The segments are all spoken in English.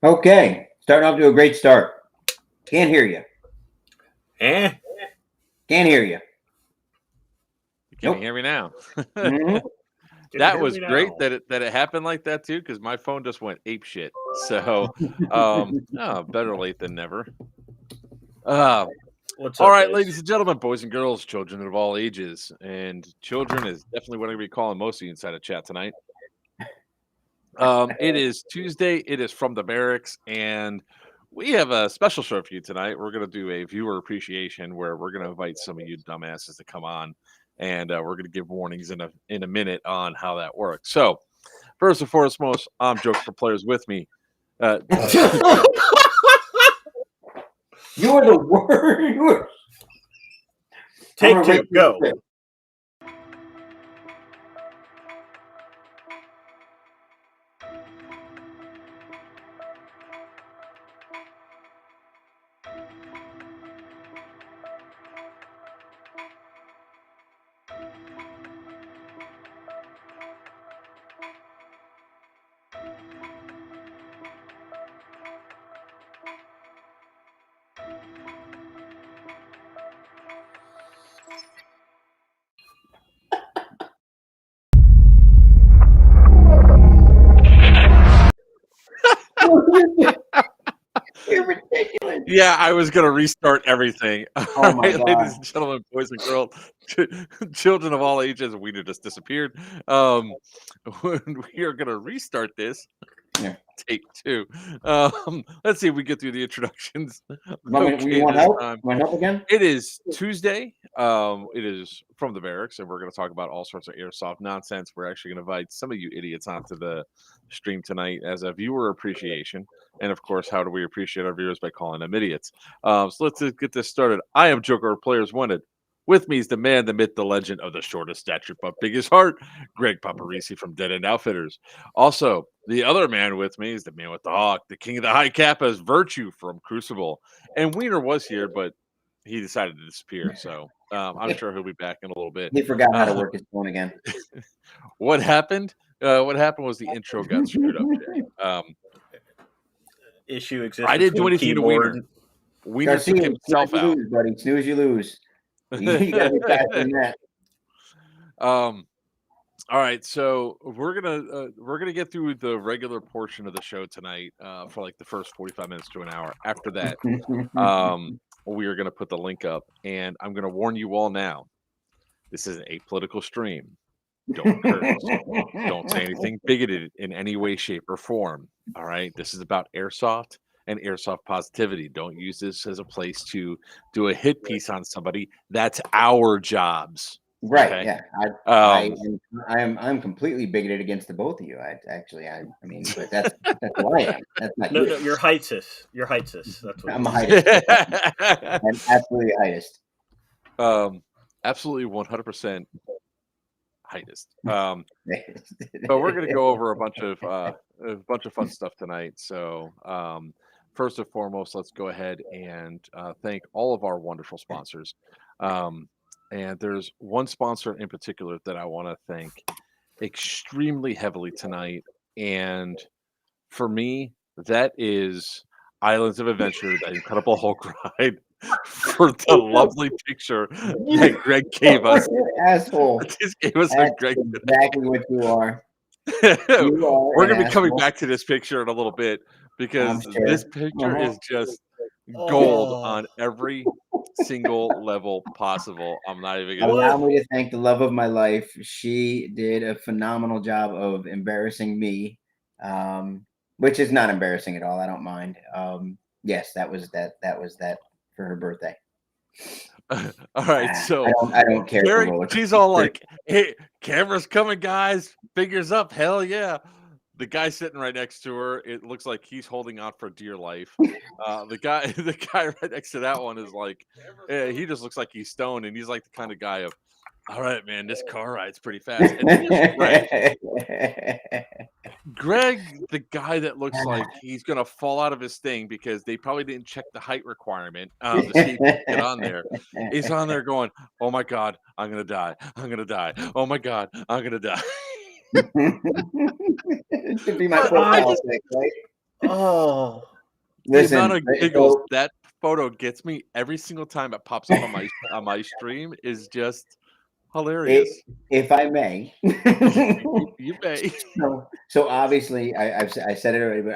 Okay, starting off to a great start. Can't hear you. Can't hear you. Can you hear me now? Mm-hmm. That was great that it happened like that too, because my phone just went ape shit. So, better late than never. What's all up, right, guys? ladies and gentlemen, boys and girls, children of all ages, and children is definitely what I'm going to be calling most of you inside of chat tonight. It is Tuesday. It is From the Barracks, and we have a special show for you tonight. We're going to do a viewer appreciation where we're going to invite some of you dumbasses to come on, and we're going to give warnings in a minute on how that works. So, first and foremost, I'm Joke for Players. With me. You are the worst. Take two, go. You're ridiculous. Yeah, I was going to restart everything. Oh my God. Ladies and gentlemen, boys and girls, children of all ages, Weiner just disappeared. We are going to restart this. Yeah. Take two. Let's see if we get through the introductions. You want help? Want help again? It is Tuesday. It is From the Barracks, and we're going to talk about all sorts of airsoft nonsense. We're actually going to invite some of you idiots onto the stream tonight as a viewer appreciation. And of course, how do we appreciate our viewers? By calling them idiots. So let's get this started. I am Joker Players Wanted. With me is the man, the myth, the legend of the shortest stature but biggest heart, Greg Paparisi from Dead End Outfitters. Also, the other man with me is the man with the hawk, the king of the high kappas, Virchew from Crucible. And Weiner was here, but he decided to disappear. So I'm sure he'll be back in a little bit. He forgot how to work his phone again. What happened? What happened was the intro got screwed up there. Issue exists. I didn't do anything to Weiner. Weiner took himself out. Lose, buddy. Snooze, you lose. You gotta be faster than that. All right, so we're gonna get through the regular portion of the show tonight for like the first 45 minutes to an hour. After that, we are gonna put the link up, and I'm gonna warn you all now. This is an apolitical stream. Don't curse. Don't say anything bigoted in any way, shape, or form. All right, this is about airsoft and airsoft positivity. Don't use this as a place to do a hit piece on somebody. That's our jobs. Right. Okay? Yeah. I'm completely bigoted against the both of you. I mean, but that's who I am. That's not No, you. you're heightist. You're heightist. That's what I'm a heightist. I'm absolutely a heightist. Absolutely 100% heightest. But we're going to go over a bunch of fun stuff tonight. So first and foremost, let's go ahead and thank all of our wonderful sponsors. And there's one sponsor in particular that I want to thank extremely heavily tonight. And for me, that is Islands of Adventure, that incredible Hulk ride, for the lovely picture that Greg gave us. Asshole. Just gave us That's Greg. exactly what you are. You are We're going to be coming asshole. back to this picture in a little bit because sure. this picture is just gold on every single level possible. I'm not even going to. Allow me to thank the love of my life. She did a phenomenal job of embarrassing me, which is not embarrassing at all. I don't mind. Yes, that was that for her birthday. All right, so I don't care. Gary, she's all like, "Hey, camera's coming, guys! Figures up, hell yeah!" The guy sitting right next to her, it looks like he's holding on for dear life. The guy right next to that one is like, he just looks like he's stoned, and he's like the kind of guy of, all right, man, this car ride's pretty fast. And then there's Greg, the guy that looks like he's gonna fall out of his thing because they probably didn't check the height requirement to see if he can get on there. He's on there going, "Oh my god, I'm gonna die! I'm gonna die! Oh my god, I'm gonna die!" It should be my profile pic, right? Oh, Listen, the amount of giggles that photo gets me every single time it pops up on my stream is just hilarious. If I may, you may. So obviously, I said it already, but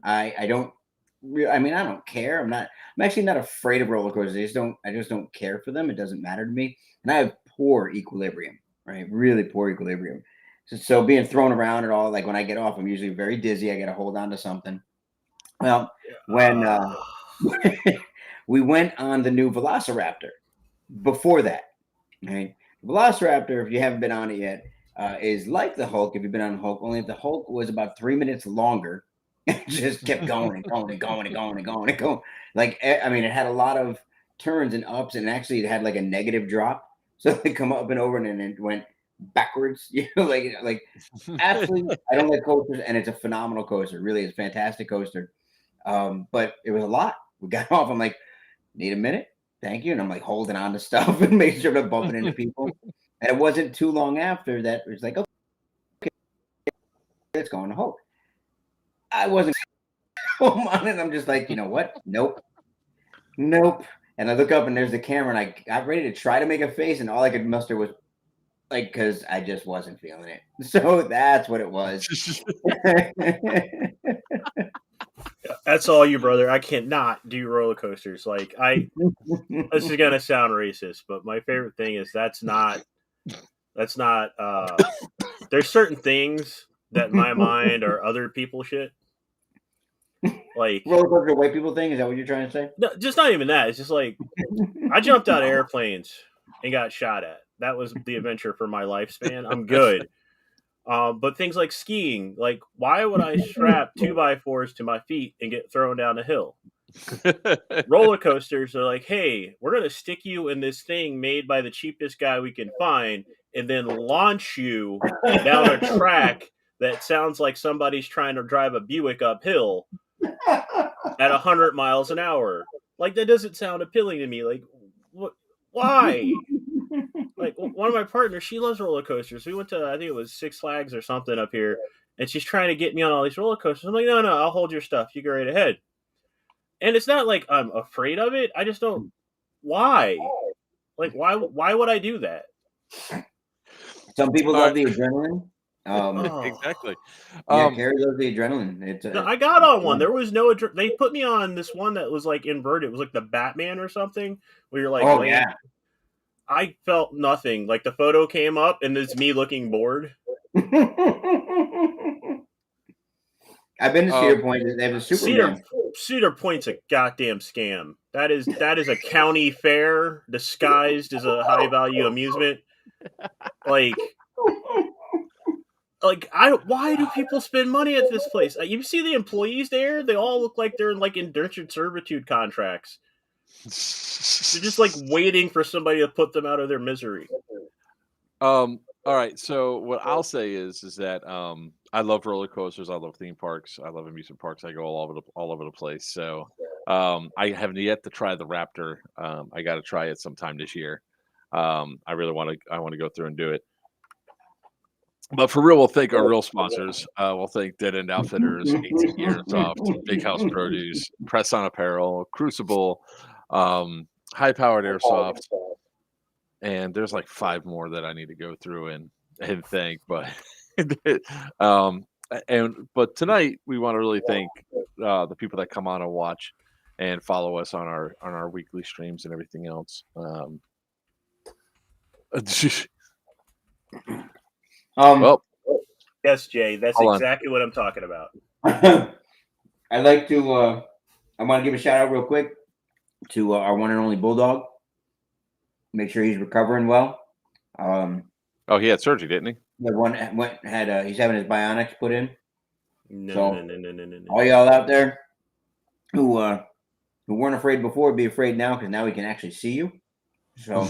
I don't care. I'm actually not afraid of roller coasters. I just don't care for them. It doesn't matter to me, and I have poor equilibrium, right? Really poor equilibrium. So being thrown around at all, like when I get off, I'm usually very dizzy. I got to hold on to something. Well, when we went on the new Velociraptor, before that, right? Velociraptor, if you haven't been on it yet, is like the Hulk. If you've been on Hulk, only if the Hulk was about 3 minutes longer, it just kept going and going and going and going and going and going. Like, I mean, it had a lot of turns and ups, and actually it had like a negative drop. So they come up and over, and then it went backwards. Like absolutely. I don't like coasters, and it's a phenomenal coaster. Really, it's a fantastic coaster. But it was a lot. We got off. I'm like, need a minute. Thank you. And I'm like holding on to stuff and making sure I'm not bumping into people. And it wasn't too long after that. It was like, okay, it's going to Hulk. I wasn't on it. I'm just like, you know what? Nope. And I look up and there's the camera, and I got ready to try to make a face, and all I could muster was like, because I just wasn't feeling it. So that's what it was. That's all you, brother. I cannot do roller coasters. Like this is gonna sound racist, but my favorite thing is that's not there's certain things that in my mind are other people shit. Like roller coaster white people thing, is that what you're trying to say? No, just not even that. It's just like I jumped out of airplanes and got shot at. That was the adventure for my lifespan. I'm good. But things like skiing, like why would I strap 2x4s to my feet and get thrown down a hill? Roller coasters are like, hey, we're going to stick you in this thing made by the cheapest guy we can find and then launch you down a track that sounds like somebody's trying to drive a Buick uphill at 100 miles an hour. Like, that doesn't sound appealing to me. Like, why? Like, one of my partners, she loves roller coasters. We went to, I think it was Six Flags or something up here, and she's trying to get me on all these roller coasters. I'm like, no, I'll hold your stuff. You go right ahead. And it's not like I'm afraid of it. I just don't. Why? Like, why would I do that? Some people love the adrenaline. Exactly. Carrie loves the adrenaline. I got on one. There was no. They put me on this one that was like inverted. It was like the Batman or something, where you're like, oh yeah. I felt nothing. Like the photo came up, and it's me looking bored. I've been to Cedar Point. They have a Superman. Cedar Point's a goddamn scam. That is a county fair disguised as a high value amusement. Like why do people spend money at this place? You see the employees there; they all look like they're in like indentured servitude contracts. They're just like waiting for somebody to put them out of their misery. All All right. So what I'll say is that I love roller coasters. I love theme parks. I love amusement parks. I go all over the place. So I haven't yet to try the Raptor. I got to try it sometime this year. I really want to. I want to go through and do it. But for real, we'll thank our real sponsors. We'll thank Dead End Outfitters, AT Airsoft, Big House Produce, Press On Apparel, Crucible, High Powered Airsoft, and there's like 5 more that I need to go through and thank. But but tonight we want to really thank the people that come on and watch and follow us on our weekly streams and everything else. Well, Yes, Jay, that's Hold on. exactly what I'm talking about. I'd like to. I want to give a shout out real quick to our one and only Bulldog. Make sure he's recovering well. oh, he had surgery, didn't he? He's having his bionics put in. No. All y'all out there who weren't afraid before, be afraid now, because now we can actually see you. So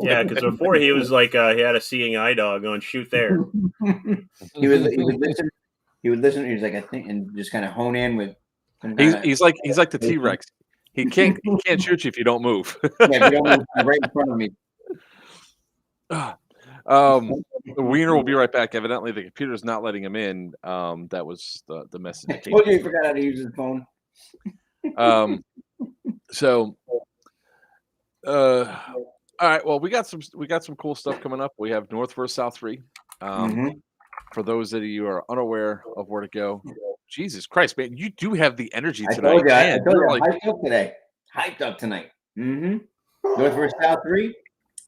Yeah, because before he was like he had a seeing eye dog going shoot there. he would listen. He would listen. He was like, I think, and just kind of hone in with. He's like the T-Rex. He can't shoot you if you don't move. Yeah, if you don't move right in front of me. Weiner will be right back. Evidently, the computer's not letting him in. That was the message. I told you he forgot how to use his phone. So, all right. Well, we got some cool stuff coming up. We have North versus South 3. For those of you who are unaware of where to go, Jesus Christ, man, you do have the energy tonight. I told you, hyped up today. Hyped up tonight. North versus South 3,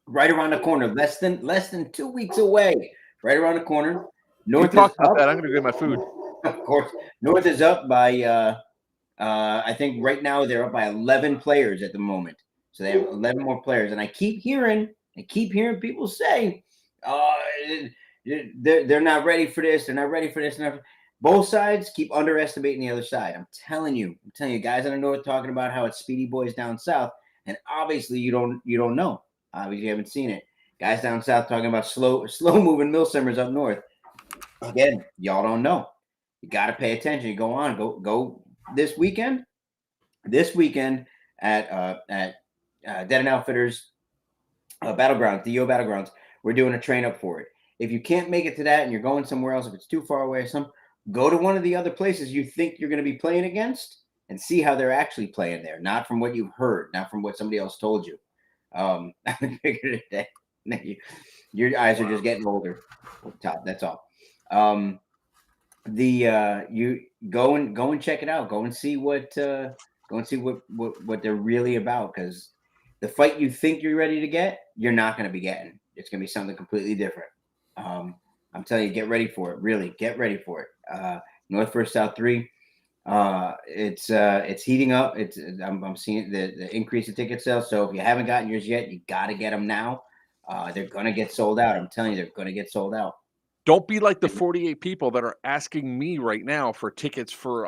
right around the corner. Less than 2 weeks away. Right around the corner. North is talk about up. that. I'm going to get my food. Of course, North is up by. I think right now they're up by 11 players at the moment. So they have 11 more players, and I keep hearing people say, they're not ready for this. They're not ready for this. Both sides keep underestimating the other side. I'm telling you, guys in the North talking about how it's Speedy Boys down south, and obviously you don't know. Obviously you haven't seen it. Guys down south talking about slow moving Milsimmers up north. Again, y'all don't know. You got to pay attention. You go this weekend. This weekend at Dead End Outfitters Battlegrounds, DO Battlegrounds, we're doing a train up for it. If you can't make it to that and you're going somewhere else, if it's too far away, go to one of the other places you think you're going to be playing against and see how they're actually playing there, not from what you've heard, not from what somebody else told you. I figured that your eyes are just getting older. That's all. You go and check it out. Go and see what they're really about, because the fight you think you're ready to get, you're not going to be getting. It's going to be something completely different. I'm telling you, get ready for it. Really, get ready for it. North versus South 3. It's heating up. I'm seeing the increase in ticket sales. So if you haven't gotten yours yet, you got to get them now. They're going to get sold out. I'm telling you, they're going to get sold out. Don't be like the 48 people that are asking me right now for tickets for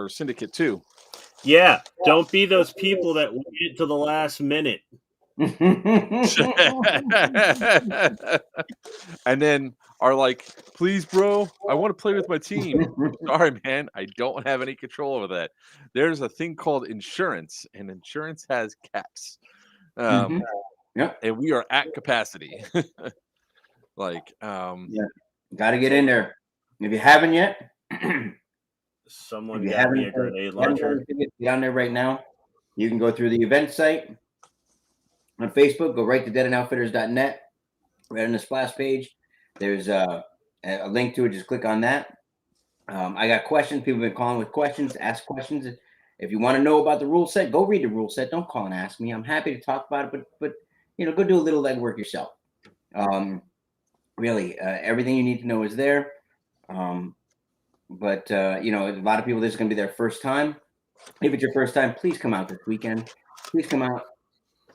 Syndicate 2. Yeah, don't be those people that wait to the last minute. And then are like, please, bro, I want to play with my team. Sorry, man, I don't have any control over that. There's a thing called insurance, and insurance has caps. Yep. And we are at capacity. Yeah, got to get in there. If you haven't yet, someone got me a grenade launcher. Get on there right now. You can go through the event site on Facebook. Go right to deadendoutfitters.net. Right on the splash page, there's a link to it. Just click on that. I got questions. People have been calling with questions. Ask questions. If you want to know about the rule set, go read the rule set. Don't call and ask me. I'm happy to talk about it, but go do a little legwork yourself. Really, everything you need to know is there. But a lot of people, this is going to be their first time. If it's your first time, please come out this weekend. Please come out,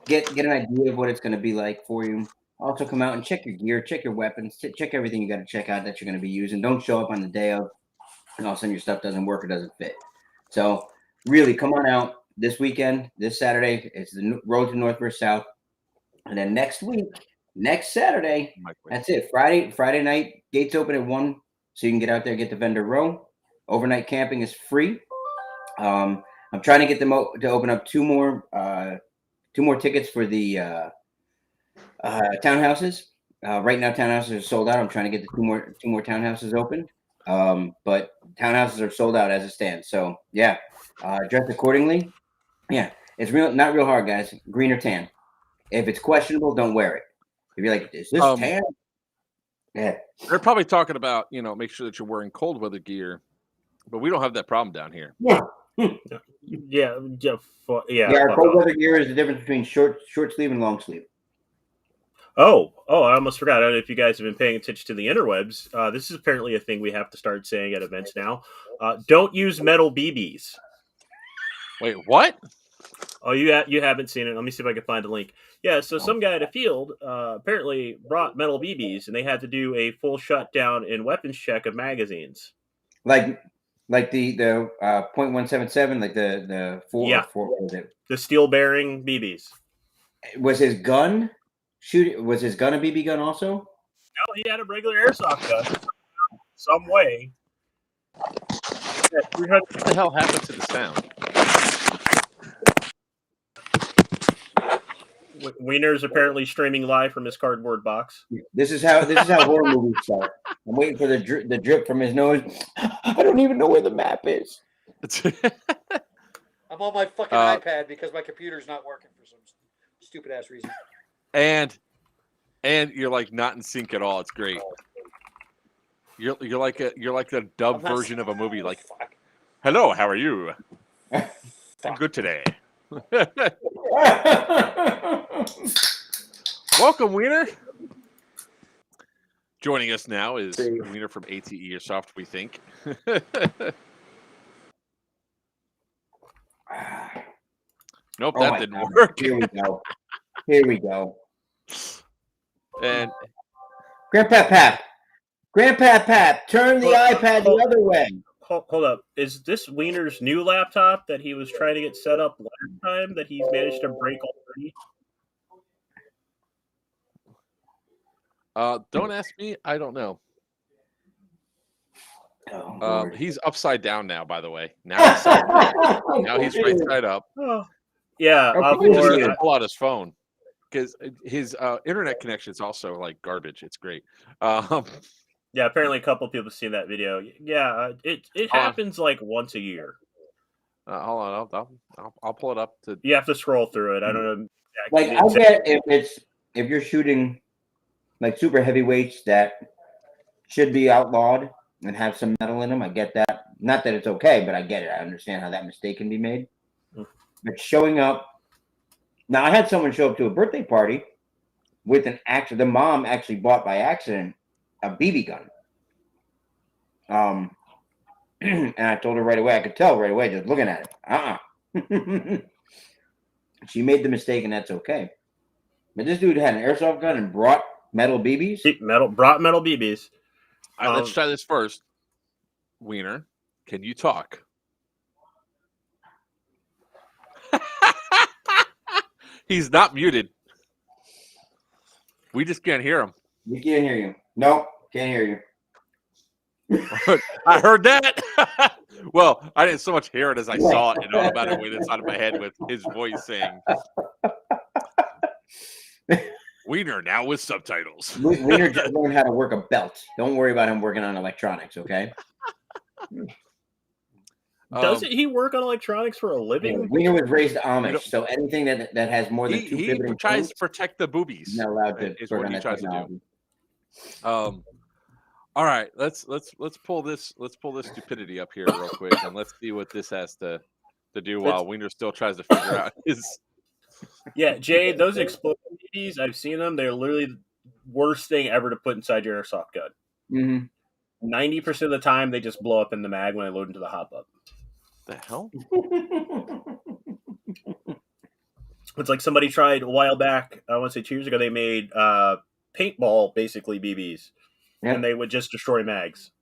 get an idea of what it's going to be like for you. Also, come out and check your gear, check your weapons, check everything you got to check out that you're going to be using. Don't show up on the day of, and all of a sudden your stuff doesn't work or doesn't fit. So, really, come on out. this weekend, this Saturday, it's the road to North versus South. And then next Saturday, that's it. Friday night, gates open at 1, so you can get out there, get the vendor row. Overnight camping is free. I'm trying to get them to open up two more tickets for the townhouses. Right now, townhouses are sold out. I'm trying to get the two more townhouses open. But townhouses are sold out as it stands. So yeah, dress accordingly. Yeah, it's not real hard, guys. Green or tan. If it's questionable, don't wear it. If you're like, is this tan? Yeah. They're probably talking about, make sure that you're wearing cold weather gear, but we don't have that problem down here. Yeah. Yeah. Our cold weather gear is the difference between short sleeve and long sleeve. Oh, I almost forgot. I don't know if you guys have been paying attention to the interwebs. This is apparently a thing we have to start saying at events now. Don't use metal BBs. Wait, what? Oh, you haven't seen it. Let me see if I can find a link. Yeah, so some guy at a field apparently brought metal BBs, and they had to do a full shutdown and weapons check of magazines. Like the .177, like the 4. Yeah. 4, what was it? The steel bearing BBs. Was his gun Was his gun a BB gun also? No, he had a regular airsoft gun. Some way. What the hell happened to the sound? Weiner's apparently streaming live from his cardboard box. This is how horror movies start. I'm waiting for the drip from his nose. I don't even know where the map is. I'm on my fucking iPad because my computer's not working for some stupid ass reason. And you're like not in sync at all. It's great. You're like a dubbed version of a movie. Like, hello, how are you? I'm good today. Welcome, Weiner. Joining us now is Weiner from ATE Airsoft, we think. Nope, that didn't work. Here we go. And Grandpa Pap, turn the iPad the other way. Hold up. Is this Weiner's new laptop that he was trying to get set up last time that he's managed to break already? Don't ask me. I don't know. Oh, he's upside down now, by the way. Now he's right side up. Oh. Yeah. He just can't pull out his phone because his internet connection is also like garbage. It's great. Yeah, apparently a couple of people have seen that video. Yeah, it happens like once a year. Hold on, I'll pull it up. You have to scroll through it. I don't know. Like I get if you're shooting like super heavyweights that should be outlawed and have some metal in them. I get that. Not that it's okay, but I get it. I understand how that mistake can be made. But showing up now, I had someone show up to a birthday party with an accident. The mom actually bought by accident a BB gun. And I told her right away. I could tell right away just looking at it. She made the mistake, and that's okay. But this dude had an airsoft gun and brought metal BBs. Brought metal BBs. All right, let's try this first. Weiner, can you talk? He's not muted. We just can't hear him. We can't hear you. No, can't hear you. I heard that. Well, I didn't so much hear it as I saw it and automatically went inside of my head with his voice saying, Weiner now with subtitles. Weiner just learned how to work a belt. Don't worry about him working on electronics, okay? Doesn't he work on electronics for a living? Weiner was raised Amish, so anything that has more than two he tries to protect the boobies. He's not allowed to. Is what he tries to do. All right, let's pull this stupidity up here real quick, and let's see what this has to do while Weiner still tries to figure out his. Yeah, Jay, those explosion BBs, I've seen them. They're literally the worst thing ever to put inside your airsoft gun. Mm-hmm. 90% of the time, they just blow up in the mag when I load into the hop up. The hell? It's like somebody tried a while back. I want to say 2 years ago. They made paintball basically BBs, and they would just destroy mags.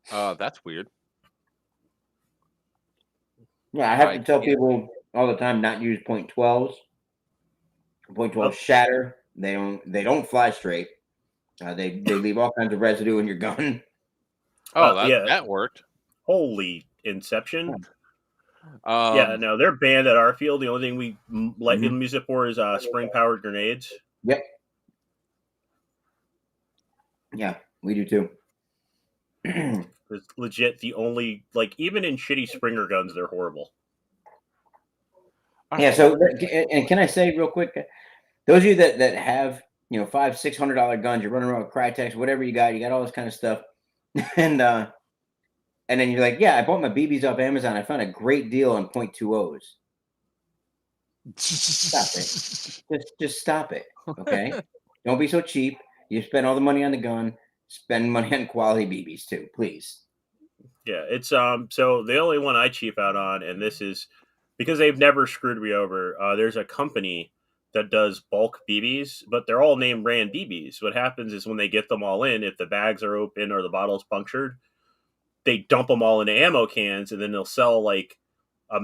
That's weird. Yeah, I have to tell people all the time not use .12s. .12 shatter. They don't fly straight. They leave all kinds of residue in your gun. Oh, yeah. that worked. Holy Inception. Yeah, no, they're banned at our field. The only thing we let them use it for is spring-powered grenades. Yep. Yeah, we do too. It's legit the only, like, even in shitty Springer guns, they're horrible. Yeah, so, and can I say real quick, those of you that have, $500-$600 guns, you're running around with Crytex, whatever you got all this kind of stuff, and then you're like, yeah, I bought my BBs off Amazon. I found a great deal on .20s. Stop it. Just stop it, okay? Don't be so cheap. You spend all the money on the gun. Spend money on quality BBs too, please. Yeah, it's so the only one I cheap out on, and this is because they've never screwed me over. There's a company that does bulk BBs, but they're all name brand BBs. What happens is when they get them all in, if the bags are open or the bottle's punctured, they dump them all into ammo cans, and then they'll sell like a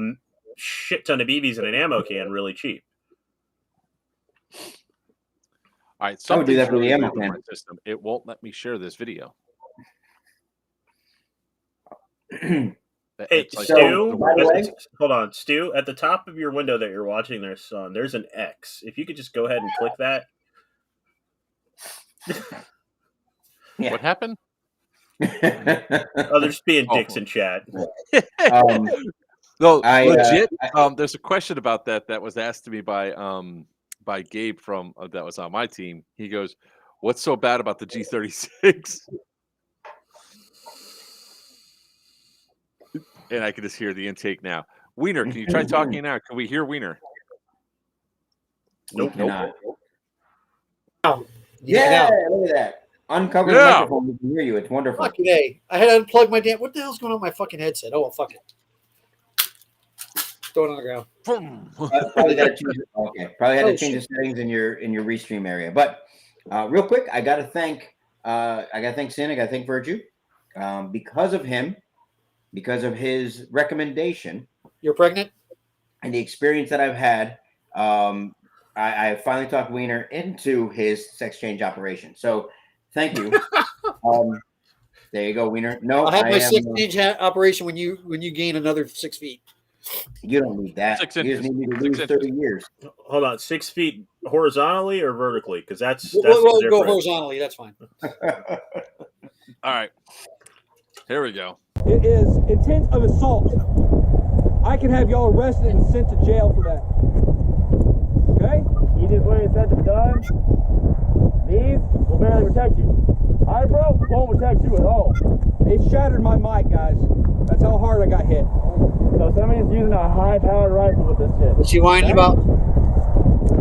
shit ton of BBs in an ammo can really cheap. All right, I would do that for really the ammo weird with can. my system. It won't let me share this video. Hey, It's like Stu, by the way, hold on, Stu. At the top of your window that you're watching there, son, there's an X. If you could just go ahead and click that. Yeah. What happened? Oh, they're just being dicks in chat. No, legit. I- There's a question about that was asked to me by Gabe from that was on my team. He goes, "What's so bad about the G36?" And I can just hear the intake now. Weiner, can you try talking now? Can we hear Weiner? Nope. Not. Yeah. Look at that. Uncover the Yeah. microphone. We can hear you. It's wonderful. Fucking A. I had to unplug my damn. What the hell's going on with my fucking headset? Oh, well, fuck it. Throw it on the ground. Probably got to change it. Okay. Probably had to change the settings in your restream area. But real quick, I got to thank Sin. I got to thank Virchew because of him, because of his recommendation. You're pregnant? And the experience that I've had, I finally talked Weiner into his sex change operation. So thank you. There you go, Weiner. No, I'll have my sex change operation when you gain another 6 feet. You don't need that. 6 You just inches. need me to lose 30 years. Hold on, 6 feet horizontally or vertically? Because that's We'll go horizontally. That's fine. All right, here we go. It is intent of assault. I can have y'all arrested and sent to jail for that. Okay? You just what it said to done. These will barely protect you. I bro won't protect you at all. It shattered my mic, guys. That's how hard I got hit. So somebody's using a high-powered rifle with this shit. What's she whining about?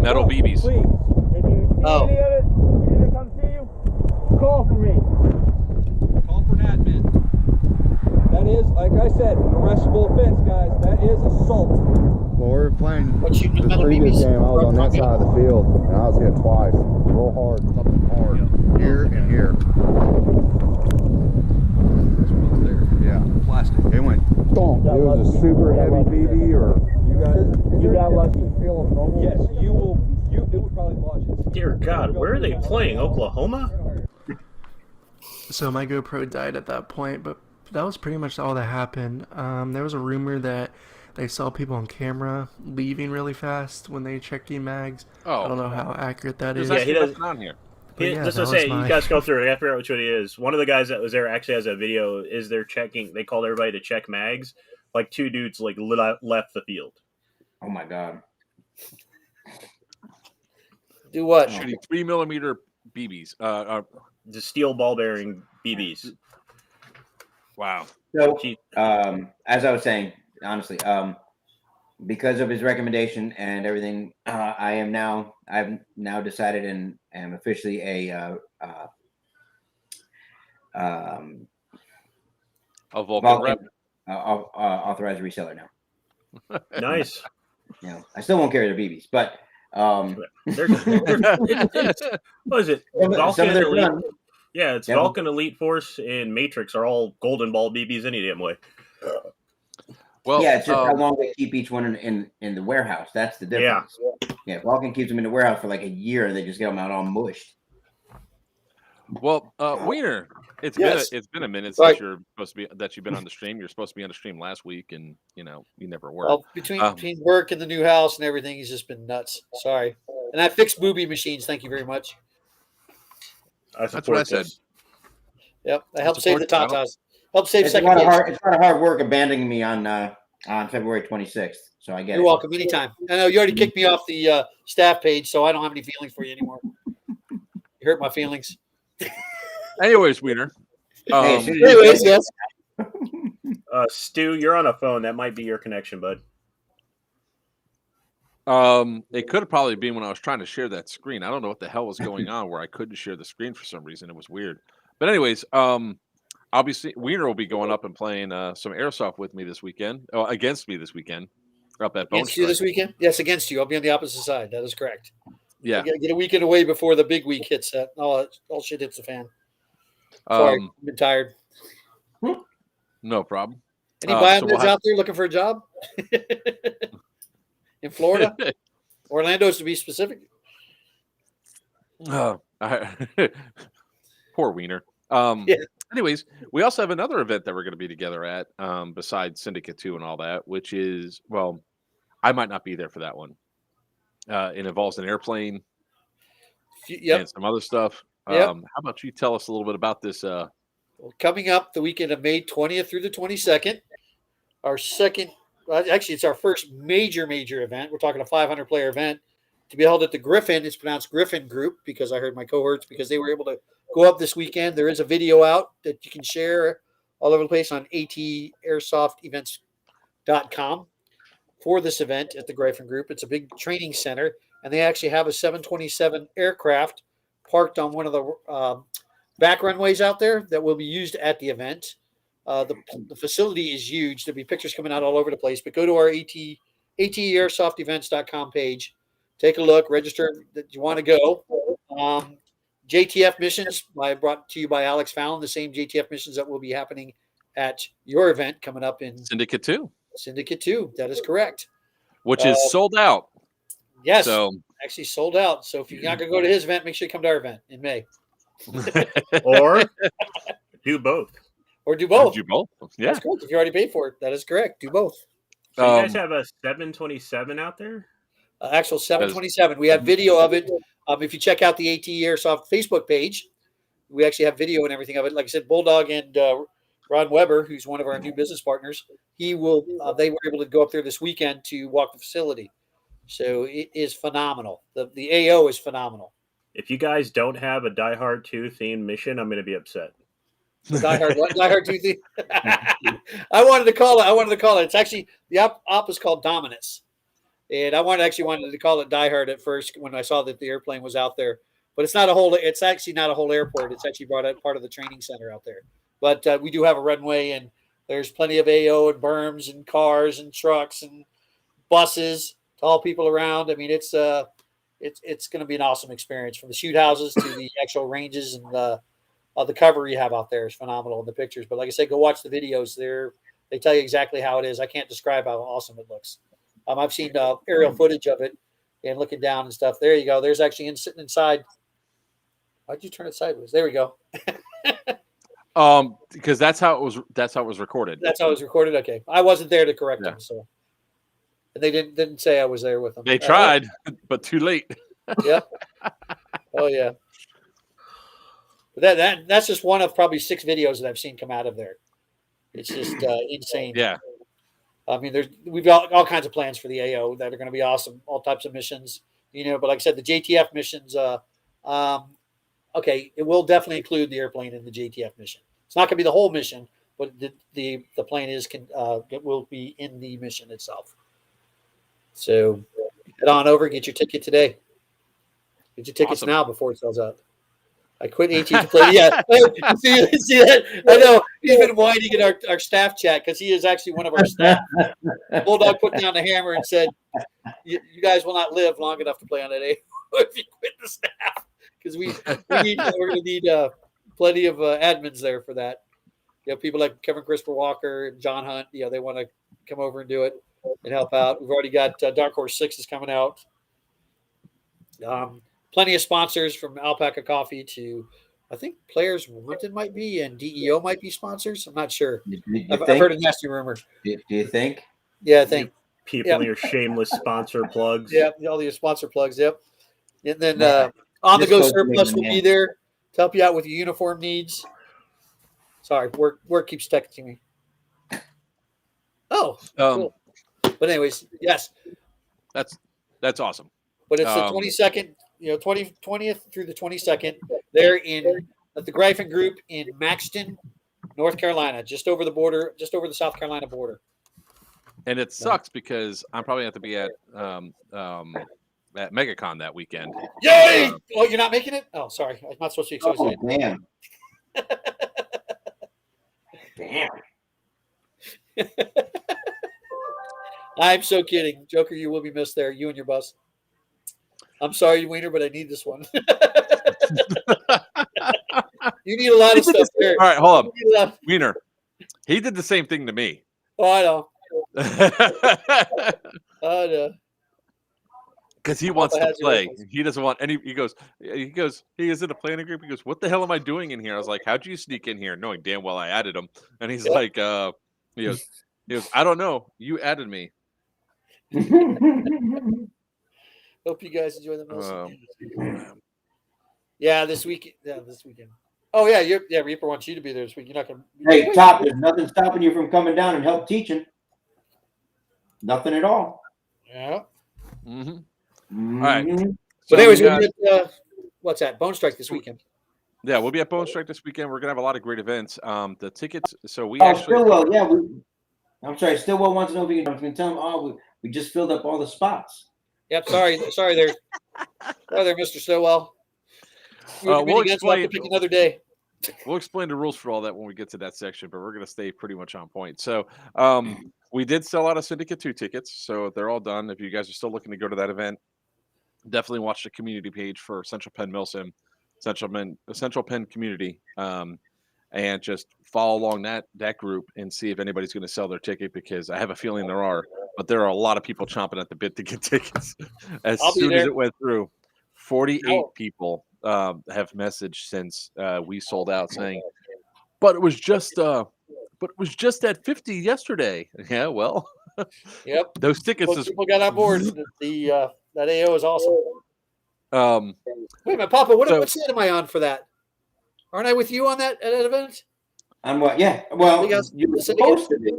Metal BBs. Please, if you see any of it, anything comes to you, call for me. Call for an admin. That is, like I said, an arrestable offense, guys. That is assault. Well, we were playing What shooting with the metal previous BBs? game. I was on that side of the field, and I was hit twice, real hard, something hard, here and here. This one's there. Yeah, plastic. It went thump. It was a super heavy BB, or You got lucky. Yes, you will. It would probably lodge it. Dear God, where are they playing? Oklahoma? So my GoPro died at that point, but that was pretty much all that happened. There was a rumor that they saw people on camera leaving really fast when they checked mags. Oh, I don't know how accurate that is. Yeah, he does. on here. Yeah, Just that to was say, my- you guys go through it. I forgot which one he is. One of the guys that was there actually has a video. Is they're checking? They called everybody to check mags. Like 2 dudes like left the field. Oh my God. Do what? Shooting 3mm BBs. The steel ball bearing BBs. Wow. So, Gee. as I was saying, honestly, because of his recommendation and everything, I've now decided and am officially a Vulcan rep. authorized reseller now. Nice. You know, I still won't carry the BBs, but What is it? some Vulcan of their Elite. guns, Yeah, it's Yeah. Vulcan Elite Force and Matrix are all golden ball BBs any damn way. Well, yeah, it's just how long they keep each one in the warehouse. That's the difference. Yeah, Vulcan keeps them in the warehouse for like a year. They just get them out all mushed. Well, Weiner, Yes. it's been a minute Right. since you've been on the stream. You're supposed to be on the stream last week, and you never were. Well, between work and the new house and everything, he's just been nuts. Sorry. And I fixed booby machines. Thank you very much. That's what I said. Yep. I helped save the support- tatas. Help save It's a second lot of base. hard. It's a lot of hard work abandoning me on February 26th. So I get You're it. welcome anytime. I know you already kicked me off the staff page, so I don't have any feelings for you anymore. You hurt my feelings. Anyways, Weiner. Hey, as soon as you Anyways, get- yes. Stu, you're on a phone. That might be your connection, bud. It could have probably been when I was trying to share that screen. I don't know what the hell was going on where I couldn't share the screen for some reason. It was weird. But anyways, obviously Weiner will be going up and playing some airsoft with me this weekend. Against me this weekend. Up at Bone Against you this weekend? Yes, against you. I'll be on the opposite side. That is correct. Yeah. Get a weekend away before the big week hits. All shit hits the fan. Sorry, I've been tired. No problem. Any so biomids we'll have- out there looking for a job? In Florida? Orlando's to be specific. Poor Weiner. Yeah. Anyways, we also have another event that we're going to be together at, besides Syndicate 2 and all that, which is, well, I might not be there for that one. It involves an airplane and some other stuff. Yep. How about you tell us a little bit about this? Well, coming up the weekend of May 20th through the 22nd, our second, actually, it's our first major event. We're talking a 500-player event to be held at the Griffin. It's pronounced Griffin Group because I heard my cohorts because they were able to go up this weekend. There is a video out that you can share all over the place on ATAirsoftEvents.com for this event at the Griffin Group. It's a big training center, and they actually have a 727 aircraft parked on one of the back runways out there that will be used at the event. The facility is huge. There'll be pictures coming out all over the place, but go to our ATAirsoftEvents.com page, take a look, register that you want to go. JTF missions brought to you by Alex Fallon, the same JTF missions that will be happening at your event coming up in Syndicate 2. Syndicate 2. That is correct. Which is sold out. Yes. So Actually sold out. So if you're not going to go to his event, make sure you come to our event in May. Or do both. Or do both. Do both. Yeah. That's correct. If you already paid for it, that is correct. Do both. So you guys have a 727 out there? Actual 727. We have video of it. If you check out the AT Airsoft Facebook page, we actually have video and everything of it. Like I said, Bulldog and Ron Weber, who's one of our new business partners, they were able to go up there this weekend to walk the facility. So it is phenomenal. The AO is phenomenal. If you guys don't have a Die Hard 2 themed mission, I'm going to be upset. The Die Hard 2 thing. I wanted to call it. It's actually the op is called Dominance. And I wanted to call it Die Hard at first when I saw that the airplane was out there. But it's actually not a whole airport. It's actually part of the training center out there. But we do have a runway, and there's plenty of AO and berms and cars and trucks and buses to haul people around. I mean, it's going to be an awesome experience from the shoot houses to the actual ranges, and the cover you have out there is phenomenal in the pictures. But like I said, go watch the videos. They tell you exactly how it is. I can't describe how awesome it looks. I've seen aerial footage of it and looking down and stuff. There you go. There's actually sitting inside. Why'd you turn it sideways? There we go. Because that's how it was recorded. That's how it was recorded. Okay, I wasn't there to correct them, so and they didn't say I was there with them. They tried, but too late. Yeah. Oh yeah. But that's just one of probably 6 videos that I've seen come out of there. It's just insane. Yeah. I mean, we've got all kinds of plans for the AO that are going to be awesome. All types of missions, but like I said, the JTF missions. Okay, it will definitely include the airplane in the JTF mission. It's not going to be the whole mission, but the plane it will be in the mission itself. So head on over, get your ticket today. Get your tickets now before it sells out. I quit AT to play. Yeah, see that? I know he's been whining in our staff chat because he is actually one of our staff. Bulldog put down the hammer and said, "You guys will not live long enough to play on that AO if you quit the staff." Because we're going to need plenty of admins there for that. people like Kevin Christopher Walker, John Hunt, they want to come over and do it and help out. We've already got Dark Horse 6 is coming out. Plenty of sponsors from Alpaca Coffee to, I think Players Wanted might be, and DEO might be sponsors. I'm not sure. I've heard a nasty rumor. Do you think? Yeah, I think. People, your shameless sponsor plugs. Yeah, all your sponsor plugs. Yep. And then On the Go Surplus will be there to help you out with your uniform needs. Sorry, work keeps texting me. Oh, cool. But anyways, yes. That's awesome. But it's the 22nd, 20th through the 22nd. They're at the Greifen Group in Maxton, North Carolina, just over the border, just over the South Carolina border. And it sucks because I'm probably going to have to be at MegaCon that weekend. Yay! Oh, you're not making it? Oh, sorry. I'm not supposed to be excited. Oh, damn. Damn. I'm so kidding. Joker, you will be missed there. You and your bus. I'm sorry, Weiner, but I need this one. You need a lot of stuff there. All right, hold on. Weiner, he did the same thing to me. Oh, I know. I know. Because he wants to play. He doesn't want any. He is in a planning group. He goes, "What the hell am I doing in here?" I was like, "How'd you sneak in here?" Knowing damn well I added him. And he's like, he goes, "I don't know. You added me." Hope you guys enjoy the most. Yeah, this weekend. Oh yeah, Reaper wants you to be there this week. You're not gonna. Hey, Top, there's nothing stopping you from coming down and help teaching. Nothing at all. Yeah. Mm-hmm. All right. But anyways, we'll be at, what's that? Bone Strike this weekend. Yeah, we'll be at Bone Strike this weekend. We're gonna have a lot of great events. The tickets. So we Stillwell. Yeah, I'm sorry. Stillwell wants to know if you can tell them. Oh, we just filled up all the spots. Yep. Sorry there, Mr. Stillwell. We'll explain. Pick another day. We'll explain the rules for all that when we get to that section, but we're going to stay pretty much on point. So we did sell out of Syndicate 2 tickets, so they're all done. If you guys are still looking to go to that event, definitely watch the community page for Central Penn Milsim, Central Penn community, and just follow along that group and see if anybody's going to sell their ticket, because I have a feeling there are, but there are a lot of people chomping at the bit to get tickets. As soon as it went through, 48 people have messaged since we sold out saying, but it was just at 50 yesterday. Yeah, well, yep. Those tickets people got on board. That AO is awesome. Wait a minute, Papa. What side am I on for that? Aren't I with you on that event? On what? Yeah. Well, you're supposed to be.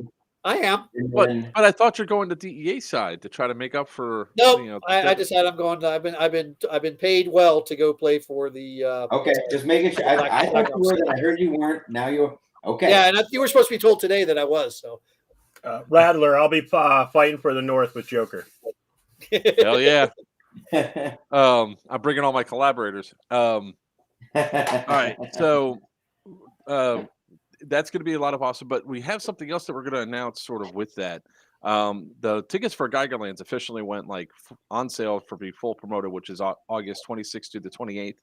I am. But I thought you're going to DEA side to try to make up for. No, I decided I'm going to. I've been paid well to go play for the. Okay, just making sure. I thought you were. That I heard you weren't. Now you're okay. Yeah, and you were supposed to be told today that I was. So, Rattler, I'll be fighting for the North with Joker. Hell yeah! I'm bringing all my collaborators. All right, so. That's going to be a lot of awesome, but we have something else that we're going to announce sort of with that. The tickets for Geigerlands officially went on sale for be full promoted, which is August 26th to the 28th.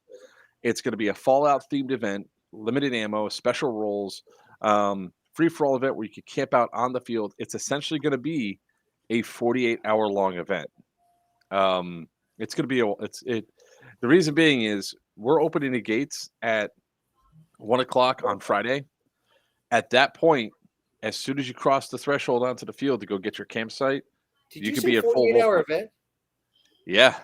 It's going to be a Fallout themed event, limited ammo, special roles, free for all event where you can camp out on the field. It's essentially going to be a 48-hour long event. It's going to be the reason being is we're opening the gates at 1:00 on Friday. At that point, as soon as you cross the threshold onto the field to go get your campsite, you can be a 48-hour event. Yeah.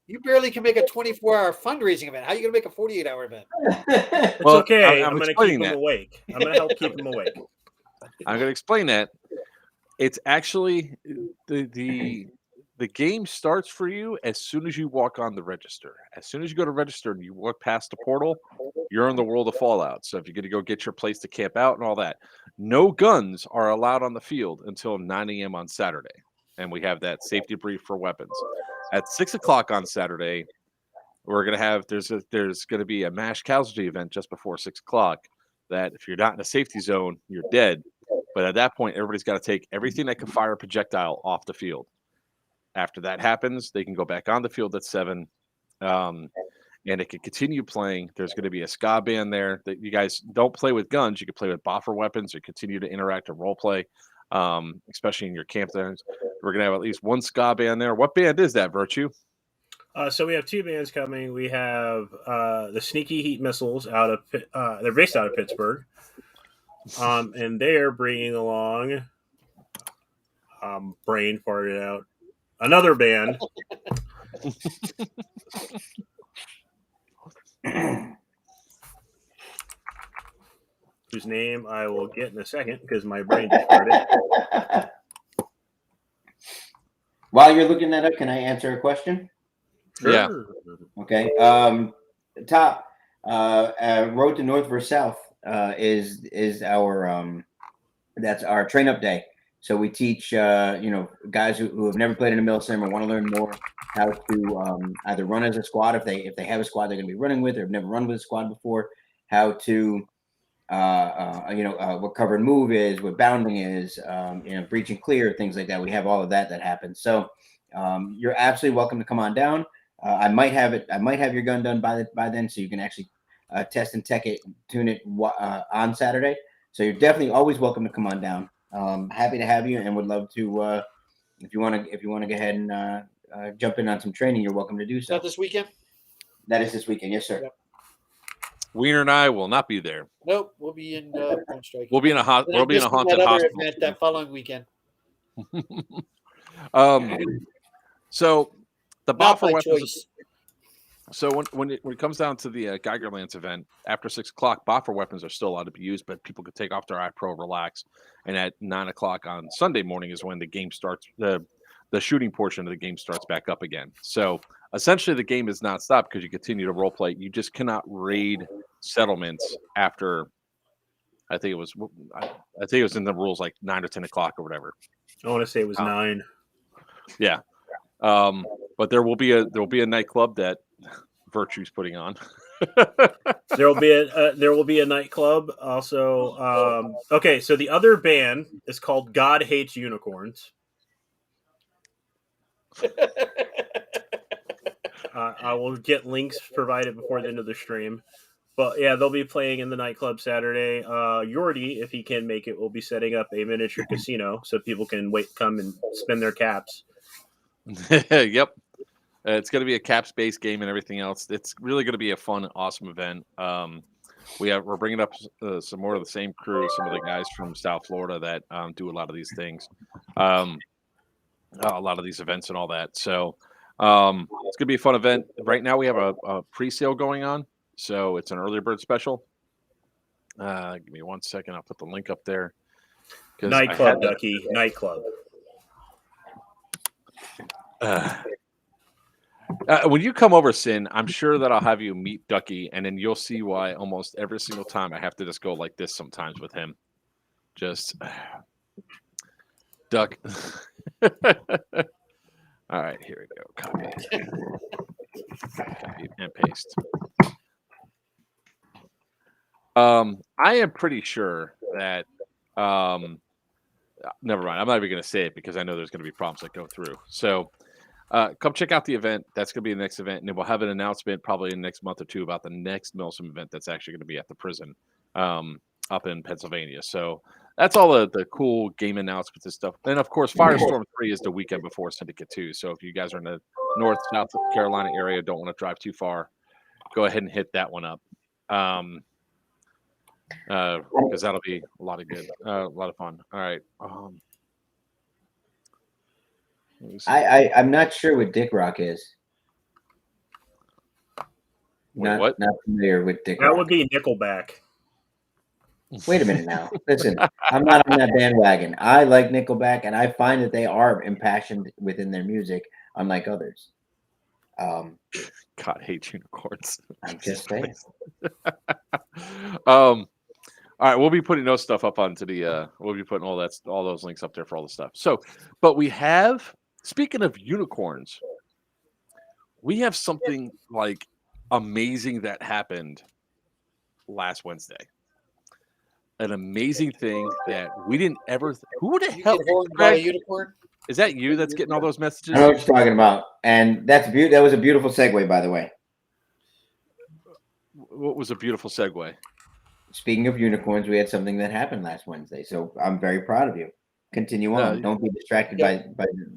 You barely can make a 24-hour fundraising event. How are you going to make a 48-hour event? Well, it's okay. I'm going to keep them awake. I'm going to help keep them awake. I'm going to explain that. It's actually the game starts for you as soon as you walk on the register. As soon as you go to register and you walk past the portal, you're in the world of Fallout. So if you're going to go get your place to camp out and all that, no guns are allowed on the field until 9 a.m. on Saturday. And we have that safety brief for weapons. At 6:00 on Saturday, we're going to have, there's going to be a mass casualty event just before 6:00 that if you're not in a safety zone, you're dead. But at that point, everybody's got to take everything that can fire a projectile off the field. After that happens, they can go back on the field at 7. and it can continue playing. There's going to be a ska band there that you guys don't play with guns. You can play with boffer weapons or continue to interact and role play, especially in your camp zones. We're going to have at least one ska band there. What band is that, Virchew? So we have two bands coming. We have the Sneaky Heat Missiles out of they're based out of Pittsburgh, and they're bringing along brain farted out another band. Whose name I will get in a second because my brain just farted. While you're looking that up, can I answer a question? Sure. Yeah. Okay. Top road to north versus south is our that's our train up day. So we teach guys who have never played in a mil sim or want to learn more how to either run as a squad if they have a squad they're going to be running with or have never run with a squad before, how to what cover and move is, what bounding is, breach and clear, things like that. We have all of that happens. So you're absolutely welcome to come on down. I might have your gun done by then, so you can actually test and tune it on Saturday. So you're definitely always welcome to come on down. Happy to have you, and would love to if you want to go ahead and jump in on some training. You're welcome to do so. Is that this weekend? That is this weekend, yes, sir. Yep. Weiner and I will not be there. Nope, we'll be in Point Strike. We'll be in a haunted that hospital event that following weekend. So the Not boffer my weapons. choice. So when it comes down to the Geigerlands event, after 6 o'clock, boffer weapons are still allowed to be used, but people can take off their iPro, relax, and at 9 o'clock on Sunday morning is when the game starts. The shooting portion of the game starts back up again. So essentially, the game is not stopped because you continue to role play. You just cannot raid settlements after. I think it was in the rules like 9 or 10 o'clock or whatever. I want to say it was 9. Yeah, but there will be a nightclub that Virchew's putting on. There will be a nightclub also. Okay, so the other band is called God Hates Unicorns. I will get links provided before the end of the stream. But yeah, they'll be playing in the nightclub Saturday. Yordi, if he can make it, will be setting up a miniature casino so people can come and spin their caps. Yep. It's going to be a caps-based game and everything else. It's really going to be a fun, awesome event. We're bringing up some more of the same crew, some of the guys from South Florida that do a lot of these things, a lot of these events and all that. So it's going to be a fun event. Right now we have a pre-sale going on, so it's an early bird special. Give me 1 second. I'll put the link up there. Nightclub, Ducky. Nightclub. When you come over, Sin, I'm sure that I'll have you meet Ducky, and then you'll see why almost every single time I have to just go like this sometimes with him. Just Duck. All right, here we go. Copy and paste. I am pretty sure that never mind. I'm not even going to say it because I know there's going to be problems that go through. So come check out the event. That's going to be the next event. And then we'll have an announcement probably in the next month or two about the next Milsim event that's actually going to be at the prison up in Pennsylvania. So that's all the cool game announcements and stuff. And, of course, Firestorm 3 is the weekend before Syndicate 2. So if you guys are in the North, South Carolina area, don't want to drive too far, go ahead and hit that one up. Because that'll be a lot of fun. All right. I'm not sure what Dick Rock is. Not familiar with Dick Rock. That would be Nickelback. Wait a minute now. Listen, I'm not on that bandwagon. I like Nickelback, and I find that they are impassioned within their music, unlike others. God hates unicorns. I'm just saying. All right, we'll be putting those stuff up onto the. We'll be putting all those links up there for all the stuff. So, but we have. Speaking of unicorns, we have something like amazing that happened last Wednesday. An amazing thing that we didn't ever. Who the hell? By a unicorn? Is that you that's getting all those messages? I know what you're talking about, and that was a beautiful segue, by the way. what was a beautiful segue? Speaking of unicorns, we had something that happened last Wednesday, so I'm very proud of you. Continue on. Don't be distracted by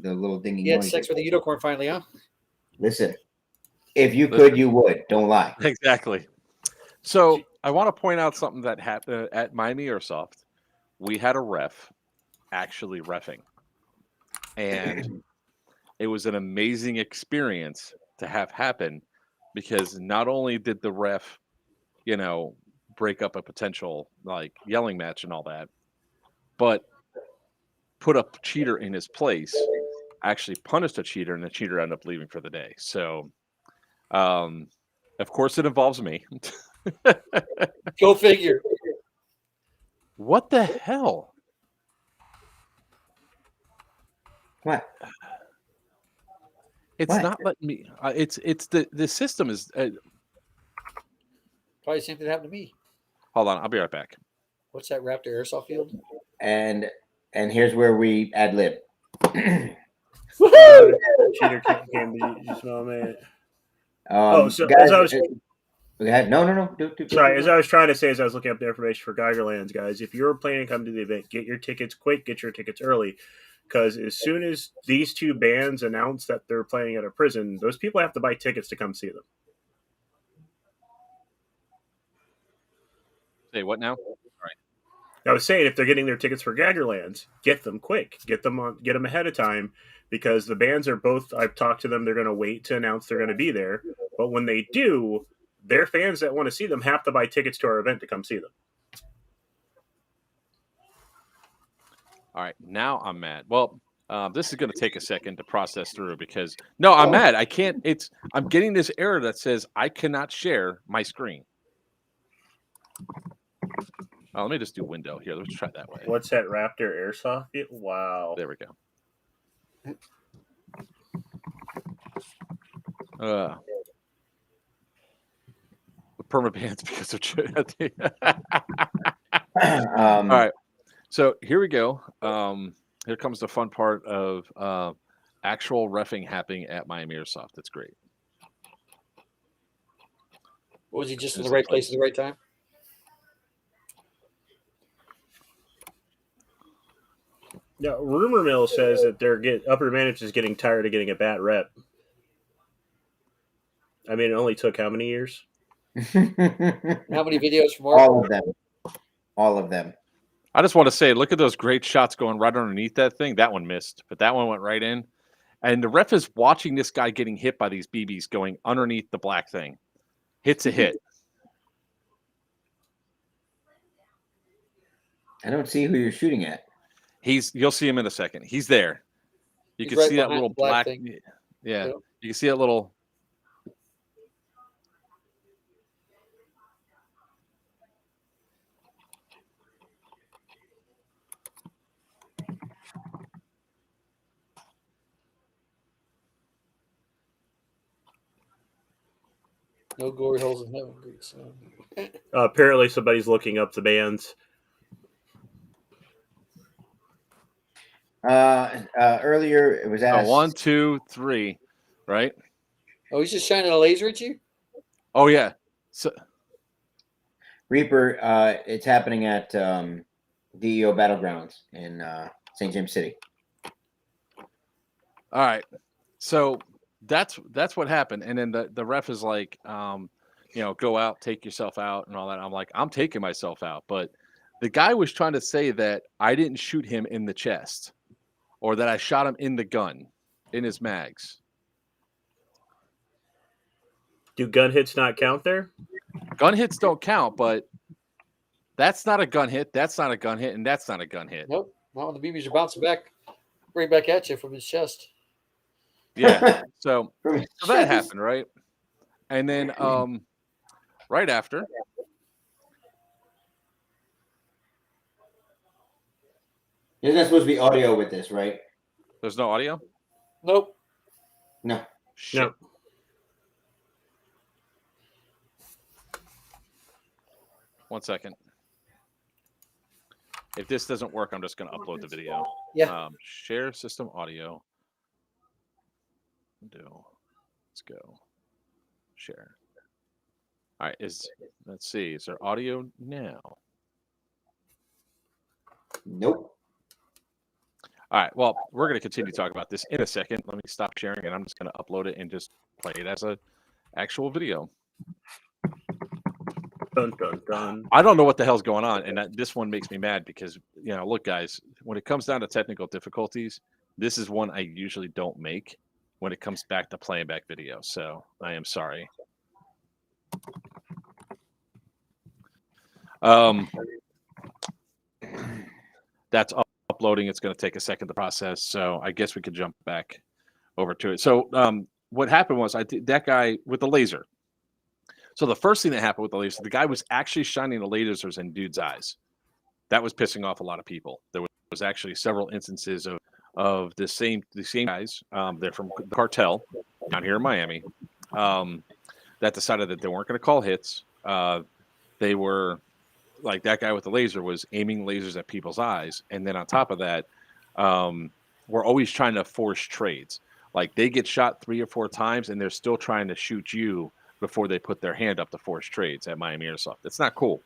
the little dinging You had noise. sex with a unicorn finally, huh? Listen, if you could, you would. Don't lie. Exactly. So I want to point out something that happened at Miami Airsoft. We had a ref actually reffing, and it was an amazing experience to have happen because not only did the ref, break up a potential like yelling match and all that, but put a cheater in his place, actually punished a cheater, and the cheater ended up leaving for the day. So, of course, it involves me. Go figure. What the hell? What? It's What? not letting me. It's the system is. Probably the same thing that happened to me. Hold on, I'll be right back. What's that Raptor airsoft field? And here's where we ad lib. Cheater can be just moment. So guys, as I was. No. Sorry, as I was trying to say, as I was looking up the information for Geigerlands, guys, if you're planning to come to the event, get your tickets quick, get your tickets early, because as soon as these two bands announce that they're playing at a prison, those people have to buy tickets to come see them. Say what now? Sorry. I was saying if they're getting their tickets for Geigerlands, get them quick, get them ahead of time, because the bands are both. I've talked to them; they're going to wait to announce they're going to be there, but when they do, their fans that want to see them have to buy tickets to our event to come see them. All right, now I'm mad. Well, this is going to take a second to process through because I'm mad. I can't. I'm getting this error that says I cannot share my screen. Oh, let me just do window here. Let's try that way. What's that Raptor airsoft? Wow. There we go. Permabans because of all right. So here we go. Here comes the fun part of actual reffing happening at Miami Airsoft. That's great. Was he just in the right place at the right time? Yeah, rumor mill says that upper management is getting tired of getting a bad rep. I mean, it only took how many years? How many videos from All of them. I just want to say, look at those great shots going right underneath that thing. That one missed, but that one went right in. And the ref is watching this guy getting hit by these BBs going underneath the black thing. Hit's a hit. I don't see who you're shooting at. You'll see him in a second. He's there. You can see that little black thing. Yeah. You can see that little. No glory holes in heaven. Apparently, somebody's looking up the bands. Earlier it was at 1, 2, 3, right? Oh, he's just shining a laser at you? Oh yeah. So Reaper, it's happening at DEO Battlegrounds in St. James City. All right. So that's what happened. And then the ref is like, go out, take yourself out and all that. I'm like, I'm taking myself out. But the guy was trying to say that I didn't shoot him in the chest or that I shot him in the gun, in his mags. Do gun hits not count there? Gun hits don't count, but that's not a gun hit. That's not a gun hit. And that's not a gun hit. Nope. Not when the BBs are bouncing back, right back at you from his chest. Yeah. So that happened, right? And then right after. There's not supposed to be audio with this, right? There's no audio? Nope. No. Shit. No. One second. If this doesn't work, I'm just going to upload the video. Yeah. Share system audio. Let's go. Share. All right, let's see. Is there audio now? Nope. All right. Well, we're going to continue talking about this in a second. Let me stop sharing, and I'm just going to upload it and just play it as a actual video. Dun, dun, dun. I don't know what the hell's going on, and this one makes me mad because, look, guys, when it comes down to technical difficulties, this is one I usually don't make when it comes back to playing back videos. So I am sorry. That's uploading. It's going to take a second to process, so I guess we could jump back over to it. So what happened was that guy with the laser. So the first thing that happened with the laser, the guy was actually shining the lasers in dude's eyes. That was pissing off a lot of people. There was actually several instances of the same guys. They're from the cartel down here in Miami. That decided that they weren't going to call hits. They were like, that guy with the laser was aiming lasers at people's eyes, and then on top of that, we're always trying to force trades. Like, they get shot 3 or 4 times, and they're still trying to shoot you before they put their hand up to force trades at Miami Airsoft. It's not cool.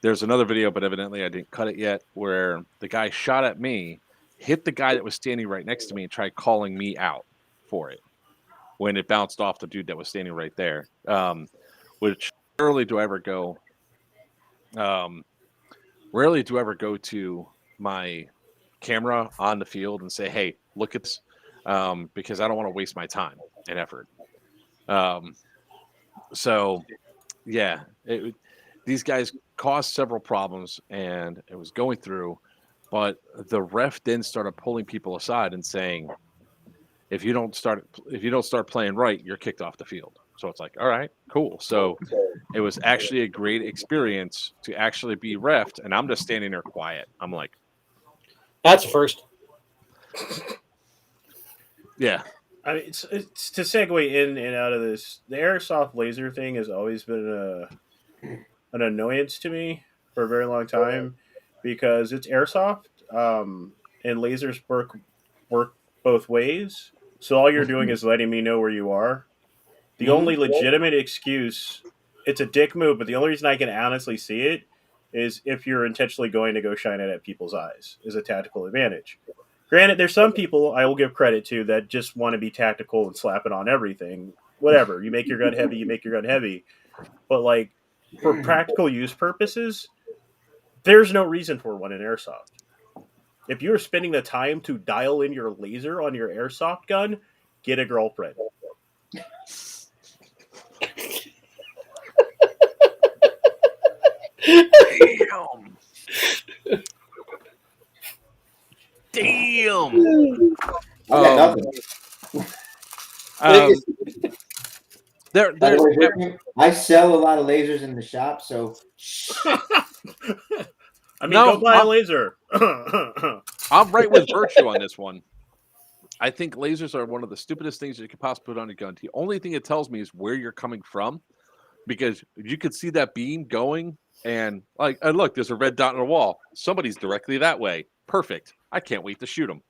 There's another video, but evidently I didn't cut it yet, where the guy shot at me, hit the guy that was standing right next to me, and tried calling me out for it when it bounced off the dude that was standing right there. Which rarely do I ever go to my camera on the field and say, hey, look at this, because I don't want to waste my time and effort. So yeah, these guys caused several problems, and it was going through, but the ref then started pulling people aside and saying, if you don't start playing right, you're kicked off the field. So it's like, all right, cool. So it was actually a great experience to actually be reffed, and I'm just standing there quiet. I'm like, that's first. Yeah. I mean, it's to segue in and out of this. The airsoft laser thing has always been an annoyance to me for a very long time, because it's airsoft, and lasers work both ways. So all you're doing is letting me know where you are. The only legitimate excuse, it's a dick move, but the only reason I can honestly see it is if you're intentionally going to go shine it at people's eyes, is a tactical advantage. Granted, there's some people I will give credit to that just want to be tactical and slap it on everything. Whatever. You make your gun heavy, you make your gun heavy. But, like, for practical use purposes, there's no reason for one in airsoft. If you're spending the time to dial in your laser on your airsoft gun, get a girlfriend. Damn. I sell a lot of lasers in the shop, so I mean, go buy a laser. I'm right with Virchew on this one. I think lasers are one of the stupidest things that you could possibly put on a gun. The only thing it tells me is where you're coming from, because you could see that beam going, and like, and look, there's a red dot on the wall. Somebody's directly that way. Perfect. I can't wait to shoot them.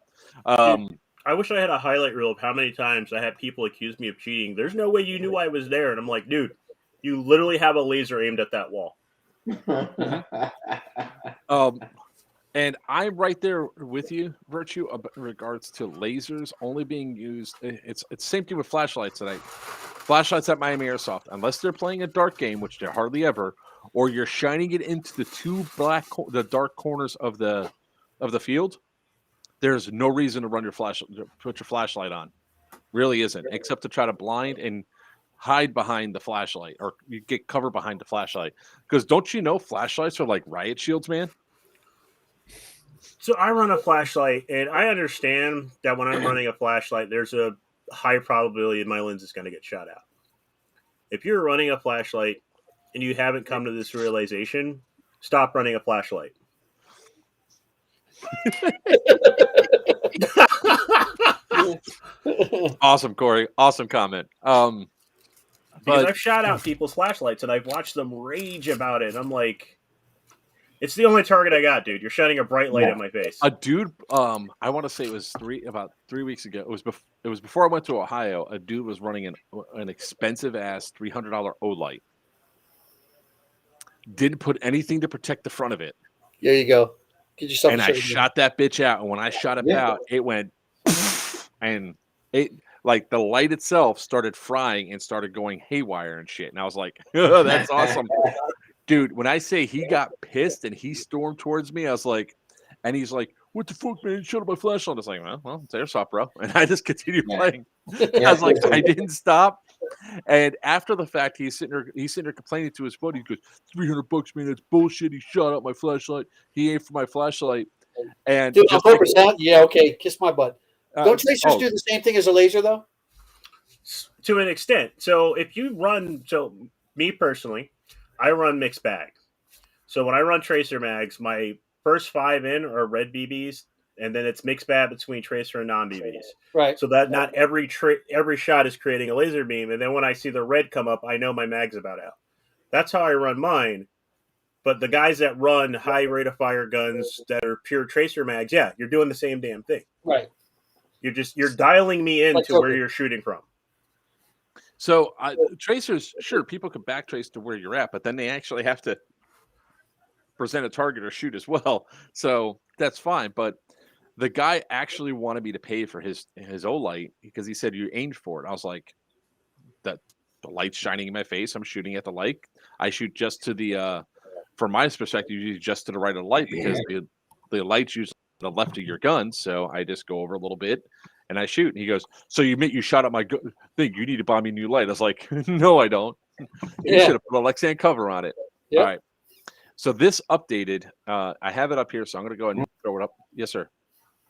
I wish I had a highlight reel of how many times I had people accuse me of cheating. There's no way you knew I was there. And I'm like, dude, you literally have a laser aimed at that wall. And I'm right there with you, Virchew, in regards to lasers only being used. It's the same thing with flashlights tonight. Flashlights at Miami Airsoft, unless they're playing a dark game, which they're hardly ever, or you're shining it into the dark corners of the field, there's no reason to put your flashlight on. Really isn't, except to try to blind and hide behind the flashlight, or you get cover behind the flashlight. Because don't you know flashlights are like riot shields, man? So I run a flashlight, and I understand that when I'm running a flashlight, there's a high probability my lens is going to get shot out. If you're running a flashlight and you haven't come to this realization, stop running a flashlight. Awesome, Corey. Awesome comment. Because I've shot out people's flashlights, and I've watched them rage about it. And I'm like, It's the only target I got, dude. You're shining a bright light Yeah. at my face. A dude, I want to say it was about 3 weeks ago. It was before I went to Ohio. A dude was running an expensive ass $300 O-light. Didn't put anything to protect the front of it. There you go. Get yourself. And I shot that bitch out. And when I shot it out, it went, and it like the light itself started frying and started going haywire and shit. And I was like, oh, that's awesome. Dude, when I say he got pissed and he stormed towards me, I was like, and he's like, what the fuck, man? Shut up my flashlight. I was like, well, it's Airsoft, bro. And I just continued playing. I was like, I didn't stop. And after the fact, he's sitting there complaining to his buddy. He goes, $300, man, that's bullshit. He shot out my flashlight. He aimed for my flashlight. And dude, on purpose, huh? Yeah, okay. Kiss my butt. Don't tracers do the same thing as a laser, though? To an extent. So if you run, me personally, I run mixed bag. So when I run tracer mags, my first 5 in are red BBs, and then it's mixed bag between tracer and non-BBs. Right. So that not every shot is creating a laser beam, and then when I see the red come up, I know my mag's about out. That's how I run mine. But the guys that run high rate of fire guns that are pure tracer mags, yeah, you're doing the same damn thing. Right. You're dialing me into where you're shooting from. So tracers, sure, people can backtrace to where you're at, but then they actually have to present a target or shoot as well. So that's fine. But the guy actually wanted me to pay for his O-light because he said you aimed for it. I was like, the light's shining in my face. I'm shooting at the light. I shoot just to the, from my perspective, usually just to the right of the light because the light's usually the left of your gun. So I just go over a little bit. And I shoot, and he goes, so you shot at my thing. You need to buy me a new light. I was like, no, I don't. You should have put a Lexan cover on it. Yep. All right. So this updated, I have it up here, so I'm going to go ahead and throw it up. Yes, sir.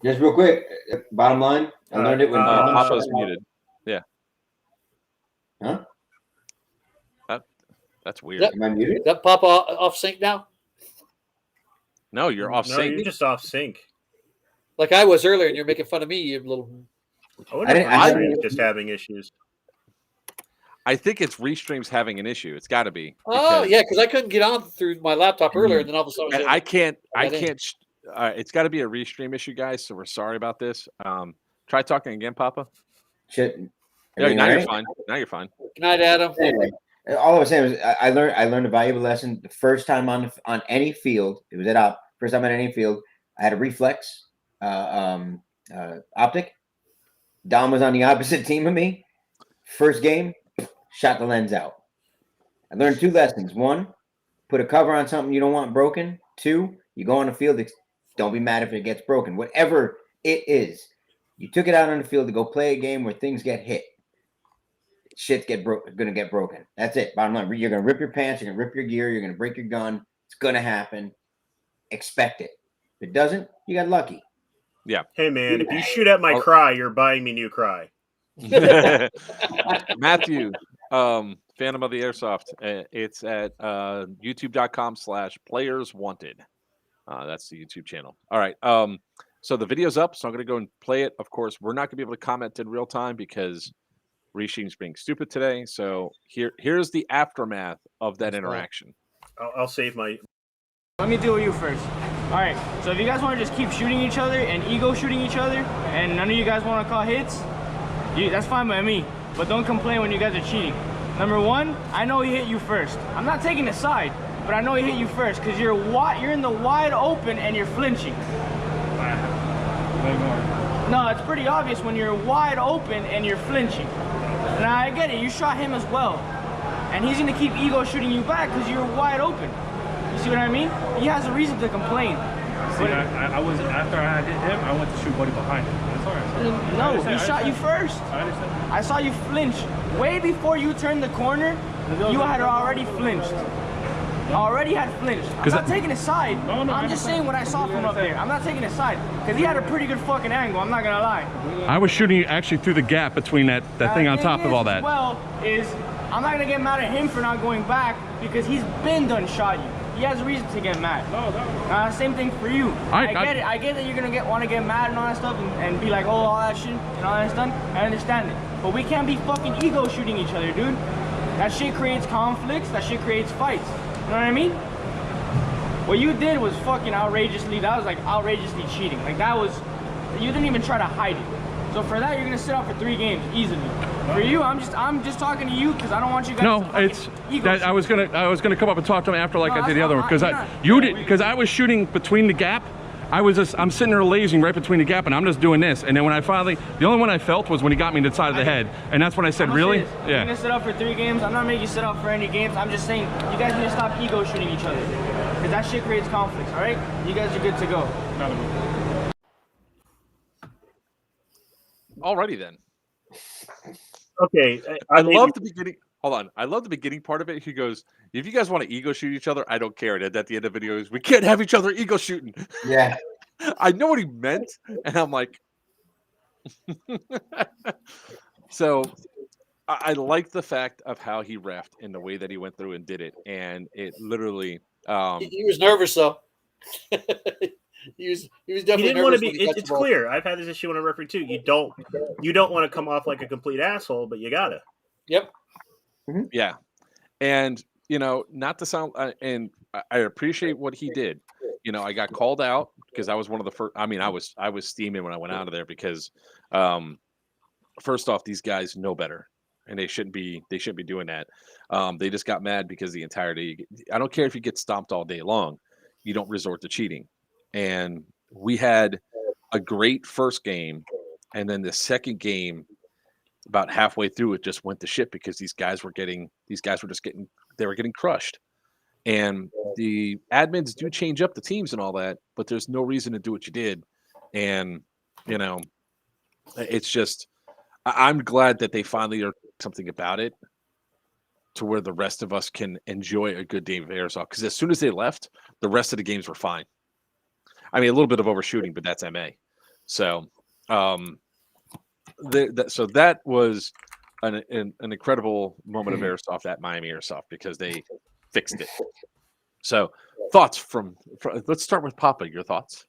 Just real quick, bottom line, I learned it when Papa's muted. Yeah. Huh? That's weird. Am I muted? Is that Papa off sync now? No, you're off sync. You're just off sync. Like I was earlier, and you're making fun of me, you little. I'm just having issues. I think it's Restream's having an issue. It's got to be. Oh yeah, because I couldn't get on through my laptop earlier, and then all of a sudden. And I can't. It's got to be a Restream issue, guys. So we're sorry about this. Try talking again, Papa. Shit. Yeah, now you're fine. Now you're fine. Good night, Adam. Anyway, all I was saying was I learned a valuable lesson the first time on any field. It was at op. First time on any field, I had a reflex. Optic. Dom was on the opposite team of me. First game, shot the lens out. I learned 2 lessons. 1, put a cover on something you don't want broken. 2, you go on the field, don't be mad if it gets broken. Whatever it is, you took it out on the field to go play a game where things get hit. Shit's gonna get broken. That's it. Bottom line, you're gonna rip your pants, you're gonna rip your gear, you're gonna break your gun. It's gonna happen. Expect it. If it doesn't, you got lucky. Yeah. Hey man, if you shoot at my cry, you're buying me new cry. Matthew, Phantom of the Airsoft. It's at youtube.com/playerswanted. That's the YouTube channel. All right. So the video's up, so I'm going to go and play it. Of course, we're not going to be able to comment in real time because Rishi's being stupid today. So here's the aftermath of that interaction. I'll save my. Let me deal with you first. All right, so if you guys want to just keep shooting each other and ego shooting each other, and none of you guys want to call hits, that's fine by me. But don't complain when you guys are cheating. Number 1, I know he hit you first. I'm not taking a side, but I know he hit you first because you're in the wide open and you're flinching. No, it's pretty obvious when you're wide open and you're flinching. Now I get it, you shot him as well, and he's gonna keep ego shooting you back because you're wide open. You see what I mean? He has a reason to complain. See, I was after I hit him, I went to shoot Buddy behind him. That's all right. No, he shot you first. I understand. I saw you flinch. Way before you turned the corner, you had already flinched. Already had flinched. I'm not taking a side. No, I'm just saying what I saw from up there. I'm not taking a side. Because he had a pretty good fucking angle, I'm not gonna lie. I was shooting actually through the gap between that thing on top of all that. Well, I'm not gonna get mad at him for not going back because he's been done shot you. He has a reason to get mad. Same thing for you. I get it. I get that you're gonna want to get mad and all that stuff and be like, oh, all that shit and all that stuff. I understand it. But we can't be fucking ego shooting each other, dude. That shit creates conflicts. That shit creates fights. You know what I mean? What you did was fucking outrageously. That was like outrageously cheating. Like that was, you didn't even try to hide it. So for that, you're gonna sit out for 3 games easily. For you, I'm just talking to you because I don't want you guys. No, to it's ego that I was gonna come up and talk to him after, like No, I did the that's other not- one, because you're not- you did, because I was shooting between the gap. I'm sitting there lazing right between the gap, and I'm just doing this. And then when I finally, the only one I felt was when he got me in the side of the head, and that's when I said, "Really?" You're Yeah. gonna sit up for 3 games. I'm not making you sit up for any games. I'm just saying you guys need to stop ego shooting each other because that shit creates conflicts. All right, you guys are good to go. Alrighty then. Okay, I love the beginning. Hold on. I love the beginning part of it. He goes, if you guys want to ego shoot each other, I don't care. And at the end of the video is, we can't have each other ego shooting. Yeah. I know what he meant. And I'm like, so I like the fact of how he reffed and the way that he went through and did it. And it literally, He was nervous though. he was he definitely didn't want to nervous be. when he got It's the ball. clear. I've had this issue when I referee too. You don't want to come off like a complete asshole, but you gotta. Yep. yeah. And, not to sound, and I appreciate what he did. I got called out because I was one of the first. I mean, I was steaming when I went out of there because, first off, these guys know better, and they shouldn't be doing that. They just got mad because the entire day. I don't care if you get stomped all day long, you don't resort to cheating. And we had a great first game, and then the second game, about halfway through, it just went to shit because these guys were getting crushed. And the admins do change up the teams and all that, but there's no reason to do what you did. And, it's just, I'm glad that they finally are something about it to where the rest of us can enjoy a good game of airsoft. Because as soon as they left, the rest of the games were fine. I mean, a little bit of overshooting, but that's MA. So, so that was an incredible moment of airsoft at Miami Airsoft because they fixed it. So, thoughts from let's start with Papa. Your thoughts?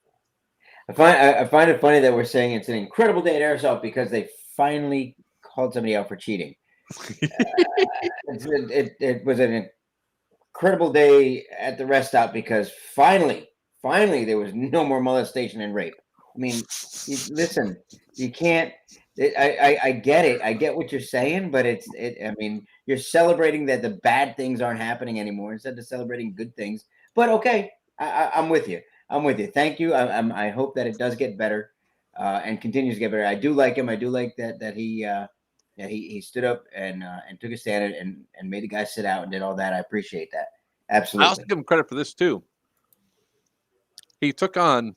I find it funny that we're saying it's an incredible day at Airsoft because they finally called somebody out for cheating. It was an incredible day at the rest stop because finally there was no more molestation and rape. I mean, listen, you can't. I get it. I get what you're saying, but I mean, you're celebrating that the bad things aren't happening anymore instead of celebrating good things. But okay, I'm with you. Thank you. I hope that it does get better and continues to get better. I do like him. I do like that he stood up and took a stand and made the guy sit out and did all that. I appreciate that. Absolutely. I also give him credit for this too. He took on.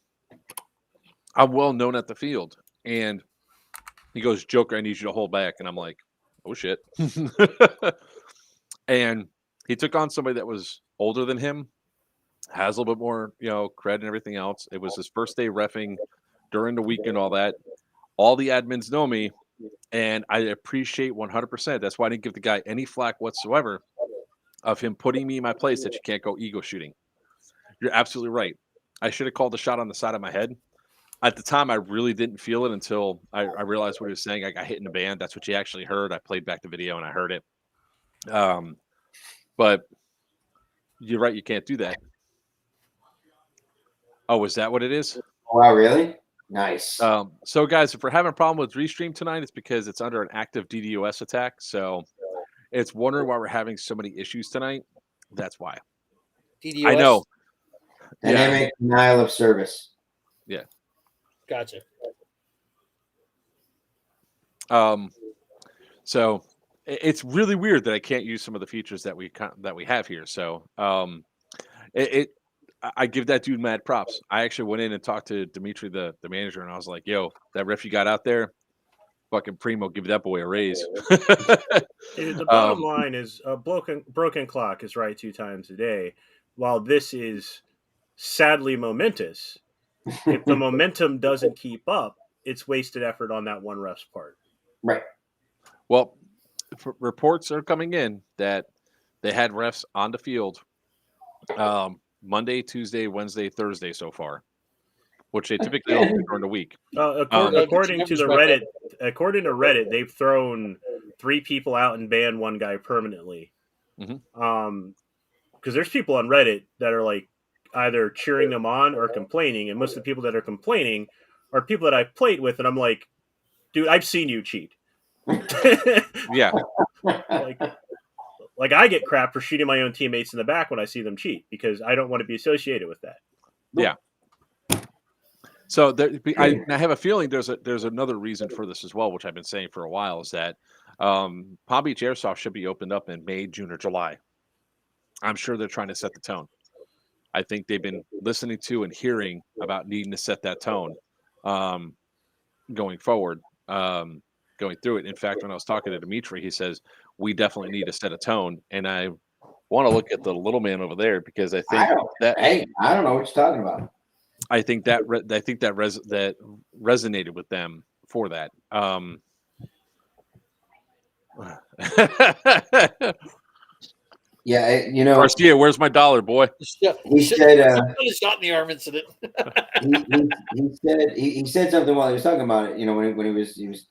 I'm well known at the field, and he goes, "Joker, I need you to hold back." And I'm like, "Oh shit!" And he took on somebody that was older than him, has a little bit more, cred and everything else. It was his first day reffing during the week and all that. All the admins know me, and I appreciate 100%. That's why I didn't give the guy any flack whatsoever of him putting me in my place that you can't go ego shooting. You're absolutely right. I should have called the shot on the side of my head. At the time, I really didn't feel it until I realized what he was saying. I got hit in the band. That's what you actually heard. I played back the video and I heard it. But you're right. You can't do that. Oh, is that what it is? Wow, really? Nice. So, guys, if we're having a problem with Restream tonight, it's because it's under an active DDoS attack. So it's wondering why we're having so many issues tonight. That's why. DDoS? I know. Dynamic denial of service. Yeah. Gotcha. So it's really weird that I can't use some of the features that we have here. So I give that dude mad props. I actually went in and talked to Dimitri, the manager, and I was like, "Yo, that ref you got out there, fucking primo, give that boy a raise." The bottom line is a broken clock is right 2 times a day. While this is sadly momentous, if the momentum doesn't keep up, it's wasted effort on that one ref's part. Right. Well, reports are coming in that they had refs on the field Monday, Tuesday, Wednesday, Thursday so far, which they typically don't do during the week. According to Reddit, they've thrown 3 people out and banned 1 guy permanently. Mm-hmm. Because there's people on Reddit that are like either cheering them on or complaining. And most of the people that are complaining are people that I've played with, and I'm like, dude, I've seen you cheat. Yeah. Like I get crap for shooting my own teammates in the back when I see them cheat because I don't want to be associated with that. Yeah. So I have a feeling there's another reason for this as well, which I've been saying for a while, is that Palm Beach Airsoft should be opened up in May, June, or July. I'm sure they're trying to set the tone. I think they've been listening to and hearing about needing to set that tone going forward, going through it. In fact, when I was talking to Dimitri, he says, we definitely need to set a tone. And I want to look at the little man over there because I think I don't know what you're talking about. I think that resonated with them for that. Yeah, Garcia, where's my dollar, boy? He said shot in the arm incident. he said something while he was talking about it. When he was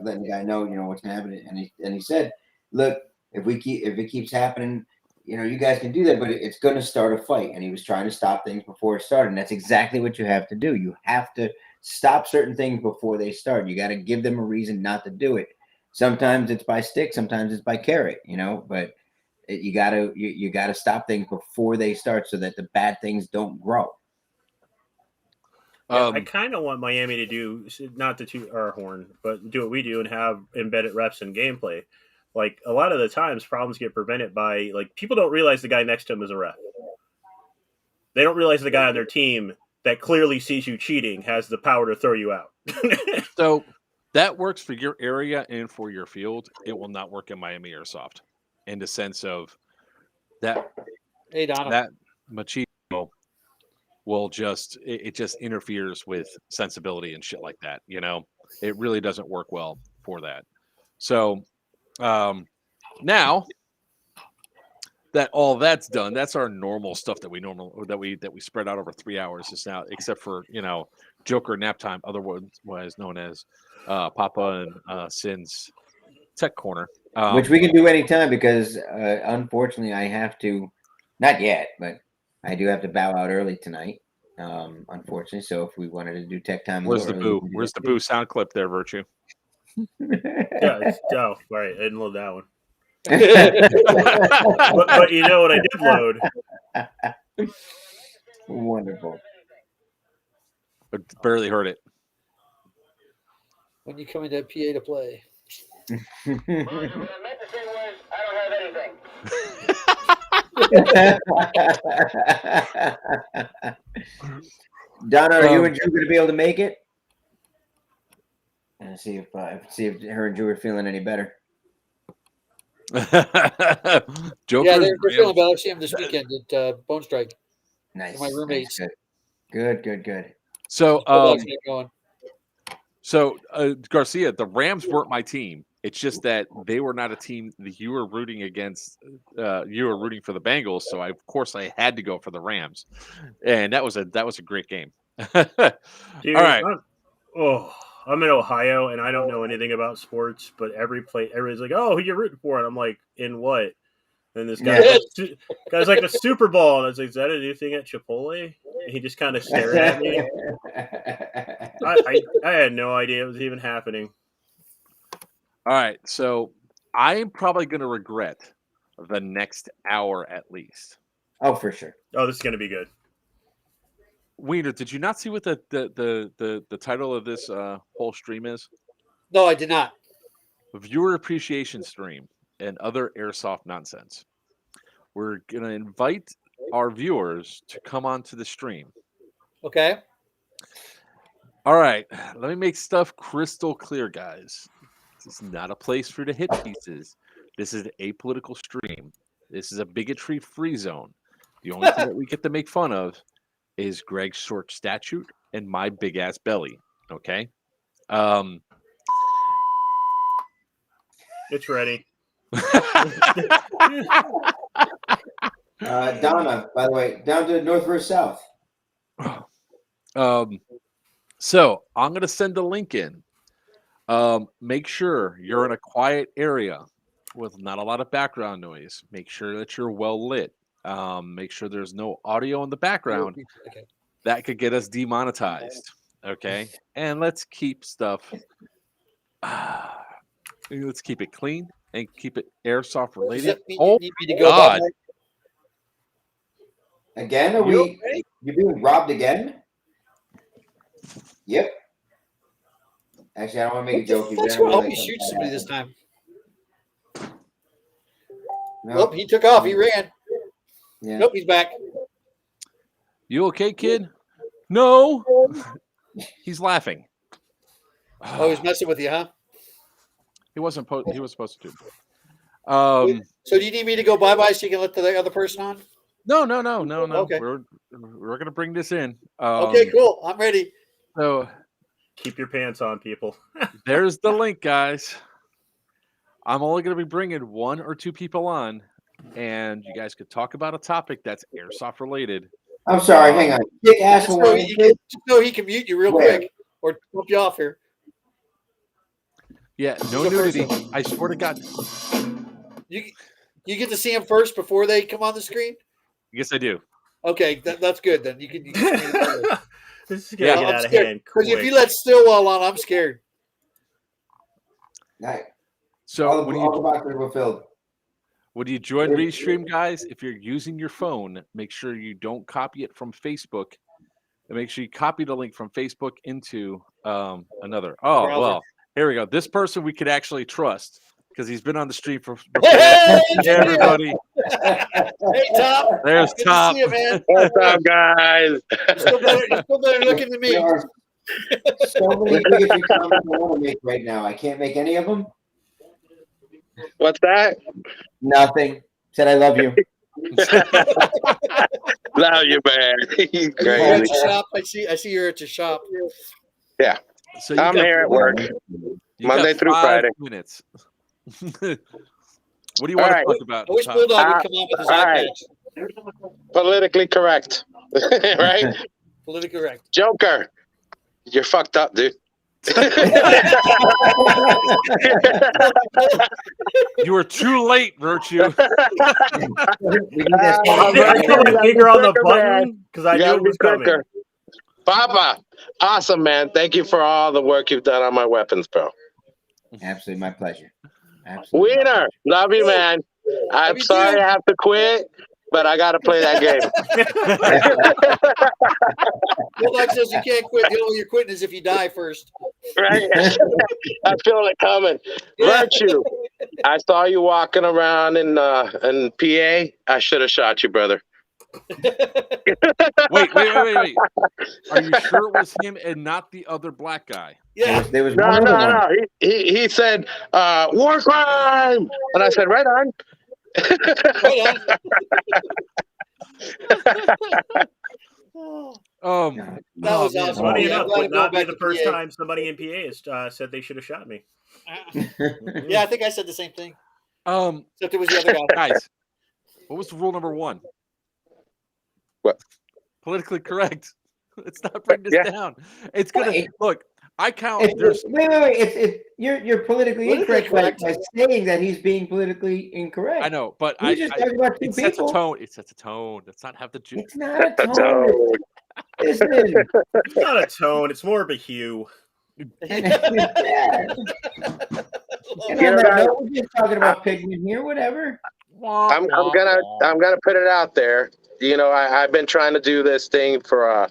letting the guy know what's gonna happen, and he said, look, if it keeps happening, you guys can do that, but it's going to start a fight. And he was trying to stop things before it started. And that's exactly what you have to do. You have to stop certain things before they start. You got to give them a reason not to do it. Sometimes it's by stick, sometimes it's by carrot, but you got to stop things before they start so that the bad things don't grow. I kind of want Miami to do, not to toot our horn, but do what we do and have embedded reps and gameplay. Like a lot of the times problems get prevented by people don't realize the guy next to him is a ref. They don't realize the guy on their team that clearly sees you cheating has the power to throw you out. So that works for your area and for your field. It will not work in Miami Airsoft in the sense of that. Hey, Donna. That machismo will just interferes with sensibility and shit like that. It really doesn't work well for that. So now that all that's done, that's our normal stuff that we spread out over 3 hours just now, except for Joker nap time, otherwise known as Papa and Sin's Tech Corner, which we can do anytime because unfortunately I have to, not yet, but I do have to bow out early tonight. Unfortunately, so if we wanted to do tech time, where's the boo sound clip there, Virchew? Yeah, all right. I didn't load that one. but you know what I did load? Wonderful. But barely heard it. When you come into PA to play. Donna, are you and Drew going to be able to make it? And see if her and Drew are feeling any better. Joker, yeah, they're feeling better. I see them this weekend at Bone Strike. Nice. My roommates. Nice, good. So, Garcia, the Rams weren't my team. It's just that they were not a team that you were rooting against. You were rooting for the Bengals, so of course I had to go for the Rams, and that was a great game. Dude, all right. I'm in Ohio and I don't know anything about sports, but everybody's like, "Oh, who you rooting for?" And I'm like, "In what?" And this guy, guy's like, "The Super Bowl." And I was like, "Is that a new thing at Chipotle?" And he just kind of stared at me. I had no idea it was even happening. All right, so I'm probably going to regret the next hour at least. Oh, for sure. Oh, this is going to be good. Weiner, did you not see what the title of this whole stream is? No, I did not. Viewer appreciation stream and other airsoft nonsense. We're going to invite our viewers to come onto the stream. Okay. All right, let me make stuff crystal clear, guys. This is not a place for the hit pieces. This is an apolitical stream. This is a bigotry-free zone. The only thing that we get to make fun of is Greg's short stature and my big-ass belly, okay? It's ready. Donna, by the way, down to north versus south. So I'm going to send a link in. Make sure you're in a quiet area with not a lot of background noise. Make sure that you're well lit. Make sure there's no audio in the background. Okay. That could get us demonetized. Okay. And let's keep stuff. Let's keep it clean and keep it airsoft Does related. that mean Oh, you need me to go God. Again? Are You we? okay? You're being robbed again? Yep. Actually, I don't want to make a joke. That's wrong. I hope he shoots somebody this time. No. Nope, he took off. He ran. Yeah. Nope, he's back. You okay, kid? No. He's laughing. Oh, he's messing with you, huh? He wasn't. He was supposed to. So do you need me to go bye-bye so you can let the other person on? No. Okay. We're gonna bring this in. Okay, cool. I'm ready. So Keep your pants on, people. there's the link, guys. I'm only gonna be bringing 1 or 2 people on, and you guys could talk about a topic that's airsoft related. I'm sorry. Hang on. Big asshole. Just so he can mute you real quick or bump you off here. Yeah, no Go first, nudity. though. I swear to God. You get to see him first before they come on the screen? Yes, I do. Okay, that's good then. You can This is gonna get out of hand because quick. if you let Stillwell on, I'm scared. Nice. So All the boxes were filled. when you join Restream, guys, if you're using your phone, make sure you don't copy it from Facebook. And make sure you copy the link from Facebook into another. Oh, Browser. well, here we go. This person we could actually trust because he's been on the stream for Hey, everybody. Hey, Tom. There's Good Tom. to see you, man. What's up, guys? You're still better looking than me. There are so many bigotry comments I want to make right now. I can't make any of them. What's that? Nothing. Said I love you. Love you, man. He's You're at crazy. your shop. I see you're at your shop. Yeah, So you I'm got- here at work. you Monday got through 5 Friday. minutes. What do you want All right. to talk about? I wish Tom? Bulldog would come on with his all eye right. patch. Politically correct, right? Politically correct. Joker, you're fucked up, dude. You were too late, Virchew. We need that I'm song. coming bigger on the quicker, man. button because I You knew gotta it be was coming. quicker. Papa, awesome, man. Thank you for all the work you've done on my weapons, bro. Absolutely, my pleasure. Absolutely. Wiener, love you, man. I'm you sorry doing? I have to quit, but I got to play that game. Bulldog says you can't quit. The only way you're quitting is if you die first. Right? I feel it coming. Yeah. Virchew, I saw you walking around in PA. I should have shot you, brother. Wait. Are you sure it was him and not the other black guy? Yeah. There was No, one no, other one. no. He said, war crime. And I said, right on. Right on. That was awesome. Funny Yeah, I'm enough, glad would I'm not going be back the to first PA. time somebody in PA has said they should have shot me. Yeah, I think I said the same thing. Um, Except it was the other guy. guys, what was the rule number 1? What? Politically correct. Let's not bring this Yeah. down. It's gonna Wait. look. I count. Wait. There's You're politically incorrect by saying that he's being politically incorrect. I know, but We just talked about 2 it sets a people. tone. It sets a tone. Let's not have the Jew. It's not a So, tone. Listen. It's not a tone; it's more of a hue. Yeah. And You on know, that guys, note, we're just talking about pigment here, whatever. I'm gonna put it out there. You know, I've been trying to do this thing for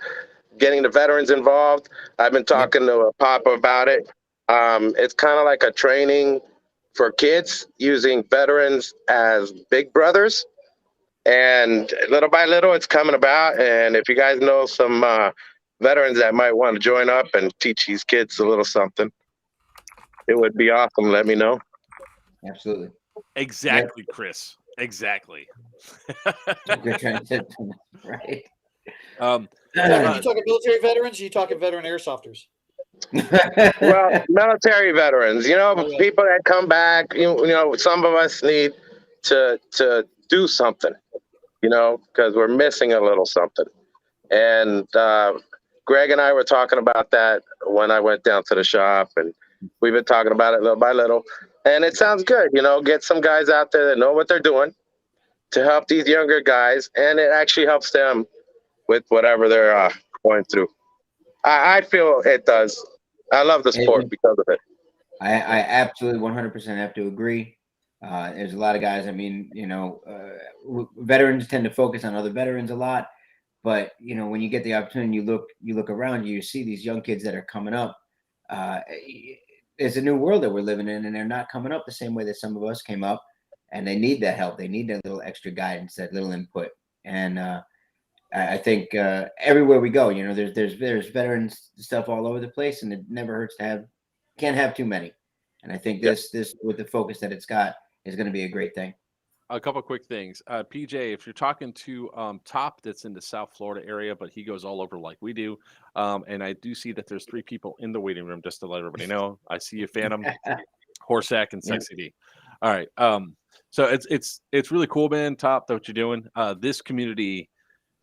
getting the veterans involved. I've been talking to Papa about it. It's kind of like a training for kids using veterans as big brothers. And little by little, it's coming about. And if you guys know some veterans that might want to join up and teach these kids a little something, it would be awesome. Let me know. Absolutely. Exactly, Chris. Exactly. Good transition. Right. Are you talking military veterans or are you talking veteran airsofters? Well, military veterans, you know, people that come back, you know, some of us need to do something, you know, because we're missing a little something. And Greg and I were talking about that when I went down to the shop, and we've been talking about it little by little. And it sounds good, you know, get some guys out there that know what they're doing to help these younger guys, and it actually helps them with whatever they're going through. I feel it does. I love the sport because of it. I absolutely 100% have to agree. There's a lot of guys. I mean, veterans tend to focus on other veterans a lot, but when you get the opportunity, you look around you see these young kids that are coming up. It's a new world that we're living in, and they're not coming up the same way that some of us came up, and they need that help. They need that little extra guidance, that little input. And I think everywhere we go, there's veterans stuff all over the place, and it never hurts to can't have too many. And I think this with the focus that it's got is going to be a great thing. A couple of quick things. PJ, if you're talking to Top, that's in the South Florida area, but he goes all over like we do. And I do see that there's 3 people in the waiting room, just to let everybody know. I see you, Phantom, Horsack, and Sexy D. All right. So it's really cool, man, Top, that what you're doing. This community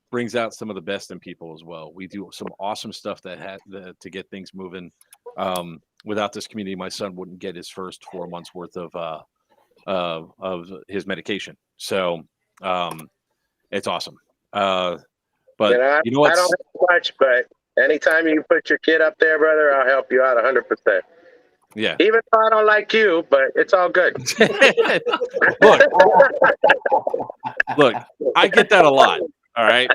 brings out some of the best in people as well. We do some awesome stuff to get things moving. Without this community, my son wouldn't get his first 4 months worth of his medication. So it's awesome. But you know what? I don't have much, but anytime you put your kid up there, brother, I'll help you out 100%. Yeah. Even though I don't like you, but it's all good. Look, I get that a lot. All right.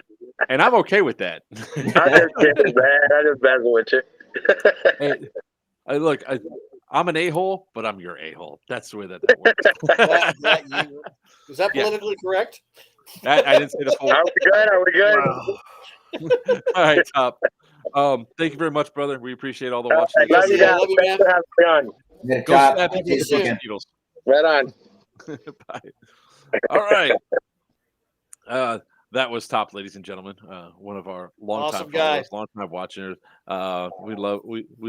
And I'm okay with that. I'm just kidding, man. I'm just messing with you. Hey, I'm an a-hole, but I'm your a-hole. That's the way that works. Is that politically correct? I didn't say the full. Are we good? Wow. All right, Top. Thank you very much, brother. We appreciate all the watching. Love you guys. Thanks for having me on. Go snap into the Beatles. Right on. Bye. All right. That was Top, ladies and gentlemen. One of our longtime followers, longtime watchers. We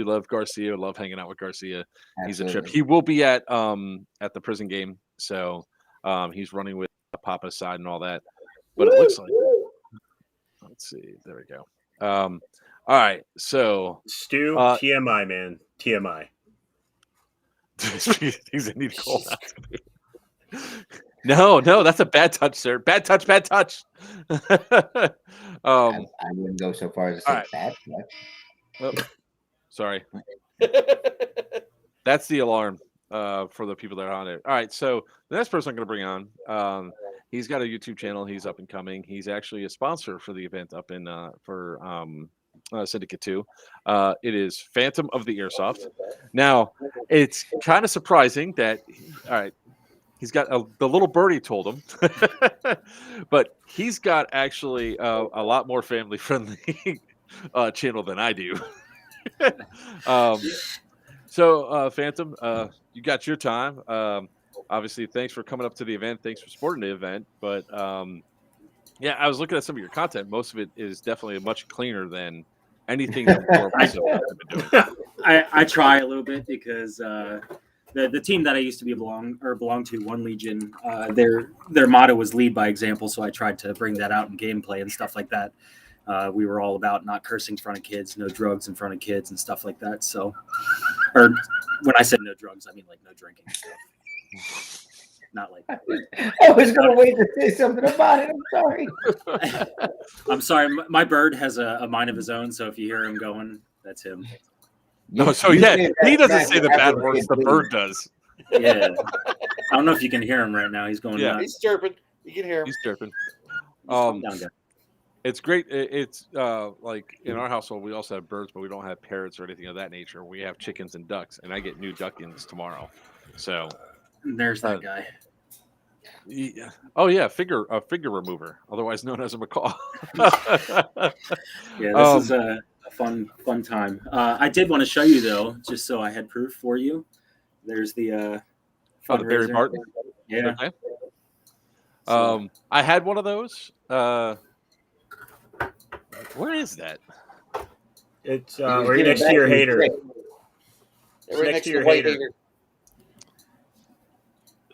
love Garcia. Love hanging out with Garcia. Absolutely. He's a trip. He will be at the prison game, so he's running with Papa's side and all that. But it looks like. Let's see. There we go. All right. So Stu, TMI, man. TMI. Things I need to call out. No, that's a bad touch, sir. Bad touch. I wouldn't go so far as to say bad touch. Oh, sorry. That's the alarm for the people that are on it. All right, so the next person I'm going to bring on, he's got a YouTube channel. He's up and coming. He's actually a sponsor for the event up in for Syndicate 2. It is Phantom of the Airsoft. Now, it's kind of surprising that, all right, he's got the little birdie told him, but he's got actually a lot more family friendly channel than I do. So Phantom, you got your time. Obviously, thanks for coming up to the event. Thanks for supporting the event. But yeah, I was looking at some of your content. Most of it is definitely much cleaner than anything that I've been doing. I try a little bit because the team that I used to belong to, One Legion, their motto was lead by example. So I tried to bring that out in gameplay and stuff like that. We were all about not cursing in front of kids, no drugs in front of kids and stuff like that. So, or when I said no drugs, I mean like no drinking stuff. Not like that. I was going to wait to say something about it. I'm sorry. I'm sorry. My bird has a mind of his own. So if you hear him going, that's him. No, so yeah, he doesn't say the bad words. The bird does. Yeah. I don't know if you can hear him right now. He's going nuts. He's chirping. You can hear him. He's chirping. Down. It's great. It's like in our household, we also have birds, but we don't have parrots or anything of that nature. We have chickens and ducks, and I get new duckins tomorrow. So there's that guy. Yeah. Oh yeah, figure remover, otherwise known as a macaw. Yeah, this is a fun time. I did want to show you though, just so I had proof for you. There's the the Barry Barton. Yeah. Okay. I had one of those. Where is that? It's right next to your hater. Right next to your white hater.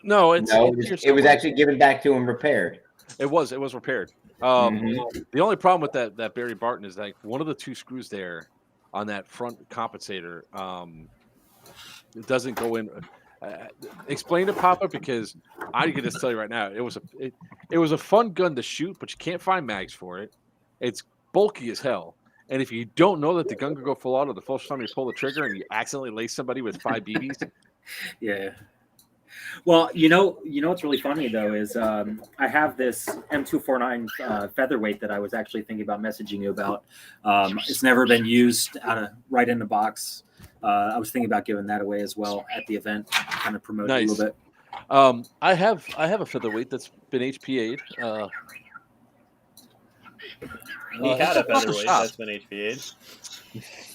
No, it was actually given back to him repaired. It was repaired. The only problem with that Barry Barton is like one of the two screws there on that front compensator it doesn't go in. Explain to Papa, because I can just tell you right now, it was a fun gun to shoot, but you can't find mags for it. It's bulky as hell, and if you don't know that the gun could go full auto the first time you pull the trigger and you accidentally lace somebody with 5 BBs. Yeah. Well, what's really funny though is I have this M249 featherweight that I was actually thinking about messaging you about. It's never been used right in the box. I was thinking about giving that away as well at the event, kind of promote it a little bit. I have a featherweight that's been HPA'd. He had a featherweight that's been HPA'd.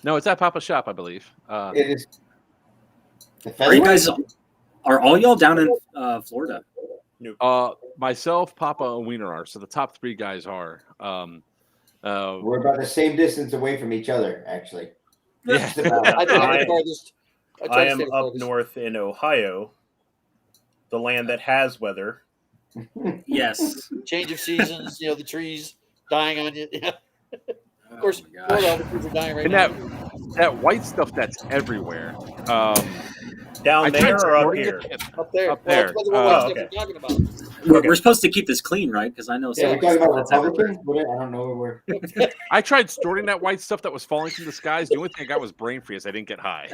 No, it's at Papa's shop, I believe. It is. Are all y'all down in Florida? Myself, Papa, and Weiner are. So the top 3 guys are. We're about the same distance away from each other, actually. Yeah. I am up north in Ohio, the land that has weather. Yes. Change of seasons, the trees dying on you. Yeah. Of course, Florida, all the trees are dying right now. That white stuff that's everywhere. Down there or up here? Up there. Up there. Okay. Talking about. We're supposed to keep this clean, right? Because I know. Yeah, we're talking about Republicans. I don't know where we're. I tried storing that white stuff that was falling from the skies. The only thing I got was brain freeze. I didn't get high.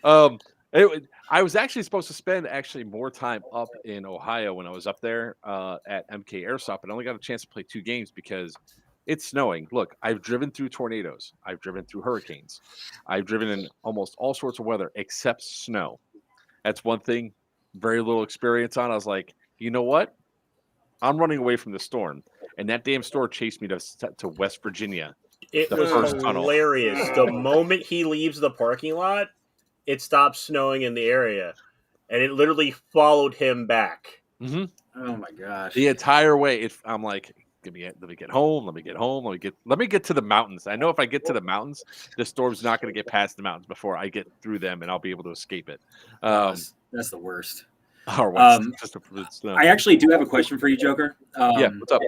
I was actually supposed to spend more time up in Ohio when I was up there at MK Airsoft, but I only got a chance to play 2 games because it's snowing. Look, I've driven through tornadoes. I've driven through hurricanes. I've driven in almost all sorts of weather except snow. That's one thing, very little experience on. I was like, you know what? I'm running away from the storm. And that damn storm chased me to West Virginia. It was hilarious. The moment he leaves the parking lot, it stops snowing in the area. And it literally followed him back. Mm-hmm. Oh, my gosh. The entire way, I'm like... Let me get home. Let me get to the mountains. I know if I get to the mountains, the storm's not going to get past the mountains before I get through them, and I'll be able to escape it. That's the worst. I actually do have a question for you, Joker. Yeah, what's up?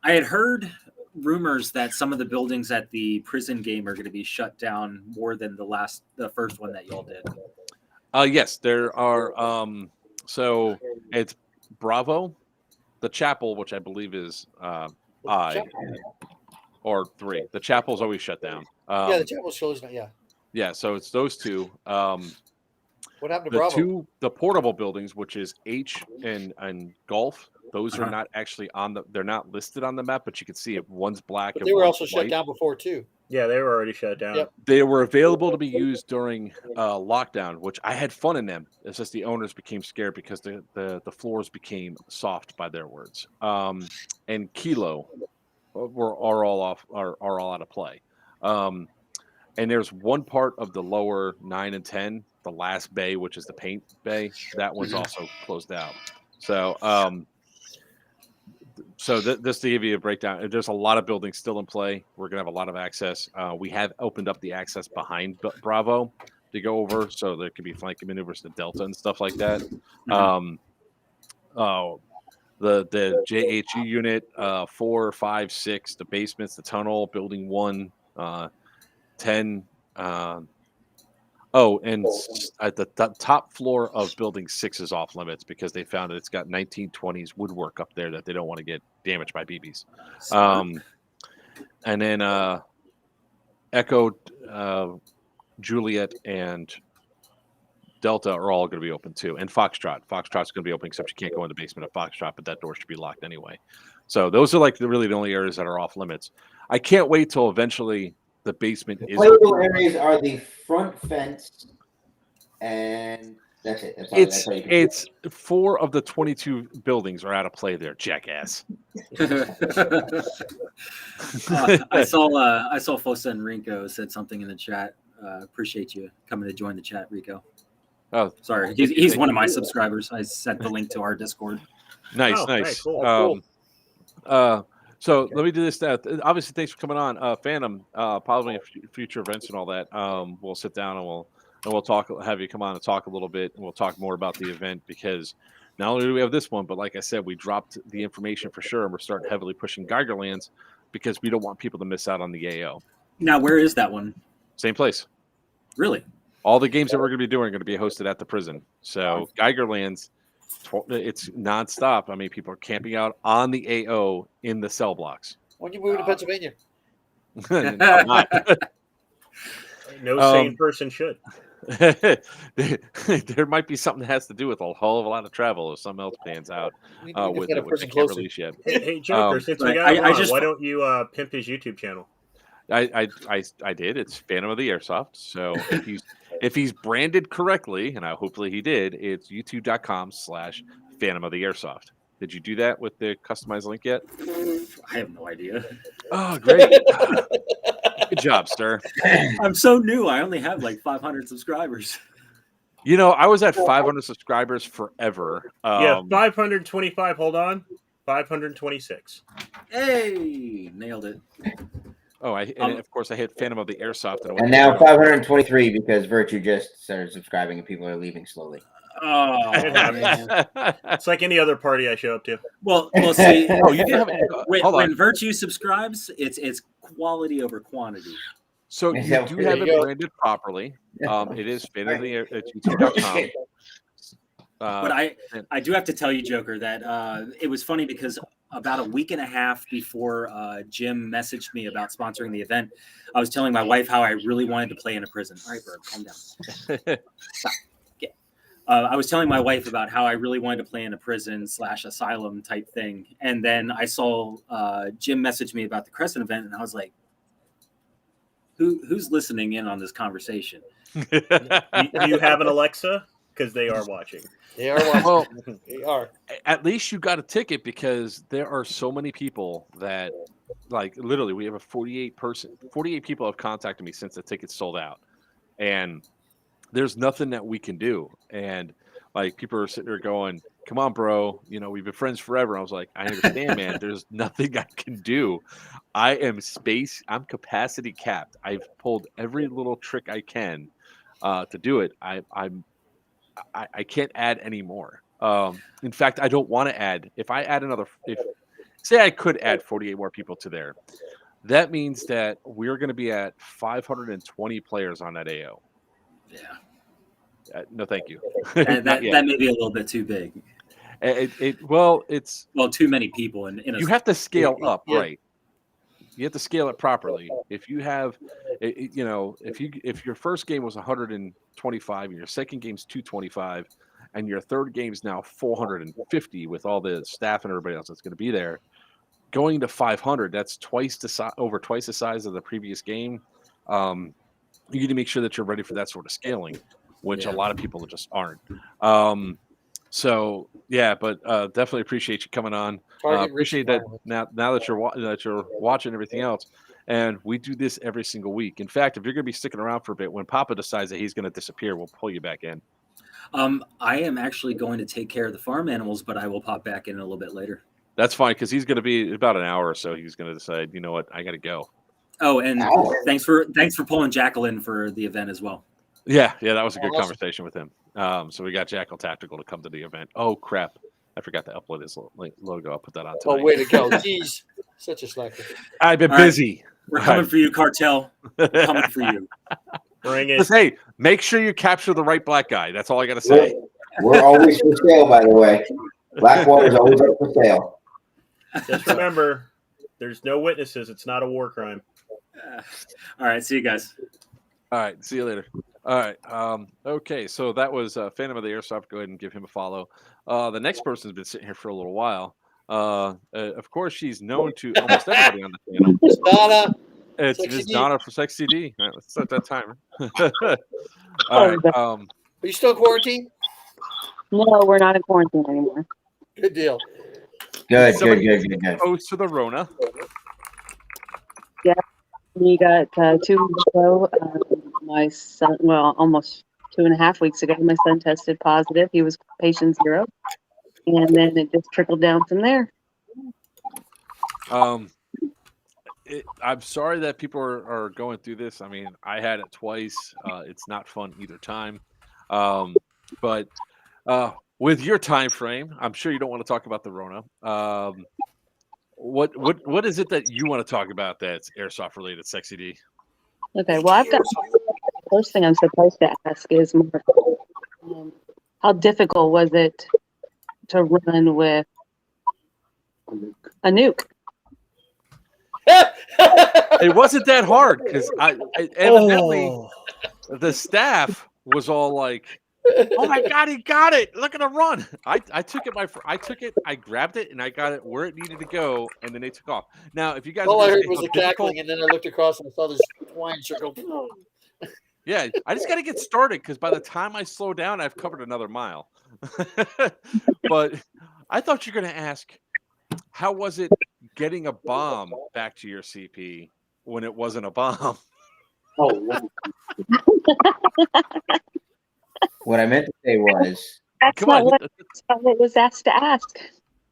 I had heard rumors that some of the buildings at the prison game are going to be shut down more than the first one that y'all did. Yes, there are. So it's Bravo. The chapel, which I believe is or 3. The chapel's always shut down. The chapel's closed now. Yeah. Yeah, so it's those 2. What happened to Bravo? The portable buildings, which is H and Golf, those are not actually they're not listed on the map, but you can see it. One's black. But they were also shut down before too. Yeah, they were already shut down. Yep. They were available to be used during lockdown, which I had fun in them. It's just the owners became scared because the floors became soft, by their words. And Kilo are all out of play. And there's one part of the lower 9 and 10, the last bay, which is the paint bay, that one's also closed out. So this to give you a breakdown, there's a lot of buildings still in play. We're going to have a lot of access. We have opened up the access behind Bravo to go over, so there could be flanking maneuvers to Delta and stuff like that. The JHU unit, 4, 5, 6, the basements, the tunnel, building 1, 10. And at the top floor of building 6 is off limits because they found that it's got 1920s woodwork up there that they don't want to get damaged by BBs. And then Echo, Juliet, and Delta are all going to be open too. And Foxtrot. Foxtrot's going to be open, except you can't go in the basement of Foxtrot, but that door should be locked anyway. So those are really the only areas that are off limits. I can't wait till eventually the basement is. Playable areas are the front fence, and that's it. It's 4 of the 22 buildings are out of play there, jackass. I saw Fosa and Rico said something in the chat. Appreciate you coming to join the chat, Rico. Oh, sorry, he's one of my subscribers. I sent the link to our Discord. Nice. Cool. So let me do this. Obviously, thanks for coming on, Phantom. Probably future events and all that. We'll sit down and we'll talk. Have you come on and talk a little bit, and we'll talk more about the event because not only do we have this one, but like I said, we dropped the information for sure, and we're starting heavily pushing Geigerlands because we don't want people to miss out on the AO. Now, where is that one? Same place. Really? All the games that we're going to be doing are going to be hosted at the prison. So Geigerlands, it's nonstop. I mean, people are camping out on the AO in the cell blocks. When you move to Pennsylvania? I'm not. No sane person should. There might be something that has to do with a whole lot of travel if something else pans out with it, which I can't release yet. Hey Joker, since we got him on, why don't you pimp his YouTube channel? I did. It's Phantom of the Airsoft. So if he's branded correctly, and hopefully he did, it's youtube.com/Phantom of the Airsoft. Did you do that with the customized link yet? I have no idea. Oh, great. Good job, sir. I'm so new. I only have like 500 subscribers. You know, I was at 500 subscribers forever. 525. Hold on. 526. Hey, nailed it. Oh, and of course I hit Phantom of the Airsoft. And now 523 because Virchew just started subscribing and people are leaving slowly. Oh, it's like any other party I show up to. Well, see. Oh, you do have when Virchew subscribes, it's quality over quantity. So you do have it branded properly. It is Phantom of the Air at youtube.com. But I do have to tell you, Joker, that it was funny because about a week and a half before Jim messaged me about sponsoring the event, I was telling my wife how I really wanted to play in a prison. All right, Bird, calm down. Stop. I was telling my wife about how I really wanted to play in a prison/asylum type thing. And then I saw Jim message me about the Crescent event, and I was like, who's listening in on this conversation? Do you have an Alexa? Because they are watching. They are watching. Well, they are. At least you got a ticket because there are so many people that, like, literally, we have a 48 people have contacted me since the tickets sold out. And there's nothing that we can do. And like people are sitting there going, come on, bro. You know, we've been friends forever. And I was like, I understand, man. There's nothing I can do. I'm capacity capped. I've pulled every little trick I can to do it. I can't add any more. In fact, I don't want to add. If I add say I could add 48 more people to there, that means that we're going to be at 520 players on that AO. Yeah. No, thank you. that may be a little bit too big. It's too many people. You have to scale up, right? You have to scale it properly. If you have, if your first game was 125 and your second game's 225, and your third game's now 450 with all the staff and everybody else that's going to be there, going to 500, that's over twice the size of the previous game. You need to make sure that you're ready for that sort of scaling, which a lot of people just aren't. So yeah, but definitely appreciate you coming on. Appreciate that now that you're watching everything else. And we do this every single week. In fact, if you're going to be sticking around for a bit, when Papa decides that he's going to disappear, we'll pull you back in. I am actually going to take care of the farm animals, but I will pop back in a little bit later. That's fine because he's going to be about an hour or so. He's going to decide, you know what, I got to go. Oh, and thanks for pulling Jackal in for the event as well. Yeah, that was a good conversation with him. So we got Jackal Tactical to come to the event. Oh crap, I forgot to upload his logo. I'll put that on tonight. Oh, way to go! Jeez, such a slacker. I've been busy. We're coming for you, Cartel. We're coming for you. Bring it. Just, hey, make sure you capture the right black guy. That's all I got to say. We're always for sale, by the way. Blackwater's always up for sale. Just remember, there's no witnesses. It's not a war crime. All right, see you guys. All right, see you later. All right. Okay, so that was Phantom of the Airsoft. Go ahead and give him a follow. The next person's been sitting here for a little while. Of course, she's known to almost everybody on the channel. Miss Donna. It's Miss Donna for Sex CD. All right, let's set that timer. All right. Are you still quarantined? No, we're not in quarantine anymore. Good deal. Good. Close to the Rona. Yeah, we got 2 weeks ago. My son, well, almost 2.5 weeks ago, my son tested positive. He was patient 0, and then it just trickled down from there. I'm sorry that people are going through this. I mean, I had it twice. It's not fun either time. But with your time frame, I'm sure you don't want to talk about the Rona. What is it that you want to talk about that's airsoft related, Sexy D? Okay, well, I've got first thing I'm supposed to ask is, Mark, how difficult was it to run with a nuke? It wasn't that hard because I evidently the staff was all like, "Oh my God, he got it! Look at him run!" I took it. I grabbed it, and I got it where it needed to go, and then they took off. Now, if you guys, All I heard say was how the difficult- cackling, and then I looked across and I saw this twine circle. Yeah, I just got to get started because by the time I slow down, I've covered another mile. But I thought you were going to ask, how was it getting a bomb back to your CP when it wasn't a bomb? Oh, What I meant to say was, That's not what was asked to ask.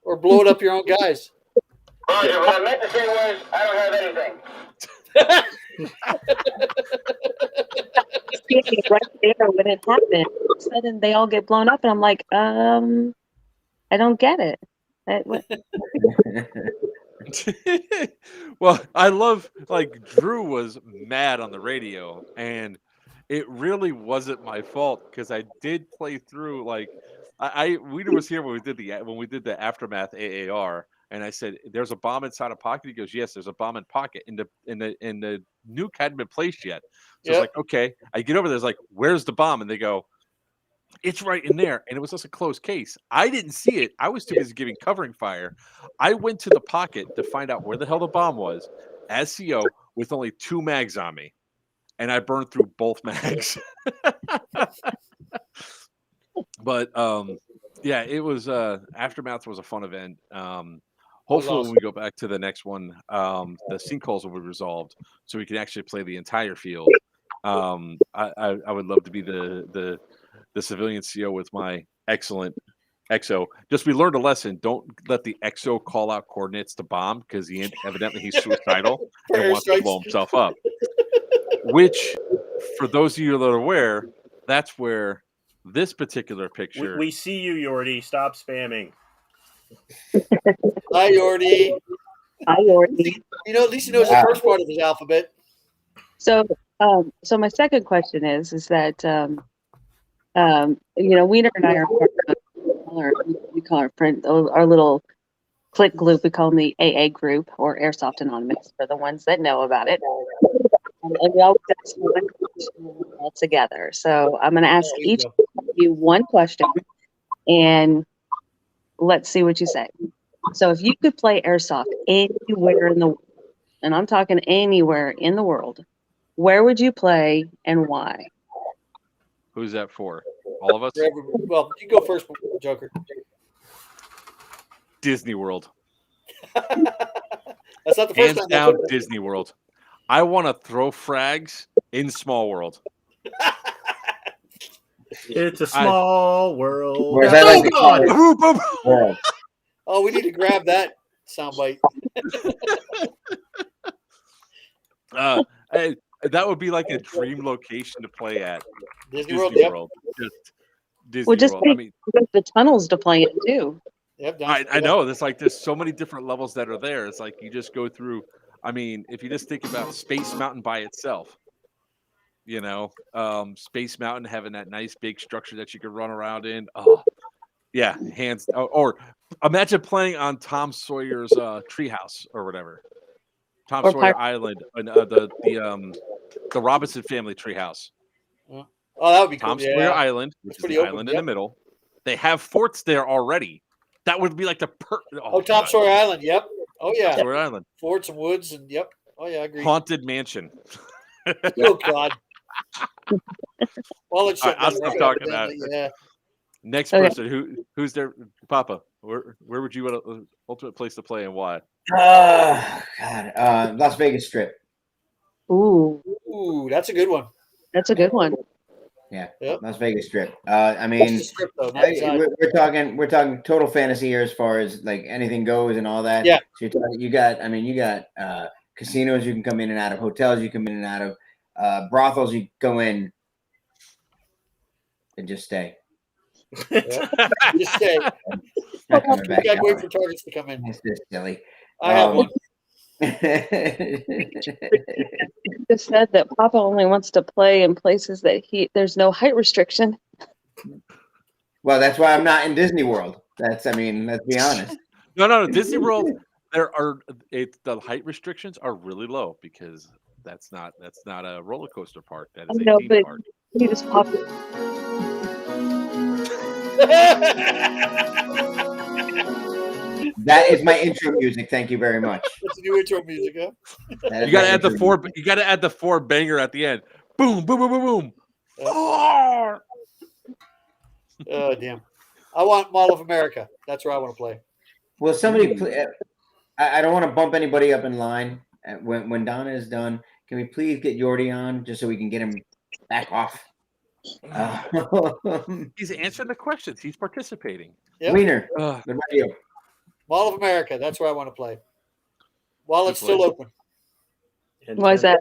or blow it up your own guys. Roger, what I meant to say was, I don't have anything. Right there when it happened, all of a sudden they all get blown up, and I'm like, I don't get it. Well, I love, like, Drew was mad on the radio, and it really wasn't my fault because I did play through, like, Weiner was here when we did the aftermath AAR, and I said, "There's a bomb inside a pocket." He goes, "Yes, there's a bomb in pocket." And the nuke hadn't been placed yet, so it's like, okay. I get over there, it's like, "Where's the bomb?" And they go, "It's right in there." And it was just a closed case. I didn't see it. I was too busy giving covering fire. I went to the pocket to find out where the hell the bomb was as CO with only 2 mags on me. And I burned through both mags. But yeah, it was Aftermath was a fun event. Hopefully when we go back to the next one, the sinkholes will be resolved so we can actually play the entire field. I would love to be the civilian CO with my excellent EXO. Just we learned a lesson. Don't let the EXO call out coordinates to bomb because evidently he's suicidal and wants to blow himself up. Which, for those of you that are aware, that's where this particular picture. We see you, Yordi. Stop spamming. Hi, Yordi. Hi, Yordi. You know, at least he knows the first part of his alphabet. So, so my second question is that you know, Weiner and I are part of we call our friend our little clique group. We call them the AA group or Airsoft Anonymous for the ones that know about it. And we always ask one question all together. So I'm going to ask each of you one question, and let's see what you say. So if you could play Airsoft anywhere in the world, and I'm talking anywhere in the world, where would you play and why? Who's that for? All of us? Well, you go first, Joker. Disney World. That's not the first Hands time. down, Disney World. I want to throw frags in Small World. It's a small world. Whereas I like to call it Oh, we need to grab that soundbite. That would be like a dream location to play at. Disney World. Yep. Just Disney Well, just World. the tunnels to play in too. Yep, I know. There's so many different levels that are there. It's like you just go through. I mean, if you just think about Space Mountain by itself, you know, Space Mountain having that nice big structure that you could run around in. Oh, yeah, hands. Or imagine playing on Tom Sawyer's treehouse or whatever. Tom Sawyer Island, the Robinson family treehouse. Oh, that would be cool. Tom Sawyer Island, which is the island in the middle. They have forts there already. That would be like the Tom Sawyer Island. Yep. Oh yeah. Sawyer Island. Forts and woods and yep. Oh yeah, I agree. Haunted mansion. Oh God. Well, I'll stop talking about it. Yeah. Next person, who's there? Papa, where would you want an ultimate place to play and why? God, Las Vegas Strip. Ooh, that's a good one. That's a good one. Yeah, yep. Las Vegas Strip. I mean, strip, though, we're talking total fantasy here as far as like anything goes and all that. Yeah. So you got casinos you can come in and out of, hotels you come in and out of, brothels you go in and just stay. Just stay. You gotta wait for targets to come in. It's just silly. I have one. Just said that Papa only wants to play in places that there's no height restriction. Well, that's why I'm not in Disney World. Let's be honest. No. Disney World, the height restrictions are really low because that's not a roller coaster park. That is a theme park. He just popped it. That is my intro music. Thank you very much. That's new intro music, huh? You got to add the four. You got to add the 4 banger at the end. Boom, boom, boom, boom, boom. Oh damn! I want Mall of America. That's where I want to play. Will somebody? I don't want to bump anybody up in line. When Donna is done, can we please get Yordi on just so we can get him back off? He's answering the questions. He's participating. Yep. Weiner, what about you? Mall of America. That's where I want to play. While it's still open. Why is that?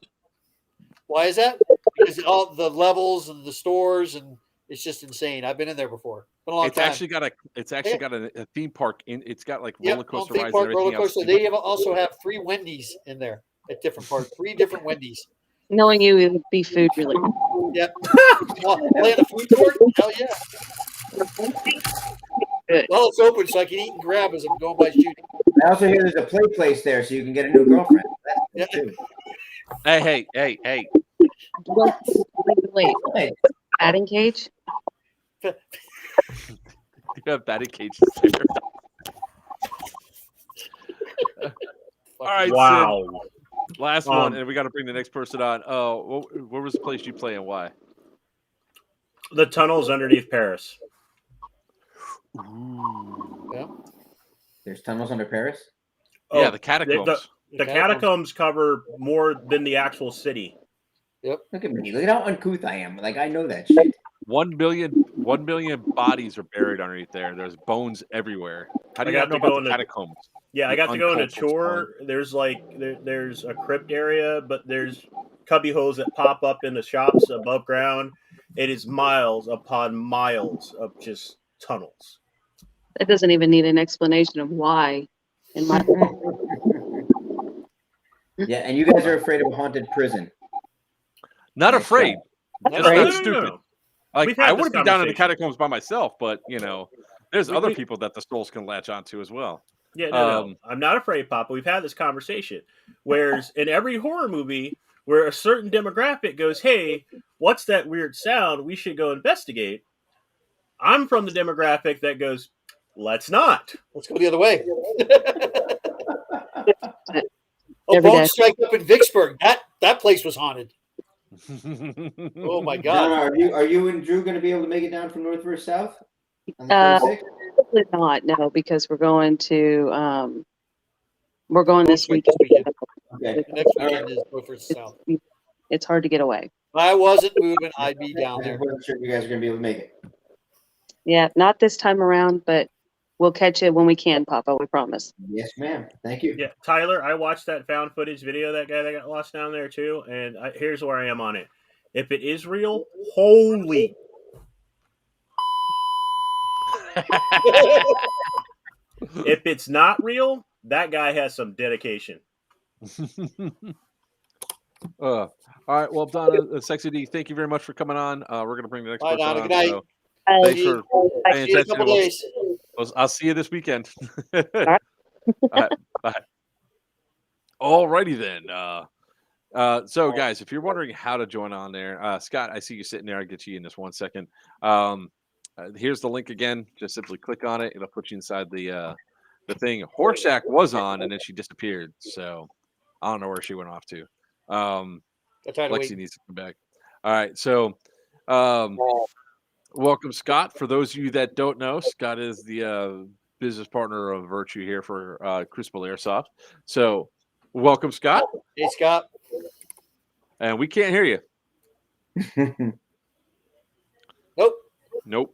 Why is that? Because all the levels and the stores, and it's just insane. I've been in there before. Been a long time. It's actually got a theme park in. It's got like Yep, roller coaster theme rides park, and everything roller coaster. else. They also have 3 Wendy's in there at different parts. 3 different Wendy's. Knowing you, it would be food related. Yep. Play in the food court? Hell yeah. Well, it's open, so I can eat and grab as I'm going by shooting. I also hear there's a play place there, so you can get a new girlfriend. That's Yeah. too. Hey. Wait. Batting cage? You have batting cages there. All right. Wow. Sid, last one, and we got to bring the next person on. Oh, where was the place you play and why? The tunnels underneath Paris. Ooh. Yeah. There's tunnels under Paris? Yeah, the catacombs. The catacombs cover more than the actual city. Yep. Look at me. Look at how uncouth I am. Like, I know that shit. 1 million bodies are buried underneath there. There's bones everywhere. How do you not know about the catacombs? Yeah, I got to go in a tour. There's there's a crypt area, but there's cubby holes that pop up in the shops above ground. It is miles upon miles of just tunnels. It doesn't even need an explanation of why. In my Yeah, and you guys are afraid of a haunted prison. Not afraid. Just not stupid. No. Like, I wouldn't be down in the catacombs by myself, but there's other people that the souls can latch onto as well. Yeah, no. I'm not afraid, Papa. We've had this conversation. Whereas in every horror movie where a certain demographic goes, hey, what's that weird sound? We should go investigate. I'm from the demographic that goes, let's not. Let's go the other way. Bone Strike up in Vicksburg. That place was haunted. Oh my God! Donna, are you and Drew going to be able to make it down from north versus south? probably not. No, because we're going to this weekend. Okay. Next weekend is go for south. It's hard to get away. If I wasn't moving, I'd be down there. I wasn't sure if you guys are going to be able to make it. Yeah, not this time around, but we'll catch it when we can, Papa. We promise. Yes, ma'am. Thank you. Yeah, Tyler, I watched that found footage video, that guy that got lost down there too, and here's where I am on it. If it is real, holy. If it's not real, that guy has some dedication. All right. Well, Donna, Sexy D, thank you very much for coming on. We're going to bring the next person Donna, on. good night. So thanks for paying attention. I'll see you this weekend. All right. Bye. All righty then. So, guys, if you're wondering how to join on there, Scott, I see you sitting there. I'll get you in just 1 second. Here's the link again. Just simply click on it. It'll put you inside the thing. Horshack was on, and then she disappeared. So I don't know where she went off to. Lexi needs to come back. All right. So welcome, Scott. For those of you that don't know, Scott is the business partner of Virchew here for Crucible Airsoft. So welcome, Scott. Hey, Scott. And we can't hear you. Nope.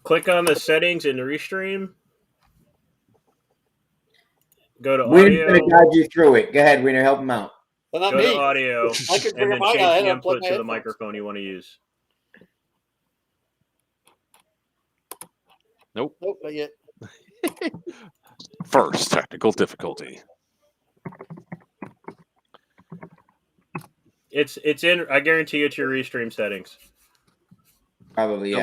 Click on the settings in the restream. Go to Wiener's audio. going to guide you through it. Go ahead, Wiener. Help him out. Well, not Go me. to audio I could and then figure change mine out. the I unplugged input my to the headphones. microphone you want to use. Nope. Nope, not yet. First technical difficulty. It's in. I guarantee it's your restream settings. Probably, yeah.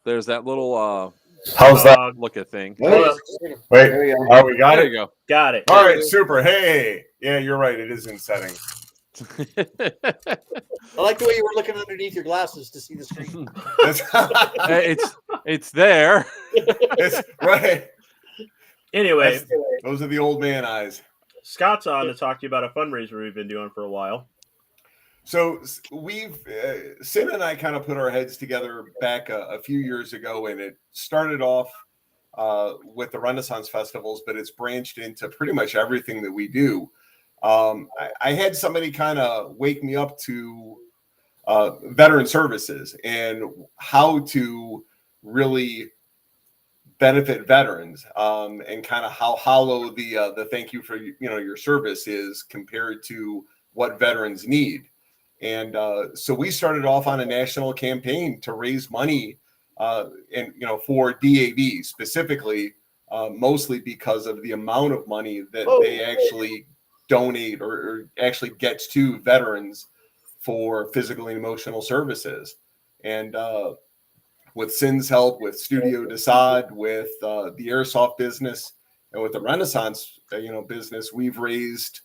There's that little How's that? look at thing. Wait, There we go. oh, we got There it. you go. Got it. All right, super. Hey, yeah, you're right. It is in settings. I like the way you were looking underneath your glasses to see the screen. It's there. It's right. Anyway, Those are the old man eyes. Scott's on to talk to you about a fundraiser we've been doing for a while. So we've Sid and I kind of put our heads together back a few years ago, and it started off with the Renaissance festivals, but it's branched into pretty much everything that we do. I had somebody kind of wake me up to veteran services and how to really benefit veterans, and kind of how hollow the thank you for your service is compared to what veterans need. And so we started off on a national campaign to raise money, for DAV specifically, mostly because of the amount of money that they actually donate or actually gets to veterans for physical and emotional services. And with Sin's help, with Studio Desaad, with the Airsoft business, and with the Renaissance business, we've raised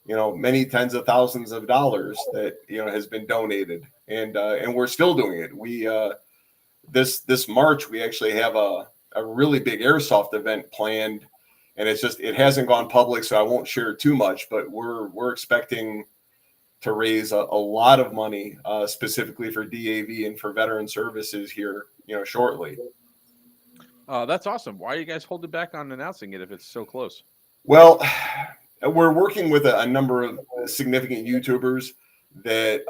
many tens of thousands of dollars that has been donated, and we're still doing it. We this March we actually have a really big Airsoft event planned, and it hasn't gone public, so I won't share too much, but we're expecting to raise a lot of money specifically for DAV and for veteran services here shortly. That's awesome. Why are you guys holding back on announcing it if it's so close? Well, we're working with a number of significant YouTubers that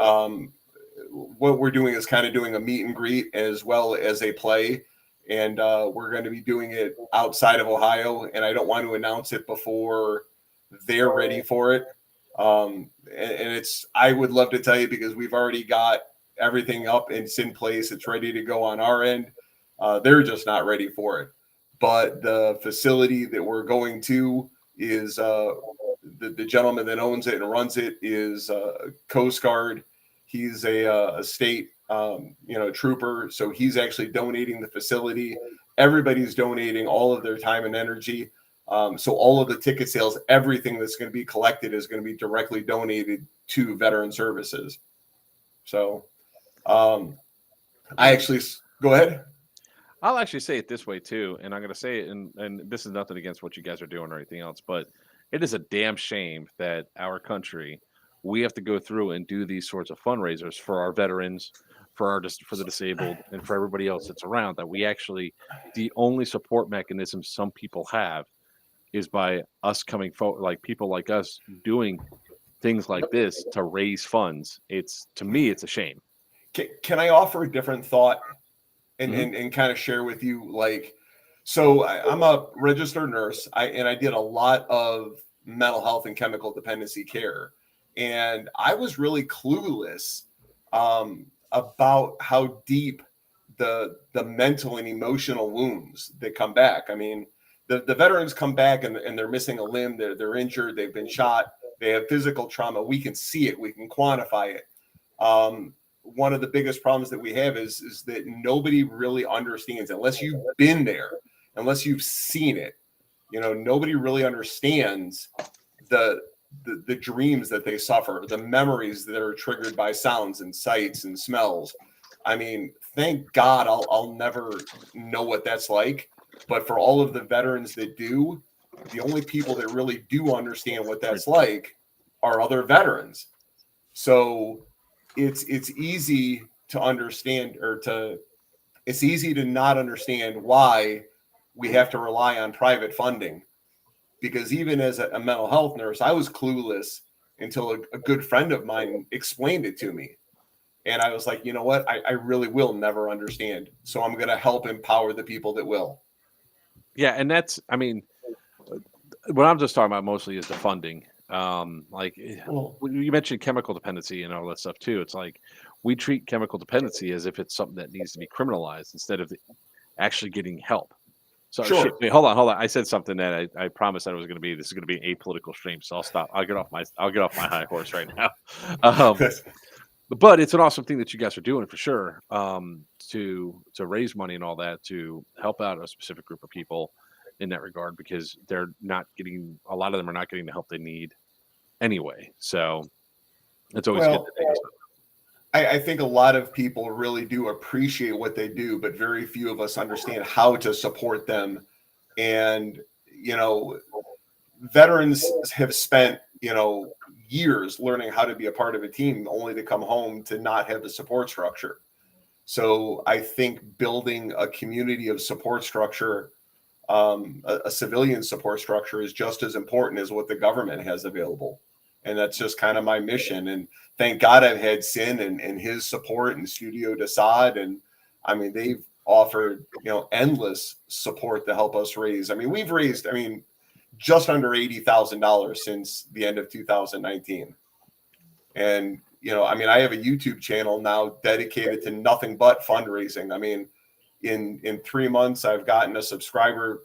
what we're doing is kind of doing a meet and greet as well as a play. And we're going to be doing it outside of Ohio. And I don't want to announce it before they're ready for it. And I would love to tell you because we've already got everything up and it's in place. It's ready to go on our end. They're just not ready for it. But the facility that we're going to is the gentleman that owns it and runs it is Coast Guard. He's a state trooper, so he's actually donating the facility. Everybody's donating all of their time and energy. So all of the ticket sales, everything that's going to be collected is going to be directly donated to veteran services. So I actually go ahead. I'll actually say it this way too, and I'm going to say it, and this is nothing against what you guys are doing or anything else, but it is a damn shame that our country, we have to go through and do these sorts of fundraisers for our veterans, for the disabled, and for everybody else that's around. That we actually, the only support mechanism some people have is by us coming forward, like people like us doing things like this to raise funds. To me, it's a shame. Can I offer a different thought? And kind of share with you, so I'm a registered nurse, and I did a lot of mental health and chemical dependency care, and I was really clueless about how deep the mental and emotional wounds that come back. I mean, the veterans come back and they're missing a limb, they're injured, they've been shot, they have physical trauma. We can see it, we can quantify it. One of the biggest problems that we have is that nobody really understands, unless you've been there, unless you've seen it. Nobody really understands the dreams that they suffer, the memories that are triggered by sounds and sights and smells. I mean, thank God I'll never know what that's like. But for all of the veterans that do, the only people that really do understand what that's like are other veterans. So it's easy to understand, it's easy to not understand why we have to rely on private funding. Because even as a mental health nurse, I was clueless until a good friend of mine explained it to me. And I was like, you know what? I really will never understand. So I'm going to help empower the people that will. Yeah. And what I'm just talking about mostly is the funding. You mentioned chemical dependency and all that stuff too. It's like we treat chemical dependency as if it's something that needs to be criminalized instead of actually getting help. So Sure. wait, hold on. I said something that I promised that it was going to be. This is going to be an apolitical stream, so I'll stop. I'll get off my high horse right now. But it's an awesome thing that you guys are doing for sure. To raise money and all that to help out a specific group of people in that regard, because they're not getting, a lot of them are not getting the help they need anyway. So it's always good. I think a lot of people really do appreciate what they do, but very few of us understand how to support them. And, veterans have spent, years learning how to be a part of a team, only to come home to not have the support structure. So I think building a community of support structure, a civilian support structure, is just as important as what the government has available. And that's just kind of my mission. And thank God I've had Sin and his support and Studio Desaad. And I mean, they've offered, endless support to help us raise. I mean, we've raised, just under $80,000 since the end of 2019. And, I have a YouTube channel now dedicated to nothing but fundraising. I mean, in 3 months, I've gotten a subscriber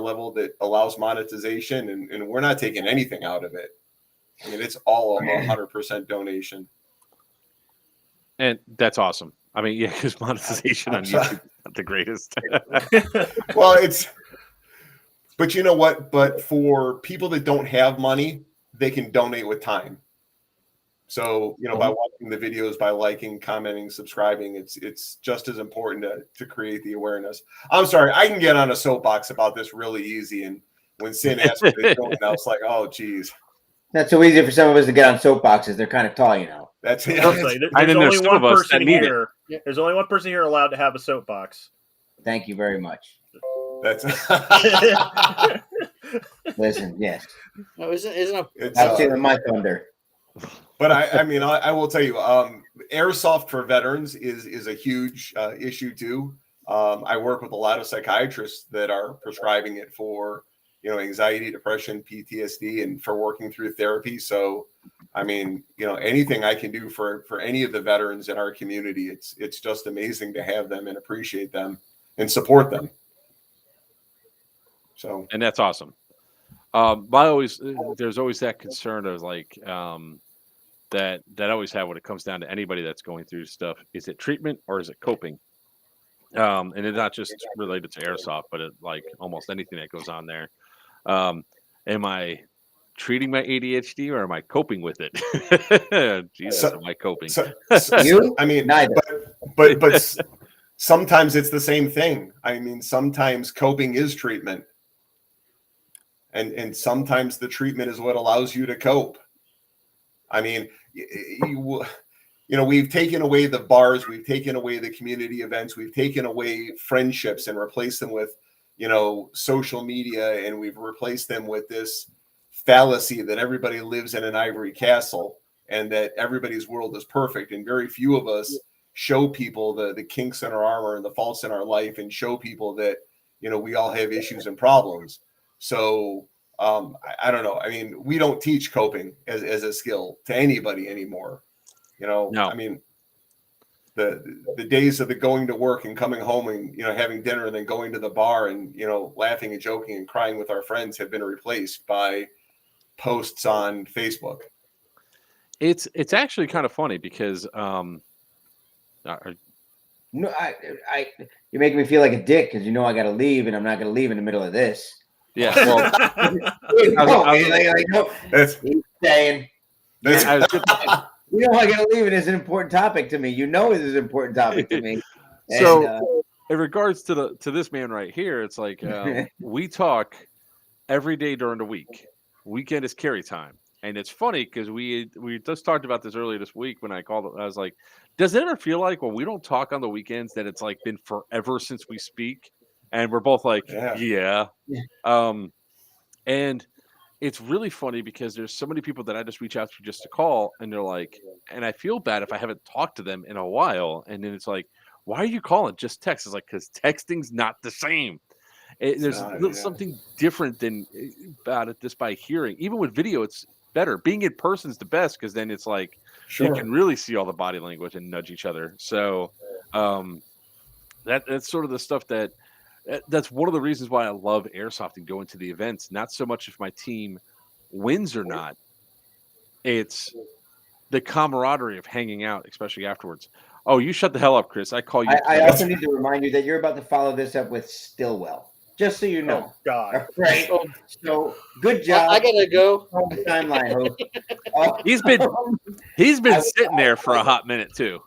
level that allows monetization, and we're not taking anything out of it. I mean, it's all 100% donation. And that's awesome. I mean, yeah, because monetization on YouTube is not the greatest. Well, but you know what? But for people that don't have money, they can donate with time. So, by watching the videos, by liking, commenting, subscribing, it's just as important to create the awareness. I'm sorry, I can get on a soapbox about this really easy. And when Sin asked me to join, I was like, oh, geez. Not so easy for some of us to get on soapboxes. They're kind of tall, That's it. There's only one person here. There's only one person here allowed to have a soapbox. Thank you very much. That's listen. Yes. No, isn't it? I've seen my thunder. But I will tell you, Airsoft for veterans is a huge issue too. I work with a lot of psychiatrists that are prescribing it for, anxiety, depression, PTSD, and for working through therapy. So, anything I can do for any of the veterans in our community, it's just amazing to have them and appreciate them and support them. So, and that's awesome. There's always that concern of like, that I always have when it comes down to anybody that's going through stuff. Is it treatment or is it coping? And it's not just related to Airsoft, but like almost anything that goes on there. Am I treating my ADHD or am I coping with it? Jesus, am I coping? But sometimes it's the same thing. Sometimes coping is treatment. And sometimes the treatment is what allows you to cope. We've taken away the bars, we've taken away the community events, we've taken away friendships and replaced them with, social media, and we've replaced them with this fallacy that everybody lives in an ivory castle and that everybody's world is perfect. And very few of us show people the kinks in our armor and the faults in our life, and show people that, we all have issues and problems. So I don't know. We don't teach coping as a skill to anybody anymore. No. The days of the going to work and coming home and, having dinner and then going to the bar and, laughing and joking and crying with our friends have been replaced by posts on Facebook. It's actually kind of funny because No, you're making me feel like a dick because I got to leave, and I'm not going to leave in the middle of this. Yeah. Well, he's saying. I got to leave. It is an important topic to me. it is an important topic to me. So, in regards to this man right here, it's like we talk every day during the week. Weekend is carry time, and it's funny because we just talked about this earlier this week when I called. I was like, does it ever feel like when we don't talk on the weekends that it's like been forever since we speak? And we're both like, yeah. And it's really funny because there's so many people that I just reach out to just to call, and they're like, and I feel bad if I haven't talked to them in a while. And then it's like, why are you calling? Just text. It's like, because texting's not the same. There's something different about it just by hearing. Even with video, it's better. Being in person is the best because then it's like you can really see all the body language and nudge each other. So that's sort of the stuff that That's one of the reasons why I love airsoft and going to the events. Not so much if my team wins or not. It's the camaraderie of hanging out, especially afterwards. Oh, you shut the hell up, Chris. I call you. I also need to remind you that you're about to follow this up with Stillwell, just so you know. Oh God! Right. So good job. I gotta go. Timeline, host. He's been sitting there for a hot minute too.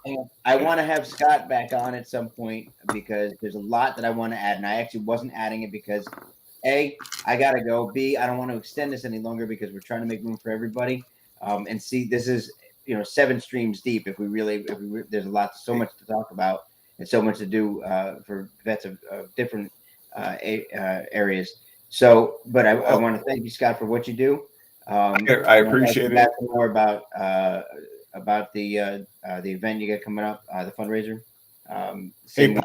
I want to have Scott back on at some point because there's a lot that I want to add, and I actually wasn't adding it because A, I gotta go. B, I don't want to extend this any longer because we're trying to make room for everybody. And C, this is 7 streams deep. If we there's so much to talk about and so much to do for vets of different areas. So, but I want to thank you, Scott, for what you do. I appreciate it. More about the event you got coming up, the fundraiser. Hey,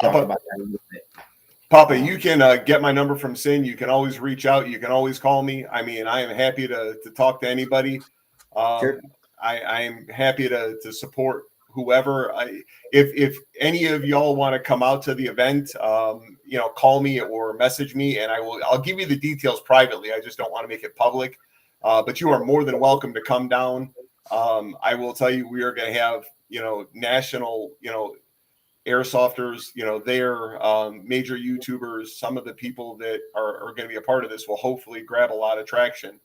Papa, you can get my number from Sin. You can always reach out. You can always call me. I mean, I am happy to talk to anybody. Sure. I am happy to support whoever. If any of y'all want to come out to the event, call me or message me, and I'll give you the details privately. I just don't want to make it public. But you are more than welcome to come down. I will tell you, we are going to have national airsofters, there, major YouTubers. Some of the people that are going to be a part of this will hopefully grab a lot of traction.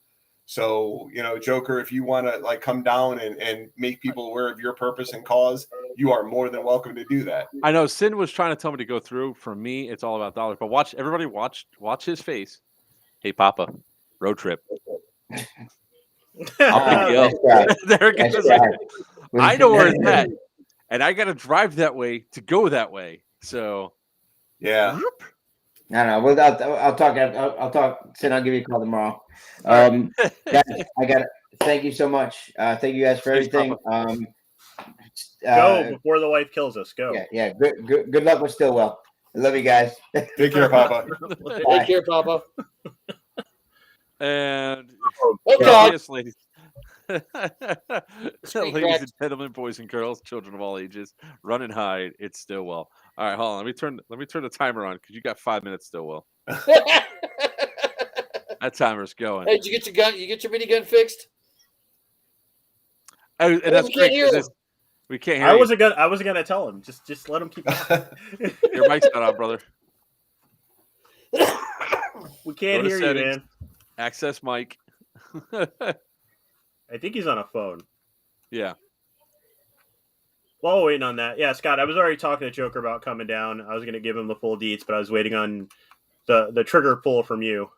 So, Joker, if you want to come down and make people aware of your purpose and cause, you are more than welcome to do that. I know Sin was trying to tell me to go through. For me, it's all about dollars. But watch his face. Hey, Papa, road trip. I'll pick you up. There it goes. I know where it's at, and I got to drive that way to go that way. So, yeah. No. Well, I'll talk. I'll talk. Sin, I'll give you a call tomorrow. Guys, I got. Thank you so much. Thank you guys for everything. Go before the wife kills us. Go. Yeah. Good luck with Stillwell. I love you guys. Take care, Papa. Take care, Papa. And yes, ladies and gentlemen, boys and girls, children of all ages, run and hide. It's Stillwell. All right, hold on. Let me turn the timer on because you got 5 minutes, Stillwell. That timer's going. Hey, did you get your gun? You get your minigun fixed? And that's great. We can't hear. I wasn't gonna tell him. Just let him keep. Your mic's not on, brother. We can't hear you, man. Access mic. I think he's on a phone. Yeah. While we're waiting on that, yeah, Scott, I was already talking to Joker about coming down. I was going to give him the full deets, but I was waiting on the trigger pull from you.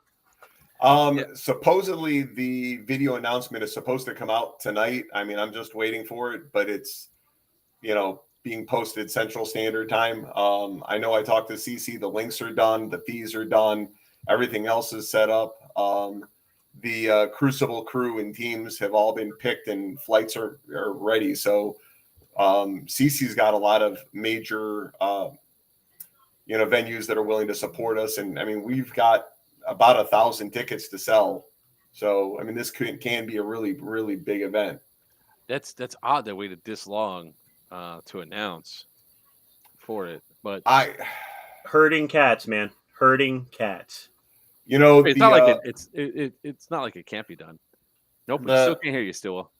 Supposedly the video announcement is supposed to come out tonight. I mean, I'm just waiting for it, but it's, being posted Central Standard Time. I know I talked to CC. The links are done. The fees are done. Everything else is set up. The Crucible crew and teams have all been picked and flights are ready. So CC's got a lot of major, venues that are willing to support us. And I mean, we've got about 1,000 tickets to sell. So, I mean, this can be a really, really big event. That's odd they waited this long to announce for it. But herding cats, man. Herding cats. It's not like it's not like it can't be done. Nope, we still can't hear you, Stillwell.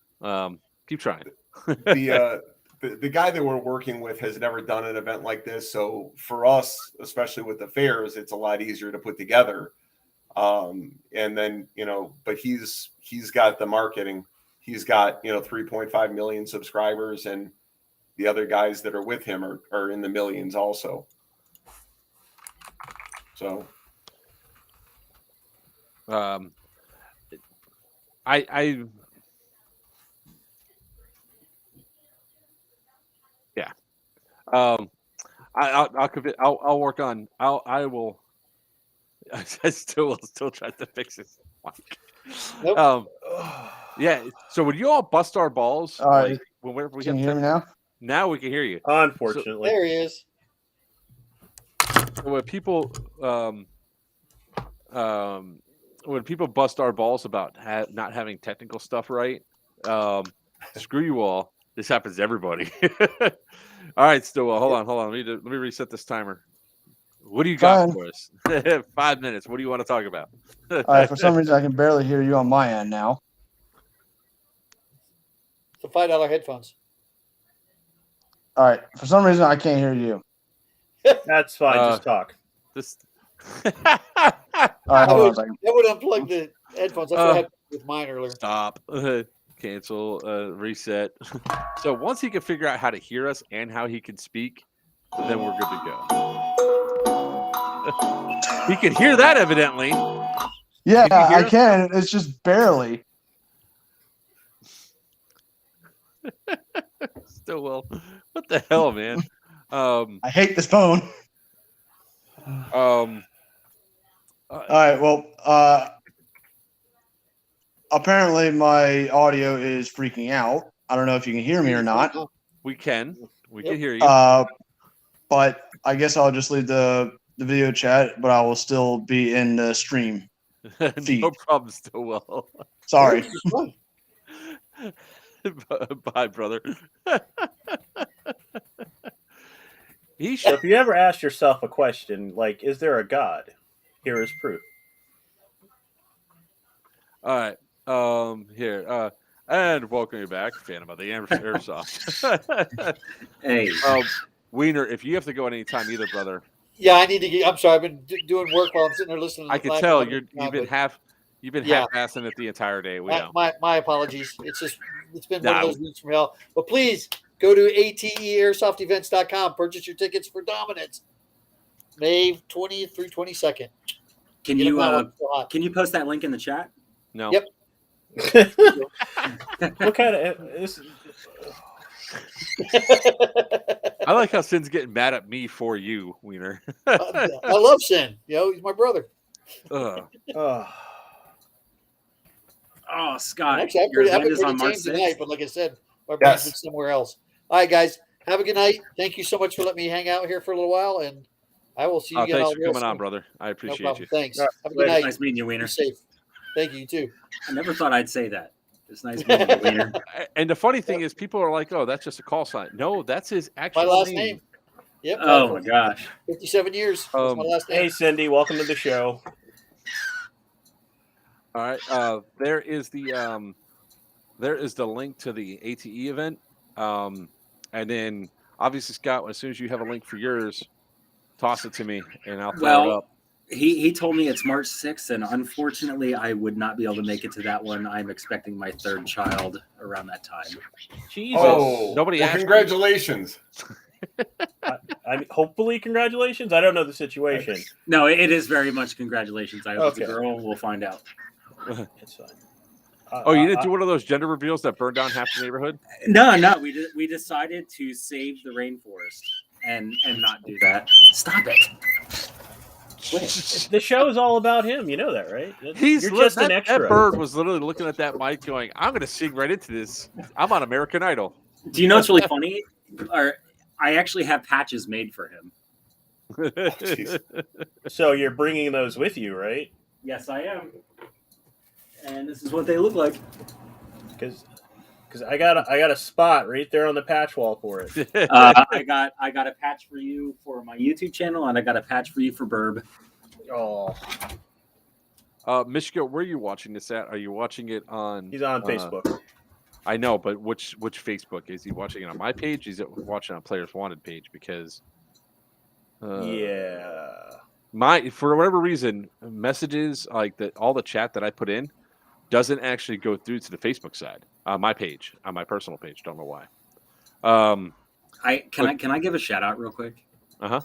Keep trying. The guy that we're working with has never done an event like this, so for us, especially with the fairs, it's a lot easier to put together. And then but he's got the marketing. He's got 3.5 million subscribers, and the other guys that are with him are in the millions also. So. I'll work on. I will. I still try to fix this. Nope. Yeah. So would you all bust our balls? Whenever we Can have you hear me now? Now we can hear you. Unfortunately, there he is. So when people bust our balls about not having technical stuff right, screw you all. This happens to everybody. All right, Stillwell, hold on. Let me reset this timer. What do you got Fine. for us? 5 minutes. What do you want to talk about? All right. For some reason, I can barely hear you on my end now. The $5 headphones. All right. For some reason, I can't hear you. That's fine. Just talk. This. All right. Hold on a second. I would unplug the headphones. That's what happened with mine earlier. Stop. Cancel. Reset. So once he can figure out how to hear us and how he can speak, then we're good to go. He can hear that, evidently. Yeah, I us? can. It's just barely. Still will. What the hell, man? I hate this phone. All right. Well, apparently my audio is freaking out. I don't know if you can hear me or not. We can. We can hear you. But I guess I'll just leave the video chat, but I will still be in the stream feed. No problem. Still will. Sorry. Bye, brother. So if you ever ask yourself a question like, is there a God? Here is proof. All right. Here. And welcome you back, Phantom of the Airsoft. Hey. Weiner, if you have to go at any time either, brother. Yeah, I need to get. I'm sorry. I've been doing work while I'm sitting there listening. I can tell you've been half-assing it the entire day. We know. My apologies. It's been one of those weeks from hell. But please go to ateairsoftvents.com. Purchase your tickets for Dominance, May 20th through 22nd. Can you post that link in the chat? No. Yep. What kind of this? I like how Sin's getting mad at me for you, Weiner. I love Sin. He's my brother. Oh, Scott. Actually, I've been pretty tame tonight, but like I said, my brain's been somewhere else. All right, guys. Have a good night. Thank you so much for letting me hang out here for a little while, and I will see you again. Thanks for coming on, brother. I appreciate you. Thanks. Have a good night. Nice meeting you, Weiner. Be safe. Thank you, too. I never thought I'd say that. It's nice meeting you, Weiner. And the funny thing is, people are like, "Oh, that's just a call sign." No, that's his actual my last name. Yep. Oh my gosh. 57 years. That's my last name. Hey, Cindy, welcome to the show. All right. There is the link to the ATE event, and then obviously, Scott, as soon as you have a link for yours, toss it to me, and I'll throw it up. He told me it's March 6th, and unfortunately, I would not be able to make it to that one. I'm expecting my third child around that time. Jesus. Oh, nobody asked. Congratulations. I mean, hopefully, congratulations. I don't know the situation. No, it is very much congratulations. I hope it's a girl. We'll find out. It's fine. You didn't do one of those gender reveals that burned down half the neighborhood? No. We decided to save the rainforest and not do that. Stop it. The show is all about him. You know that, right? You're just an extra. That bird was literally looking at that mic going, I'm going to sing right into this. I'm on American Idol. Do you know what's really funny? I actually have patches made for him. So you're bringing those with you, right? Yes, I am. And this is what they look like. Because I got a spot right there on the patch wall for it. I got a patch for you for my YouTube channel, and I got a patch for you for Burb. Oh. Michigan, where are you watching this at? Are you watching it on? He's on Facebook. I know, but which Facebook is he watching it on? My page? Is it watching on Players Wanted page? Because for whatever reason, messages like that, all the chat that I put in doesn't actually go through to the Facebook side. My page, on my personal page. Don't know why. Can I give a shout out real quick? Uh-huh.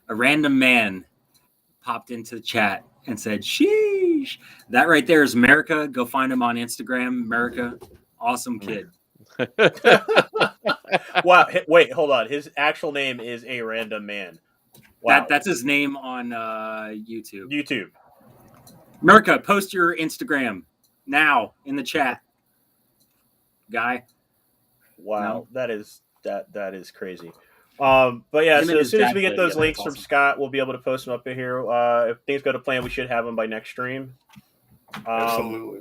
A random man popped into the chat and said, "Sheesh." That right there is America. Go find him on Instagram. America, awesome kid. Wow. Wait, hold on. His actual name is A Random Man. Wow. That's his name on YouTube. YouTube. America, post your Instagram now in the chat. Guy. Wow, that is crazy. But yeah, so as soon as we get those links from Scott, we'll be able to post them up in here. If things go to plan, we should have them by next stream. Absolutely.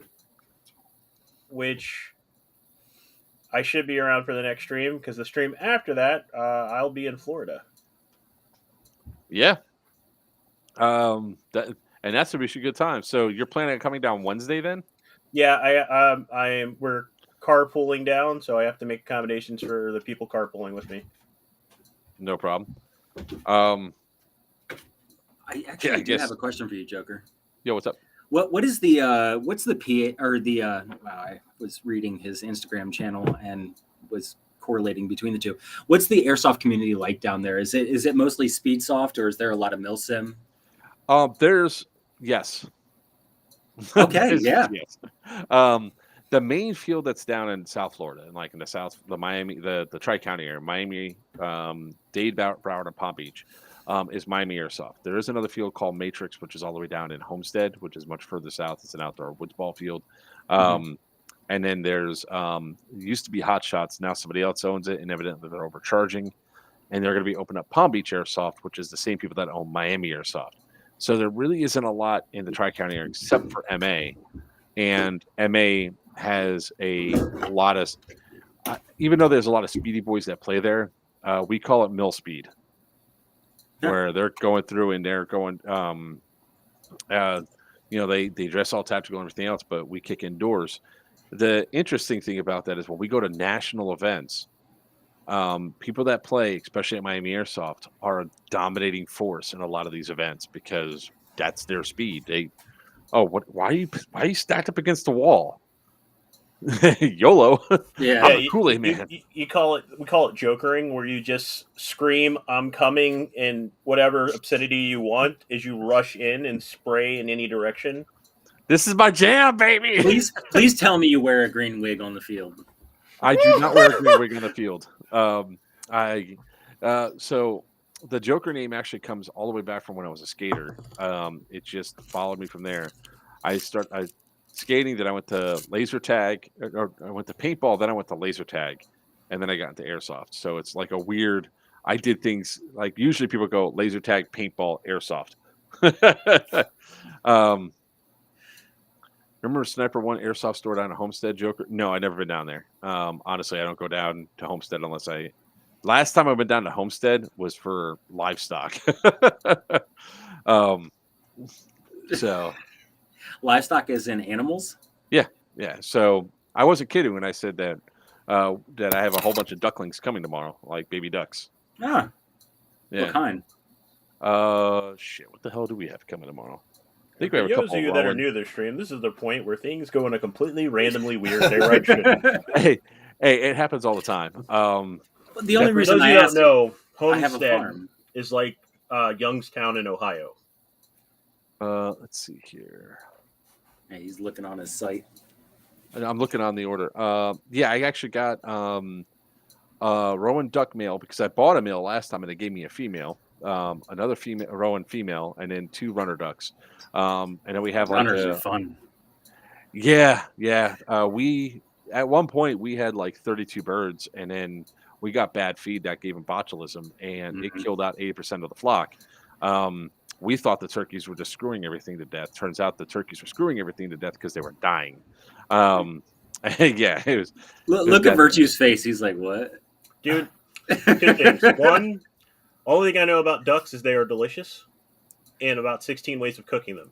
Which I should be around for the next stream, because the stream after that, I'll be in Florida. Yeah. That's a good time. So you're planning on coming down Wednesday then? Yeah, we're carpooling down, so I have to make accommodations for the people carpooling with me. No problem. I actually do have a question for you, Joker. Yo, what's up? What is the what's the PA or the wow, I was reading his Instagram channel and was correlating between the two. What's the airsoft community like down there? Is it mostly speed soft, or is there a lot of milsim? There's yes. Okay, yeah. Yes. The main field that's down in South Florida, and like in the Miami, the Tri-County area, Miami, Dade, Broward, and Palm Beach, is Miami Airsoft. There is another field called Matrix, which is all the way down in Homestead, which is much further south. It's an outdoor woods ball field. And then there's used to be Hot Shots. Now somebody else owns it, and evidently they're overcharging. And they're going to be opening up Palm Beach Airsoft, which is the same people that own Miami Airsoft. So there really isn't a lot in the Tri-County area except for MA. And MA has a lot of, even though there's a lot of speedy boys that play there, we call it mill speed, where they're going through and they're going, they dress all tactical and everything else, but we kick indoors. The interesting thing about that is when we go to national events, people that play, especially at Miami Airsoft, are a dominating force in a lot of these events because that's their speed. Why are you stacked up against the wall? YOLO. Yeah, I'm a Kool-Aid man. We call it jokering, where you just scream "I'm coming" in whatever obscenity you want as you rush in and spray in any direction. This is my jam, baby. Please tell me you wear a green wig on the field. I do not wear a green wig on the field. So the Joker name actually comes all the way back from when I was a skater. It just followed me from there. I skating, then I went to laser tag, or I went to paintball, then I went to laser tag, and then I got into airsoft. So it's like a weird. I did things like usually people go laser tag, paintball, airsoft. Remember Sniper One Airsoft store down at Homestead, Joker? No, I've never been down there. Honestly, I don't go down to Homestead unless last time I went down to Homestead was for livestock. So livestock is in animals? Yeah. So I wasn't kidding when I said that that I have a whole bunch of ducklings coming tomorrow, like baby ducks. Ah. Yeah. What kind? Shit. What the hell do we have coming tomorrow? I think For we have a those couple of you of that are rolling. new to the stream, this is the point where things go in a completely randomly weird direction. Hey, it happens all the time. The only reason those of I you asked, don't know, I have a Homestead farm. is like Youngstown in Ohio. Let's see here. Yeah, he's looking on his site. I'm looking on the order. Yeah, I actually got Rowan duck male because I bought a male last time and they gave me a female. Another female, Rowan female, and then 2 runner ducks. And then we have Runners are fun. Yeah. We at one point we had like 32 birds, and then we got bad feed that gave them botulism, and it killed out 80% of the flock. We thought the turkeys were just screwing everything to death. Turns out the turkeys were screwing everything to death because they were dying. Yeah, it was. Look at Virchew's face. He's like, "What, dude?" 2 things. One, only thing I know about ducks is they are delicious, and about 16 ways of cooking them.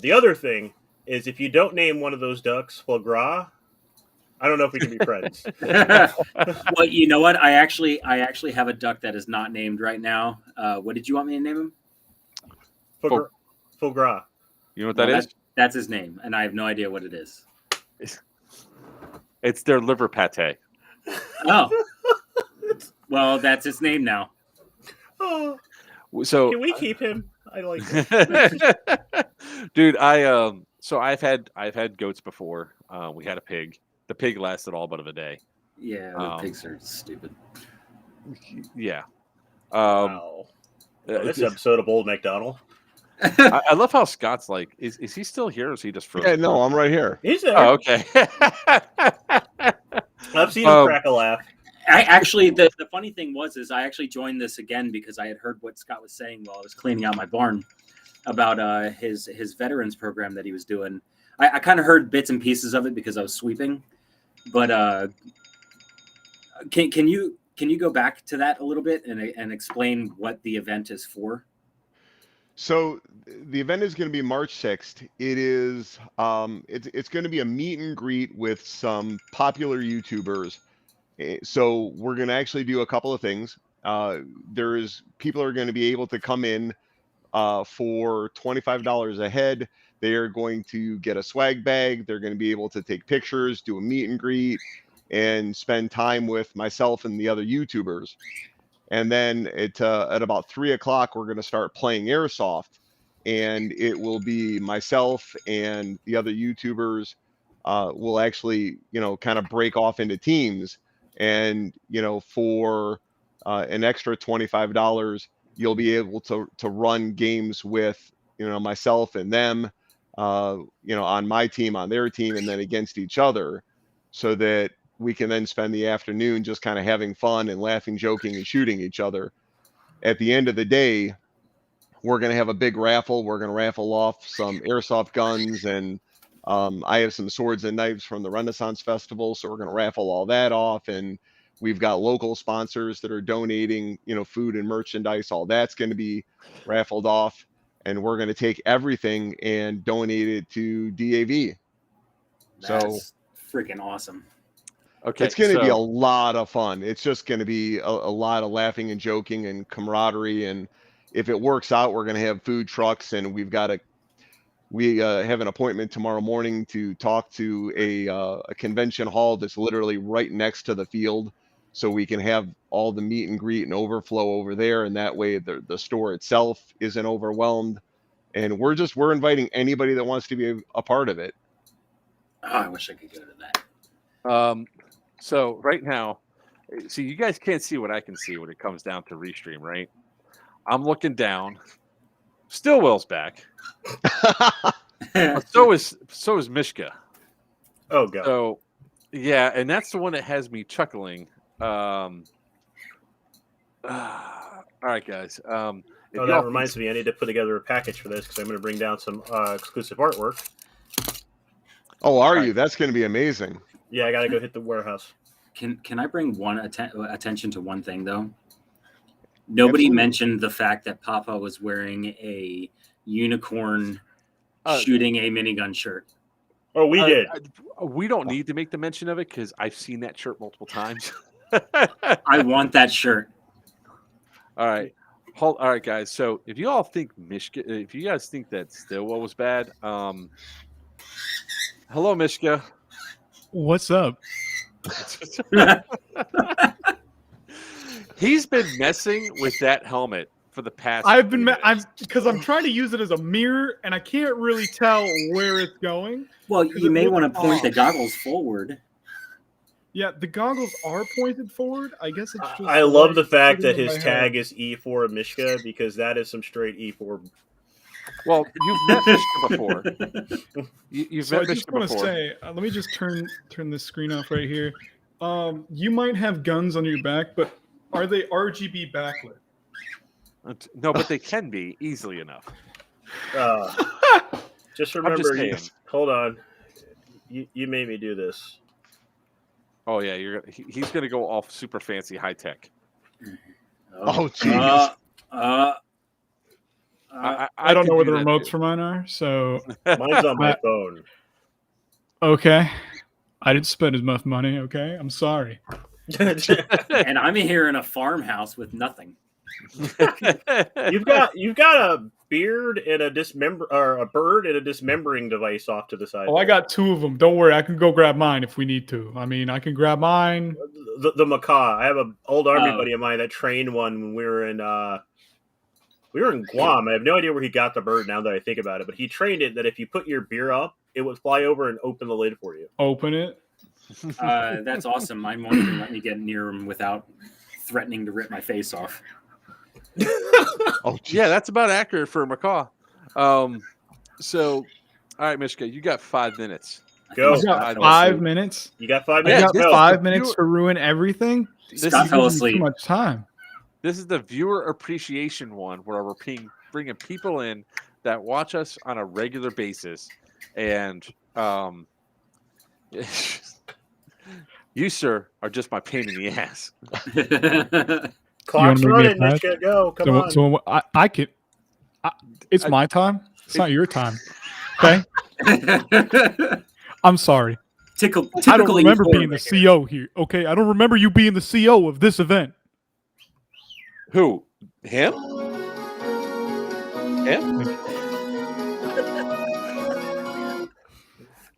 The other thing is, if you don't name one of those ducks foie gras, I don't know if we can be friends. Well, you know what? I actually have a duck that is not named right now. What did you want me to name him? Foie gras. You know what that is? That's his name, and I have no idea what it is. It's their liver pate. Oh, well, that's his name now. Oh, so can we keep him? I like him. Dude, so I've had goats before. We had a pig. The pig lasted all but of a day. Yeah, pigs are stupid. Yeah. Wow. This episode of Old MacDonald. I love how Scott's like, is he still here or is he just frozen? Yeah, no, I'm right here. He's there. Oh, okay. I've seen him crack a laugh. I actually, the funny thing is I actually joined this again because I had heard what Scott was saying while I was cleaning out my barn about his veterans program that he was doing. I kind of heard bits and pieces of it because I was sweeping, but can you go back to that a little bit and explain what the event is for? So the event is going to be March 6th. It is it's going to be a meet and greet with some popular YouTubers. So we're going to actually do a couple of things. People are going to be able to come in for $25 a head. They are going to get a swag bag. They're going to be able to take pictures, do a meet and greet, and spend time with myself and the other YouTubers. And then at about 3 o'clock, we're going to start playing Airsoft, and it will be myself and the other YouTubers will actually, kind of break off into teams. And, for an extra $25, you'll be able to run games with, myself and them, on my team, on their team, and then against each other, so that we can then spend the afternoon just kind of having fun and laughing, joking, and shooting each other. At the end of the day, we're going to have a big raffle. We're going to raffle off some airsoft guns, and I have some swords and knives from the Renaissance Festival, so we're going to raffle all that off. And we've got local sponsors that are donating, food and merchandise. All that's going to be raffled off, and we're going to take everything and donate it to DAV. That's freaking awesome. Okay, it's going to be a lot of fun. It's just going to be a lot of laughing and joking and camaraderie. And if it works out, we're going to have food trucks, and we have an appointment tomorrow morning to talk to a convention hall that's literally right next to the field, so we can have all the meet and greet and overflow over there, and that way the store itself isn't overwhelmed. And we're inviting anybody that wants to be a part of it. Oh, I wish I could go to that. So right now, see, you guys can't see what I can see when it comes down to Restream, right? I'm looking down. Stillwell's back. so is Mishka. Oh god. So yeah, and that's the one that has me chuckling. All right, guys. That reminds me. I need to put together a package for this because I'm going to bring down some exclusive artwork. Oh, are you? That's going to be amazing. Yeah, I got to go hit the warehouse. Can I bring one attention to one thing though? Nobody mentioned the fact that Papa was wearing a unicorn shooting a minigun shirt. Oh, we did. We don't need to make the mention of it because I've seen that shirt multiple times. I want that shirt. All right. All right, guys. So if you all think if you guys think that Stillwell was bad, hello, Mishka. What's up? He's been messing with that helmet for the past. Because I'm trying to use it as a mirror, and I can't really tell where it's going. Well, you may want to point the goggles forward. Yeah, the goggles are pointed forward. I guess it's just. I love the fact that his tag is E4 Mishka, because that is some straight E4. Well, you've met Mishka before. You've met Mishka before. I just want to say, let me just turn this screen off right here. You might have guns on your back, but are they RGB backlit? No, but they can be easily enough. Just remember, hold on. You made me do this. Oh yeah, he's gonna go off super fancy high tech. Oh jeez. I don't know where the remotes for mine are, so mine's on my phone. Okay, I didn't spend as much money. Okay, I'm sorry. And I'm here in a farmhouse with nothing. You've got a beard and a bird and a dismembering device off to the side. Oh, I got two of them. Don't worry, I can go grab mine if we need to. I mean, I can grab mine. The macaw. I have an old army buddy of mine that trained one when we were in Guam. I have no idea where he got the bird now that I think about it, but he trained it that if you put your beer up, it would fly over and open the lid for you. Open it. That's awesome. Mine won't even let me get near him without threatening to rip my face off. Oh, yeah, that's about accurate for a macaw. So, all right, Mishka, you got 5 minutes. Go. You got 5 minutes. You got 5 minutes. I got 5 minutes to ruin everything. Scott fell asleep. Too much time. This is the viewer appreciation one where we're bringing people in that watch us on a regular basis, and you, sir, are just my pain in the ass. Clock's running. Let's go. Come on. So I can. It's my time. It's not your time. Okay. I'm sorry. I don't remember being the CO here. Okay, I don't remember you being the CO of this event. Who? Him?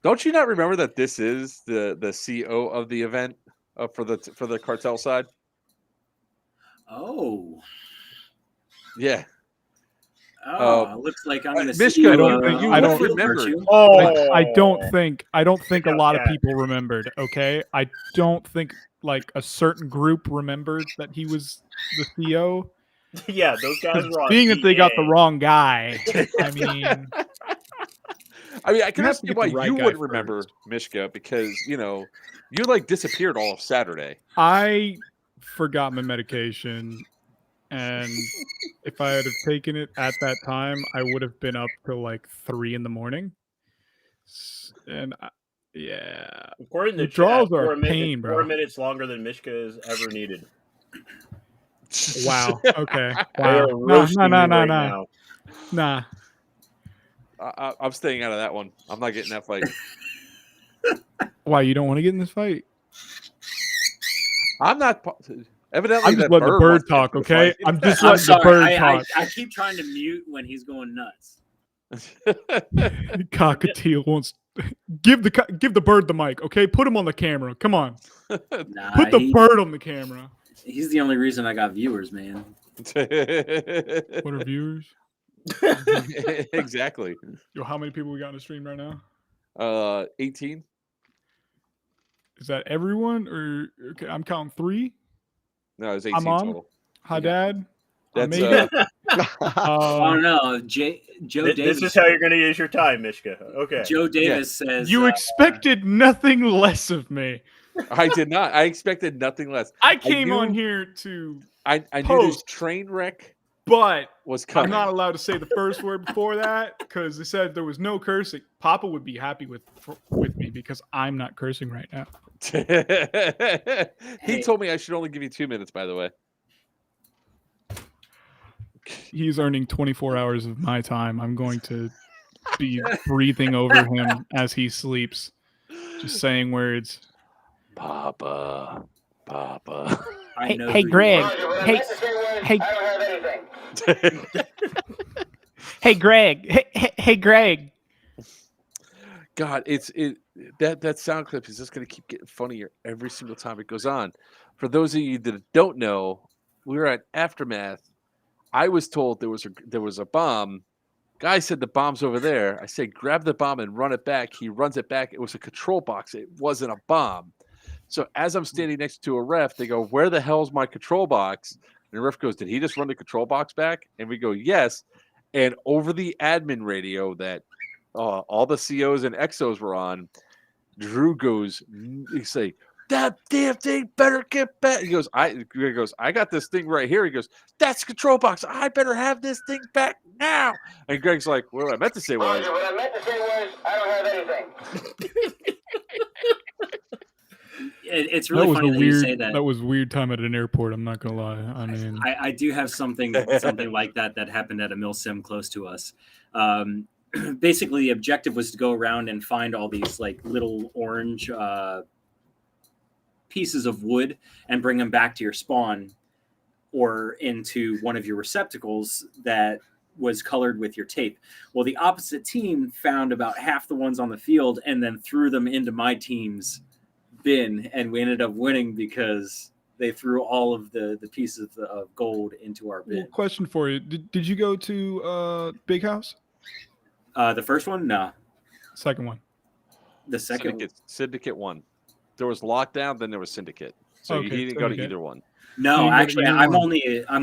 Don't you not remember that this is the CO of the event for the cartel side? Oh. Yeah. Oh, looks like I'm going to see Mishka, you. I don't remember. I don't think a lot of people remembered. Okay, I don't think like a certain group remembered that he was the CO. Yeah, those guys were on Being that they got the PA. wrong guy. I mean, I can You have ask to you get why the right you guy wouldn't remember Mishka, because you like disappeared all of Saturday. I forgot my medication, and if I had have taken it at that time, I would have been up till like 3 a.m. And yeah, According to withdrawals chat, are 4 a minutes, pain, 4 bro. minutes longer than Mishka has ever needed. Wow. Okay. They Wow. are roasting me right Nah. now. Nah. I'm staying out of that one. I'm not getting that fight. Why, you don't want to get in this fight? I'm not. Evidently, I'm just that letting the bird bird wants to get talk, into the okay? fight. I'm just I'm letting the sorry. bird talk. I keep trying to mute when he's going nuts. Cockatiel wants give the bird the mic, okay? Put him on the camera. Come on. Nah, Put the bird on the camera. He's the only reason I got viewers, man. What are viewers? Exactly. Yo, how many people we got on the stream right now? 18. Is that everyone or okay? I'm counting 3. No, it's 18 I'm on. total. Hi, Dad. That's Oh no, Joe Davis. This is how you're going to use your time, Mishka. Okay. Joe Davis says You expected nothing less of me. I did not. I expected nothing less. I came on here to I knew this post, train wreck but was coming. I'm not allowed to say the first word before that because they said there was no cursing. Papa would be happy with me because I'm not cursing right now. He told me I should only give you 2 minutes, by the way. He's earning 24 hours of my time. I'm going to be breathing over him as he sleeps, just saying words. Papa. Hey, Greg. Hey, Greg. Hey, Greg. God, that sound clip is just going to keep getting funnier every single time it goes on. For those of you that don't know, we were at Aftermath. I was told there was a bomb. Guy said the bomb's over there. I said grab the bomb and run it back. He runs it back. It was a control box. It wasn't a bomb. So as I'm standing next to a ref, they go, "Where the hell's my control box?" And the ref goes, "Did he just run the control box back?" And we go, "Yes." And over the admin radio that all the COs and XOs were on, Drew goes, he's like, "That damn thing better get back." He goes, I got this thing right here. He goes, "That's control box. I better have this thing back now." And Greg's like, "What I meant to say was, What I meant to say was, I don't have anything." It's really funny that you say that. That was a weird time at an airport. I'm not gonna lie. I mean, I do have something like that happened at a mill sim close to us. Basically, the objective was to go around and find all these like little orange pieces of wood and bring them back to your spawn or into one of your receptacles that was colored with your tape. Well, the opposite team found about half the ones on the field and then threw them into my team's bin, and we ended up winning because they threw all of the pieces of gold into our bin. well, question for you: Did you go to Big House? The first one, no. Second one. The second Syndicate 1. There was Lockdown, then there was Syndicate. So Okay, he didn't go to Syndicate. either one. No, You actually, didn't I'm go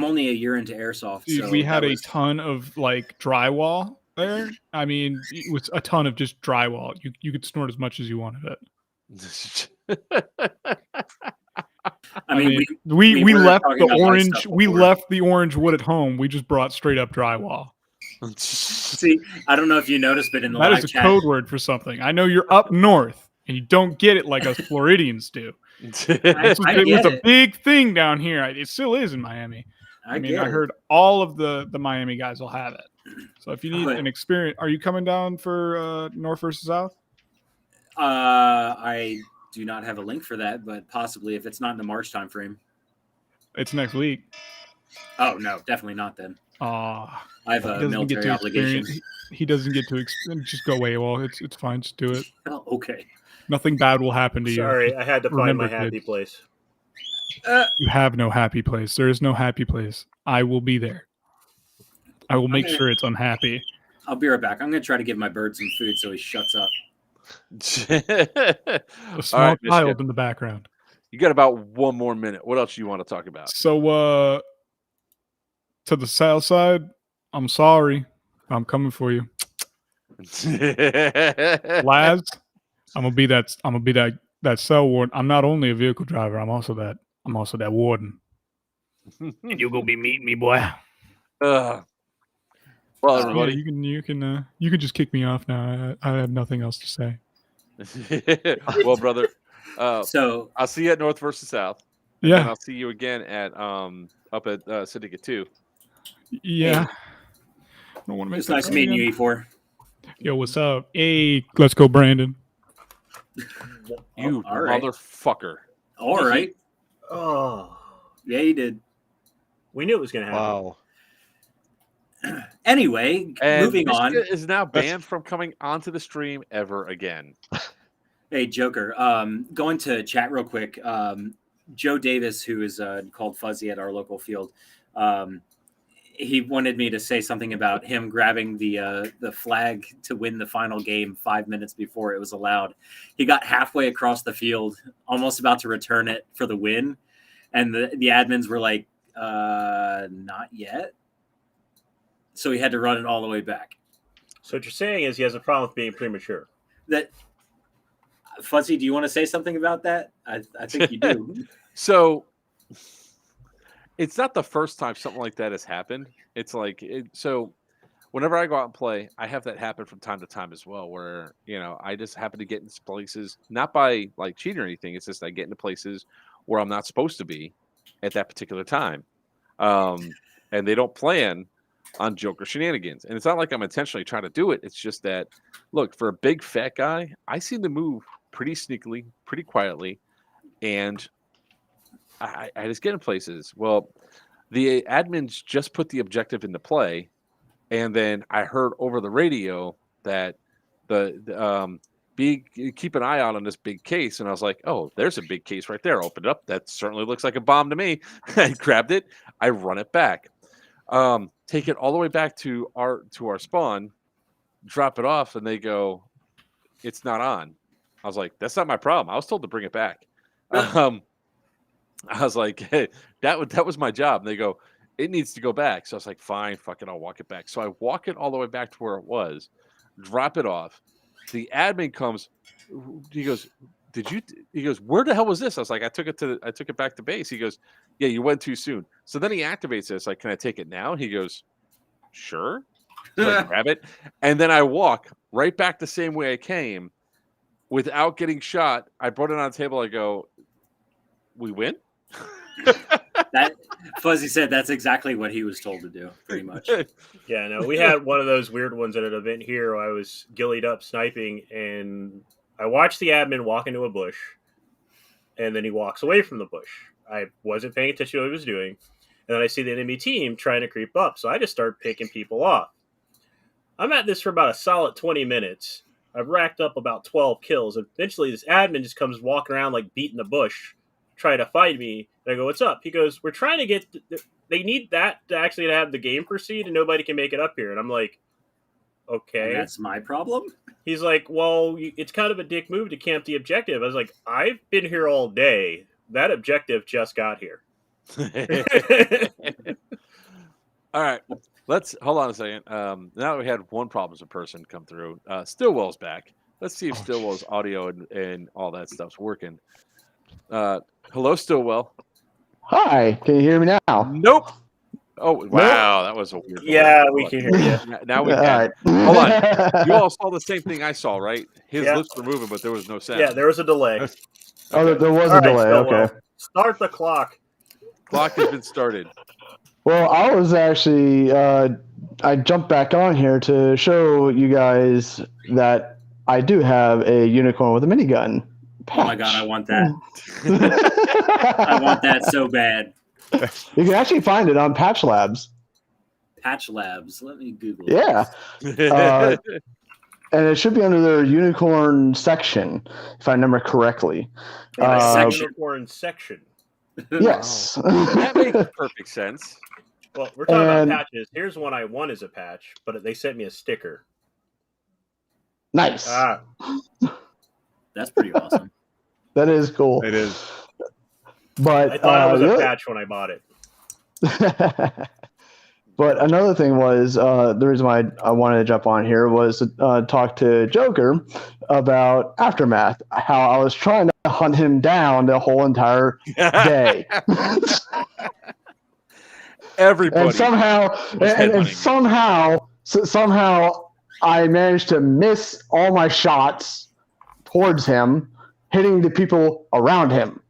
only a year into airsoft. Dude, so we had that a was- ton of like drywall there. I mean, it was a ton of just drywall. You could snort as much as you wanted it. I mean, we were left talking the about my orange. stuff We before. left the orange wood at home. We just brought straight up drywall. See, I don't know if you noticed, but in the That live is a chat, code word for something. I know you're up north and you don't get it like us Floridians do. It was a big thing down here. It still is in Miami. I mean, get I it. heard all of the Miami guys will have it. So if you need an experience, are you coming down for North versus South? I do not have a link for that, but possibly if it's not in the March time frame. It's next week. Oh no, definitely not then. I have a military obligation. He doesn't get to just go away. Well, it's fine. Just do it. Oh, okay. Nothing bad will happen to you. Sorry, I had to find my Remember, happy kid, place. You have no happy place. There is no happy place. I will be there. I will make sure it's unhappy. I'll be right back. I'm going to try to give my bird some food so he shuts up. A small child in the background. You got about 1 more minute. What else do you want to talk about? So, to the south side, I'm sorry. I'm coming for you. Laz, I'm gonna be that cell warden. I'm not only a vehicle driver, I'm also that warden. And you're gonna be meeting me, boy. Well, everybody, you can just kick me off now. I have nothing else to say. Well, brother, so I'll see you at North versus South. Yeah, and I'll see you again at up at Syndicate 2. Yeah, hey. I don't want to make it's nice meeting you, E4. Yo, what's up? Hey, let's go, Brandon. You motherfucker! All right. Oh, yeah, you did. We knew it was going to happen. Wow. Anyway, and moving on. Is now banned from coming onto the stream ever again. Hey, Joker. Going to chat real quick. Joe Davis, who is called Fuzzy at our local field, he wanted me to say something about him grabbing the flag to win the final game 5 minutes before it was allowed. He got halfway across the field, almost about to return it for the win, and the admins were like, "Not yet." So he had to run it all the way back. So what you're saying is he has a problem with being premature. That Fuzzy, do you want to say something about that? I think you do. So it's not the first time something like that has happened. It's like so whenever I go out and play, I have that happen from time to time as well, where I just happen to get into places, not by like cheating or anything. It's just I get into places where I'm not supposed to be at that particular time, and they don't plan on Joker shenanigans. And it's not like I'm intentionally trying to do it. It's just that, look, for a big fat guy, I seem to move pretty sneakily, pretty quietly, and I just get in places. Well, the admins just put the objective into play, and then I heard over the radio that keep an eye out on this big case, and I was like, oh, there's a big case right there. Open it up. That certainly looks like a bomb to me. I grabbed it. I run it back. Take it all the way back to our spawn, drop it off, and they go, it's not on. I was like, that's not my problem. I was told to bring it back. I was like, hey, that was my job. And they go, it needs to go back. So I was like, fine, fuck it, I'll walk it back. So I walk it all the way back to where it was, drop it off. The admin comes, he goes, he goes, where the hell was this? I was like, I took it back to base. He goes, yeah, you went too soon. So then he activates it. It's like, can I take it now? He goes, sure. So I grab it. And then I walk right back the same way I came without getting shot. I brought it on the table. I go, we win? That Fuzzy said that's exactly what he was told to do, pretty much. Yeah, no, we had one of those weird ones at an event here where I was gillied up sniping, and I watched the admin walk into a bush, and then he walks away from the bush. I wasn't paying attention to what he was doing, and then I see the enemy team trying to creep up, so I just start picking people off. I'm at this for about a solid 20 minutes. I've racked up about 12 kills. Eventually, this admin just comes walking around like beating the bush, trying to fight me. And I go, what's up? He goes, we're trying to get... They need that to actually have the game proceed, and nobody can make it up here. And I'm like, okay. And that's my problem? He's like, well, it's kind of a dick move to camp the objective. I was like, I've been here all day. That objective just got here. All right. Let's hold on a second. Now that we had one problem as a person come through, Stillwell's back. Let's see if Stillwell's audio and all that stuff's working. Hello, Stillwell. Hi, can you hear me now? Nope. Oh, wow, that was a weird one. Yeah, we can hear you. Now we can. Right. Hold on. You all saw the same thing I saw, right? His lips were moving, but there was no sound. Yeah, there was a delay. Oh, there was a delay. Stillwell. Okay. Start the clock. Clock has been started. Well, I was actually I jumped back on here to show you guys that I do have a unicorn with a minigun. Oh my god, I want that. I want that so bad. You can actually find it on Patch Labs. Patch Labs. Let me Google Yeah. And it should be under their unicorn section, if I remember correctly. Unicorn section. Yes. That makes perfect sense. Well, we're talking about patches. Here's one I won as a patch, but they sent me a sticker. Nice. That's pretty awesome. That is cool. It is. But I thought it was a patch when I bought it. But another thing was the reason why I wanted to jump on here was to talk to Joker about Aftermath, how I was trying to hunt him down the whole entire day. Everybody. And somehow I managed to miss all my shots towards him, hitting the people around him,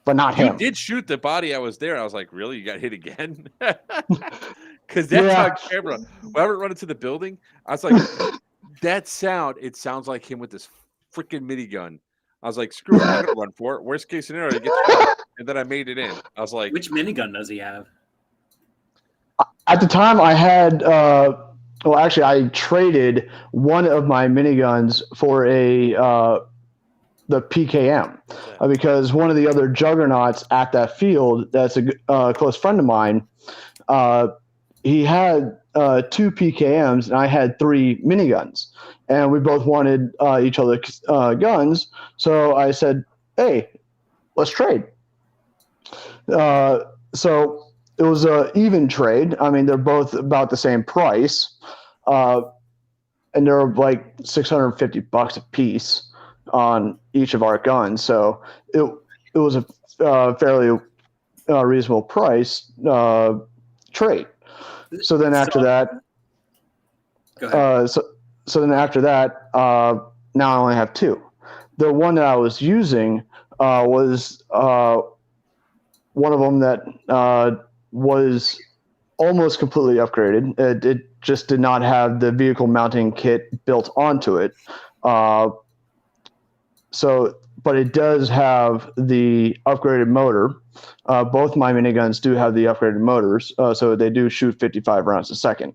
but not him. You did shoot the body. I was there. I was like, really? You got hit again? Because that's on camera. When I run into the building, I was like, that sound, it sounds like him with this freaking minigun. I was like, screw it, I'm going to run for it. Worst case scenario, I get shot. And then I made it in. I was like, which minigun does he have? At the time, I had, actually, I traded one of my miniguns for the PKM because one of the other juggernauts at that field, that's a close friend of mine, he had 2 PKMs and I had 3 miniguns, and we both wanted each other's guns. So I said, "Hey, let's trade." So it was an even trade. I mean, they're both about the same price, and they're like $650 a piece on each of our guns. So it was a fairly reasonable price trade. So then after that, so then after that, now I only have 2. The one that I was using was one of them that was almost completely upgraded. It just did not have the vehicle mounting kit built onto it. But it does have the upgraded motor. Both my miniguns do have the upgraded motors, so they do shoot 55 rounds a second.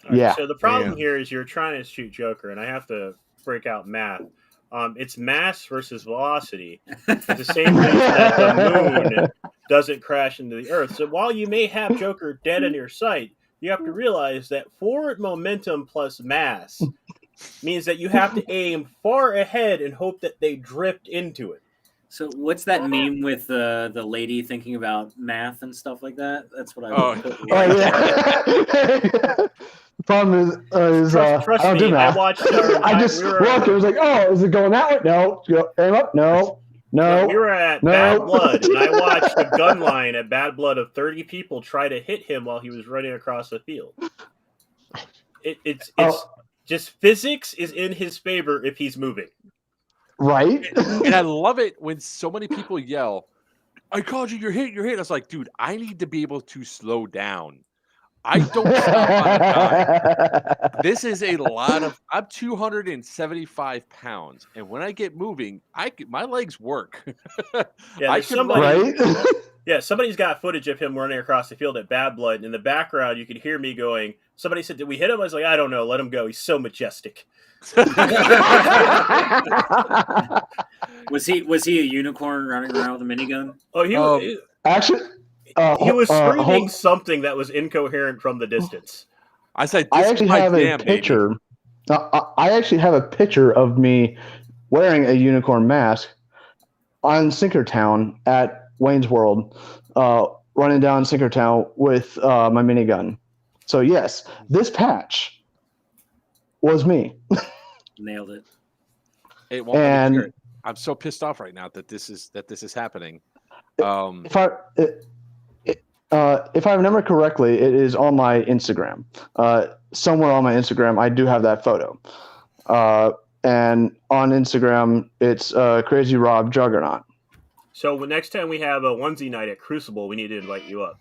Right, yeah. So the problem here is you're trying to shoot Joker, and I have to break out math. It's mass versus velocity. It's the same reason that the moon doesn't crash into the Earth. So while you may have Joker dead in your sight, you have to realize that forward momentum plus mass means that you have to aim far ahead and hope that they drift into it. So what's that meme with the lady thinking about math and stuff like that? That's what I would put. The problem is trust I don't do me, math. I watched. I just looked. It was like, oh, is it going that way? No. Aim up. No. We were at Bad Blood, and I watched the gun line at Bad Blood of 30 people try to hit him while he was running across the field. It's just physics is in his favor if he's moving. Right? And I love it when so many people yell, "I called you, you're hit, you're hit." I was like, dude, I need to be able to slow down. I don't stop on a dime. This is a lot of. I'm 275 pounds, and when I get moving, my legs work. Yeah, somebody's got footage of him running across the field at Bad Blood. In the background, you could hear me going. Somebody said, "Did we hit him?" I was like, "I don't know. Let him go. He's so majestic." Was he a unicorn running around with a minigun? Oh, he actually. He was screaming something that was incoherent from the distance. I said, I actually have a picture. I actually have a picture of me wearing a unicorn mask on Sinkertown at Wayne's World, running down Sinkertown with my minigun. So yes, this patch was me. Nailed it. It won't let me hear it. I'm so pissed off right now that this is happening. If I remember correctly, it is on my Instagram. Somewhere on my Instagram, I do have that photo. And on Instagram, it's Crazy Rob Juggernaut. So next time we have a onesie night at Crucible, we need to invite you up.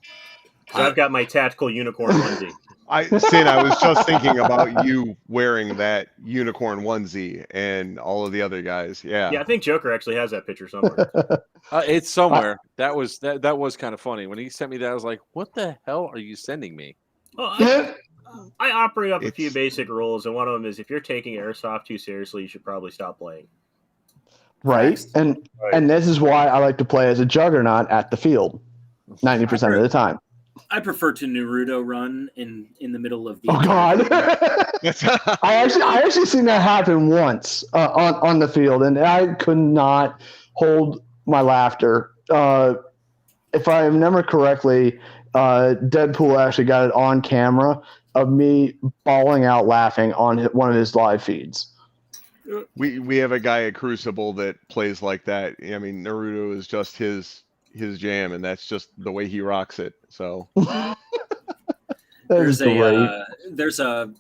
'Cause I've got my tactical unicorn onesie. Sin, I was just thinking about you wearing that unicorn onesie and all of the other guys. Yeah. Yeah, I think Joker actually has that picture somewhere. It's somewhere. That was kind of funny. When he sent me that, I was like, what the hell are you sending me? Well, I operate up a few basic rules, and one of them is if you're taking Airsoft too seriously, you should probably stop playing. Right. And this is why I like to play as a juggernaut at the field 90% of the time. I prefer to Naruto run in the middle of the. Oh God! I actually seen that happen once on the field, and I could not hold my laughter. If I remember correctly, Deadpool actually got it on camera of me bawling out laughing on one of his live feeds. We have a guy at Crucible that plays like that. I mean, Naruto is just his jam, and that's just the way he rocks it. So there's a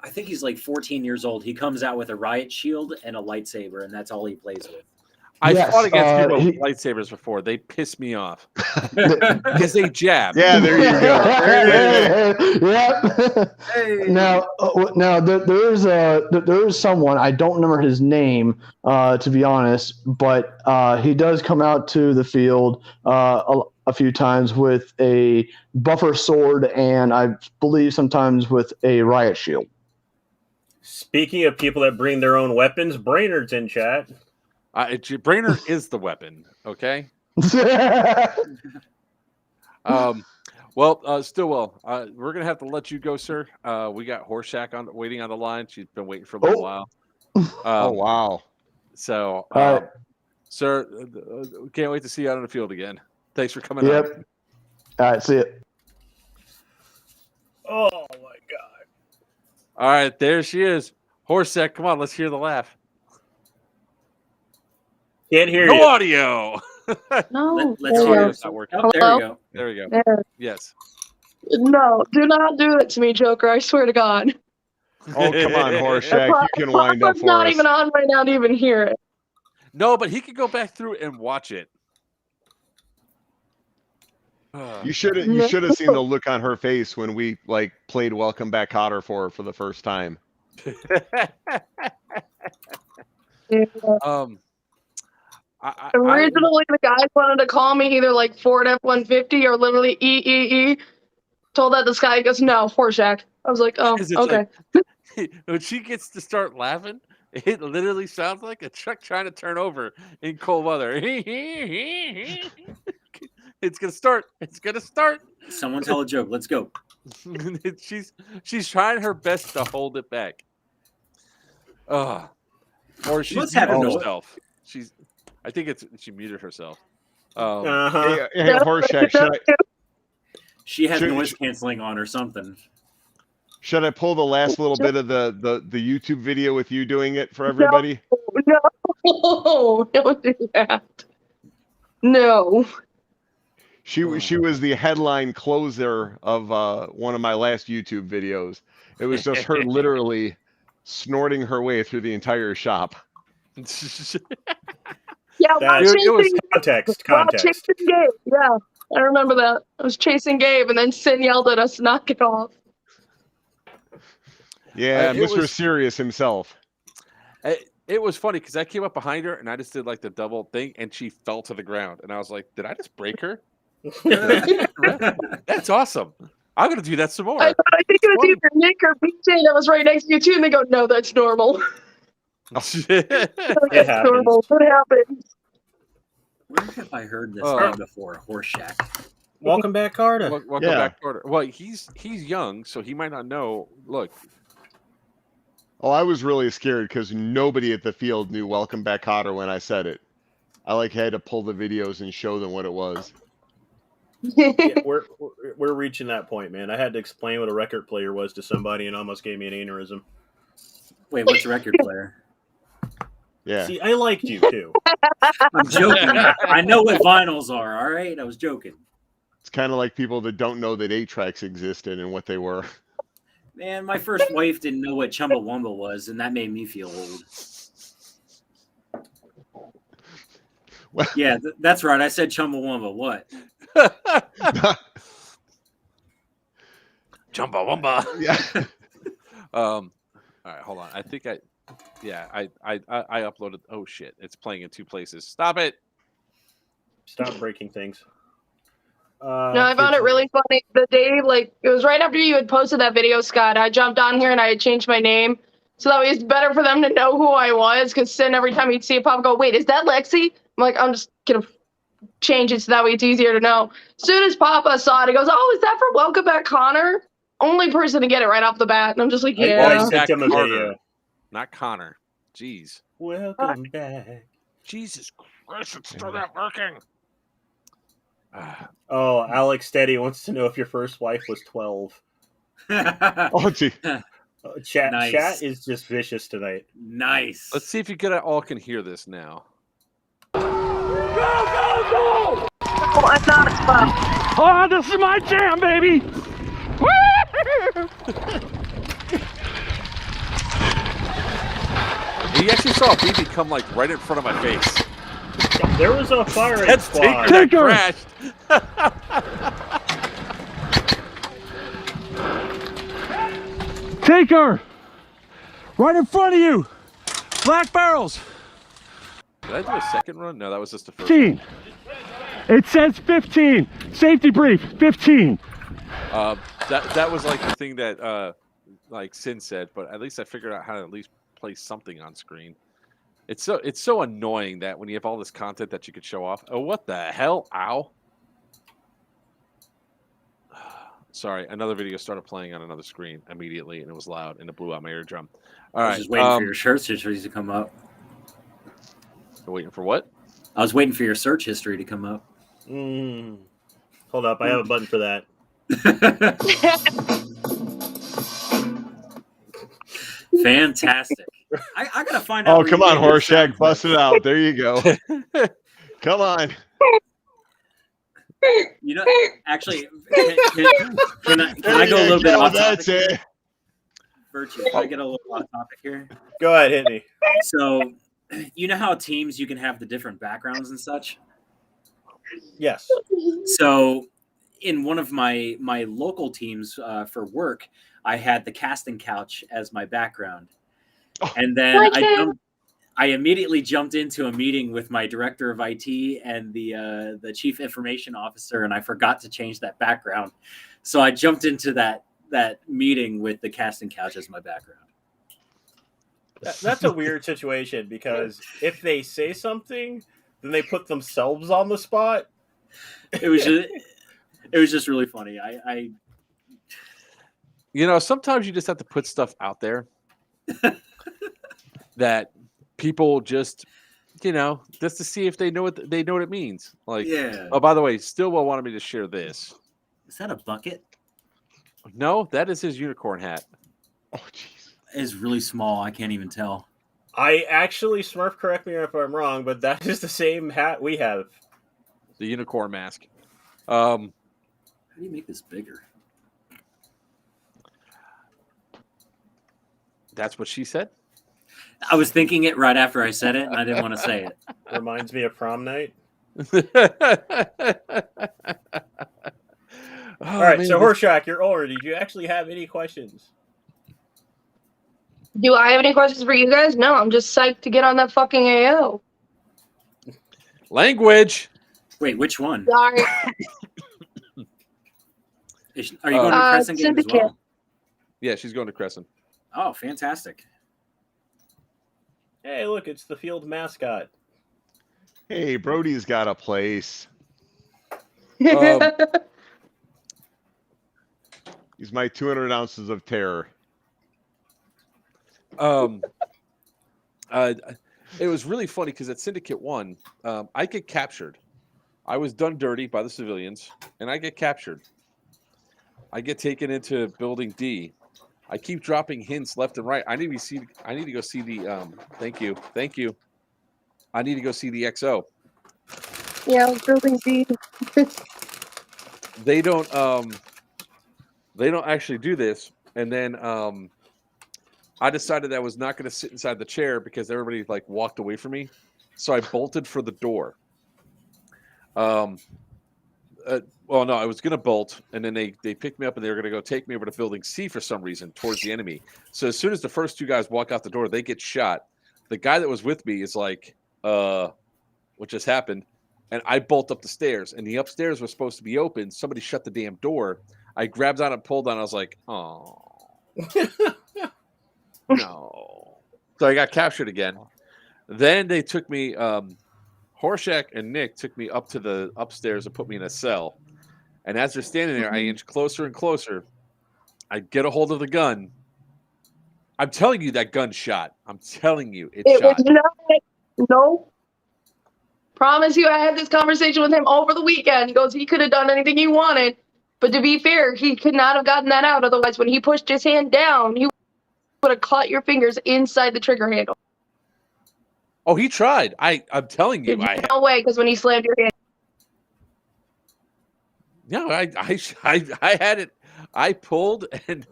I think he's like 14 years old. He comes out with a riot shield and a lightsaber, and that's all he plays with. I fought against people with lightsabers before. They piss me off because they jab. Yeah, there you go. Yep. Now there is someone, I don't remember his name to be honest, but he does come out to the field a few times with a buffer sword and I believe sometimes with a riot shield. Speaking of people that bring their own weapons, Brainerd's in chat. Brainerd is the weapon, okay? Stillwell, we're gonna have to let you go, sir. We got Horseshack waiting on the line. She's been waiting for a little while. Oh wow! So, sir, can't wait to see you out on the field again. Thanks for coming. Yep. On. All right, see it. Oh my God! All right, there she is, Horseshack. Come on, let's hear the laugh. Can't hear you. No audio. No. Let's There hear we it. go. Working. Oh, there we go. There we go. There. Yes. No, do not do it to me, Joker. I swear to God. Oh, come on, Horseshack. You can wind up Papa's for not us. even on right now to even hear it. No, but he could go back through and watch it. You should have seen the look on her face when we played Welcome Back Cotter for the first time. Originally, the guys wanted to call me either like Ford F-150 or literally EEE. Told that this guy, he goes, no, Horseshack. I was like, oh, okay. When she gets to start laughing, it literally sounds like a truck trying to turn over in cold weather. It's gonna start. It's gonna start. Someone tell a joke. Let's go. She's trying her best to hold it back. Or she's muted herself. I think she muted herself. Hey, Horseshack, she has noise canceling on or something. Should I pull the last little bit of the YouTube video with you doing it for everybody? No, don't do that. No. She was the headline closer of one of my last YouTube videos. It was just her literally snorting her way through the entire shop. Yeah, it was context. Chasing Gabe. Yeah, I remember that. I was chasing Gabe, and then Sin yelled at us, knock it off. Yeah, Mr. Serious himself. It was funny because I came up behind her and I just did like the double thing and she fell to the ground. And I was like, did I just break her? That's awesome. I'm going to do that some more. I think it was either Nick or BJ that was right next to you, too. And they go, no, that's normal. It normal. What happened? Where have I heard this name before? Horseshack. Welcome back, Carter. Welcome back, Carter. Well, he's young, so he might not know. Look. Oh, I was really scared because nobody at the field knew Welcome Back Cotter when I said it. I had to pull the videos and show them what it was. Yeah, we're reaching that point, man. I had to explain what a record player was to somebody and almost gave me an aneurysm. Wait, what's a record player? Yeah. See, I liked you too. I'm joking. I know what vinyls are. All right, I was joking. It's kind of like people that don't know that 8-tracks existed and what they were. Man, my first wife didn't know what Chumbawamba was, and that made me feel old. Yeah, that's right. I said Chumbawamba. What? Chumbawamba. Yeah. All right, hold on. I think I uploaded. Oh shit! It's playing in 2 places. Stop it! Stop breaking things. No, I found it really funny. The day, like, it was right after you had posted that video, Scott. I jumped on here and I had changed my name. So that way it's better for them to know who I was. Because then every time you'd see a pop, go, wait, is that Lexi? I'm like, I'm just going to change it so that way it's easier to know. As soon as Papa saw it, he goes, oh, is that for Welcome Back Connor? Only person to get it right off the bat. And I'm just like, yeah. I sent him a video. Not Connor. Jeez. Welcome back. Jesus Christ, it's still not working. Oh, Alex Steady wants to know if your first wife was 12. Oh, gee. Chat Nice. chat is just vicious tonight. Nice. Let's see if you all can hear this now. Oh, I'm not Oh, this is my jam, baby. He actually saw a BB come like right in front of my face. There was a firing That's squad. Taker that crashed. Taker! Right in front of you! Black barrels! Did I do a second run? No, that was just the first 15. It says 15. Safety brief, 15. That was like the thing that like Sin said, but at least I figured out how to at least place something on screen. It's so annoying that when you have all this content that you could show off. Oh, what the hell? Ow. Sorry, another video started playing on another screen immediately, and it was loud, and it blew out my eardrum. All I right. was just waiting for your search history to come up. Waiting for what? I was waiting for your search history to come up. Hold up, I have a button for that. Fantastic. I gotta find out. Oh, come on, Horseshack, bust it out. There you go. Come on. You know, actually, can I go a little bit off topic? That's it. Virchew, can I get a little off topic here? Go ahead, hit me. So, you know how teams you can have the different backgrounds and such? Yes. So, in one of my local teams for work, I had the casting couch as my background, and then I immediately jumped into a meeting with my director of IT and the chief information officer, and I forgot to change that background. So I jumped into that meeting with the casting couch as my background. That's a weird situation because if they say something, then they put themselves on the spot. It was just really funny. I sometimes you just have to put stuff out there that people just, just to see if they know what it means. Like, yeah. Oh, by the way, Stillwell wanted me to share this. Is that a bucket? No, that is his unicorn hat. Oh, jeez. It's really small. I can't even tell. I actually, Smurf, correct me if I'm wrong, but that is the same hat we have. The unicorn mask. How do you make this bigger? That's what she said. I was thinking it right after I said it, and I didn't want to say it. Reminds me of prom night. All right, so Horseshack, you're older. Did you actually have any questions? Do I have any questions for you guys? No, I'm just psyched to get on that fucking AO. Language. Wait, which one? Sorry. Are you going to Crescent game as well? Yeah, she's going to Crescent. Oh, fantastic. Hey, look, it's the field mascot. Hey, Brody's got a place. He's my 200 ounces of terror. It was really funny because at Syndicate 1, I get captured. I was done dirty by the civilians, and I get captured. I get taken into Building D. I keep dropping hints left and right. I need to go see the. Thank you. I need to go see the XO. Yeah, Building D. They don't actually do this, and then I decided I was not going to sit inside the chair because everybody walked away from me, so I bolted for the door. well, no, I was going to bolt, and then they picked me up, and they were going to go take me over to building C for some reason towards the enemy. So as soon as the first two guys walk out the door, they get shot. The guy that was with me is like, what just happened? And I bolt up the stairs, and the upstairs was supposed to be open. Somebody shut the damn door. I grabbed on and pulled on. I was like, oh, no. So I got captured again. Then they took me, Horshak and Nick took me up to the upstairs and put me in a cell. And as they're standing there, I inch closer and closer. I get a hold of the gun. I'm telling you that gun shot. I'm telling you it shot. Was not. No. Promise you, I had this conversation with him over the weekend. He goes, he could have done anything he wanted. But to be fair, he could not have gotten that out. Otherwise, when he pushed his hand down, he would have caught your fingers inside the trigger handle. Oh, he tried. I'm telling you. No way, because when he slammed your hand. No, I had it. I pulled and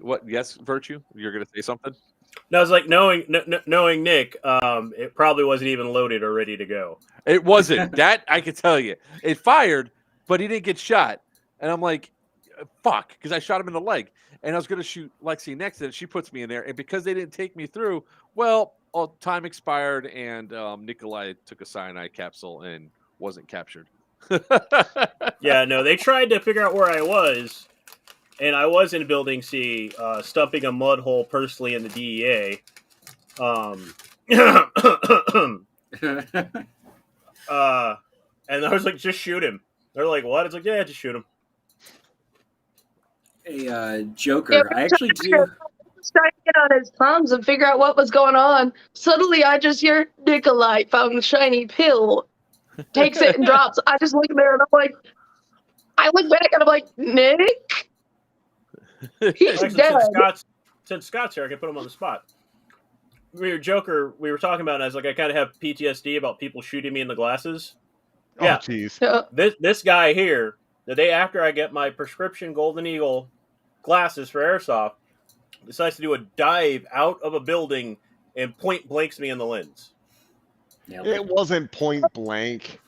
what? Yes, Virchew, you're going to say something? No, it's like knowing Nick, it probably wasn't even loaded or ready to go. It wasn't. That I can tell you. It fired, but he didn't get shot. And I'm like, fuck, because I shot him in the leg. And I was going to shoot Lexi next, and she puts me in there. And because they didn't take me through, well, time expired, and Nikolai took a cyanide capsule and wasn't captured. Yeah, no, they tried to figure out where I was, and I was in Building C, stumping a mud hole personally in the DEA. And I was like, just shoot him. They're like, what? It's like, yeah, just shoot him. Hey, Joker, I actually do. I was trying to get on his thumbs and figure out what was going on. Suddenly, I just hear Nikolai found the shiny pill. Takes it and drops. I just look there and I'm like, I look back and I'm like, Nick? He's Actually, dead. Since Scott's here, I can put him on the spot. Joker, we were talking about, and I was like, I kind of have PTSD about people shooting me in the glasses. Oh, Yeah. jeez. This guy here, the day after I get my prescription Golden Eagle glasses for Airsoft, decides to do a dive out of a building and point blanks me in the lens. It wasn't point blank.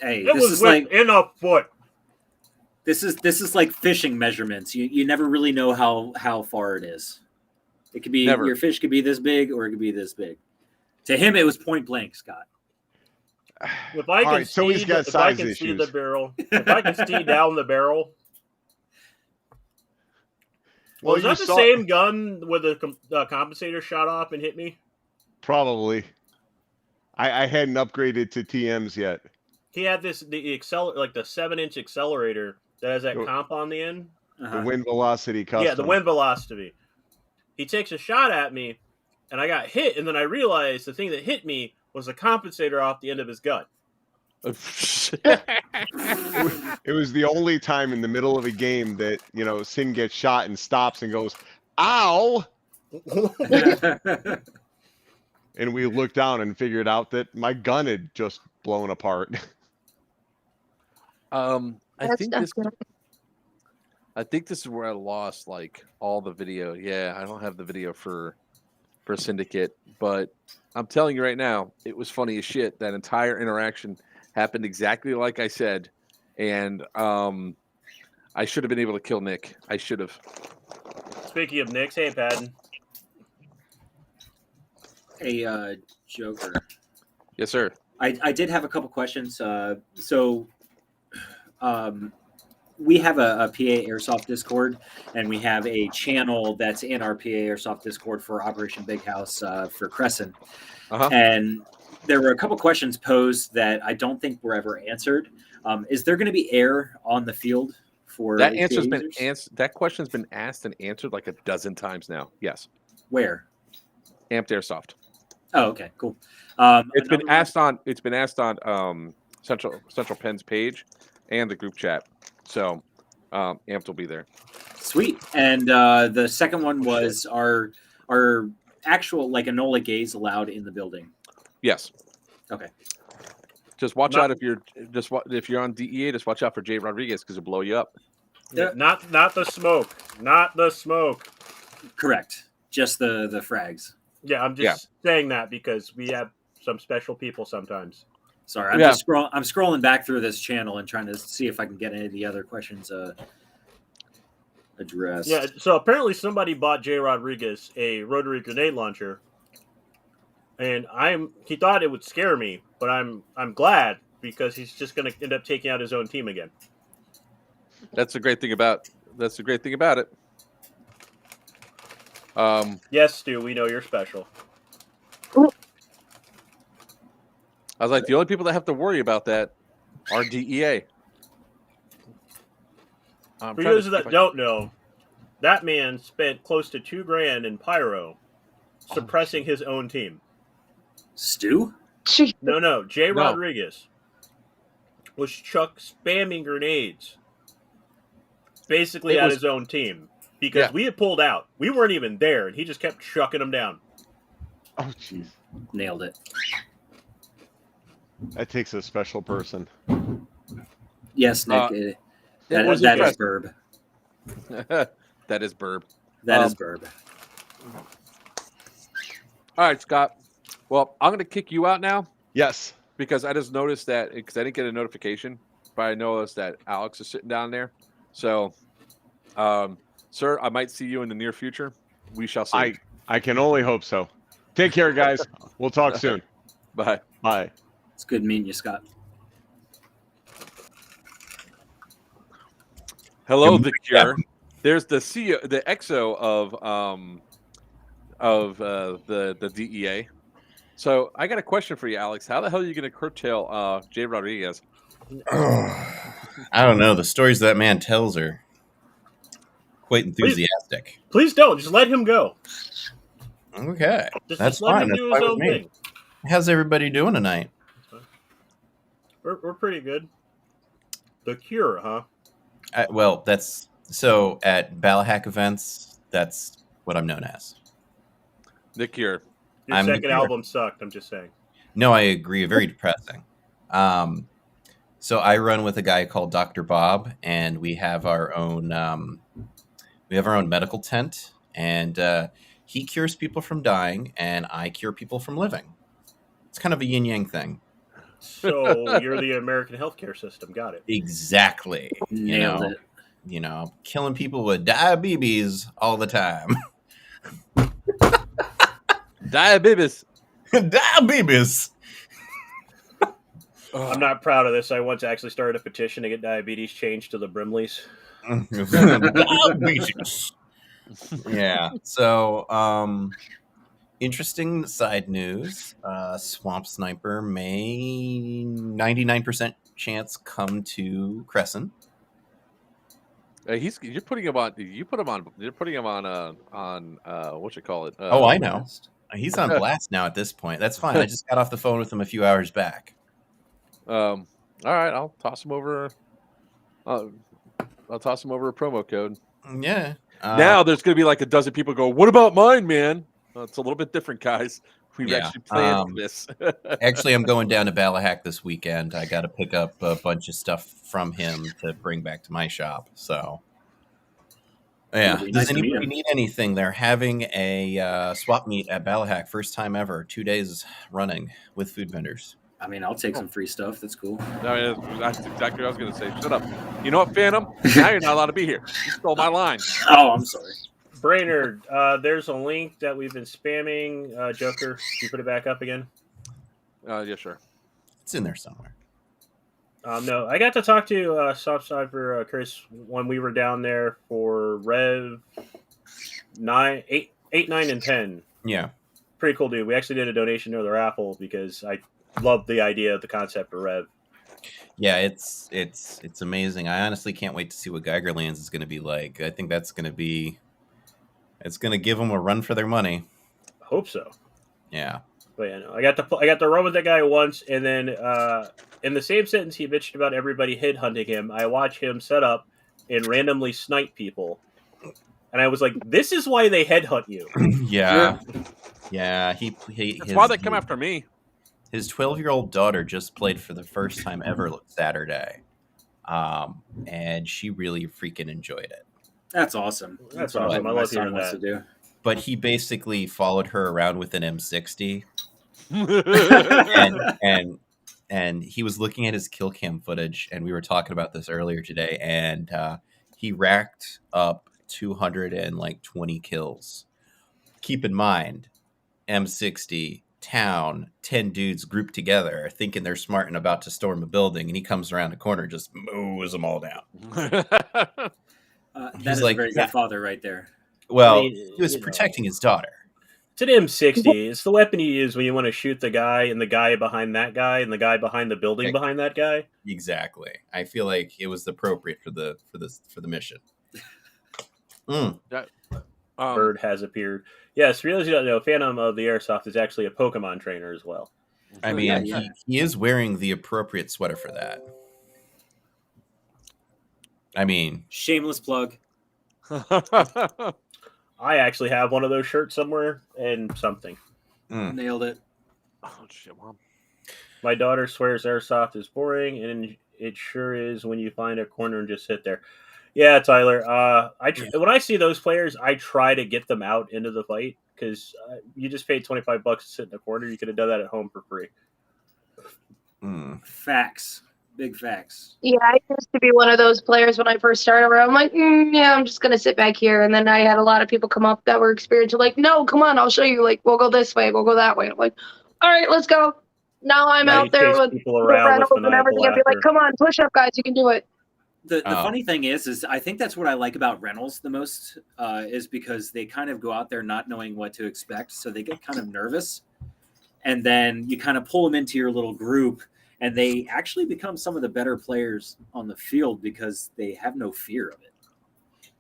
Hey, It this was is like in a foot. This is like fishing measurements. You never really know how far it is. It could be your fish could be this big or it could be this big. To him, it was point blank, Scott. If I can so he's got size see issues. the barrel, if I can see down the barrel. Well, Was that the same gun where the compensator shot off and hit me? Probably. I hadn't upgraded to TMs yet. He had the 7-inch accelerator that has that comp on the end. The wind velocity custom. Yeah, the wind velocity. He takes a shot at me, and I got hit, and then I realized the thing that hit me was the compensator off the end of his gun. It was the only time in the middle of a game that, Sin gets shot and stops and goes, ow! And we looked down and figured out that my gun had just blown apart. I think this is where I lost all the video. Yeah, I don't have the video for Syndicate, but I'm telling you right now, it was funny as shit. That entire interaction happened exactly like I said, and I should have been able to kill Nick. I should have. Speaking of Nick's, hey Patton. Hey, Joker. Yes, sir. I did have a couple questions. We have a PA Airsoft Discord, and we have a channel that's in our PA Airsoft Discord for Operation Big House for Crescent. And there were a couple questions posed that I don't think were ever answered. Is there going to be air on the field for that? HPA That question's been asked and answered like a dozen times now. Yes. Where? Amped Airsoft. Oh, okay, cool. It's been asked on Central Penn's page and the group chat. So Amped will be there. Sweet. And the second one was are actual Enola gays allowed in the building? Yes. Okay. Just watch out if you're on DEA. Just watch out for Jay Rodriguez because he'll blow you up. Yeah, not the smoke. Not the smoke. Correct. Just the frags. Yeah, I'm just saying that because we have some special people sometimes. Sorry, I'm scrolling back through this channel and trying to see if I can get any of the other questions addressed. Yeah, so apparently somebody bought Jay Rodriguez a rotary grenade launcher, and he thought it would scare me, but I'm glad because he's just going to end up taking out his own team again. That's the great thing about it. Yes, Stu, we know you're special. I was like, the only people that have to worry about that are DEA. For those that don't know, that man spent close to $2,000 in pyro, suppressing his own team. Stu? No. Jay Rodriguez was Chuck spamming grenades, basically at his own team, because we had pulled out. We weren't even there, and he just kept chucking them down. Oh, jeez. Nailed it. That takes a special person. Yes, Nick. That is Burb. That is Burb. That is Burb. All right, Scott. Well, I'm going to kick you out now. Yes. Because I just noticed that, because I didn't get a notification, but I noticed that Alex is sitting down there. So, sir, I might see you in the near future. We shall see. I can only hope so. Take care, guys. We'll talk soon. Bye. Bye. It's good meeting you, Scott. Hello, The Cure. There's the CEO, the EXO of the DEA. So I got a question for you, Alex. How the hell are you going to curtail Jay Rodriguez? I don't know. The stories that man tells are quite enthusiastic. Please don't. Just let him go. Okay, that's let fine. him That's do fine his with own me. thing. How's everybody doing tonight? We're pretty good. The Cure, huh? Well, that's so at Ballahack events. That's what I'm known as. The Cure. Your I'm the second Cure. album sucked. I'm just saying. No, I agree. Very depressing. So I run with a guy called Dr. Bob, and we have our own medical tent, and he cures people from dying, and I cure people from living. It's kind of a yin yang thing. So you're the American healthcare system. Got it. Exactly. Nailed it. You know, killing people with diabetes all the time. Diabetes. Diabetes. I'm not proud of this. I once actually started a petition to get diabetes changed to the Brimleys. Diabetes. Yeah. So, interesting side news. Swamp Sniper may 99% chance come to Crescent. You're putting him on. You're putting him on what you call it? Oh, I know. He's on blast now at this point. That's fine. I just got off the phone with him a few hours back. All right, I'll toss him over. I'll toss him over a promo code. Yeah. Now there's going to be like a dozen people go, "What about mine, man?" It's a little bit different, guys. We've actually planned this. Actually, I'm going down to Ballahack this weekend. I got to pick up a bunch of stuff from him to bring back to my shop. So, yeah. Does anybody need anything? They're having a swap meet at Ballahack, first time ever, 2 days running with food vendors. I mean, I'll take some free stuff. That's cool. I mean, that's exactly what I was going to say. Shut up. You know what, Phantom? Now you're not allowed to be here. You stole my line. Oh, I'm sorry. Brainerd, there's a link that we've been spamming. Joker, can you put it back up again? Yeah, sure. It's in there somewhere. No, I got to talk to Side for Chris when we were down there for Rev 8, 9, and 10. Yeah. Pretty cool dude. We actually did a donation to the raffle because I love the idea of the concept of Rev. Yeah, it's amazing. I honestly can't wait to see what Geigerlands is going to be like. I think that's going to be... It's going to give them a run for their money. I hope so. Yeah. But yeah, no, I got to run with that guy once, and then in the same sentence he bitched about everybody headhunting him, I watch him set up and randomly snipe people. And I was like, this is why they headhunt you. Yeah. Yeah. That's why they come after me. His 12-year-old daughter just played for the first time ever Saturday. And she really freaking enjoyed it. That's awesome. That's awesome. I love hearing that. To do. But he basically followed her around with an M60. and he was looking at his kill cam footage, and we were talking about this earlier today, and he racked up 220 kills. Keep in mind, M60, town, 10 dudes grouped together, thinking they're smart and about to storm a building, and he comes around the corner and just mows them all down. That He's is like, a very yeah. good father right there. Well, I mean, he was protecting his daughter. It's an M60. It's the weapon you use when you want to shoot the guy and the guy behind that guy and the guy behind the building behind that guy. Exactly. I feel like it was appropriate for the mission. Bird has appeared. Yes, for those who don't know, Phantom of the Airsoft is actually a Pokemon trainer as well. I mean, he is wearing the appropriate sweater for that. I mean, shameless plug. I actually have one of those shirts somewhere and something. Nailed it. Oh shit, Mom. My daughter swears Airsoft is boring, and it sure is when you find a corner and just sit there. Yeah, Tyler. When I see those players, I try to get them out into the fight because you just paid $25 to sit in the corner. You could have done that at home for free. Facts. Big facts. Yeah, I used to be one of those players when I first started where I'm like, yeah, I'm just going to sit back here. And then I had a lot of people come up that were experienced. Like, no, come on, I'll show you. Like, we'll go this way, we'll go that way. I'm like, all right, let's go. Now I'm out there with people around Reynolds with and everything. I'd be like, come on, push up, guys, you can do it. The funny thing is I think that's what I like about Reynolds the most is because they kind of go out there not knowing what to expect. So they get kind of nervous. And then you kind of pull them into your little group. And they actually become some of the better players on the field because they have no fear of it.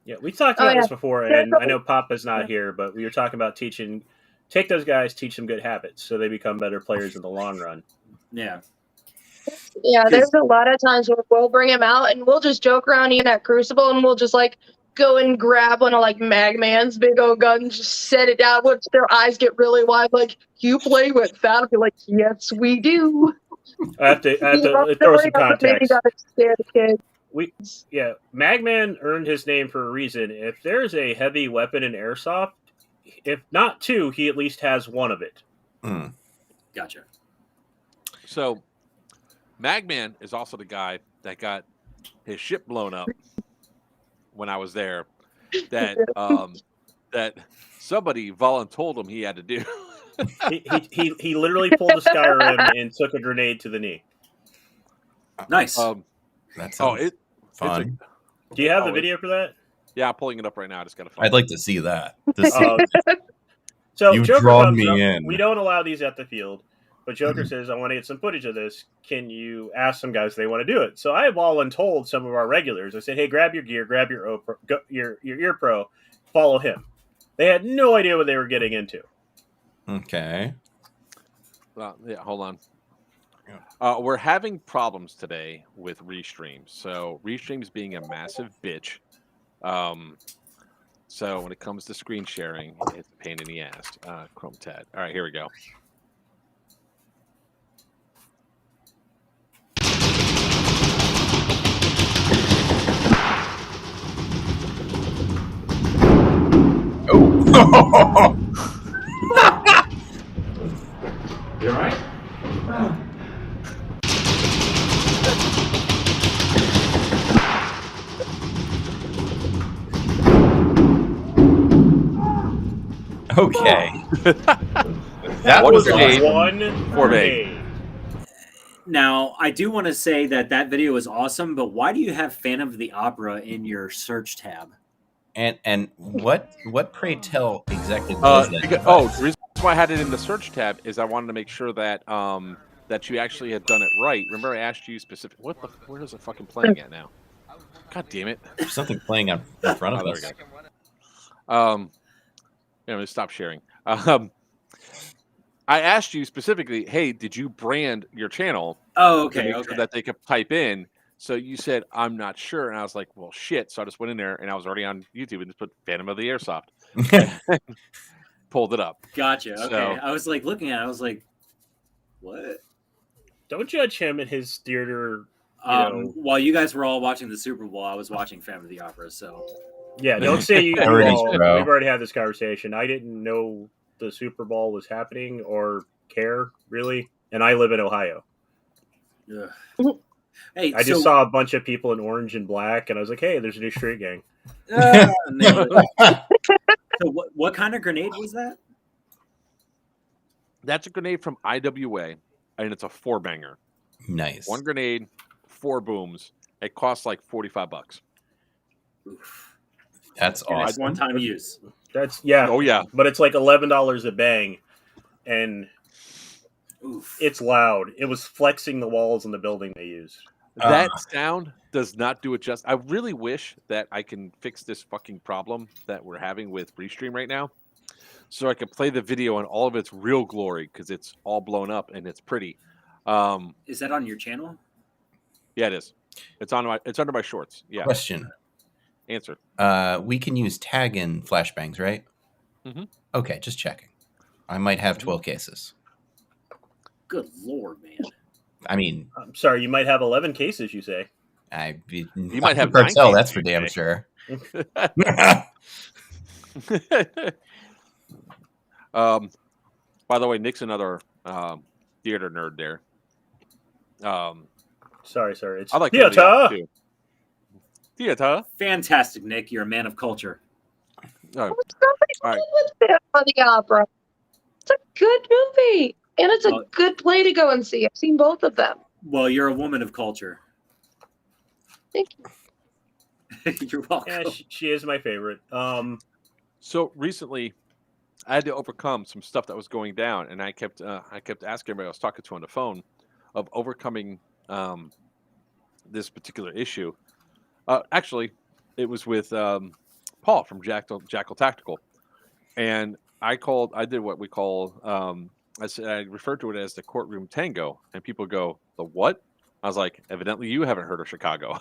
Yeah, we talked about this before, and I know Papa's not here, but we were talking about take those guys, teach them good habits so they become better players in the long run. Yeah. Yeah, there's a lot of times where we'll bring him out and we'll just joke around even at Crucible and we'll just like go and grab one of like Magman's big old gun and just set it down, which their eyes get really wide, like, you play with that? I'll be like, yes, we do. I have to throw some context. Magman earned his name for a reason. If there's a heavy weapon in Airsoft, if not two, he at least has one of it. Gotcha. So, Magman is also the guy that got his ship blown up when I was there. That that somebody told him he had to do. he literally pulled a Skyrim and took a grenade to the knee. Nice. That's fun. Do you have the video for that? Yeah, I'm pulling it up right now. I just got to find I'd like to see that. So You've Joker drawn comes me up. in. We don't allow these at the field, but Joker says, "I want to get some footage of this. Can you ask some guys if they want to do it?" So I voluntold some of our regulars. I said, "Hey, grab your gear, grab your ear pro, follow him." They had no idea what they were getting into. Okay. Yeah, hold on. We're having problems today with Restreams. So Restreams being a massive bitch. So when it comes to screen sharing, it's a pain in the ass. Chrome tab. All right, here we go. Oh. You all right? Okay. That was one for me. Now, I do want to say that video is awesome, but why do you have Phantom of the Opera in your search tab? And what pray tell exactly was that? The reason why I had it in the search tab is I wanted to make sure that that you actually had done it right. Remember, I asked you specific. Where is it fucking playing at now? God damn it! There's something playing in front of us. There we go. Let me stop sharing. I asked you specifically, hey, did you brand your channel? Oh, okay. To make sure that they could type in. So you said, I'm not sure. And I was like, well, shit. So I just went in there and I was already on YouTube and just put Phantom of the Airsoft. Pulled it up. Gotcha. Okay. So, I was like looking at it. I was like, what? Don't judge him and his theater. While you guys were all watching the Super Bowl, I was watching Phantom of the Opera. So yeah, don't say you all. We've already had this conversation. I didn't know the Super Bowl was happening or care really, and I live in Ohio. Hey, I just saw a bunch of people in orange and black, and I was like, "Hey, there's a new street gang." Nailed it. So what kind of grenade was that? That's a grenade from IWA, and it's a 4-banger. Nice. 1 grenade, 4 booms. It costs like $45. That's And it's awesome. one-time use. That's yeah. Oh yeah. But it's like $11 a bang, and it's loud. It was flexing the walls in the building they used. That sound does not do it justice. I really wish that I can fix this fucking problem that we're having with Restream right now, so I can play the video in all of its real glory because it's all blown up and it's pretty. Is that on your channel? Yeah, it is. It's under my shorts. Yeah. Question. Answer. We can use tag in flashbangs, right? Mhm. Okay, just checking. I might have 12 cases. Good Lord, man. I mean, I'm sorry, you might have 11 cases. You say? You might have 9 cartel. cases, That's for you damn say. sure. By the way, Nick's another theater nerd there. Sorry. It's I like theater. too. Theater. Fantastic, Nick. You're a man of culture. All right. On the Opera. It's a good movie, and it's a good play to go and see. I've seen both of them. Well, you're a woman of culture. Thank you. You're welcome. Yeah, she is my favorite. So recently, I had to overcome some stuff that was going down, and I kept asking everybody I was talking to on the phone of overcoming this particular issue. Actually, it was with Paul from Jackal Tactical, and I did what we call I referred to it as the courtroom tango, and people go, the what? I was like, evidently you haven't heard of Chicago.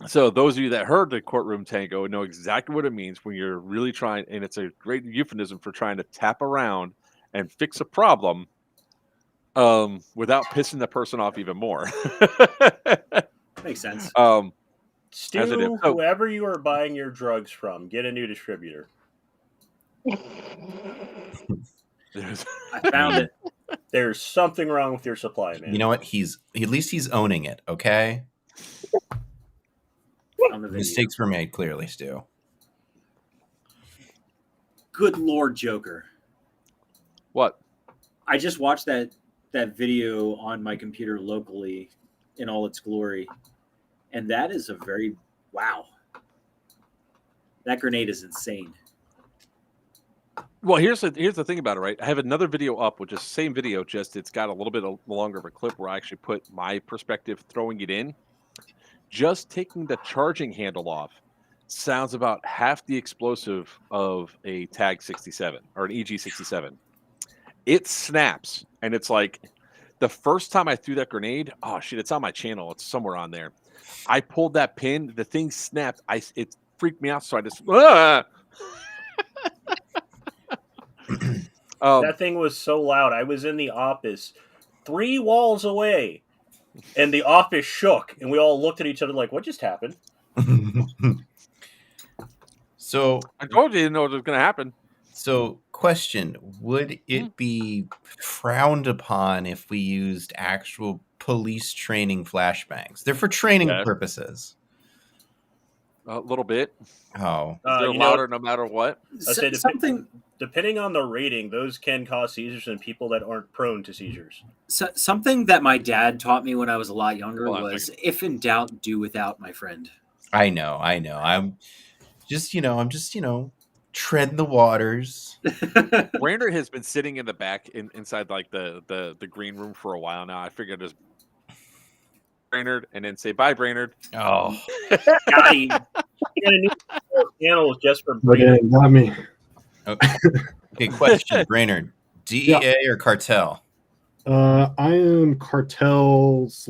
So those of you that heard the courtroom tango know exactly what it means when you're really trying, and it's a great euphemism for trying to tap around and fix a problem without pissing the person off even more. Makes sense. Stu, whoever you are buying your drugs from, get a new distributor. I found it. There's something wrong with your supply, man. You know what? At least he's owning it. Okay. Mistakes were made, clearly, Stu. Good Lord, Joker. What? I just watched that video on my computer locally in all its glory, and that is wow. That grenade is insane. Well, here's the thing about it, right? I have another video up, which is the same video, just it's got a little bit longer of a clip where I actually put my perspective throwing it in. Just taking the charging handle off sounds about half the explosive of a TAG 67 or an EG 67. It snaps, and it's like the first time I threw that grenade. Oh shit! It's on my channel. It's somewhere on there. I pulled that pin. The thing snapped. It freaked me out. So I just. That thing was so loud. I was in the office 3 walls away, and the office shook, and we all looked at each other like, what just happened? So I told you, didn't know what was going to happen. So, question: would it be frowned upon if we used actual police training flashbangs? They're for training purposes. A little bit. Oh, they're louder no matter what. Depending on the rating, those can cause seizures in people that aren't prone to seizures. So, something that my dad taught me when I was a lot younger was, if in doubt, do without, my friend. I know. I'm just tread the waters. Weiner has been sitting in the back inside like the green room for a while now. I figured just Brainerd and then say bye, Brainerd. Oh, got him. Channel just for Brainerd. Got me. Okay, question, Brainerd. DEA or cartel? I am cartel /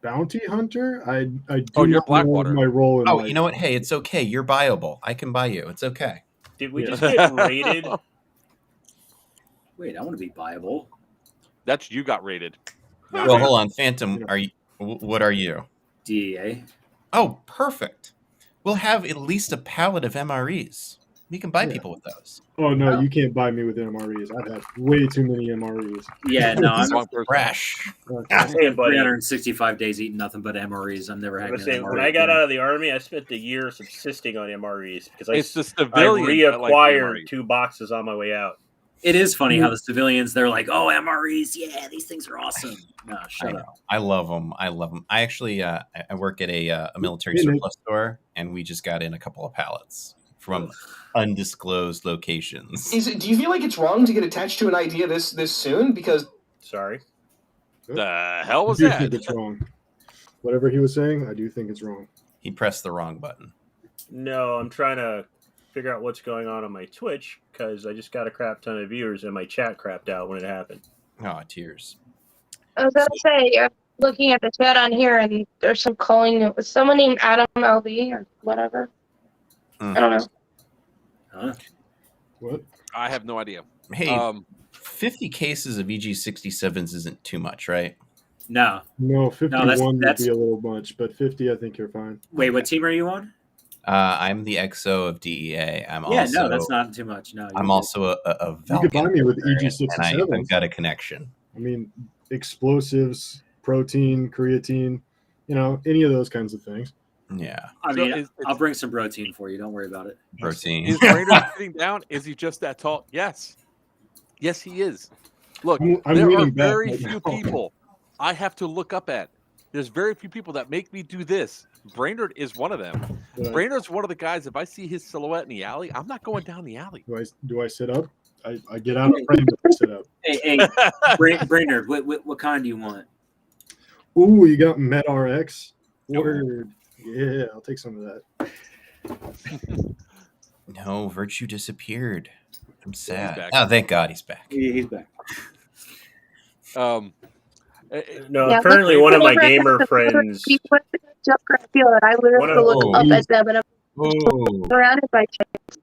bounty hunter. I do you're not know Blackwater. my role in Oh, life. you know what? Hey, it's okay. You're buyable. I can buy you. It's okay. Did we just get raided? Wait, I want to be viable. That's you got raided. Well, hold on, Phantom. Are you? What are you? DEA. Oh, perfect. We'll have at least a pallet of MREs. We can buy people with those. Oh no, you can't buy me with MREs. I've had way too many MREs. Yeah, no, I'm fresh. Hey, buddy. 365 days eating nothing but MREs. I'm never having an MRE. When I got out of the Army, I spent the year subsisting on MREs because It's the I civilians that like reacquired MREs. 2 boxes on my way out. It is funny how the civilians, they're like, oh, MREs, yeah, these things are awesome. No, shut up. I love them. I actually I work at a military Hey, Nick. surplus store, and we just got in a couple of pallets from undisclosed locations. Do you feel like it's wrong to get attached to an idea this soon? Because sorry, the hell was I do that? think it's wrong. Whatever he was saying, I do think it's wrong. He pressed the wrong button. No, I'm trying to figure out what's going on my Twitch because I just got a crap ton of viewers and my chat crapped out when it happened. Oh, tears. I was gonna say, I'm looking at the chat on here, and there's some calling. It was someone named Adam LB or whatever. I don't know. Huh? What? I have no idea. Hey, 50 cases of EG67s isn't too much, right? No. No, 51 that's- would be a little much, but 50, I think you're fine. Wait, what team are you on? I'm the XO of DEA. No, that's not too much. No, I'm also a You could buy me with veteran, EG67s. and I've got a connection. I mean, explosives, protein, creatine, any of those kinds of things. Yeah. I mean, I'll bring some protein for you. Don't worry about it. Protein. Is Rainer sitting down? Is he just that tall? Yes. Yes, he is. Look, I'm there are leaning back very right few now. people I have to look up at. There's very few people that make me do this. Brainerd is one of them. Yeah. Brainerd's one of the guys, if I see his silhouette in the alley, I'm not going down the alley. Do I sit up? I get out of frame if I sit up. Hey, Brainerd, what kind do you want? Ooh, you got Met RX? Word. Yeah, I'll take some of that. No, Virchew disappeared. I'm sad. back. Oh, thank God he's back. Yeah, he's back. No, Yeah, apparently but one of my whenever I gamer have to friends. Just feel it. I literally have to look up at them and I'm surrounded by chicks.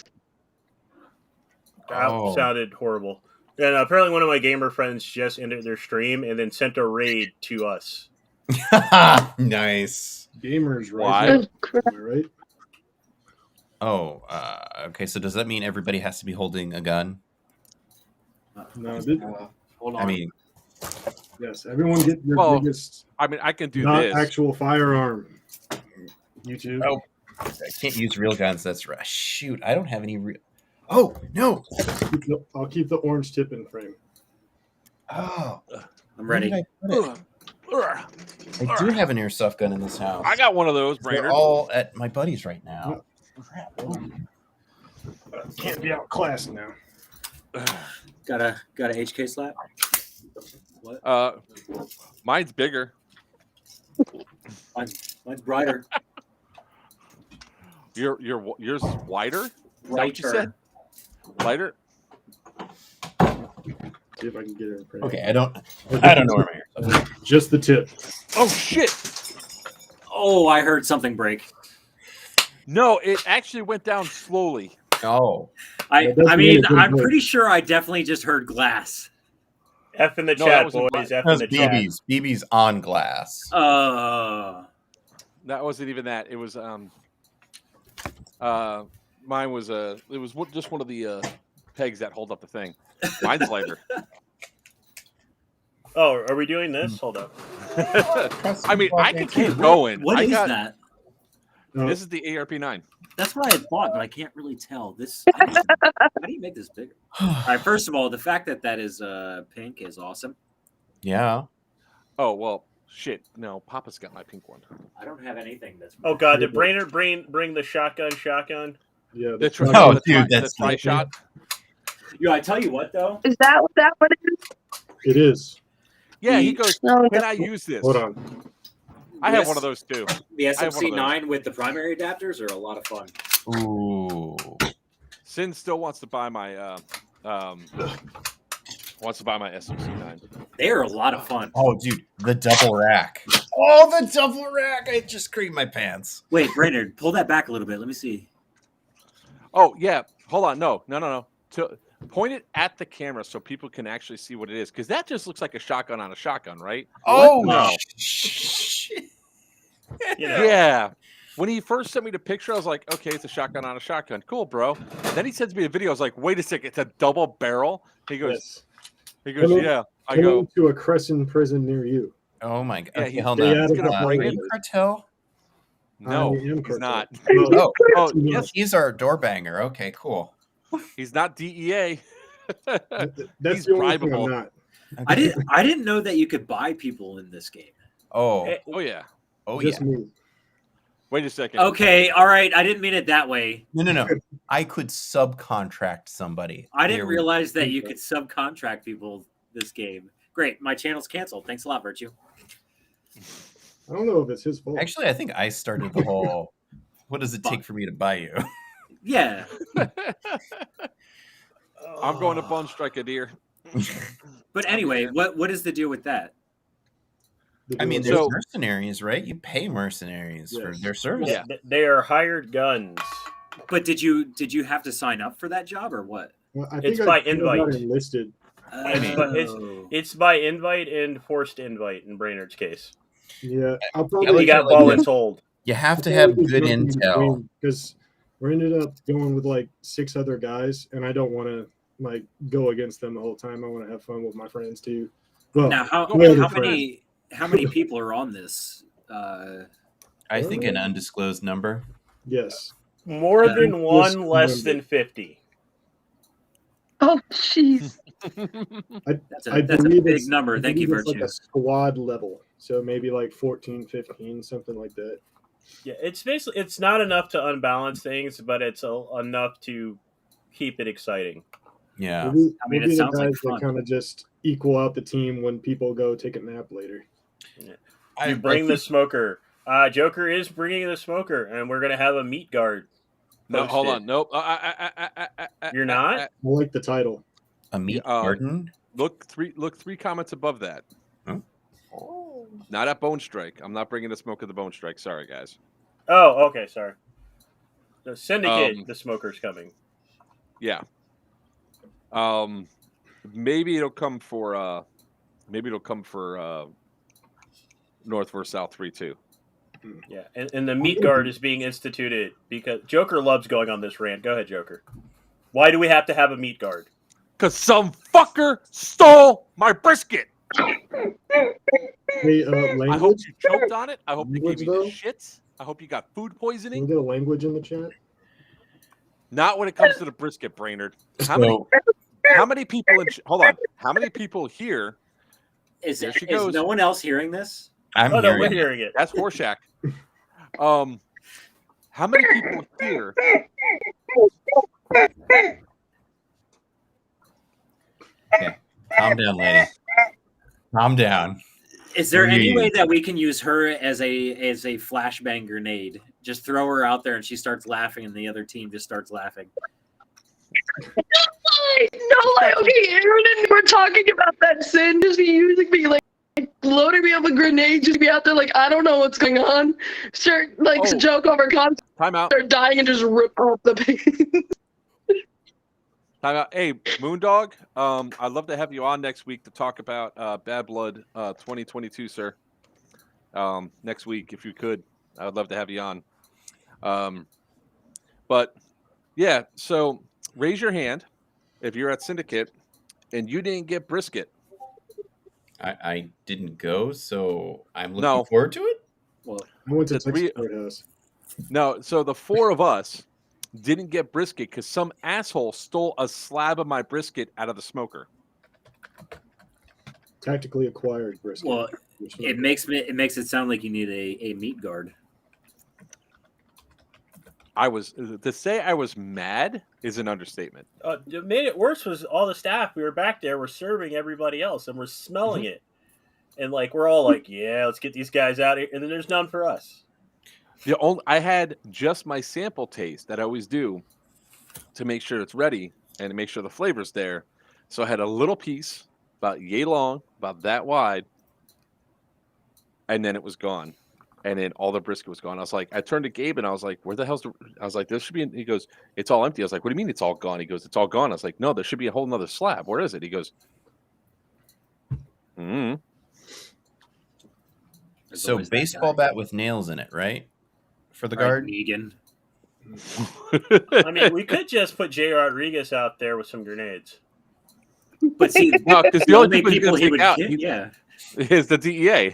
That sounded horrible. And apparently one of my gamer friends just ended their stream and then sent a raid to us. Nice. Gamers, Why? right? Am I right? Oh, okay. So does that mean everybody has to be holding a gun? No, hold on. I mean, yes, everyone get your Well, biggest I mean, I can do not this. actual firearm. YouTube. oh, I can't use real guns. That's right. Shoot, I don't have any real. Oh no! I'll keep the orange tip in frame. Oh, I'm ready. I do have an airsoft gun in this house. I got one of those, They're Brainerd. all at my buddy's right now. Can't be outclassed now. Got a HK slap? What? Mine's bigger. Mine's brighter. Yours wider? Is that what you said? Lighter? See if I can get it in frame. Okay, I don't know where my airsoft is. Just the tip. Oh shit! Oh, I heard something break. No, it actually went down slowly. Oh, I mean, I'm pretty sure I definitely just heard glass. F in the No, chat, that wasn't boys. glass. F in the chat. BB's on glass. That wasn't even that. It was mine was it was just one of the pegs that hold up the thing. Mine's lighter. Oh, are we doing this? Hold up. I mean, I can keep going. What I is got- that? This is the ARP9. That's what I thought, but I can't really tell. How do you make this bigger? All right, first of all, the fact that is pink is awesome. Yeah. Oh well, shit. No, Papa's got my pink one. I don't have anything that's. Oh God, did Brainerd bring the shotgun? Yeah. The tri-shot. Yo, I tell you what though. Is that what it is? It is. Yeah, he goes, No, can I use this? Hold on. I have one of those too. The I have one of those. SMC9 with the primary adapters are a lot of fun. Ooh. Sin still wants to buy my SMC9. They are a lot of fun. Oh, dude, the double rack. Oh, the double rack! I just creamed my pants. Wait, Brainerd, pull that back a little bit. Let me see. Oh yeah, hold on. No. Point it at the camera so people can actually see what it is, because that just looks like a shotgun on a shotgun, right? Oh no. shit! You know, Yeah. When he first sent me the picture, I was like, okay, it's a shotgun on a shotgun. Cool, bro. Then he sends me a video. I was like, wait a second, it's a double barrel. He goes, yeah. I go, Coming to a Crescent prison near you. Oh my god! Yeah, Okay, he's hold stay on. out of the Are you fire. cartel? no, I am he's cartel. not. Oh, Oh, yes, he's our door banger. Okay, cool. he's not DEA. That's He's the only thing I'm bribable. not. I didn't know that you could buy people in this game. Oh, Oh yeah. oh Just yeah. me. Wait a second. Okay, all right. I didn't mean it that way. No. I could subcontract somebody. I didn't Here we- realize that you could subcontract people this game. Great. My channel's canceled. Thanks a lot, Virchew. I don't know if it's his fault. Actually, I think I started the whole. What does it take for me to buy you? Yeah. I'm going to Bone Strike a deer. But anyway, what is the deal with that? I mean, there's mercenaries, right? You pay mercenaries for their service. Yeah, they are hired guns. But did you have to sign up for that job or what? Well, I It's think by I got invite. enlisted. It's by invite and forced invite in Brainerd's case. Yeah, I'll He probably got voluntold. You have to have good intel. because we ended up going with like 6 other guys, and I don't want to like go against them the whole time. I want to have fun with my friends too. Well, Now, how my other many people are on this? I think an undisclosed number. Yes. More than Yes, one, less remember. than 50. Oh, jeez. That's a believe big it's- number. I Thank you, believe it's Virchew. like a squad level, so maybe like 14, 15, something like that. Yeah, it's basically it's not enough to unbalance things, but it's enough to keep it exciting. Yeah. We'll I mean, be it the sounds like guys that fun. kind of just equal out the team when people go take a nap later. You bring the smoker. Joker is bringing the smoker, and we're gonna have a meat guard. No, hold posted. on. Nope. You're not? I like the title. A meat garden? Look three comments above that. Huh? Not at Bone Strike. I'm not bringing the smoke of the Bone Strike. Sorry, guys. Oh, okay, sorry. The syndicate, the smoker's coming. Yeah. Maybe it'll come for North versus South 3-2. Yeah, and the meat guard is being instituted because Joker loves going on this rant. Go ahead, Joker. Why do we have to have a meat guard? Because some fucker stole my brisket. Hey, language? I hope you choked on it. I hope they gave Language, you the though? shits. I hope you got food Can poisoning. we get a language in the chat? Not when it comes to the brisket, Brainerd. How many people hold on. How many people here? Is There she is goes. no one else hearing this? I'm Oh, no, we're hearing it. hearing it. That's Horseshack. How many people here? Okay. Calm down, lady. Calm down. Is there any Breathe. way that we can use her as a flashbang grenade? Just throw her out there and she starts laughing, and the other team just starts laughing. Okay, Aaron and we're talking about that sin, just be using me like loading me up with grenades, just be out there like I don't know what's going on. Start like Oh. joke over concept, Time out. start dying and just rip off the pain. Time out. Hey, Moondog. I'd love to have you on next week to talk about Bad Blood 2022, sir. Next week, if you could, I would love to have you on. But yeah, so raise your hand if you're at Syndicate and you didn't get brisket. I didn't go, so I'm looking No. forward to it. Well, I went to The three- Texas Courthouse. No, so the 4 of us didn't get brisket because some asshole stole a slab of my brisket out of the smoker. Tactically acquired brisket. Well, it makes it sound like you need a meat guard. To say I was mad is an understatement. What made it worse was all the staff. We were back there. We're serving everybody else, and we're smelling it. And like we're all like, "Yeah, let's get these guys out of here." And then there's none for us. I had just my sample taste that I always do to make sure it's ready and to make sure the flavor's there. So I had a little piece about yay long, about that wide, and then it was gone. And then all the brisket was gone. I was like, I turned to Gabe and I was like, where the hell's I was like, this should be, he goes, it's all empty. I was like, what do you mean it's all gone? He goes, it's all gone. I was like, no, there should be a whole nother slab. Where is it? He goes, So baseball bat with nails in it, right? for the Right, guard. Negan. I mean, we could just put Jay Rodriguez out there with some grenades. But see, No, because the only people he would take out yeah, is the DEA.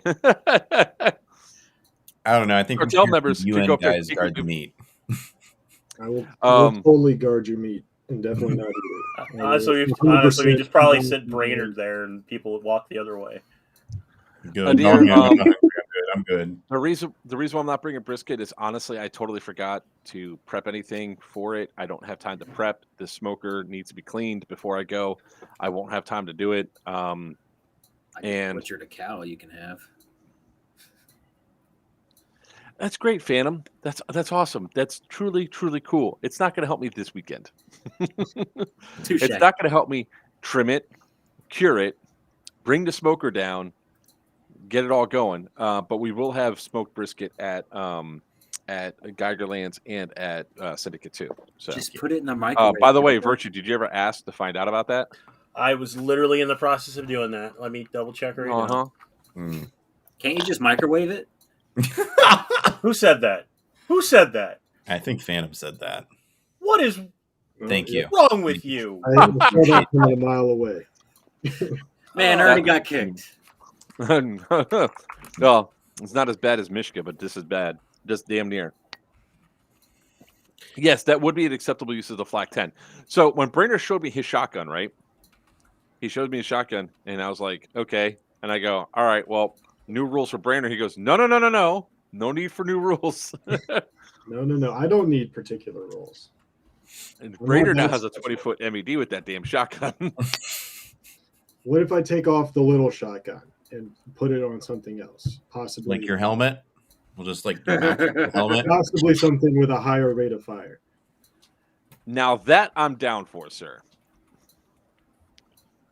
I don't know. I think cartel members UN could go guys pick guard the meat. I will totally guard your meat and definitely not eat it. Honestly, we 100% just probably don't sent eat Brainerd there, and people would walk the other way. Good. Adir, I'm good. The reason why I'm not bringing brisket is honestly I totally forgot to prep anything for it. I don't have time to prep. The smoker needs to be cleaned before I go. I won't have time to do it. And butchered a cow you can have. That's great, Phantom. That's awesome. That's truly cool. It's not going to help me this weekend. It's not going to help me trim it, cure it, bring the smoker down, get it all going. But we will have smoked brisket at Geigerlands and at Syndicate 2. So just put it in the microwave. By the way, Virchew, did you ever ask to find out about that? I was literally in the process of doing that. Let me double check right now. Can't you just microwave it? Who said that? Who said that? I think Phantom said that. What is Thank you. wrong with you? I saw that from a mile away. Man, I already got kicked. No, it's not as bad as Mishka, but this is bad. Just damn near. Yes, that would be an acceptable use of the Flak 10. So when Brainerd showed me his shotgun, right? He showed me a shotgun, and I was like, okay. And I go, all right, well, new rules for Brainerd. He goes, no. No need for new rules. No. I don't need particular rules. And Brainerd now has a 20-foot MED with that damn shotgun. What if I take off the little shotgun and put it on something else? Possibly Like your helmet? We'll just like helmet. Possibly something with a higher rate of fire. Now that I'm down for, sir.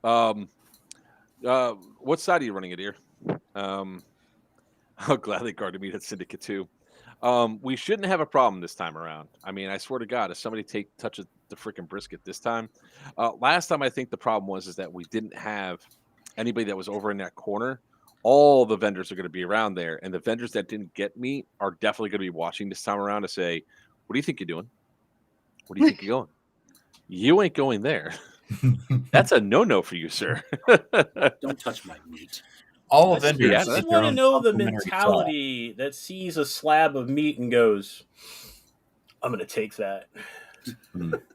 What side are you running, Adir? I'll gladly guard me at Syndicate 2. We shouldn't have a problem this time around. I mean, I swear to God, if somebody touches the freaking brisket this time. Last time, I think the problem was that we didn't have anybody that was over in that corner. All the vendors are going to be around there, and the vendors that didn't get meat are definitely going to be watching this time around to say, "What do you think you're doing? Where do you think you're going? You ain't going there. That's a no-no for you, sir. Don't touch my meat." All vendors. I just want to know the mentality that sees a slab of meat and goes, "I'm going to take that."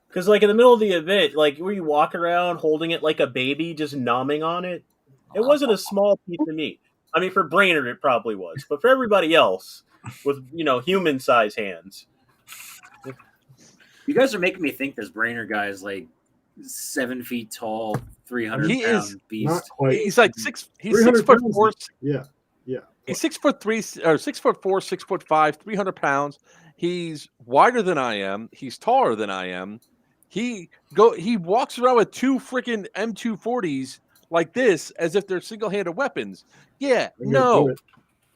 Because, like, in the middle of the event, like, where you walk around holding it like a baby, just nomming on it, it wasn't a small piece of meat. I mean, for Brainerd, it probably was. But for everybody else with, human-sized hands. You guys are making me think this Brainerd guy is, like, 7 feet tall, 300-pound beast. He's like he's 6'4". Yeah. He's 6'3", or 6'4", 6'5", 300 pounds. He's wider than I am. He's taller than I am. He walks around with 2 freaking M240s like this, as if they're single-handed weapons. Yeah, no.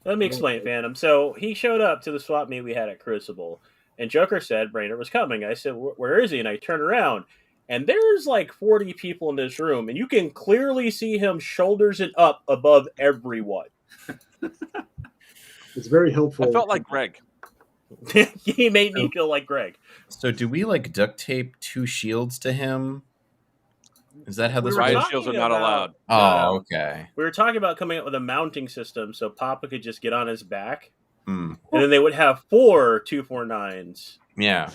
Let me explain, Phantom. So he showed up to the swap meet we had at Crucible, and Joker said Brainerd was coming. I said, "Where is he?" And I turn around, and there's like 40 people in this room, and you can clearly see him shoulders and up above everyone. It's very helpful. I felt like Greg. He made me feel like Greg. So do we like duct tape 2 shields to him? Is that how this works? Riot shields are not allowed. Oh, okay. We were talking about coming up with a mounting system so Papa could just get on his back, and then they would have 4 249s. Yeah,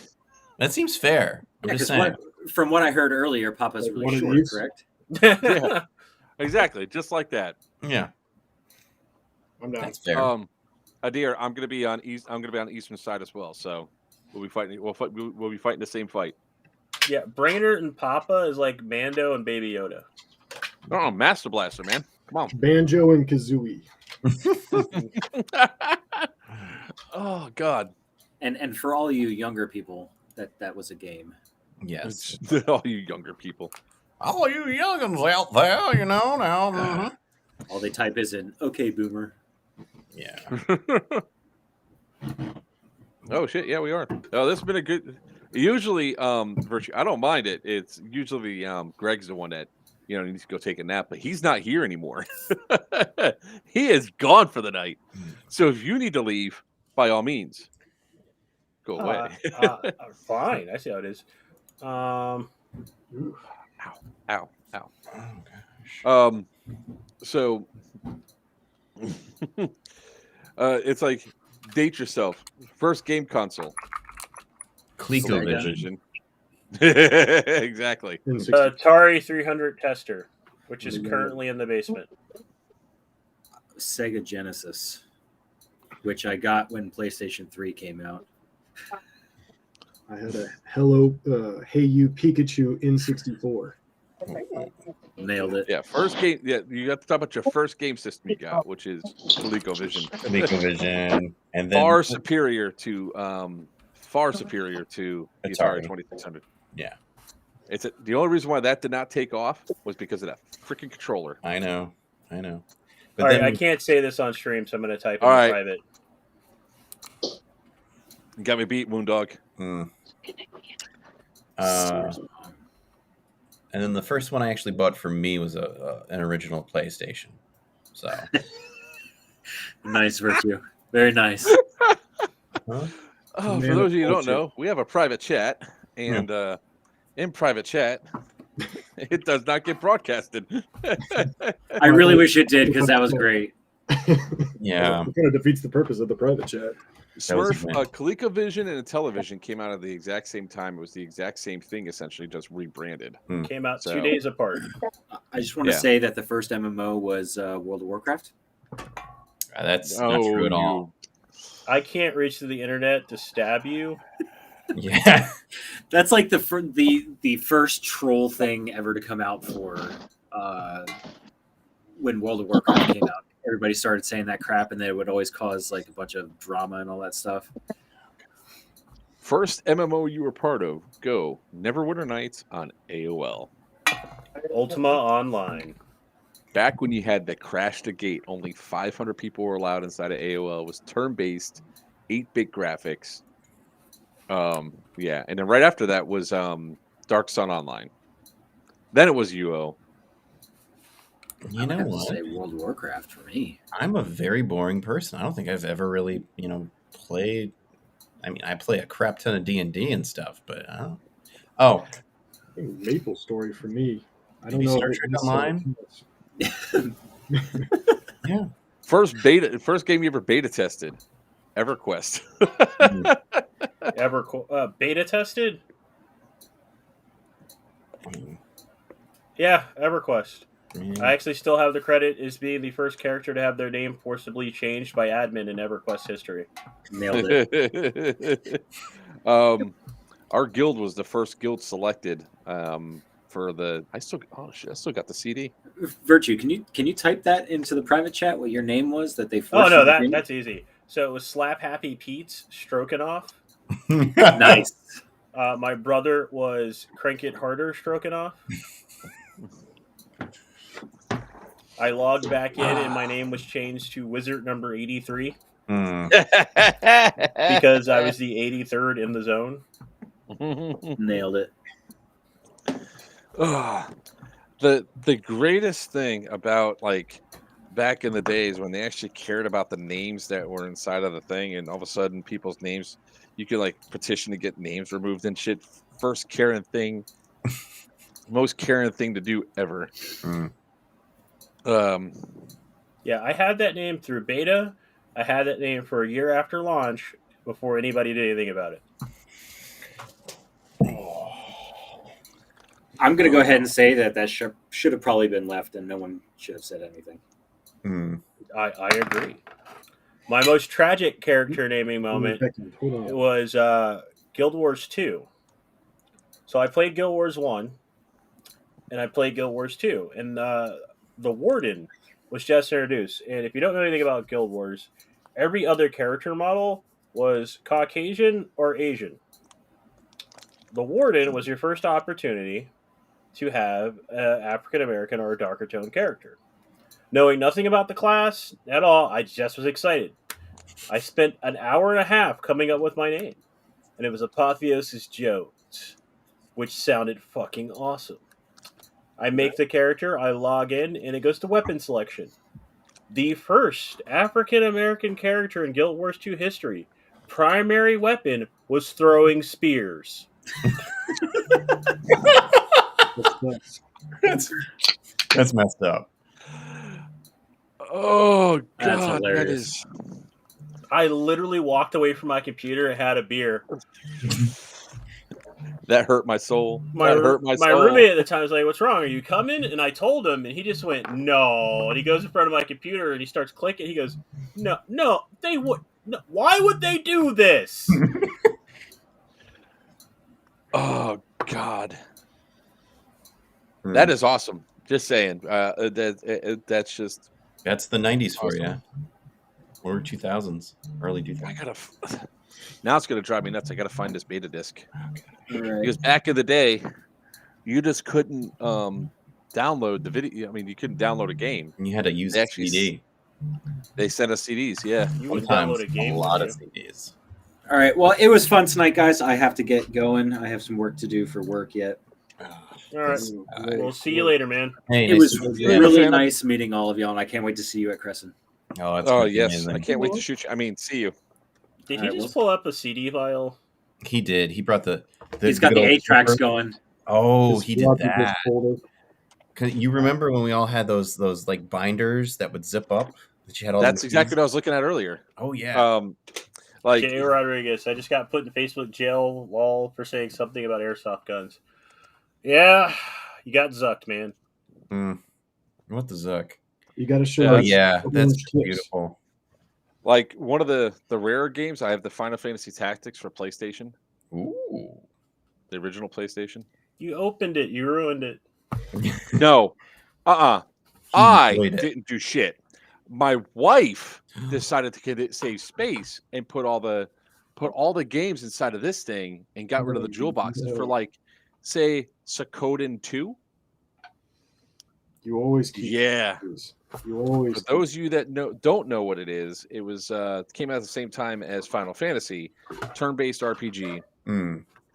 that seems fair. I'm just saying. From what I heard earlier, Papa's really short, correct? Yeah, exactly, just like that. Yeah, I'm down. That's fair. Adir, I'm gonna be on the eastern side as well, so we'll be fighting. We'll be fighting the same fight. Yeah, Brainerd and Papa is like Mando and Baby Yoda. Oh, Master Blaster, man! Come on, Banjo and Kazooie. Oh God! And for all you younger people, that was a game. Yes, all you younger people, all you youngins out there, now. All they type is an "Okay, Boomer." Yeah. Oh shit! Yeah, we are. Oh, this has been a good. Usually, Virchew, I don't mind it. It's usually Greg's the one that needs to go take a nap, but he's not here anymore. He is gone for the night. So if you need to leave, by all means. Go away. Fine. I see how it is. Ow. So it's like date yourself. First game console. ColecoVision. Exactly. Atari 300 tester, which is currently in the basement. Sega Genesis, which I got when PlayStation 3 came out. I had a Hey You Pikachu N64. Nailed it. Yeah, first game. Yeah, you got to talk about your first game system you got, which is ColecoVision. ColecoVision, and then far superior to the Atari 2600. Yeah, the only reason why that did not take off was because of that freaking controller. I know. But all right, I can't say this on stream, so I'm going to type in All right. private. You got me beat, Moondog. And then the first one I actually bought for me was an original PlayStation. So nice, Virchew. Very nice. For those of you who don't know, we have a private chat, and in private chat, it does not get broadcasted. I really wish it did, because that was great. Yeah. It kind of defeats the purpose of the private chat. Smurf, ColecoVision and Intellivision came out at the exact same time. It was the exact same thing, essentially, just rebranded. Came out 2 days apart. I just want to say that the first MMO was World of Warcraft. That's not true at all. I can't reach to the internet to stab you. Yeah. That's like the first troll thing ever to come out for when World of Warcraft came out. Everybody started saying that crap, and then it would always cause like a bunch of drama and all that stuff. First MMO you were part of, go Neverwinter Nights on AOL. Ultima Online. Back when you had the Crash the Gate, only 500 people were allowed inside of AOL. It was turn-based, 8-bit graphics. Yeah, and then right after that was Dark Sun Online. Then it was UO. You know what? Say World of Warcraft for me. I'm a very boring person. I don't think I've ever really, played. I mean, I play a crap ton of D&D and stuff, but I don't. Oh, I think Maple Story for me. I don't maybe know. Star Trek Online. Yeah. First game you ever beta tested, EverQuest. Beta tested? Yeah, EverQuest. I actually still have the credit as being the first character to have their name forcibly changed by admin in EverQuest history. Nailed it. Our guild was the first guild selected for the. I still got the CD. Virchew, can you type that into the private chat? What your name was that they? Oh no, that's easy. So it was Slap Happy Pete's Stroking Off. Nice. My brother was Crank It Harder Stroking Off. I logged back in and my name was changed to Wizard number 83 because I was the 83rd in the zone. Nailed it. The greatest thing about like back in the days when they actually cared about the names that were inside of the thing, and all of a sudden people's names, you could like petition to get names removed and shit. First Karen thing, most Karen thing to do ever. Yeah, I had that name through beta. I had that name for a year after launch before anybody did anything about it. I'm going to go ahead and say that should have probably been left and no one should have said anything. I agree. My most tragic character naming moment was Guild Wars 2. So I played Guild Wars 1 and I played Guild Wars 2. And the Warden was just introduced. And if you don't know anything about Guild Wars, every other character model was Caucasian or Asian. The Warden was your first opportunity to have an African American or a darker tone character. Knowing nothing about the class at all, I just was excited. I spent an hour and a half coming up with my name. And it was Apotheosis Jones, which sounded fucking awesome. I make the character, I log in, and it goes to weapon selection. The first African-American character in Guild Wars 2 history primary weapon was throwing spears. That's messed up. Oh That's God, that hilarious. is. I literally walked away from my computer and had a beer. That hurt my soul. My soul. roommate at the time was like, "What's wrong? Are you coming?" And I told him, and he just went, "No." And he goes in front of my computer and he starts clicking. He goes, "No, they would. No, why would they do this?" Oh God, that is awesome. Just saying. That's just. That's the 90s for you. Or 2000s, early 2000s. Now it's going to drive me nuts. I got to find this beta disc. Right. Because back in the day, you just couldn't download the video. I mean, you couldn't download a game. And you had to use a CD. They sent us CDs, yeah. You would Sometimes download a game. a lot of CDs. All right. Well, it was fun tonight, guys. I have to get going. I have some work to do for work yet. All right. We'll see you later, man. Hey, It was nice to meet you. really nice meeting all of y'all, and I can't wait to see you at Crescent. Oh, that's Oh, yes. amazing. I can't wait to shoot you. I mean, see you. Did All he right, just pull up a CD file? He did. He brought the He's got good the old 8 tracks zipper. going. Oh, he did Floppy disk that. folder. 'Cause you remember when we all had those like binders that would zip up? That you had all. That's these exactly keys? what I was looking at earlier. Oh yeah. Like Jay Rodriguez. I just got put in Facebook jail lol for saying something about airsoft guns. Yeah, you got zucked, man. What the zuck? You got to show. Oh us yeah, some that's clips. beautiful. Like one of the rarer games, I have the Final Fantasy Tactics for PlayStation. Ooh. The original PlayStation. You opened it. You ruined it. No. I enjoyed it. didn't do shit. My wife decided to save space and put all the games inside of this thing and got rid of the jewel boxes for like, say, Suikoden 2. You always keep. Yeah. You always. For those of you that don't know what it is, it was came out at the same time as Final Fantasy, turn-based RPG.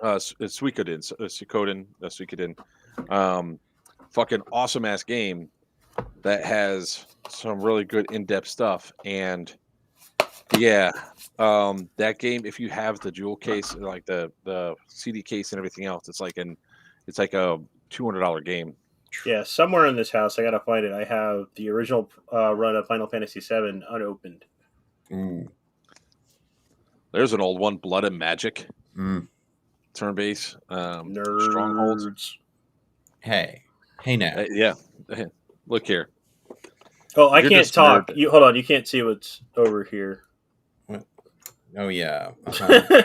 Suikoden. Fucking awesome ass game that has some really good in-depth stuff. And yeah, that game, if you have the jewel case, like the CD case and everything else, it's like a $200 game. Yeah, somewhere in this house, I gotta find it. I have the original run of Final Fantasy VII unopened. There's an old one, Blood and Magic. Turn-based. Strongholds. Hey now. Yeah. Look here. Oh, I You're can't just talk. nerd. Hold on. You can't see what's over here. Oh yeah. Okay.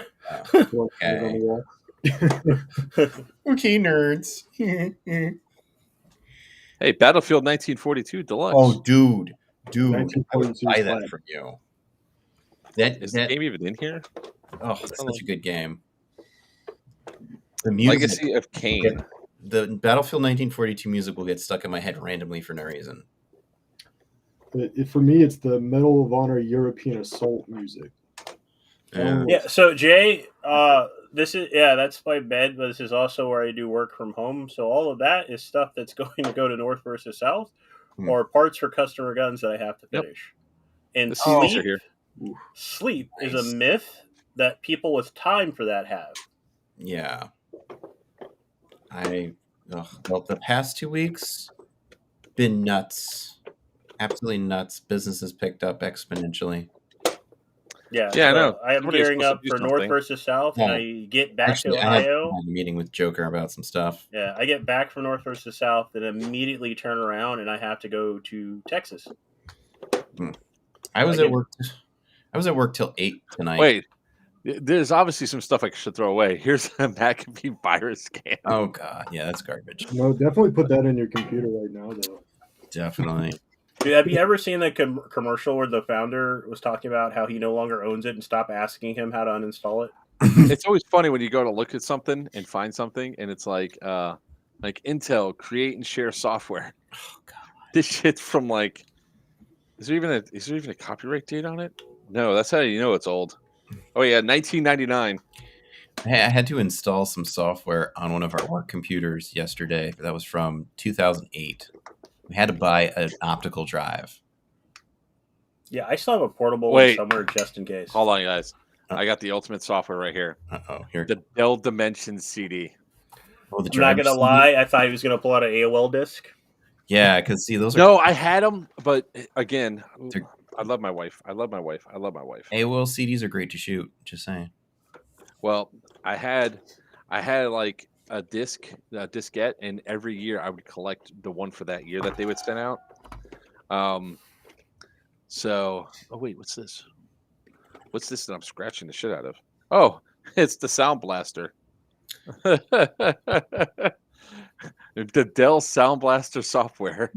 Okay, nerds. Hey, Battlefield 1942 Deluxe. Oh, dude, I would buy that from you. Is the game even in here? Oh, it's such a good game. The music, Legacy of Kain. The Battlefield 1942 music will get stuck in my head randomly for no reason. For me, it's the Medal of Honor European Assault music. Yeah. So Jay, that's my bed, but this is also where I do work from home. So all of that is stuff that's going to go to North versus South, or parts for customer guns that I have to finish. And The CDs are here. sleep is a myth that people with time for that have. Yeah. Well, the past 2 weeks been nuts. Absolutely nuts. Business has picked up exponentially. Yeah, I know. I am Somebody's gearing supposed up to do for North something. versus South, and I get back Actually, to I had Ohio. a meeting with Joker about some stuff. Yeah, I get back from North versus South, and immediately turn around, and I have to go to Texas. I was at work till 8 tonight. Wait, there's obviously some stuff I should throw away. Here's a McAfee virus scan. Oh god, yeah, that's garbage. No, definitely put that in your computer right now, though. Definitely. Dude, have you ever seen the commercial where the founder was talking about how he no longer owns it and stop asking him how to uninstall it? It's always funny when you go to look at something and find something, and it's like Intel create and share software. Oh god, this shit's from like. Is there even a copyright date on it? No, that's how you know it's old. Oh yeah, 1999. I had to install some software on one of our work computers yesterday. That was from 2008. We had to buy an optical drive. Yeah, I still have a portable one somewhere just in case. Hold on, guys. I got the ultimate software right here. Here. The Dell Dimensions CD. Oh, the I'm not driver gonna CD? lie. I thought he was gonna pull out an AOL disc. Yeah, because see, those are No, I had them, but again, I love my wife. I love my wife. I love my wife. AOL CDs are great to shoot. Just saying. Well, I had like a diskette, and every year I would collect the one for that year that they would send out. So, oh wait, what's this? What's this that I'm scratching the shit out of? Oh, it's the Sound Blaster. The Dell Sound Blaster software.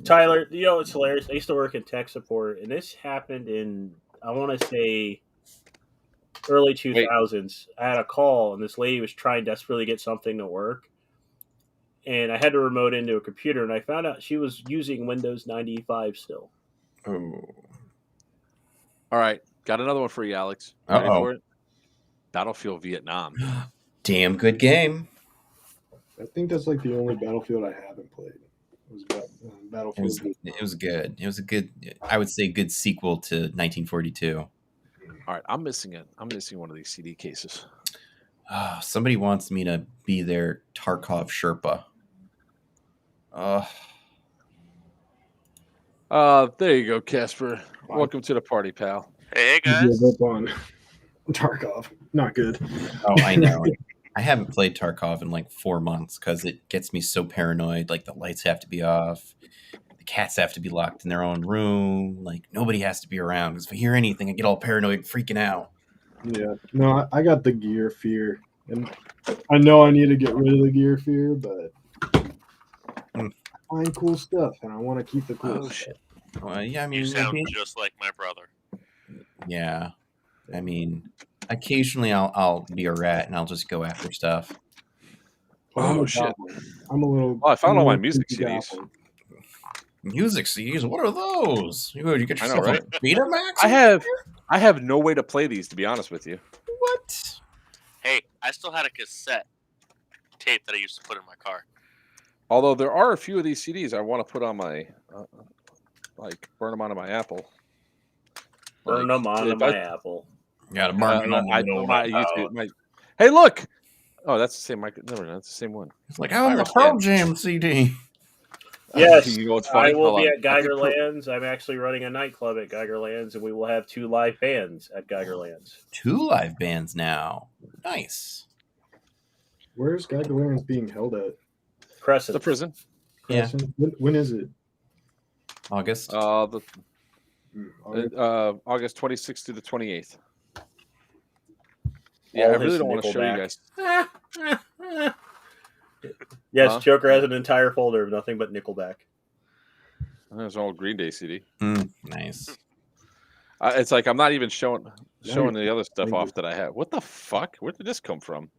Tyler, you know it's hilarious. I used to work in tech support, and this happened in I want to say early 2000s. I had a call, and this lady was trying desperately to get something to work, and I had to remote into a computer, and I found out she was using Windows 95 still. Oh. All right, got another one for you, Alex. Ready Uh-oh. for it? Battlefield Vietnam. Damn good game. I think that's like the only Battlefield I haven't played. Was Battlefield. It was good. It was a good, I would say, good sequel to 1942. All right, I'm missing it. I'm missing one of these CD cases. Somebody wants me to be their Tarkov Sherpa. There you go, Casper. Welcome to the party, pal. Hey Give guys. up on Tarkov. Not good. Oh, I know. I haven't played Tarkov in like 4 months because it gets me so paranoid. Like the lights have to be off. The cats have to be locked in their own room. Like nobody has to be around because if I hear anything, I get all paranoid, freaking out. Yeah. No, I got the gear fear. And I know I need to get rid of the gear fear, but I find cool stuff and I want to keep the cool stuff. Shit. Well, yeah, I mean, You sound just like my brother. yeah. I mean, occasionally I'll be a rat and I'll just go after stuff. I'm shit. I'm a little. Oh, I found all my I'm a music creepy CDs. goblin. Music CDs? What are those? You get I know, yourself right? a Betamax? I have no way to play these, to be honest with you. What? Hey, I still had a cassette tape that I used to put in my car. Although there are a few of these CDs I want to put on my, like, burn them onto my Apple. Burn them onto my Apple. Got to burn them on my YouTube. Hey, look! Oh, that's the same mic. Never mind, that's the same one. It's like, I'm the Pearl Jam CD. Yes, You know what's funny? I will Hold be on. at Geigerlands. I'm actually running a nightclub at Geigerlands, and we will have 2 live bands at Geigerlands. 2 live bands now. Nice. Where's Geigerlands being held at? Crescent. The prison. Crescent? When is it? August. August. August 26th to the 28th. Yeah, I really don't want to show you guys. Yes, Huh? Joker has an entire folder of nothing but Nickelback. There's an old Green Day CD. Nice. It's like I'm not even showing the other stuff Thank off you. that I have. What the fuck? Where did this come from?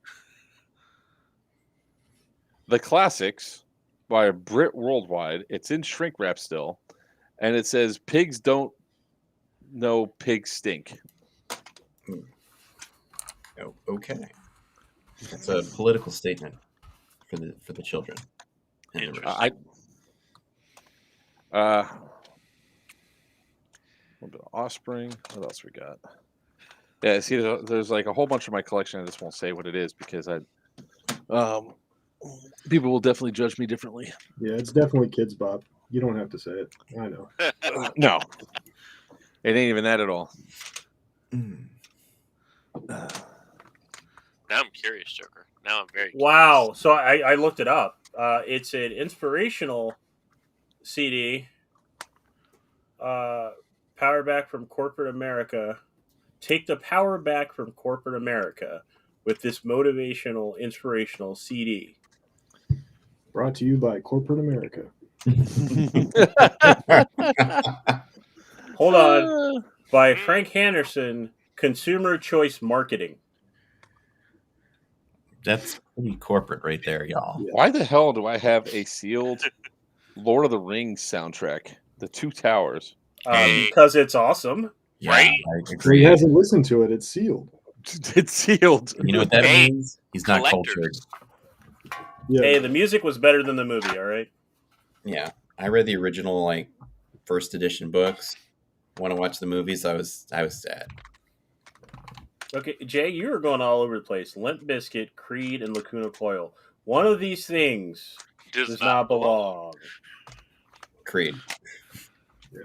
The Classics by Brit Worldwide. It's in shrink wrap still, and it says pigs don't know pigs stink. Oh, okay. It's a political statement for the children. And the a little bit of Offspring. What else we got? Yeah, see, there's like a whole bunch of my collection. I just won't say what it is because people will definitely judge me differently. Yeah, it's definitely Kids Bop. You don't have to say it. I know. No, it ain't even that at all. Now I'm curious, Joker. Now I'm very curious. Wow. So I looked it up. It's an inspirational CD. Power back from corporate America. Take the power back from corporate America with this motivational, inspirational CD. Brought to you by corporate America. Hold on. By Frank Henderson, Consumer Choice Marketing. That's pretty corporate right there, y'all. Why the hell do I have a sealed Lord of the Rings soundtrack? The Two Towers. Because it's awesome. Yeah, Right? I He agree. hasn't listened to it. It's sealed. It's sealed. You know what that Hey, means? He's not collectors. cultured. Yeah. Hey, the music was better than the movie, all right? Yeah, I read the original like first edition books. Want to watch the movies? I was sad. Okay, Jay, you are going all over the place. Limp Bizkit, Creed, and Lacuna Coil. One of these things does not belong. Creed.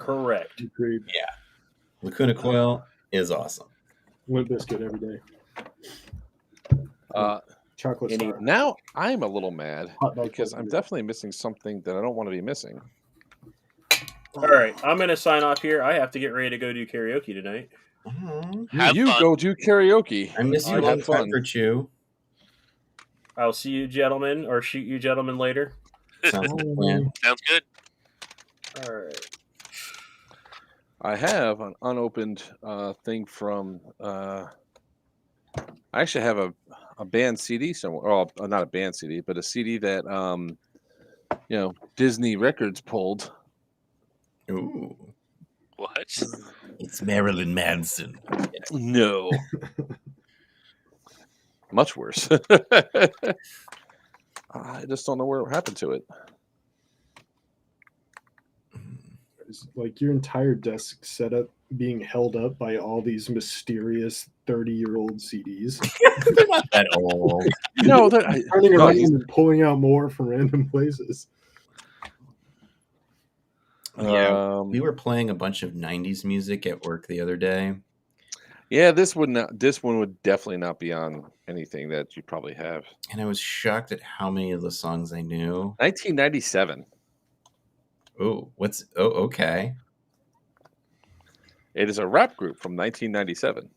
Correct. Creed. Yeah. Lacuna Coil is awesome. Limp Bizkit every day. Chocolate star. Now I'm a little mad Hot dog because I'm definitely missing something that I don't want to be missing. All right, I'm going to sign off here. I have to get ready to go do karaoke tonight. You go do karaoke. I miss you long time, Virchew. I'll see you gentlemen, or shoot you gentlemen later. Sounds like a plan. Sounds good. All right. I have an unopened thing from. I actually have a band CD somewhere. Oh, not a band CD, but a CD that Disney Records pulled. Ooh. What? It's Marilyn Manson. No. Much worse. I just don't know where it happened to it. It's like your entire desk setup being held up by all these mysterious 30-year-old CDs. They're not that old. No, turning around and pulling out more from random places. Yeah, we were playing a bunch of 90s music at work the other day. Yeah, this one would definitely not be on anything that you probably have. And I was shocked at how many of the songs I knew. 1997. Okay. It is a rap group from 1997.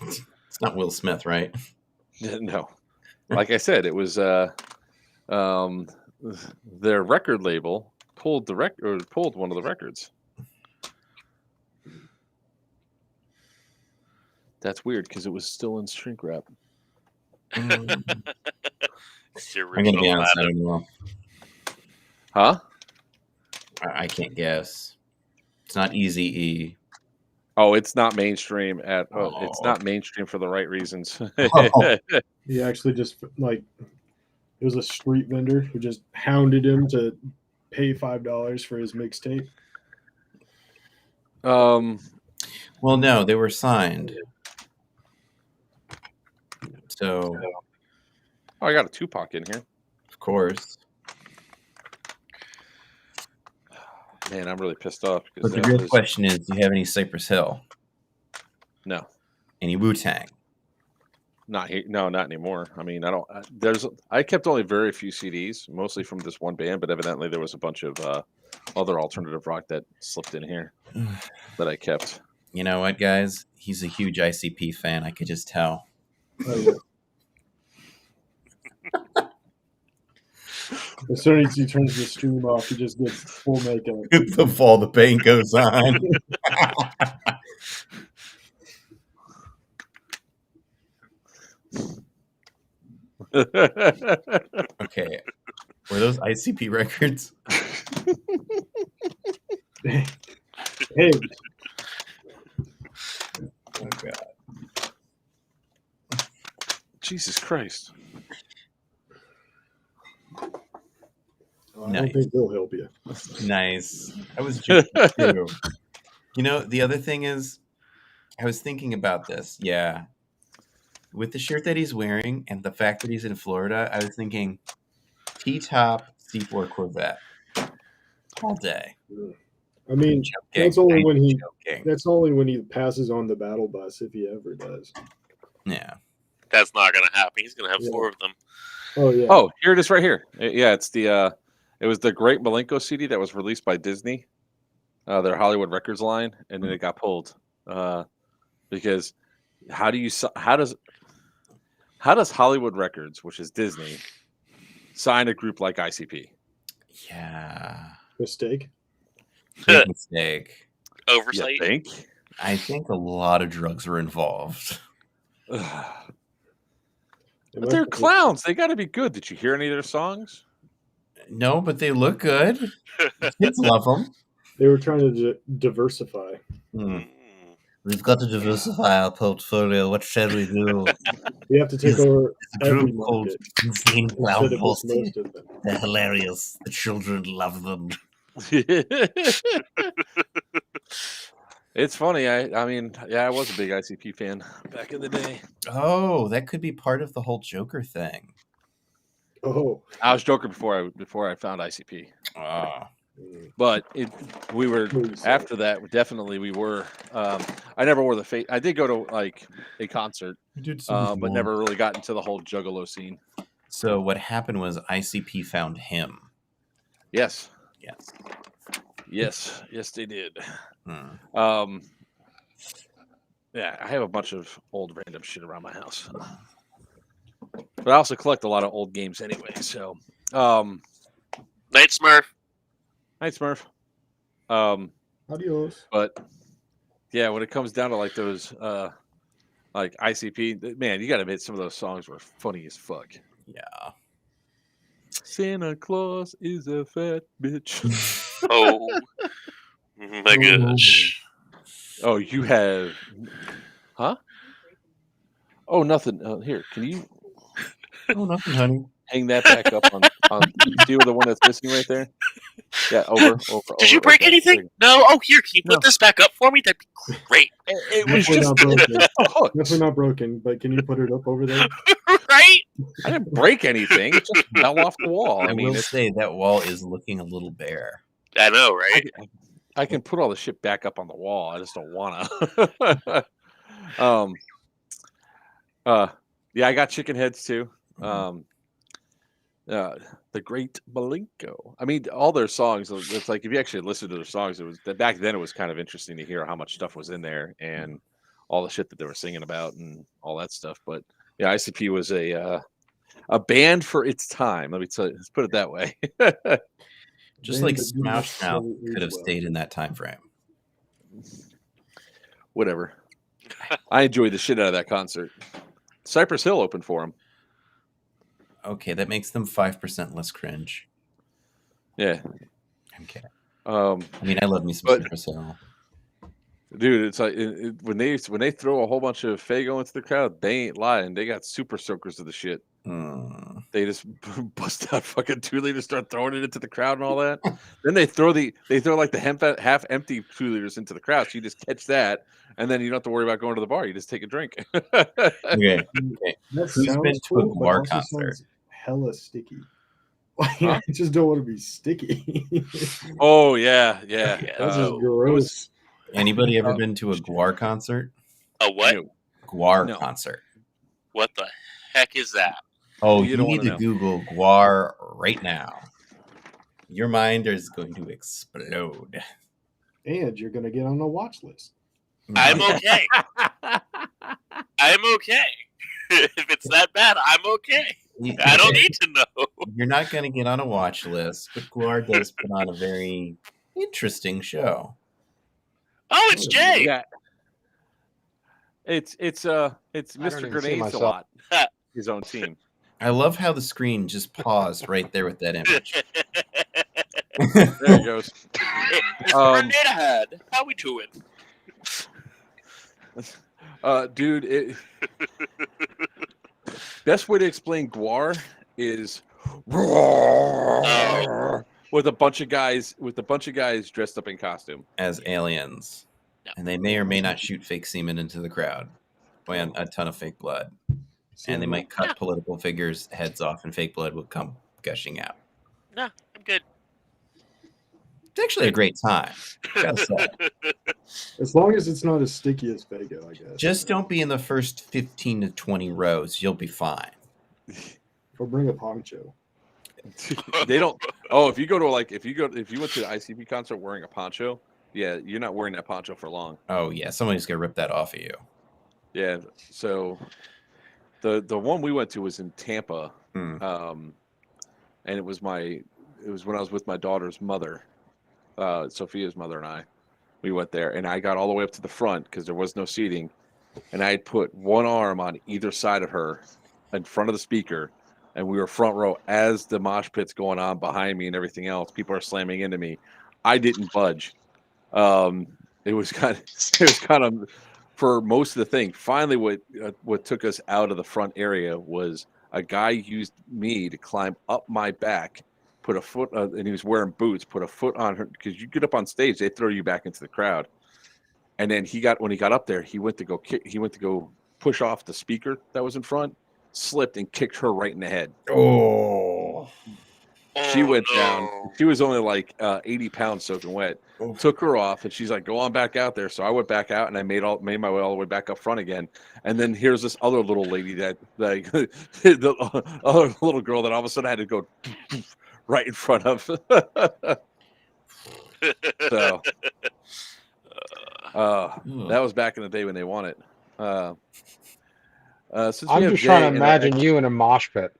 It's not Will Smith, right? No. Like I said, it was their record label pulled one of the records. That's weird because it was still in shrink wrap. I'm gonna be honest, I don't know. Huh? I can't guess. It's not Easy E. Oh, it's not mainstream it's not mainstream for the right reasons. He actually just it was a street vendor who just hounded him to pay $5 for his mixtape. Well, no, they were signed. So, I got a Tupac in here. Of course. Man, I'm really pissed off. But the real question is, do you have any Cypress Hill? No. Any Wu-Tang? Not anymore. I mean, I kept only very few CDs, mostly from this one band, but evidently there was a bunch of other alternative rock that slipped in here that I kept. You know what, guys? He's a huge ICP fan. I could just tell. Oh, yeah. As soon as he turns the stream off, he just gets full makeup. Before the paint goes on. Okay. Were those ICP records? Hey. Oh, God. Jesus Christ. I don't think they'll help you. Nice. I was joking too. You know, the other thing is, I was thinking about this. Yeah. With the shirt that he's wearing and the fact that he's in Florida, I was thinking T-top C4 Corvette all day. I mean, that's only when he passes on the battle bus, if he ever does. Yeah. That's not going to happen. He's going to have 4 of them. Oh, yeah. Oh, here it is right here. Yeah, it's it was the Great Malenko CD that was released by Disney, their Hollywood Records line, and then it got pulled because how does Hollywood Records, which is Disney, sign a group like ICP? Yeah. Mistake. Big mistake. Oversight. You think? I think a lot of drugs were involved. But they're clowns. They got to be good. Did you hear any of their songs? No, but they look good. Kids love them. They were trying to diversify. We've got to diversify our portfolio. What shall we do? We have to take over a group every called market Insane Clown instead of just Posse. most of them. They're hilarious. The children love them. It's funny. I mean, yeah, I was a big ICP fan back in the day. Oh, that could be part of the whole Joker thing. Oh, I was Joker before I found ICP. But we were after that. Definitely, we were. I never wore the face. I did go to like a concert, but never really got into the whole Juggalo scene. So what happened was ICP found him. Yes. Yes. Yes, they did. Hmm. Yeah, I have a bunch of old random shit around my house, but I also collect a lot of old games anyway. So, Night Smurf. Adios. But yeah, when it comes down to like those, like ICP, man, you got to admit some of those songs were funny as fuck. Yeah. Santa Claus is a fat bitch. Oh my gosh. Oh, you have, huh? Oh, nothing. Here, can you? Oh, nothing, honey. Hang that back up on. See the one that's missing right there? Yeah, over. Did you break okay. anything? No. Oh, here. Can you put this back up for me? That'd be great. It was Definitely just not broken. hooked. Definitely not broken, but can you put it up over there? Right? I didn't break anything. It just fell off the wall. I will say that wall is looking a little bare. I know, right? I can put all the shit back up on the wall. I just don't want to. Yeah, I got chicken heads too. The Great Malenko. I mean, all their songs. It's like if you actually listen to their songs, it was back then. It was kind of interesting to hear how much stuff was in there and all the shit that they were singing about and all that stuff. But yeah, ICP was a band for its time. Let me tell you. Let's put it that way. Just like Smash Mouth could have stayed in that time frame. Whatever. I enjoyed the shit out of that concert. Cypress Hill opened for him. Okay, that makes them 5% less cringe. Yeah. Okay. I mean, I love me some Cypress Hill. Dude, it's like when they throw a whole bunch of Faygo into the crowd, they ain't lying. They got super soakers of the shit. They just bust out fucking 2 liters, start throwing it into the crowd and all that. Then they throw like the half empty 2 liters into the crowd, so you just catch that, and then you don't have to worry about going to the bar. You just take a drink. Okay. That Who's sounds been to cool, a but Guar also concert? sounds hella sticky. I just don't want to be sticky. Oh yeah. That's just gross. Anybody ever been to a Guar concert? A what? Guar concert. What the heck is that? Oh, you need to Google Guar right now. Your mind is going to explode. And you're going to get on a watch list. I'm okay. I'm okay. If it's that bad, I'm okay. I don't need to know. You're not going to get on a watch list, but Guar does put on a very interesting show. Oh, it's Jay. Yeah. It's Mr. Grenades a lot. His own team. I love how the screen just paused right there with that image. There he goes. Mr. Grenade ahead. How we doing? Dude, best way to explain Guar is with a bunch of guys dressed up in costume as aliens, and they may or may not shoot fake semen into the crowd and a ton of fake blood, and they might cut political figures' heads off, and fake blood will come gushing out. No, I'm good. It's actually a great time. Gotta say. As long as it's not as sticky as Faygo, I guess. Just don't be in the first 15 to 20 rows. You'll be fine. Or bring a poncho. They don't. Oh, if you went to the ICP concert wearing a poncho, yeah, you're not wearing that poncho for long. Oh yeah, somebody's gonna rip that off of you. Yeah. So the one we went to was in Tampa, and it was when I was with my daughter's mother, Sophia's mother, and I. We went there, and I got all the way up to the front because there was no seating, and I had put one arm on either side of her, in front of the speaker, and we were front row as the mosh pit's going on behind me and everything else. People are slamming into me. I didn't budge. It was kind of for most of the thing. Finally, what took us out of the front area was a guy used me to climb up my back, put a foot, and he was wearing boots, put a foot on her, because you get up on stage, they throw you back into the crowd. And then when he got up there, he went to go push off the speaker that was in front, slipped and kicked her right in the head. Oh. She went down. She was only like 80 pounds soaking wet. Took her off, and she's like, "Go on back out there." So I went back out, and I made my way all the way back up front again. And then here's this other little lady that like the other little girl that all of a sudden had to go right in front of. So that was back in the day when they won it. Since I'm just trying to imagine you in a mosh pit.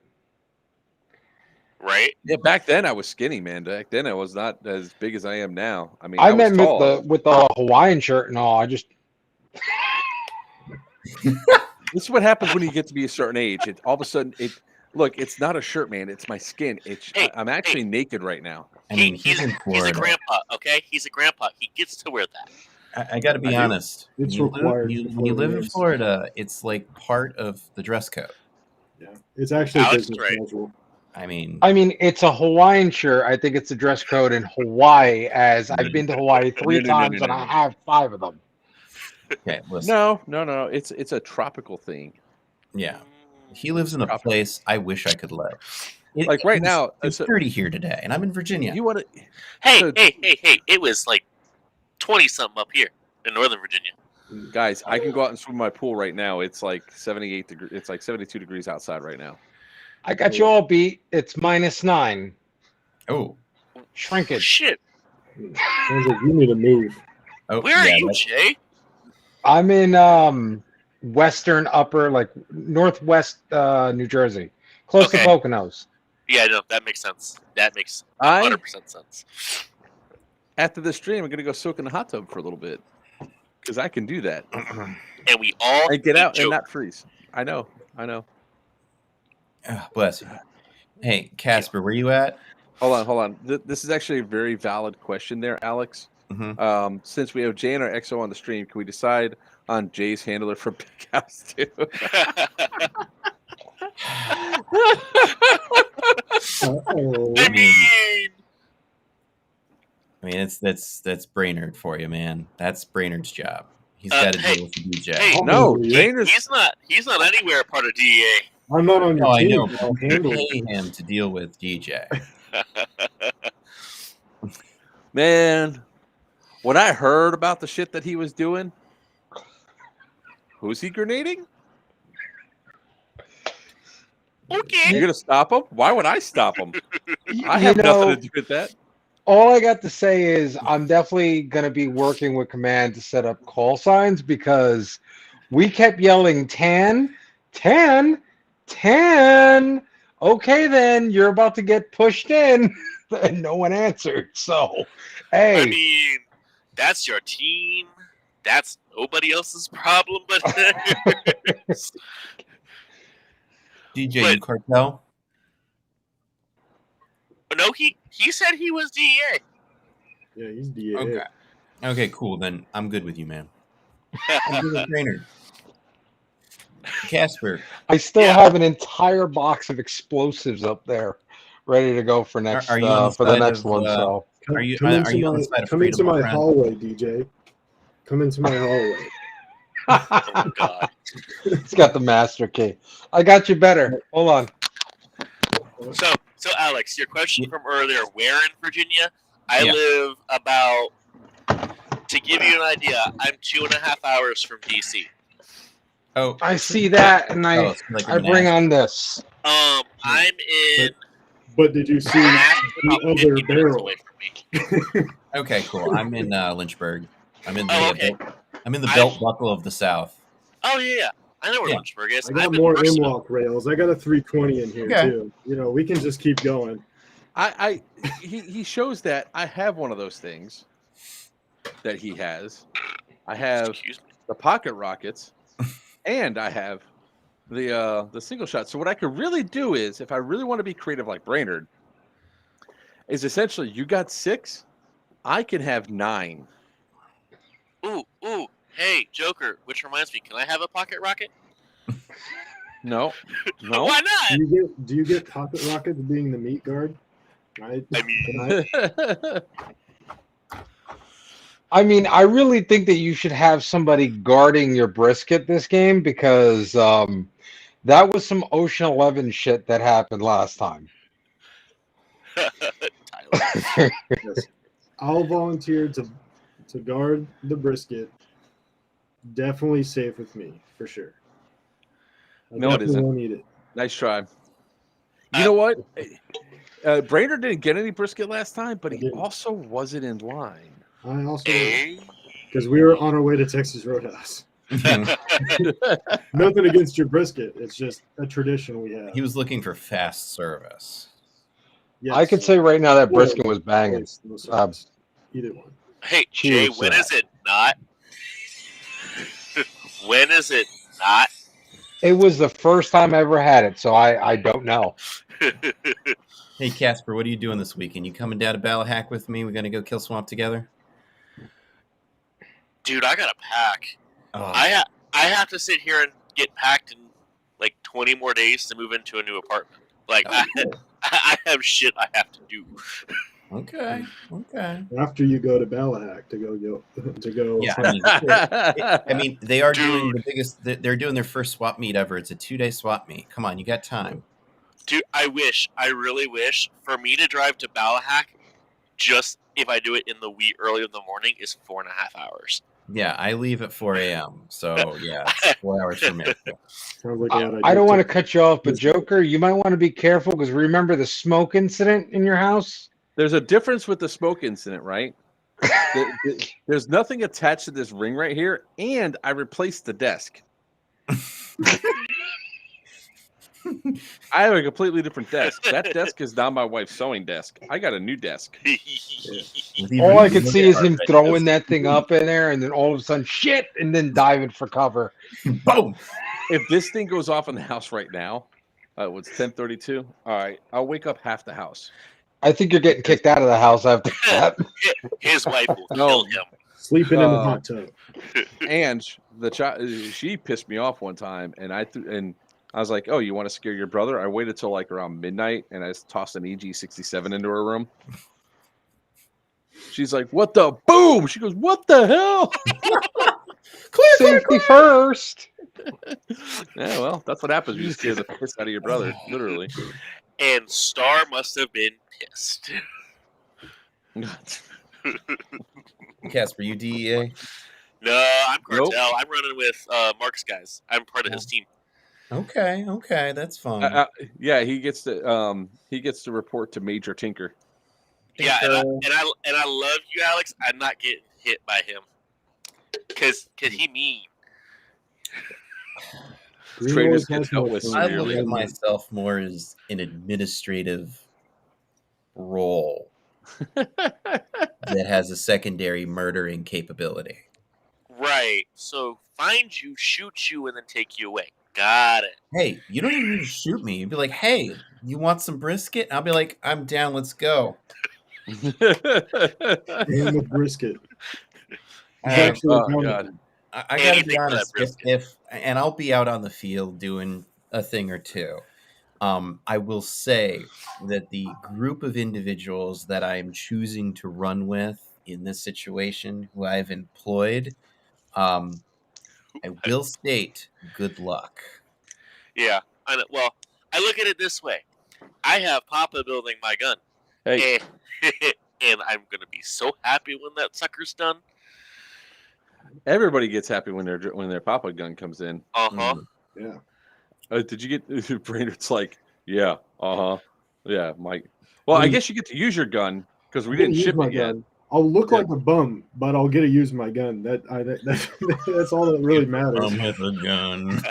Right? Yeah, back then I was skinny, man. Back then I was not as big as I am now. I mean, I was meant tall. with the Hawaiian shirt and all. I just This is what happens when you get to be a certain age. All of a sudden, it's not a shirt, man. It's my skin. I'm actually naked right now. I mean, He's a grandpa, okay? He's a grandpa. He gets to wear that. I got to be honest. It's when required when you live in Florida, it's like part of the dress code. Yeah, it's actually Alex is business right. casual. I mean, it's a Hawaiian shirt. I think it's a dress code in Hawaii, as I've been to Hawaii 3 times and I have 5 of them. Okay, listen. No. It's a tropical thing. Yeah, he lives in a place I wish I could live. Right now, it's 30 here today, and I'm in Virginia. You want to? Hey! It was like 20-something up here in Northern Virginia. Guys, I can go out and swim in my pool right now. It's like 78 degrees. It's like 72 degrees outside right now. I got you all beat. It's -9. Oh, shrinkage. Shit. Sounds like you need to move. Oh, Where are you, Jay? I'm in western upper, like northwest New Jersey, close to Poconos. Yeah, no, that makes sense. That makes 100% sense. After the stream, I'm gonna go soak in the hot tub for a little bit because I can do that. And we all get out and not freeze. I know. Bless you. Hey, Casper, where you at? Hold on. This is actually a very valid question there, Alex. Mm-hmm. Since we have Jay and our XO on the stream, can we decide on Jay's handler for Big House too? I mean, that's Brainerd for you, man. That's Brainerd's job. He's got to deal with the DJ. Hey, no, he's not anywhere part of DEA. I'm not on your I team. know. I'll You handle pay it. him to deal with DJ. Man, when I heard about the shit that he was doing, who's he grenading? Okay. You're gonna stop him? Why would I stop him? I have nothing to do with that. All I got to say is I'm definitely going to be working with Command to set up call signs, because we kept yelling 10, 10, 10. Okay, then you're about to get pushed in, and no one answered. So, hey. I mean, that's your team. That's nobody else's problem but DJ, you cartel? No, he said he was DEA. Yeah, he's DEA. Okay, cool. Then I'm good with you, man. I'm good with Brainerd. Casper. I still have an entire box of explosives up there ready to go for next Are you on for the side next of, one. So Come are you into on my, the side of come freedom, into my my friend? hallway, DJ. Come into my hallway. Oh God. It's got the master key. I got you better. Hold on. So Alex, your question from earlier, where in Virginia? I Yeah. live about, to give you an idea, I'm 2.5 hours from DC. Oh, I see that, and I it's like I bring on this. I'm in But did you see the other barrel? Okay, cool. I'm in Lynchburg. I'm in the Oh, okay. I'm in the belt buckle of the South. Oh yeah, I know where Yeah. Lynchburg is. I got I'm in more Virchew. M-Walk rails. I got a 320 in here Okay. too. You know, we can just keep going. He shows that I have one of those things that he has. I have the pocket rockets, and I have the single shot. So what I could really do is, if I really want to be creative like Brainerd, is essentially you got 6, I can have 9. Ooh, hey, Joker, which reminds me, can I have a pocket rocket? No. Why not? Do you get pocket rockets being the meat guard? Right? I mean, I mean, I really think that you should have somebody guarding your brisket this game because that was some Ocean 11 shit that happened last time. Yes. I'll volunteer to guard the brisket. Definitely safe with me, for sure. I No, it definitely isn't. won't eat it. Nice try. You know what? Brainerd didn't get any brisket last time, but he also wasn't in line. I also, because we were on our way to Texas Roadhouse. Nothing against your brisket. It's just a tradition we have. He was looking for fast service. Yes. I could say right now that brisket was banging. Either one. Hey, Jay, when is it not? When is it not? It was the first time I ever had it, so I don't know. Hey, Casper, what are you doing this weekend? You coming down to Ballahack with me? We're going to go kill Swamp together? Dude, I gotta pack. Oh. I have to sit here and get packed in like 20 more days to move into a new apartment. Like, I have shit I have to do. Okay. After you go to Ballahack to go. Yeah, I mean, they are doing the biggest. They're doing their first swap meet ever. It's a 2-day swap meet. Come on, you got time. Dude, I really wish for me to drive to Ballahack, just if I do it in the wee early in the morning, is 4.5 hours. Yeah, I leave at 4 a.m. So yeah, it's 4 hours for me. I don't want to cut you off, but Joker, you might want to be careful because remember the smoke incident in your house? There's a difference with the smoke incident, right? There's nothing attached to this ring right here, and I replaced the desk. I have a completely different desk. That desk is now my wife's sewing desk. I got a new desk. All I could see is him throwing that thing up in there, and then all of a sudden, shit, and then diving for cover. Boom! If this thing goes off in the house right now, it's 10:32. All right, I'll wake up half the house. I think you're getting kicked out of the house after that. His wife will kill him. Sleeping in the hot tub. And the child, she pissed me off one time, and I was like, "Oh, you want to scare your brother?" I waited till like around midnight, and I tossed an EG-67 into her room. She's like, "What the boom?" She goes, "What the hell?" Safety first. Yeah, well, that's what happens when you scare the piss out of your brother, literally. And Star must have been pissed. Casper, you DEA? No, I'm Cartel. Nope. I'm running with Mark's guys. I'm part of his team. Okay, that's fine. Yeah, he gets to report to Major Tinker. Yeah, and I love you, Alex. I'm not getting hit by him because he mean. Traders get dealt with I look severely. at myself more as an administrative role that has a secondary murdering capability. Right. So find you, shoot you, and then take you away. Got it. Hey, you don't even need to shoot me. You'd be like, "Hey, you want some brisket?" And I'll be like, "I'm down. Let's go." And with brisket. God. I gotta be honest. And I'll be out on the field doing a thing or two. I will say that the group of individuals that I am choosing to run with in this situation, who I've employed, I will state, good luck. Yeah. Well, I look at it this way. I have Papa building my gun. Hey. And I'm going to be so happy when that sucker's done. Everybody gets happy when their Papa gun comes in. Uh-huh. Yeah. Did you get Brainerd's like, yeah, yeah, Mike. Well, I guess you get to use your gun because we didn't ship it yet. I'll look like a bum, but I'll get to use my gun. That's all that really matters. I'm with a gun.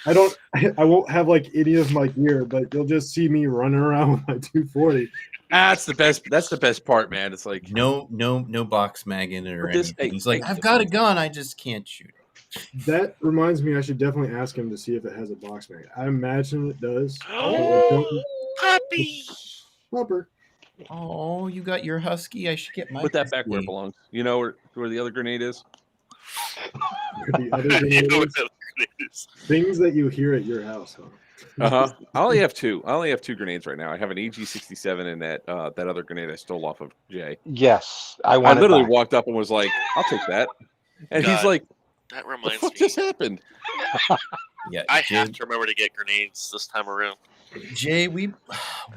I won't have like any of my gear, but you'll just see me running around with my 240. That's the best. That's the best part, man. It's like no box mag in it or anything. He's like, I've got a gun, I just can't shoot it. That reminds me, I should definitely ask him to see if it has a box mag. I imagine it does. Puppy. Pupper. Oh, you got your husky. I should get my. Put that back where it belongs. You know where the other grenade is. The other grenade is? Things that you hear at your house, huh? I only have two. I only have two grenades right now. I have an AG-67 and that other grenade I stole off of Jay. Yes, I I want it literally back. walked up and was like, "I'll take that," and he's God, like, that "The reminds fuck me. just happened?" Yeah, I have to remember to get grenades this time around. Jay, we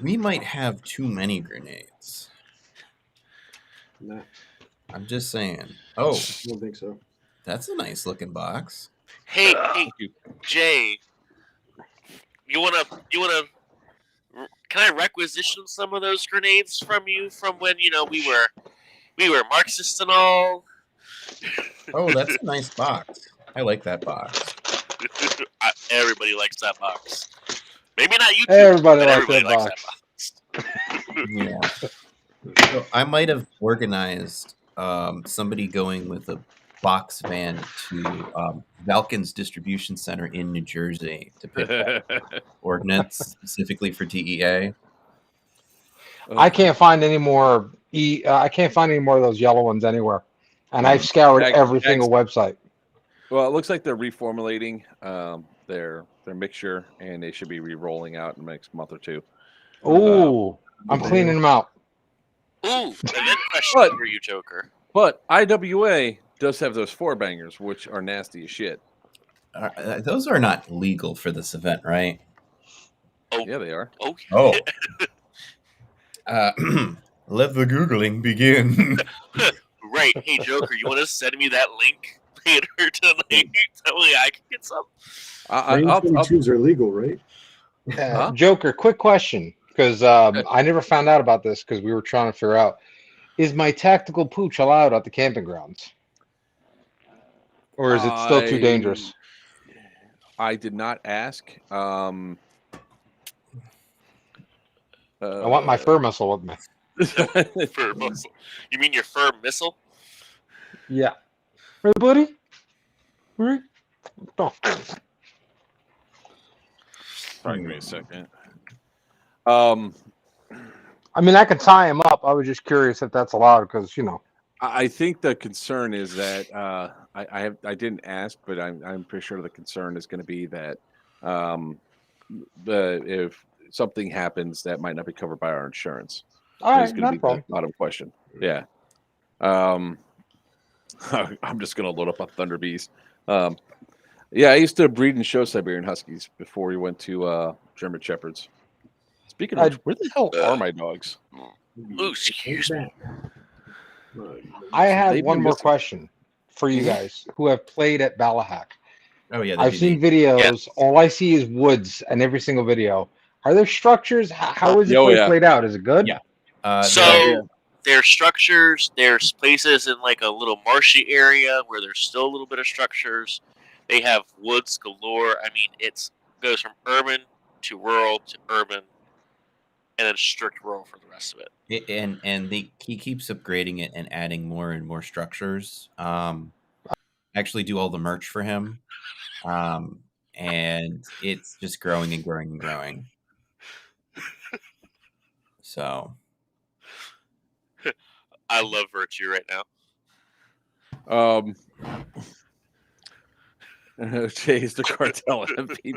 might have too many grenades. Nah, I'm just saying. Oh, I don't think so. that's a nice looking box. Hey, Jay, you wanna? Can I requisition some of those grenades from you from when we were Marxists and all? Oh, that's a nice box. I like that box. Everybody likes that box. Maybe not you two, Everybody but likes everybody that likes box. that box. Yeah. So I might have organized somebody going with a box van to Valken's distribution center in New Jersey to pick up ordnance specifically for DEA. I can't find any more. I can't find any more of those yellow ones anywhere, and I've scoured every single website. Well, it looks like they're reformulating their mixture, and they should be re-rolling out in the next month or two. Ooh, I'm cleaning them out. Ooh, event question for you, Joker. But IWA does have those 4-bangers, which are nasty as shit. Those are not legal for this event, right? Oh, yeah, they are. Oh, let the Googling begin. Right. Hey, Joker, you want to send me that link later tonight? That way I can get some. Range 22s are legal, right? Joker, quick question, because I never found out about this because we were trying to figure out: is my tactical pooch allowed at the camping grounds, or is it still too dangerous? I did not ask. I want my fur missile with me. Fur missile. You mean your fur missile? Yeah. Hey, buddy. Right. Oh. Sorry, give me a second. I mean, I could tie him up. I was just curious if that's allowed because I think the concern is that I didn't ask, but I'm pretty sure the concern is going to be that if something happens that might not be covered by our insurance. All right, is going not to a be problem. the bottom question. Yeah. I'm just going to load up on Thunder Bees. Yeah, I used to breed and show Siberian Huskies before we went to German Shepherds. Speaking of which, where the hell are my dogs? Ooh, excuse me. I have They've one been more missing. question for you guys who have played at Balahak. Oh yeah, I've seen videos. All I see is woods in every single video. Are there structures? How is the place laid out? Is it good? Yeah. So there's structures. There's places in like a little marshy area where there's still a little bit of structures. They have woods galore. I mean, it goes from urban to rural to urban, and then strict rural for the rest of it. He keeps upgrading it and adding more and more structures. Actually do all the merch for him. And it's just growing and growing and growing. So I love Virchew right now. Jay's the cartel MVP.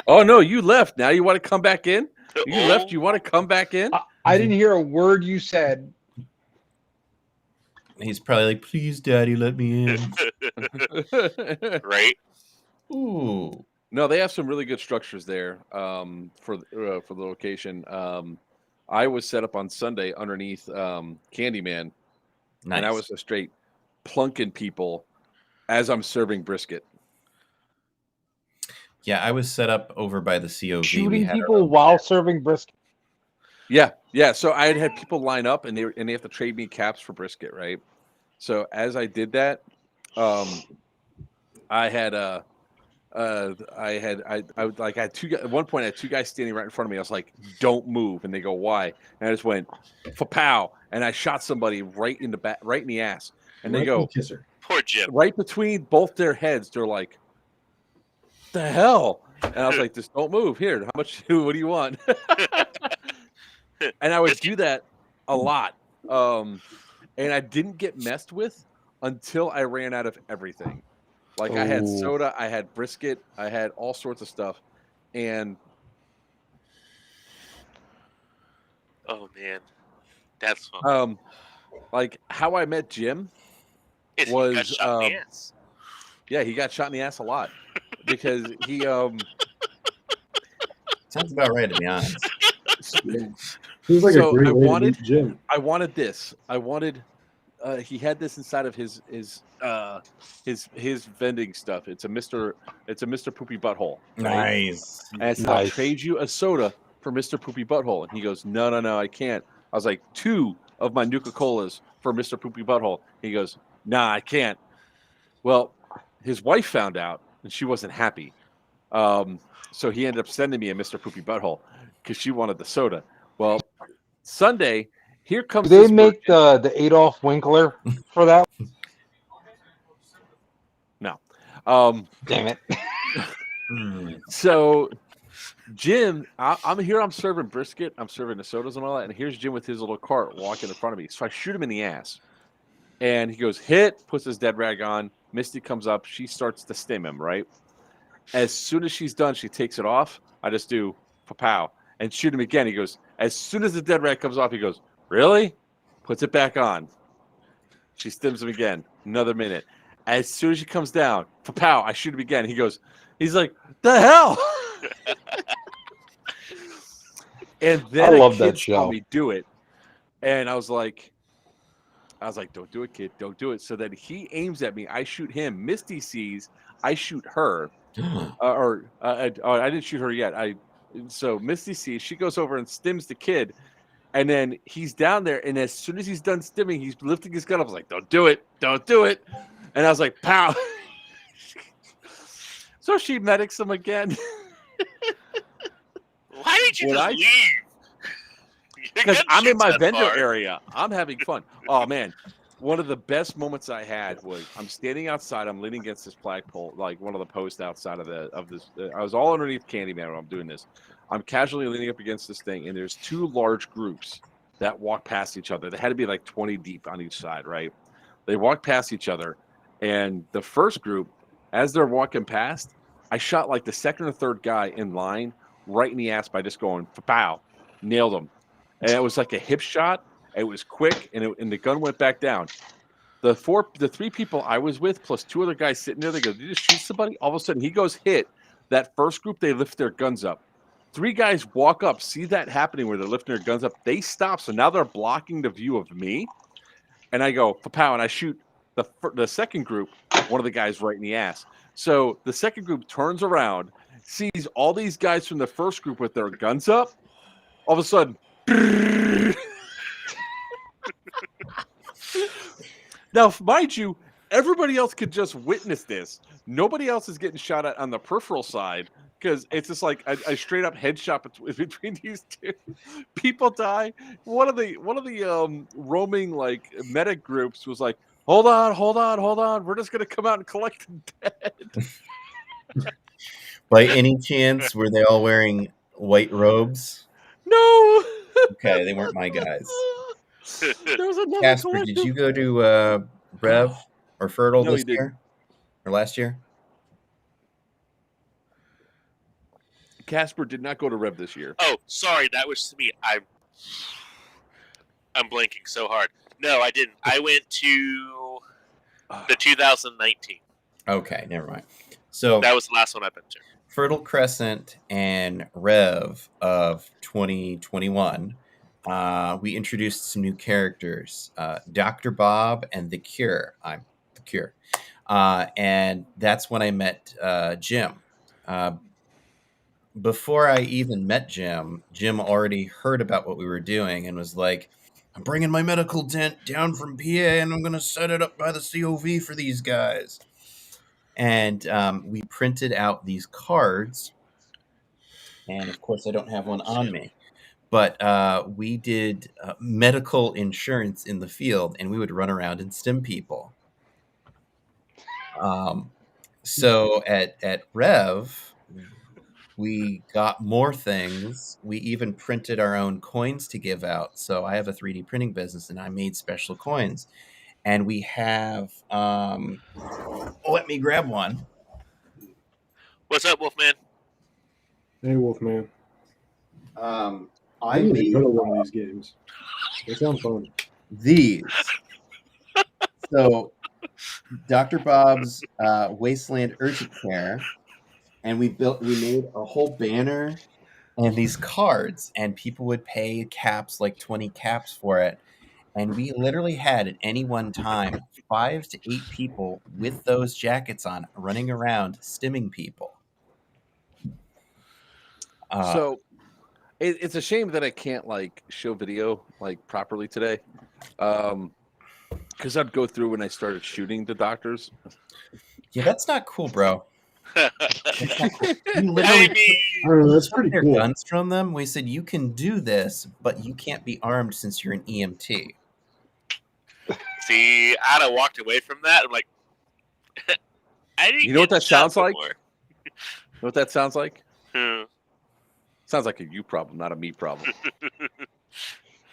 Oh no, you left. Now you want to come back in? You left. You want to come back in? I didn't hear a word you said. he's probably like, "Please, Daddy, let me in." Right? Ooh. No, they have some really good structures there for the location. I was set up on Sunday underneath Candyman, and I was a straight plunking people as I'm serving brisket. Yeah, I was set up over by the COV. Shooting people while serving brisket. Yeah. So I had people line up, and they have to trade me caps for brisket, right? So as I did that, I had two guys. At one point, I had two guys standing right in front of me. I was like, "Don't move," and they go, "Why?" And I just went, "Pow!" and I shot somebody right in the back, right in the ass, and they go, "Kisser." Poor Jim. Right between both their heads, they're like, "The hell!" And I was like, "Just don't move. Here, how much? What do you want?" And I would do that a lot, and I didn't get messed with until I ran out of everything. Like I had Ooh. soda, I had brisket, I had all sorts of stuff, and Oh man, that's fun. like how I met Jim Is he got was shot in the ass? yeah, he got shot in the ass a lot because he Sounds about right, to be honest. Seems like a so great I way to wanted meet Jim. this. I wanted he had this inside of his vending stuff. It's a Mr. Poopy Butthole. Right? Nice. And I said, I'll trade you a soda for Mr. Poopy Butthole. And he goes, no, I can't. I was like, 2 of my Nuka-Colas for Mr. Poopy Butthole. He goes, nah, I can't. Well, his wife found out and she wasn't happy. So he ended up sending me a Mr. Poopy Butthole because she wanted the soda. Well, Sunday, here comes Do they this make the Adolf Winkler for that? No. Damn it. So Jim, I'm here. I'm serving brisket. I'm serving the sodas and all that. And here's Jim with his little cart walking in front of me. So I shoot him in the ass. And he goes, hit, puts his dead rag on. Misty comes up. She starts to stim him, right? As soon as she's done, she takes it off. I just do pow and shoot him again. He goes, as soon as the dead rag comes off, he goes, really? Puts it back on. She stims him again. Another minute. As soon as she comes down, pow, I shoot him again. He's like, the hell? And then I love a that kid show. saw me do it. And I was like, don't do it, kid. Don't do it. So then he aims at me. I shoot him. Misty sees. I shoot her. I didn't shoot her yet. So Misty sees. She goes over and stims the kid. And then he's down there. And as soon as he's done stimming, he's lifting his gun up. I was like, don't do it. Don't do it. And I was like, pow. So she medics him again. Why did you just leave? Because I'm in my vendor area. I'm having fun. Oh man, one of the best moments I had was I'm standing outside. I'm leaning against this flagpole, like one of the posts outside of this. I was all underneath Candyman when I'm doing this. I'm casually leaning up against this thing, and there's 2 large groups that walk past each other. They had to be like 20 deep on each side, right? They walk past each other, and the first group, as they're walking past, I shot like the second or third guy in line right in the ass by just going pow, nailed him. And it was like a hip shot. It was quick, and the gun went back down. The 3 people I was with, plus 2 other guys sitting there, they go, did you just shoot somebody? All of a sudden, he goes hit. That first group, they lift their guns up. 3 guys walk up, see that happening where they're lifting their guns up. They stop, so now they're blocking the view of me. And I go, pow, and I shoot the second group, one of the guys right in the ass. So the second group turns around, sees all these guys from the first group with their guns up. All of a sudden, now, mind you, everybody else could just witness this. Nobody else is getting shot at on the peripheral side because it's just like a straight up headshot between these 2 people. Die. One of the roaming like medic groups was like, hold on, we're just gonna come out and collect the dead. By any chance, were they all wearing white robes? No. Okay, they weren't my guys. There was another Casper, collective. did you go to Rev or Fertile No, this he didn't. year or last year? Casper did not go to Rev this year. Oh, sorry, that was me. I'm blanking so hard. No, I didn't. I went to the 2019. Okay, never mind. So that was the last one I've been to. Fertile Crescent and Rev of 2021. We introduced some new characters, Dr. Bob and The Cure. I'm The Cure. And that's when I met Jim. Before I even met Jim already heard about what we were doing and was like, I'm bringing my medical tent down from PA and I'm going to set it up by the COV for these guys. And we printed out these cards. And of course, I don't have one on me. But we did medical insurance in the field, and we would run around and stim people. So at Rev, we got more things. We even printed our own coins to give out. So I have a 3D printing business, and I made special coins. and we have. Let me grab one. What's up, Wolfman? Hey, Wolfman. I I need to made go to one of these games. They sound fun. these. So, Dr. Bob's Wasteland Urgent Care, and we made a whole banner and these cards, and people would pay caps, like 20 caps for it. And we literally had at any one time 5 to 8 people with those jackets on running around stimming people. So it's a shame that I can't like show video like properly today. Because I'd go through when I started shooting the doctors. Yeah, that's not cool, bro. That's not cool. You literally I don't know, that's took pretty their cool. guns from them. We said, you can do this, but you can't be armed since you're an EMT. See, I'd have walked away from that. I'm like, I didn't. You know what that shot sounds like? before. You know what that sounds like? Hmm. Sounds like a you problem, not a me problem.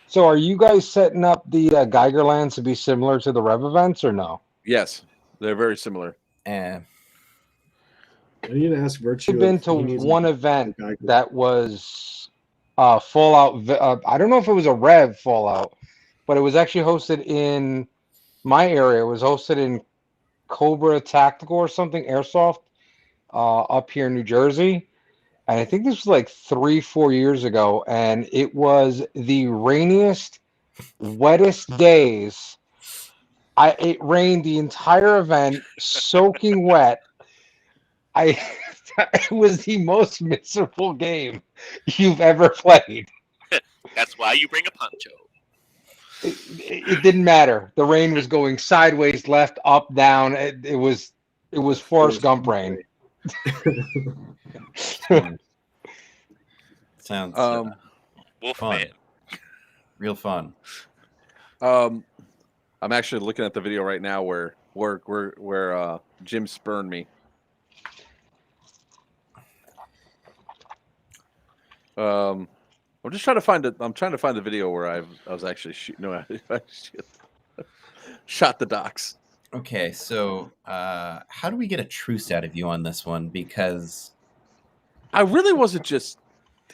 So are you guys setting up the Geigerlands to be similar to the Rev events or no? Yes, they're very similar. I need to ask Virchew. I've been if to he needs one a event Geiger. that was Fallout. I don't know if it was a Rev Fallout, but it was actually hosted in my area. It was hosted in Cobra Tactical or something, Airsoft, up here in New Jersey. And I think this was like 3-4 years ago, and it was the rainiest, wettest days. It rained the entire event, soaking wet. It was the most miserable game you've ever played. That's why you bring a poncho. It didn't matter. The rain was going sideways, left, up, down. It was Forrest Gump rain. Sounds Wolfman. fun. Real fun. I'm actually looking at the video right now where Jim spurned me. I'm just trying to find it. I'm trying to find the video where I was actually shooting. No, I shot the docs. Okay, so how do we get a truce out of you on this one? Because I really wasn't just.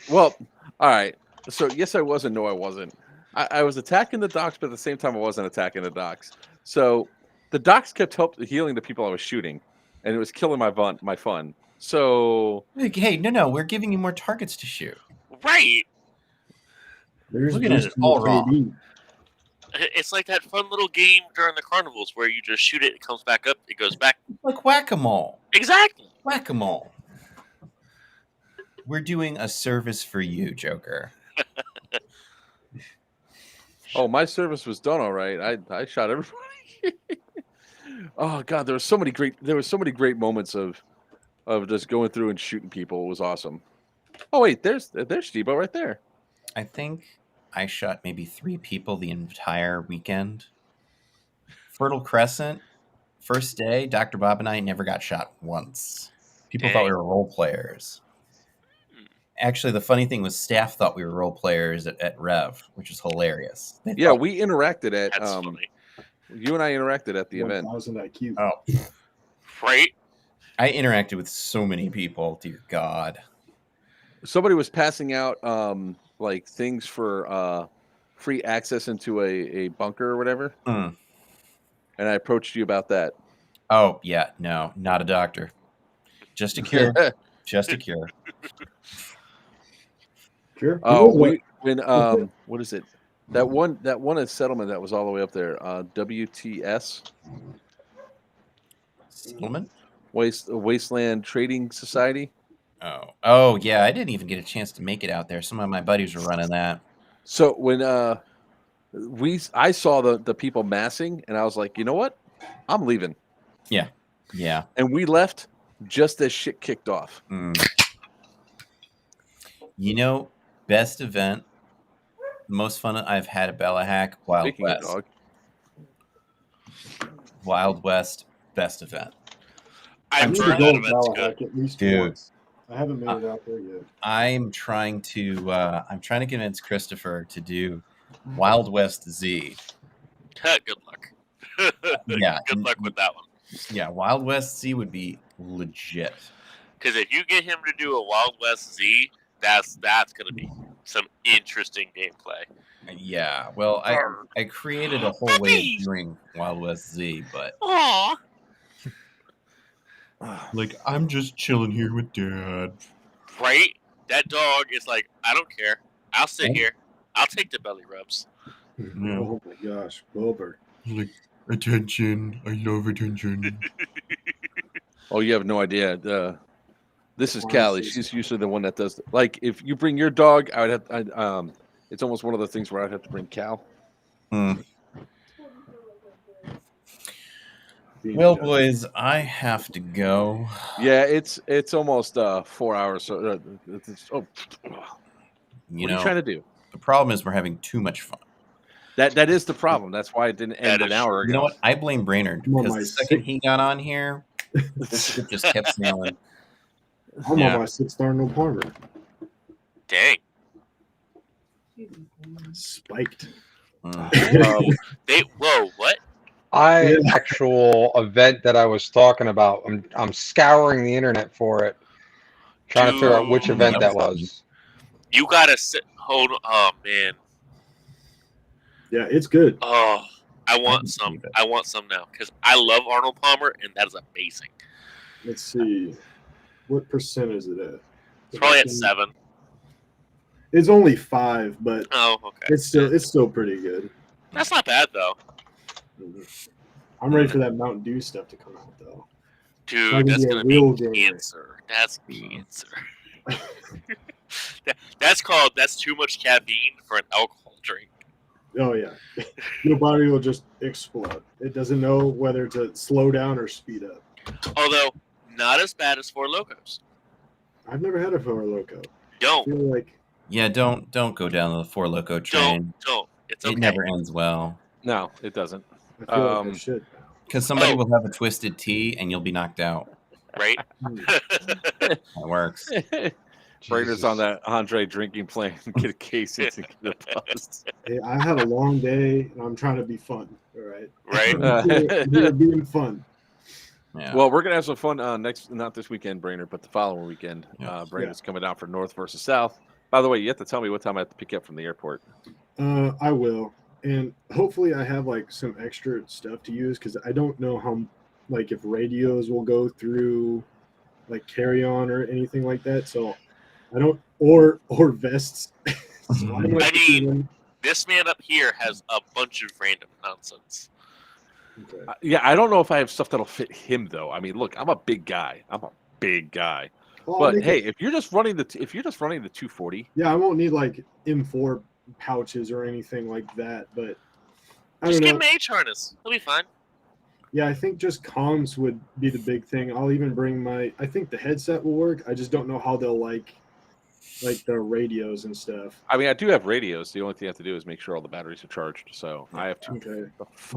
Well, all right. So yes, I was, and no, I wasn't. I was attacking the docs, but at the same time, I wasn't attacking the docs. So the docs kept healing the people I was shooting, and it was killing my fun. So hey, no, we're giving you more targets to shoot. Right. There's Looking at it all wrong. It's like that fun little game during the carnivals where you just shoot it, it comes back up, it goes back. Like whack-a-mole. Exactly. Whack-a-mole. We're doing a service for you, Joker. Oh, my service was done all right. I shot everybody. Oh God, there were so many great moments of just going through and shooting people. It was awesome. Oh wait, there's Steve-O right there. I think I shot maybe 3 people the entire weekend. Fertile Crescent, first day, Dr. Bob and I never got shot once. People thought we were role players. Actually, the funny thing was staff thought we were role players at Rev, which is hilarious. Yeah, we interacted at you and I interacted at the event. 1,000 IQ. Oh, right. I interacted with so many people. Dear God. Somebody was passing out like things for free access into a bunker or whatever. Mm. And I approached you about that. Oh, yeah, no, not a doctor. Just a cure. Just a cure. Sure. What is it? That one settlement that was all the way up there. WTS Settlement? Wasteland Trading Society. Oh yeah, I didn't even get a chance to make it out there. Some of my buddies were running that. So when I saw the people massing, and I was like, you know what? I'm leaving. Yeah. And we left just as shit kicked off. You know, best event, most fun I've had at Ballahack, Wild Speaking of West. dog. Wild West, best event. I'm trying to go to Ballahack at least once. I haven't made it out there yet. I'm trying to convince Christopher to do Wild West Z. Good luck. Yeah. Good luck with that one. Yeah, Wild West Z would be legit. Because if you get him to do a Wild West Z, that's going to be some interesting gameplay. Yeah, well, I created a whole way of doing Wild West Z, but Aww. like I'm just chilling here with Dad. Right? That dog is like, I don't care. I'll sit here. I'll take the belly rubs. Oh my gosh, Wilbur. Like attention. I love attention. Oh, you have no idea. This is Callie. She's usually the one that does. Like, if you bring your dog, I would have. It's almost one of the things where I'd have to bring Cal. Well, boys, I have to go. Yeah, it's almost 4 hours. So, what are you trying to do? The problem is we're having too much fun. That is the problem. That's why it didn't end an hour ago. You know what? I blame Brainerd because the second he got on here, this shit just kept sailing. I'm on my 6th Arnold Palmer. Dang. Spiked. Whoa, what? Actual event that I was talking about. I'm scouring the internet for it, trying to figure out which event that was. You gotta hold on. Oh man. Yeah, it's good. Oh, I want some. I want some now because I love Arnold Palmer, and that is amazing. Let's see. What percent is it at? It's probably at 7. It's only 5, but okay. It's still pretty good. That's not bad though. I'm ready for that Mountain Dew stuff to come out though. Dude, that's gonna be cancer. That's cancer. That's too much caffeine for an alcohol drink. Oh yeah, your body will just explode. It doesn't know whether to slow down or speed up. Although not as bad as Four Locos. I've never had a Four Loco. Don't. I feel like don't go down the Four Loco train. Don't. It's okay. It never ends well. No, it doesn't. I feel like I should. Because somebody will have a twisted tea and you'll be knocked out. Right? That works. Brainerd's on that Andre drinking plan. Get a case and get a bust. Hey, I had a long day and I'm trying to be fun. All right. Right. We're being fun. Yeah. Well, we're gonna have some fun not this weekend, Brainerd, but the following weekend. Brainerd's coming down for North versus South. By the way, you have to tell me what time I have to pick you up from the airport. I will, and hopefully I have like some extra stuff to use because I don't know how, like, if radios will go through, like carry on or anything like that. So I don't, or vests. So I mean, this man up here has a bunch of random nonsense. Okay. Yeah, I don't know if I have stuff that'll fit him though. I mean, look, I'm a big guy. Well, But hey, if you're just running the 240, yeah, I won't need like M4 pouches or anything like that. But I Just don't give know. him an H harness. He'll be fine. Yeah, I think just comms would be the big thing. I'll even bring I think the headset will work. I just don't know how they'll like the radios and stuff. I mean, I do have radios. The only thing I have to do is make sure all the batteries are charged. So I have to. Okay.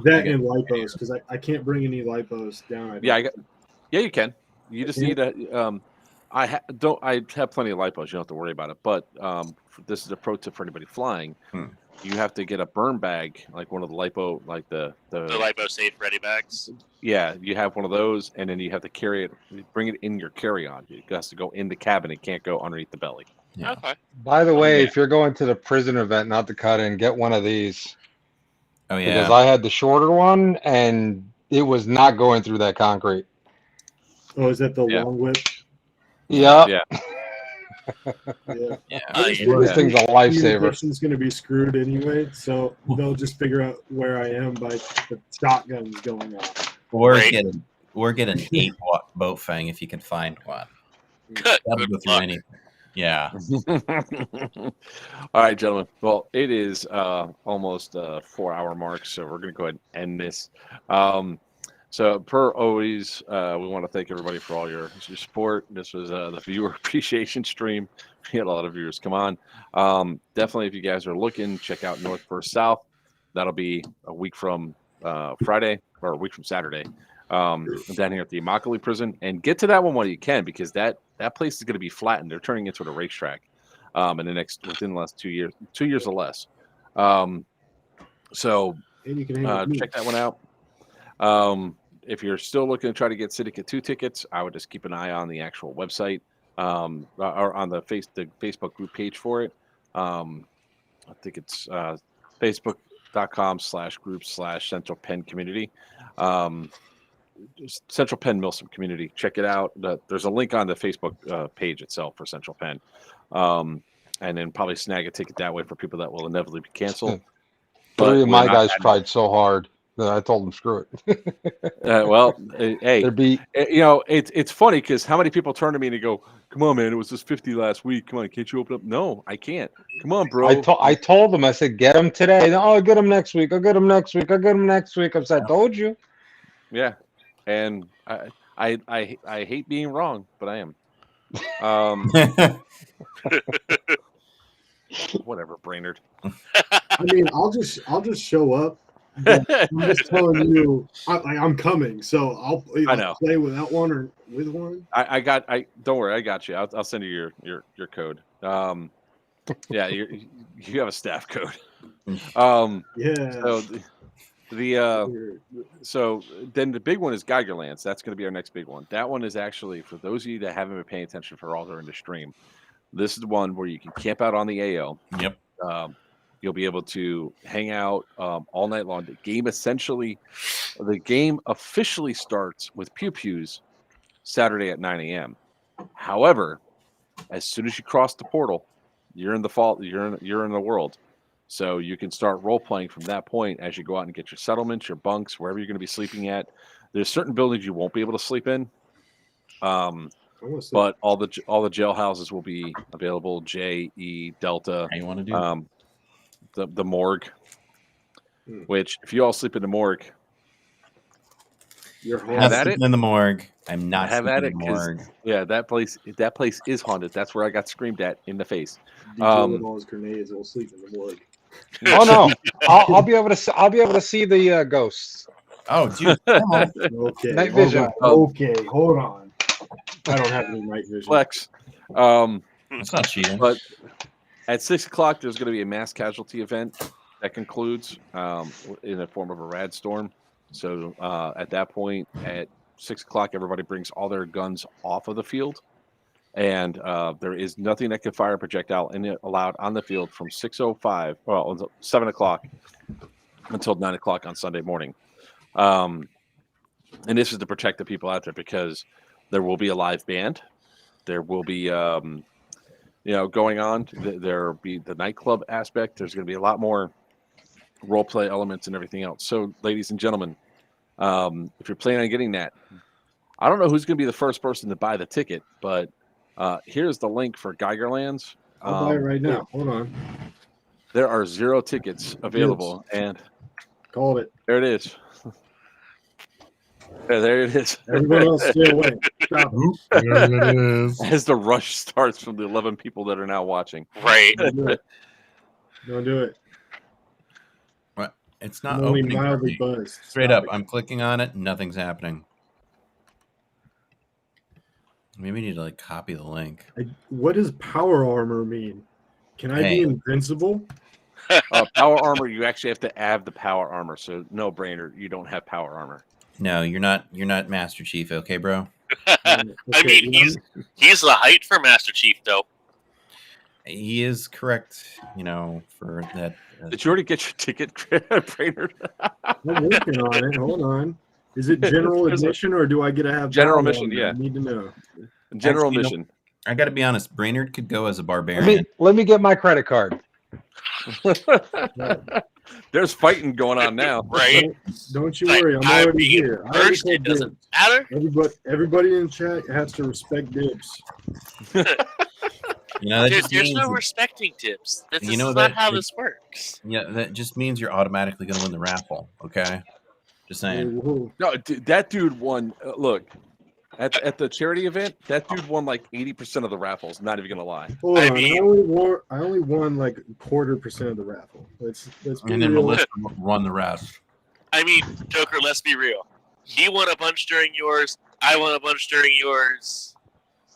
That and lipos because I can't bring any lipos down. Yeah, you can. You just need a. I have plenty of lipos. You don't have to worry about it. But this is a pro tip for anybody flying. You have to get a burn bag, like one of the lipo, like the lipo safe ready bags. Yeah, you have one of those, and then you have to carry it. Bring it in your carry-on. It has to go in the cabin. It can't go underneath the belly. Yeah. Okay. By the way, if you're going to the prison event, not the cut-in, get one of these. Oh yeah. Because I had the shorter one, and it was not going through that concrete. Oh, is that the long whip? Yeah. Yeah. Yeah. This thing's a lifesaver. It's going to be screwed anyway, so they'll just figure out where I am by the shotguns going off. Or get an 8-watt boat fang if you can find one. That'll go through anything. Yeah. All right, gentlemen. Well, it is almost a 4-hour mark, so we're going to go ahead and end this. So, per always, we want to thank everybody for all your support. This was the viewer appreciation stream. We had a lot of viewers come on. Definitely, if you guys are looking, check out North vs. South. That'll be a week from Friday, or a week from Saturday, down here at the Immokalee prison. And get to that one while you can, because that place is going to be flattened. They're turning it into a racetrack within the last 2 years, 2 years or less. So And you can hang with me. check that one out. If you're still looking to try to get Syndicate 2 tickets, I would just keep an eye on the actual website or on the Facebook group page for it. I think it's facebook.com/group/Central Penn Community. Central Penn Milsom Community. Check it out. There's a link on the Facebook page itself for Central Penn. And then probably snag a ticket that way for people that will inevitably be canceled. Three of my guys tried so hard that I told them screw it. Hey, it's funny because how many people turn to me and go, "Come on, man, it was just 50 last week. Come on, can't you open up?" No, I can't. Come on, bro. I told them, I said, get them today. Oh, I'll get them next week. I'll get them next week. I'll get them next week. I said, I told you. Yeah, and I hate being wrong, but I am. Whatever, Brainerd. I mean, I'll just show up. But I'm just telling you, I'm coming, so I'll play without one or with one. Don't worry, I got you. I'll send you your code. Yeah, you have a staff code. Yeah. So then the big one is Geigerlands. That's going to be our next big one. That one is actually, for those of you that haven't been paying attention for all during the stream, this is the one where you can camp out on the AO. Yep. You'll be able to hang out all night long. The game officially starts with pew-pews Saturday at 9 a.m. However, as soon as you cross the portal, you're in the world. So you can start role playing from that point as you go out and get your settlements, your bunks, wherever you're going to be sleeping at. There's certain buildings you won't be able to sleep in. But all the jail houses will be available. J, E, Delta. How you want to do? The morgue. Which, if you all sleep in the morgue, you're sleeping in the morgue. I'm not have sleeping at it, in the morgue. Yeah, that place is haunted. That's where I got screamed at in the face. DJ with all his grenades will sleep in the morgue. Oh no, I'll be able to see the ghosts. Oh, dude, come on. Okay, night vision. Okay, hold on. I don't have any night vision. Flex. That's not cheating. But at 6 o'clock, there's going to be a mass casualty event that concludes in the form of a rad storm. So at that point, at 6 o'clock, everybody brings all their guns off of the field. And there is nothing that can fire a projectile allowed on the field from 7 o'clock until 9 o'clock on Sunday morning. And this is to protect the people out there because there will be a live band. There will be, going on. There will be the nightclub aspect. There's going to be a lot more role play elements and everything else. So, ladies and gentlemen, if you're planning on getting that, I don't know who's going to be the first person to buy the ticket, but here's the link for Geigerlands. I'll buy it right now. Hold on. There are 0 tickets available, and called it. There it is. Yeah, there it is. Everyone else stay away. There it is. As the rush starts from the 11 people that are now watching. Right. Don't do it. What? It's not I'm only opening. mildly buzzed. Straight up, I'm clicking on it. Nothing's happening. Maybe we need to copy the link. What does power armor mean? Can I be invincible? Power armor, you actually have to have the power armor. So no brainer, you don't have power armor. No, you're not Master Chief, okay, bro? I mean, he's the height for Master Chief, though. He is correct, for that. Did you already get your ticket, Brainerd? I'm working on it. Hold on. Is it general admission or do I get to have general admission? Yeah, I need to know. General admission. I got to be honest. Brainerd could go as a barbarian. Let me get my credit card. There's fighting going on now, right? Don't you worry, I'm already here. First, it doesn't matter. Everybody in chat has to respect dibs. There's no respecting tips. This is not how this works. Yeah, that just means you're automatically going to win the raffle. Okay, just saying. No, that dude won. Look, at the charity event, that dude won 80% of the raffles. Not even gonna lie. Hold on, I only won 0.25% of the raffle. Let's and then Melissa won the rest. I mean, Joker, let's be real. He won a bunch during yours. I won a bunch during yours.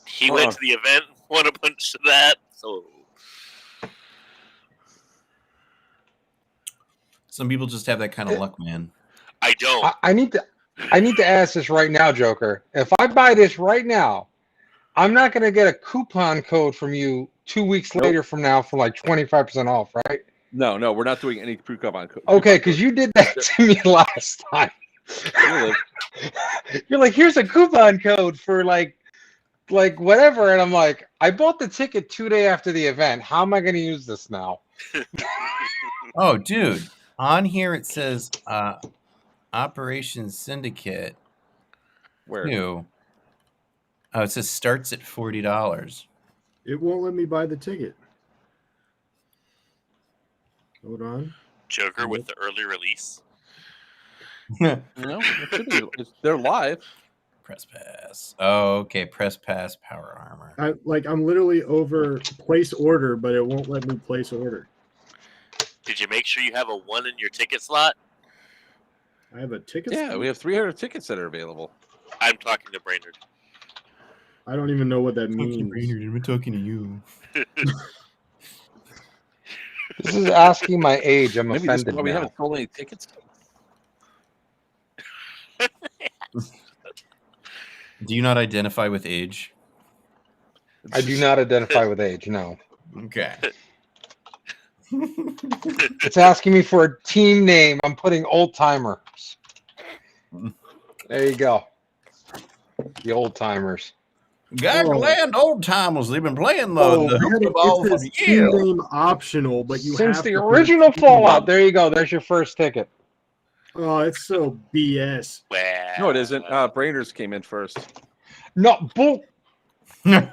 He went to the event, won a bunch of that. So some people just have that kind of luck, man. I don't. I need to ask this right now, Joker. If I buy this right now, I'm not going to get a coupon code from you 2 weeks later from now for like 25% off, right? No, we're not doing any coupon code. Okay, because you did that to me last time. You're like, here's a coupon code for like whatever, and I'm like, I bought the ticket 2 days after the event. How am I going to use this now? Oh, dude, on here it says Operation Syndicate. Where? 2. Oh, it says starts at $40. It won't let me buy the ticket. Hold on. Joker with the early release. No, they're live. Press pass. Oh, okay. Press pass. Power armor. I'm literally over place order, but it won't let me place order. Did you make sure you have a 1 in your ticket slot? I have a ticket. Yeah, slot? we have 300 tickets that are available. I'm talking to Brainerd. I don't even know what that means. I'm talking to you. This is asking my age. I'm Maybe this is offended why we now. haven't sold any tickets. Do you not identify with age? I do not identify with age, no. Okay. It's asking me for a team name. I'm putting Old Timers. There you go. The Old Timers. Geigerland Old Timers. They've been playing the hookah ball for Team years. name optional, but you Since have the to put original team Fallout. name. There you go. There's your first ticket. Oh, it's so BS. No, it isn't. Brainers came in first. No, bull. Yeah.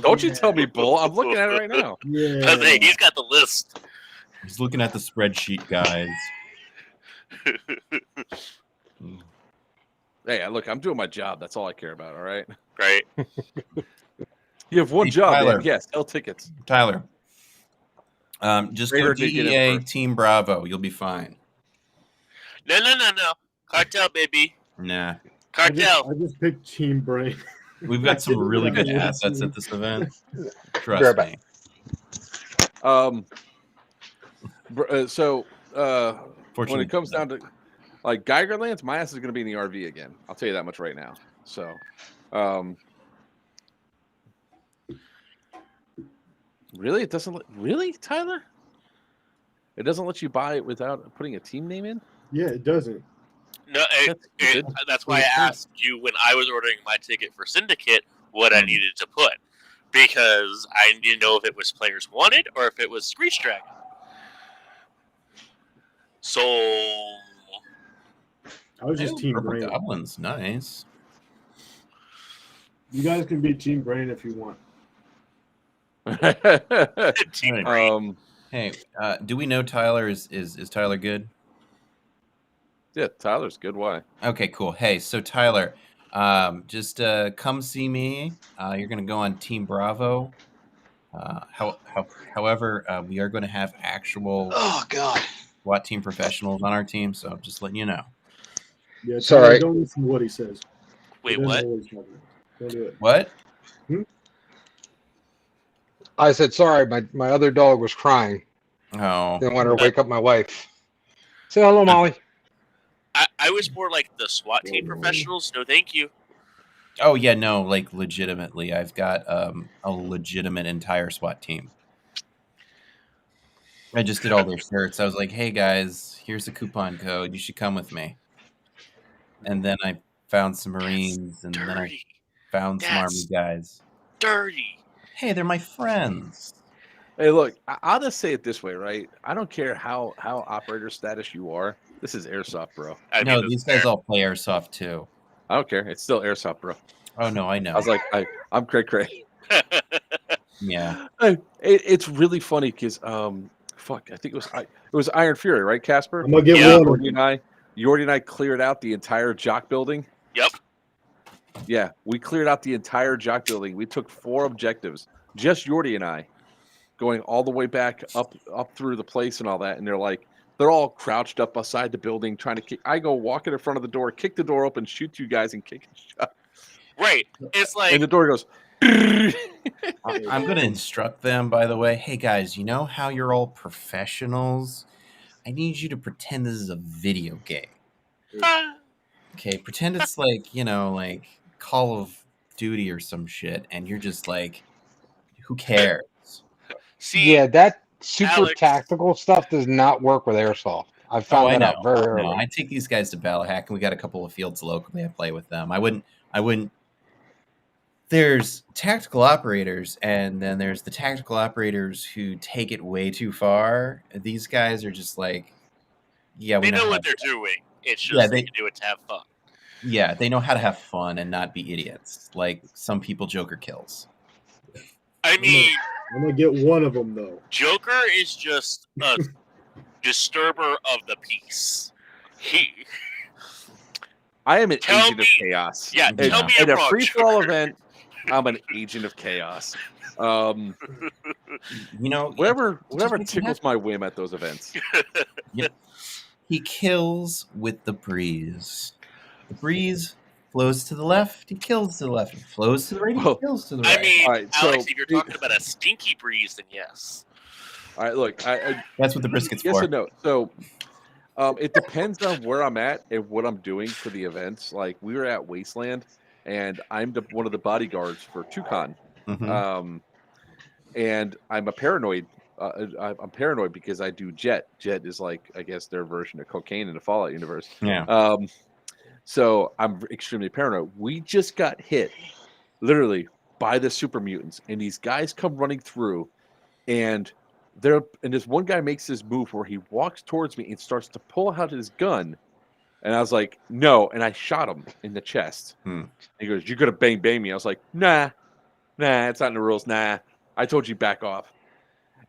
Don't you tell me, bull. I'm looking at it right now. Yeah. Hey, he's got the list. He's looking at the spreadsheet, guys. Hey, look, I'm doing my job. That's all I care about. All right. Right. You have one Hey, job, Tyler. man. Yeah, sell tickets. Tyler. Just go Raider did get in DEA first. Team Bravo. You'll be fine. No. Cartel, baby. Nah. Cartel. I just picked Team Brain. We've got some really good assets at this event. Trust Sure, me. When it comes down to like Geigerlands, my ass is going to be in the RV again. I'll tell you that much right now. So, really, it doesn't. Really, Tyler, it doesn't let you buy it without putting a team name in. Yeah, it doesn't. No, that's why I asked you when I was ordering my ticket for Syndicate what I needed to put. Because I didn't know if it was players wanted or if it was Grease Dragon. So I was just Team Purple Brain. Goblins, nice. You guys can be Team Brain if you want. Team Brain. Hey, do we know Tyler is Tyler good? Yeah, Tyler's good. Why? Okay, cool. Hey, so Tyler, just come see me. You're going to go on Team Bravo. However, we are going to have actual SWAT team professionals on our team, so just letting you know. Yeah, Sorry. Don't listen to what he says. Wait, He doesn't what? always talk about it. Don't do it. What? I said, sorry, my other dog was crying. Oh. Didn't want her to wake up my wife. Say hello, Molly. I was more like the SWAT team professionals. No, thank you. Oh, yeah, no, like legitimately. I've got a legitimate entire SWAT team. I just did all their shirts. I was like, hey, guys, here's a coupon code. You should come with me. And then I found some Marines, and then I found some Army guys. Dirty. Hey, they're my friends. Hey, look, I'll just say it this way, right? I don't care how operator status you are. This is Airsoft, bro. No, these guys all play Airsoft, too. I don't care. It's still Airsoft, bro. Oh, no, I know. I was like, I'm cray. Yeah. It's really funny because, fuck, I think it was Iron Fury, right, Casper? I'm gonna get one. Yordi and I cleared out the entire jock building. Yep. Yeah, we cleared out the entire jock building. We took 4 objectives, just Yordi and I, going all the way back up through the place and all that. And they're all crouched up beside the building trying to kick. I go walk in front of the door, kick the door open, shoot you guys, and kick and shot. Right. It's like, and the door goes. I'm going to instruct them, by the way. Hey, guys, you know how you're all professionals? I need you to pretend this is a video game. Okay, pretend it's like, like Call of Duty or some shit, and you're just like, who cares? Yeah, that super Alex. tactical stuff does not work with airsoft. I've found that out very early. No, I take these guys to Ballahack, and we got a couple of fields locally. I play with them. I wouldn't. There's tactical operators, and then there's the tactical operators who take it way too far. These guys are just like, yeah, we They know how what to- they're doing. It's just they can do it to have fun. Yeah, they know how to have fun and not be idiots, like some people Joker kills. I mean, I'm gonna get one of them though. Joker is just a disturber of the peace. I am an Tell agent of chaos. Yeah, tell me in I'm a wrong, free-for-all event, I'm an agent of chaos. Whatever tickles my whim at those events. Yep. He kills with the breeze. The breeze flows to the left, he kills to the left. He flows to the right, he kills to the right. I mean, All right, Alex, so- if you're talking about a stinky breeze, then yes. All right, look, that's what the brisket's yes for. and no. So, it depends on where I'm at and what I'm doing for the events. Like we were at Wasteland, and I'm one of the bodyguards for Toucan. Mhm. And I'm a paranoid. I'm paranoid because I do Jet. Jet is like, I guess, their version of cocaine in the Fallout universe. Yeah. So I'm extremely paranoid. We just got hit, literally, by the super mutants, and these guys come running through, and this one guy makes this move where he walks towards me and starts to pull out his gun, and I was like, no, and I shot him in the chest. He goes, "You're gonna bang me." I was like, nah, it's not in the rules. Nah, I told you back off.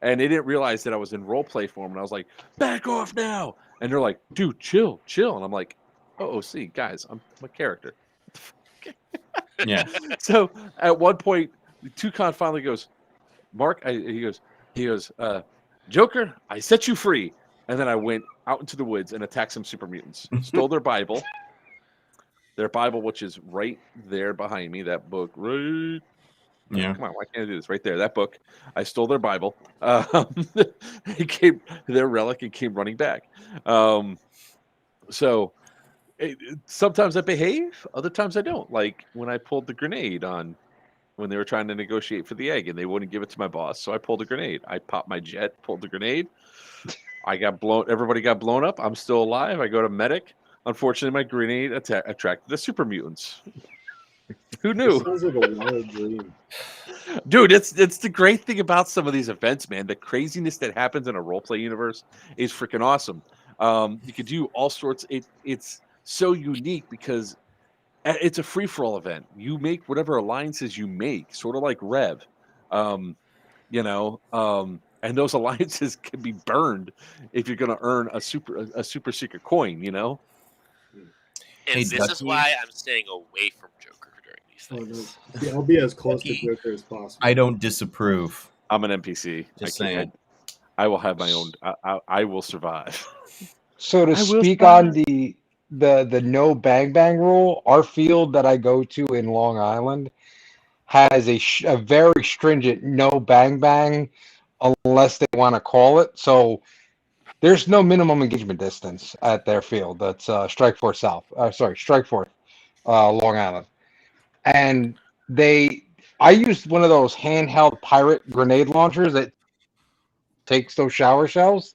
And they didn't realize that I was in role play form, and I was like, back off now. And they're like, dude, chill. And I'm like, oh, see, guys, I'm a character. Yeah. So at one point, Toucan finally goes, Mark, he goes, Joker, I set you free. And then I went out into the woods and attacked some super mutants. Stole their Bible. Which is right there behind me, that book, right? Yeah. Come on, why can't I do this? Right there, that book. I stole their Bible. Their relic, and came running back. So sometimes I behave, other times I don't. Like when I pulled the grenade on when they were trying to negotiate for the egg, and they wouldn't give it to my boss, so I pulled a grenade. I popped my jet, pulled the grenade. I got blown. Everybody got blown up. I'm still alive. I go to medic. Unfortunately, my grenade attracted the super mutants. Who knew? It sounds like a wild dream. Dude, it's the great thing about some of these events, man. The craziness that happens in a roleplay universe is freaking awesome. You could do all sorts. It's so unique because it's a free-for-all event. You make whatever alliances you make, sort of like Rev. And those alliances can be burned if you're going to earn a super secret coin, And Hey, this is Ducky. why I'm staying away from Joker during these things. Yeah, I'll be as close to Joker as possible. I don't disapprove. I'm an NPC. Just I can't- saying. I will have my own. I will survive. So to I will speak survive. on the no bang bang rule, our field that I go to in Long Island has a very stringent no bang bang unless they want to call it. So there's no minimum engagement distance at their field. That's Strike Force Long Island. And I used one of those handheld pirate grenade launchers that takes those shower shells.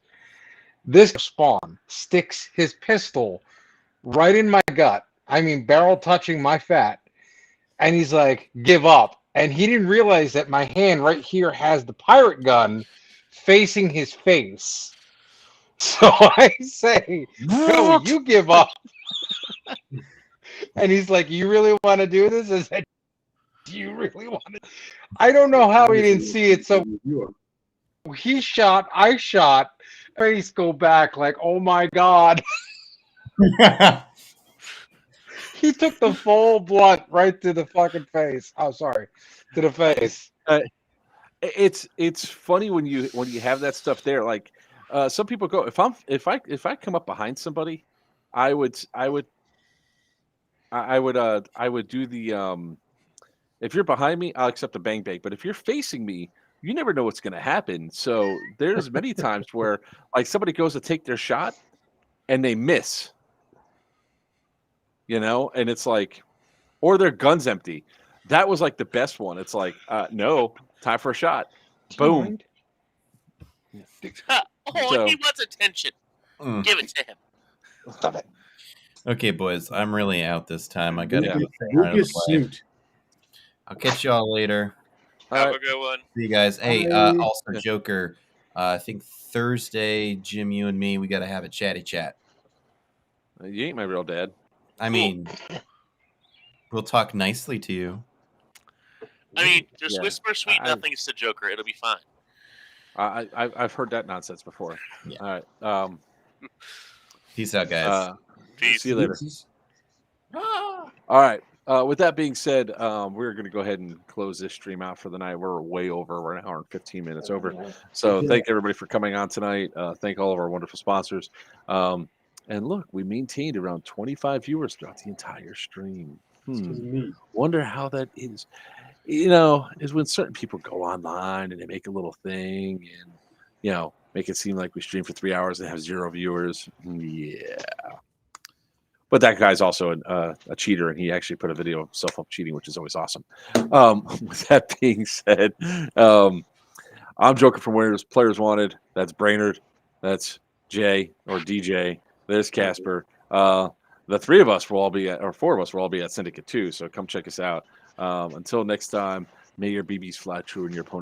This spawn sticks his pistol right in my gut. I mean, barrel touching my fat. And he's like, give up. And he didn't realize that my hand right here has the pirate gun facing his face. So I say, no, you give up. And he's like, you really want to do this? I said, do you really want to? I don't know how he didn't see it. So he shot, I shot, face go back like, oh my God. He took the full blunt right to the fucking face. Oh, sorry, to the face. It's funny when you have that stuff there. Like some people go, if I come up behind somebody, I would do the if you're behind me, I'll accept a bang bang. But if you're facing me, you never know what's going to happen. So there's many times where like somebody goes to take their shot and they miss, and it's like, or their gun's empty. That was like the best one. It's like, no, time for a shot. Boom. Oh, he wants attention. Give it to him. Stop it. Okay, boys, I'm really out this time. I gotta go say hi to Lucas the wife. suit. I'll catch y'all later. Have a good one. See you guys. Hey, Bye. also Joker, I think Thursday, Jim, you and me, we gotta have a chatty chat. You ain't my real dad. I mean, we'll talk nicely to you. I mean, just Yeah. whisper sweet nothings to Joker. It'll be fine. I've heard that nonsense before. Yeah. All right. Peace out, guys. Peace. See you later. All right. With that being said, we're going to go ahead and close this stream out for the night. We're way over. We're an hour and 15 minutes over. So thank everybody for coming on tonight. Thank all of our wonderful sponsors. And look, we maintained around 25 viewers throughout the entire stream. Wonder how that is. Is when certain people go online and they make a little thing and, make it seem like we stream for 3 hours and have 0 viewers. Yeah. But that guy's also a cheater, and he actually put a video of himself up cheating, which is always awesome. With that being said, I'm Joker from Winners Players Wanted. That's Brainerd. That's Jay or DJ. There's Casper. The 3 of us will all be or 4 of us will all be at Syndicate 2, so come check us out. Until next time, may your BBs fly true and your opponent.